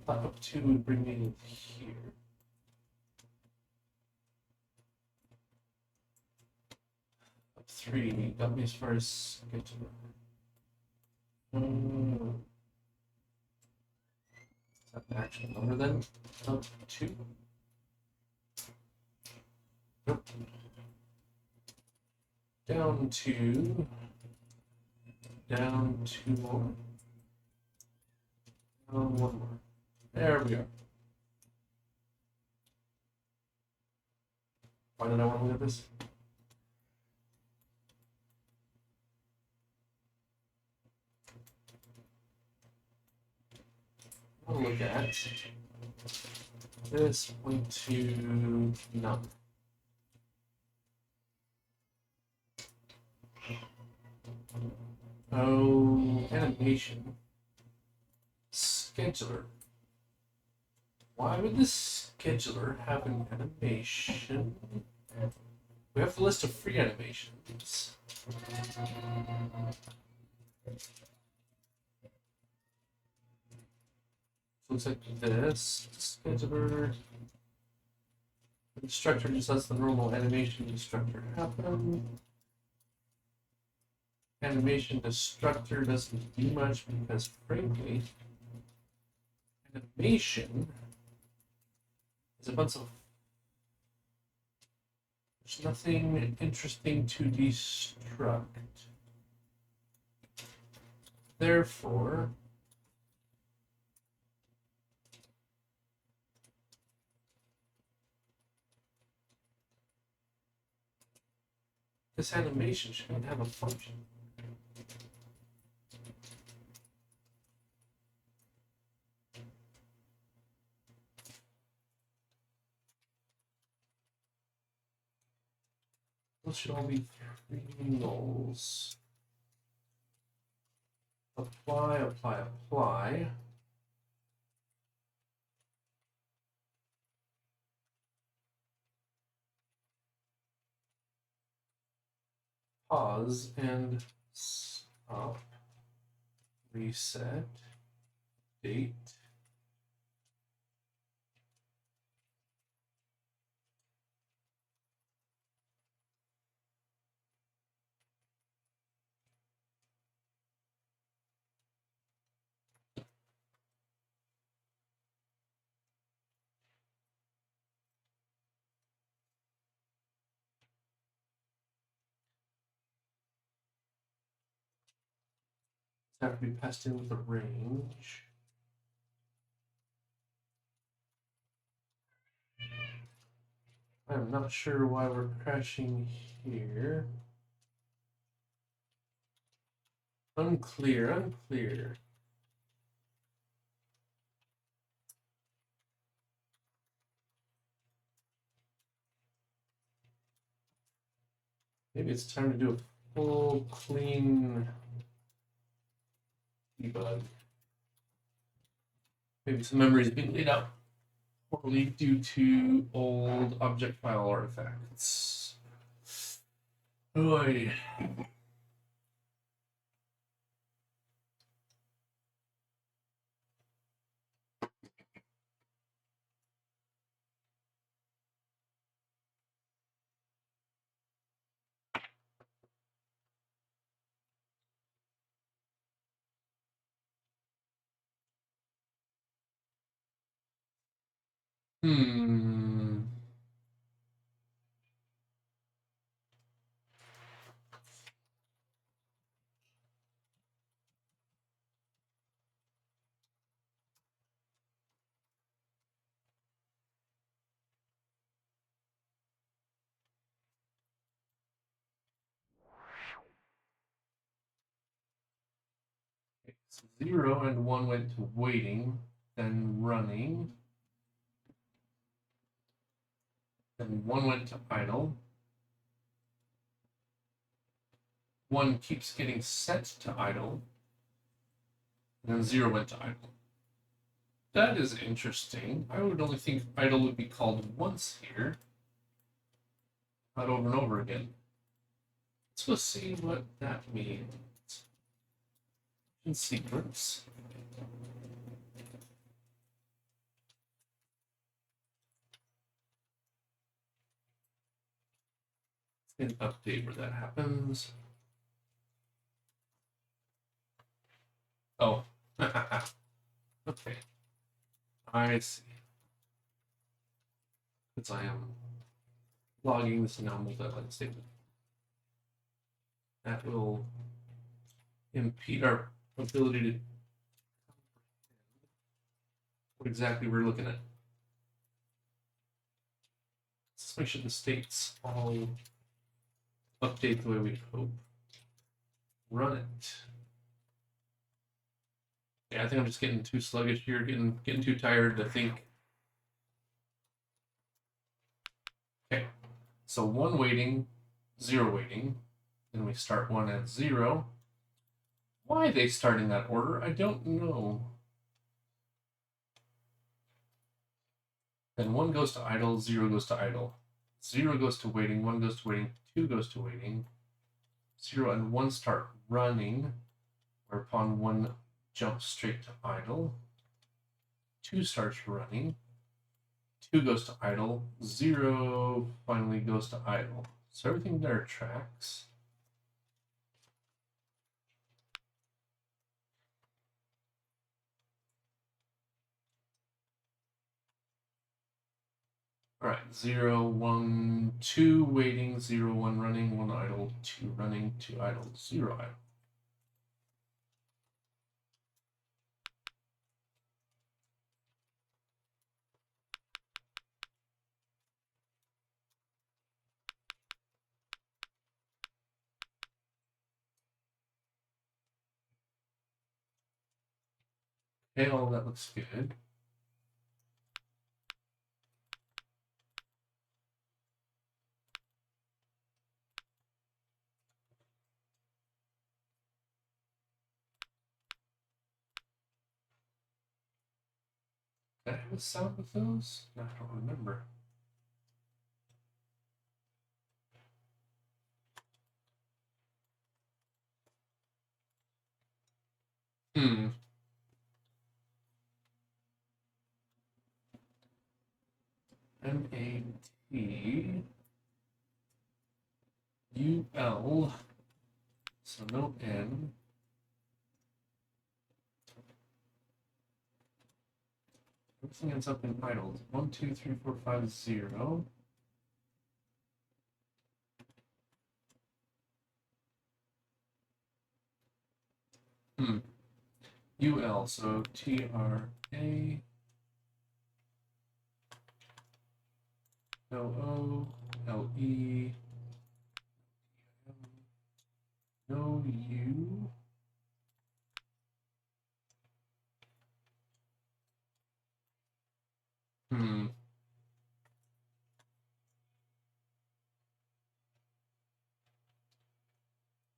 one? Up to would bring me here. Up 3 got me as far as get to is that an actual number then? Up 2. Nope. Down 2. Down 2 more. Down 1 more. There we are. Why did I want to look at this? I'll look at this point to none. Oh, animation. Scheduler. Why would the scheduler have an animation? We have the list of free animations. Looks like this scheduler. The constructor just lets the normal animation constructor happen. Animation destructor doesn't do much because, frankly, animation is a bunch of. There's nothing interesting to destruct. Therefore, this animation shouldn't have a function. Those should all be three nulls. Apply, apply, apply. Pause and stop. Reset. Date. Have to be passed in with a range. I'm not sure why we're crashing here. Unclear, unclear. Maybe it's time to do a full clean debug. Maybe some memory is being laid out poorly due to old object file artifacts. Boy. Hmm. So 0 and 1 went to waiting, then running, then 1 went to idle. 1 keeps getting set to idle, and then 0 went to idle. That is interesting. I would only think idle would be called once here, not over and over again. Let's go see what that means. In sequence. Let's get an update where that happens. Oh. Okay. I see. Because I am logging this now multi-line statement. That will impede our ability to what exactly we're looking at. Let's make sure the states all update the way we hope. Run it. Yeah, I think I'm just getting too sluggish here, getting too tired to think. Okay, so 1 waiting, 0 waiting. Then we start 1 at 0. Why they start in that order, I don't know. Then 1 goes to idle, 0 goes to idle. 0 goes to waiting, 1 goes to waiting, 2 goes to waiting. 0 and 1 start running, whereupon 1 jumps straight to idle. 2 starts running. 2 goes to idle. 0 finally goes to idle. So everything there tracks. All right, 0, 1, 2 waiting, 0, 1 running, 1 idle, 2 running, 2 idle, 0 idle. Okay, all that looks good. Did I have a sound with those? No, I don't remember. MATUL, so no N. Everything ends up in idle. 1, 2, 3, 4, 5, 0. UL, so TRA. LO, LE, no U.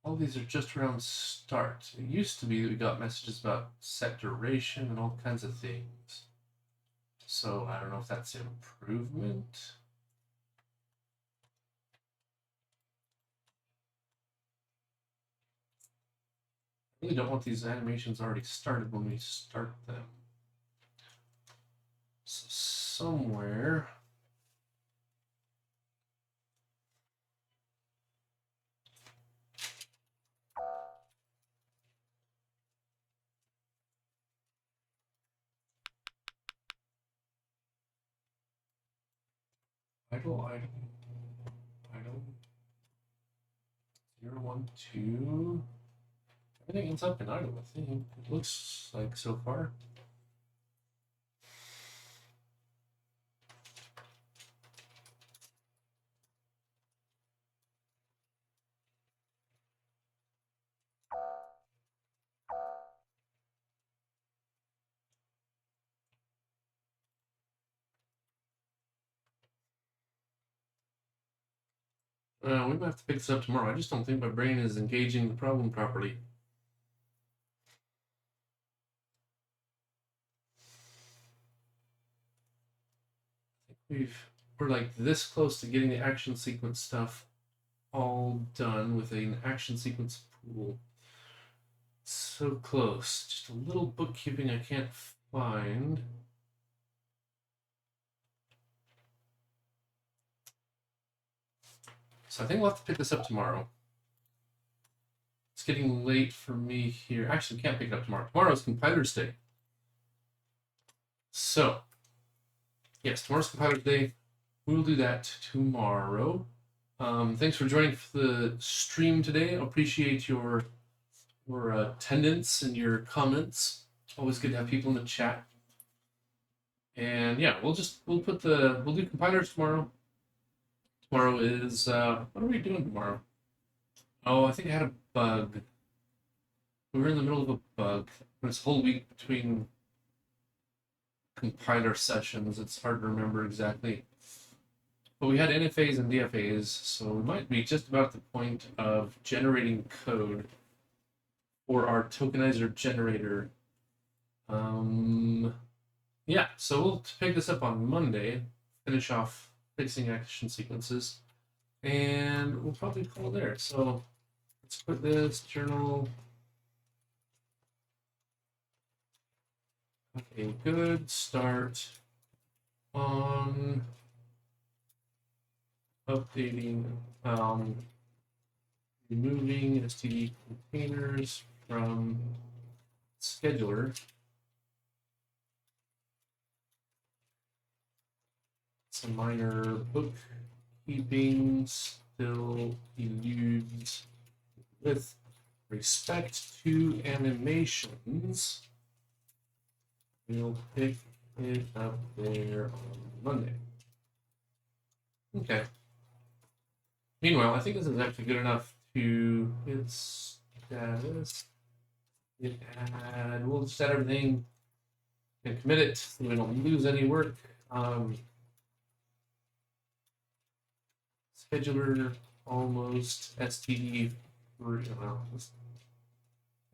All these are just around start. It used to be that we got messages about set duration and all kinds of things. So I don't know if that's improvement. I really don't want these animations already started when we start them. So somewhere. Idle, idle, idle. 0, 1, 2. Everything ends up in idle, I think. It looks like so far. We might have to pick this up tomorrow. I just don't think my brain is engaging the problem properly. I think we're like this close to getting the action sequence stuff all done with an action sequence pool. So close. Just a little bookkeeping I can't find. So I think we'll have to pick this up tomorrow. It's getting late for me here. Actually, we can't pick it up tomorrow. Tomorrow's Compiler's Day. So, yes, tomorrow's Compiler's Day. We'll do that tomorrow. Thanks for joining the stream today. I appreciate your attendance and your comments. Always good to have people in the chat. And yeah, we'll do compilers tomorrow. Tomorrow is what are we doing tomorrow? Oh, I think I had a bug. We were in the middle of a bug. This whole week between compiler sessions, it's hard to remember exactly. But we had NFAs and DFAs, so we might be just about at the point of generating code for our tokenizer generator. Yeah, so we'll pick this up on Monday. finish off fixing action sequences. And we'll probably call it there. So let's put this journal. Okay, good. Start on updating, removing STD containers from scheduler. Some minor bookkeeping still eludes with respect to animations. We'll pick it up there on Monday. Okay. Meanwhile, I think this is actually good enough to hit status. Hit add. We'll set everything and commit it so we don't lose any work. Scheduler almost STD free. Well,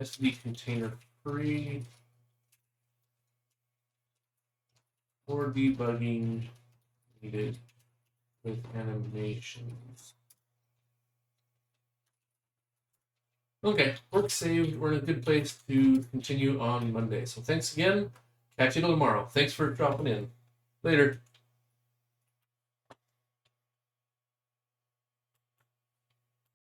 STD container free for debugging needed with animations. Okay, work saved. We're in a good place to continue on Monday. So thanks again. Catch you tomorrow. Thanks for dropping in. Later.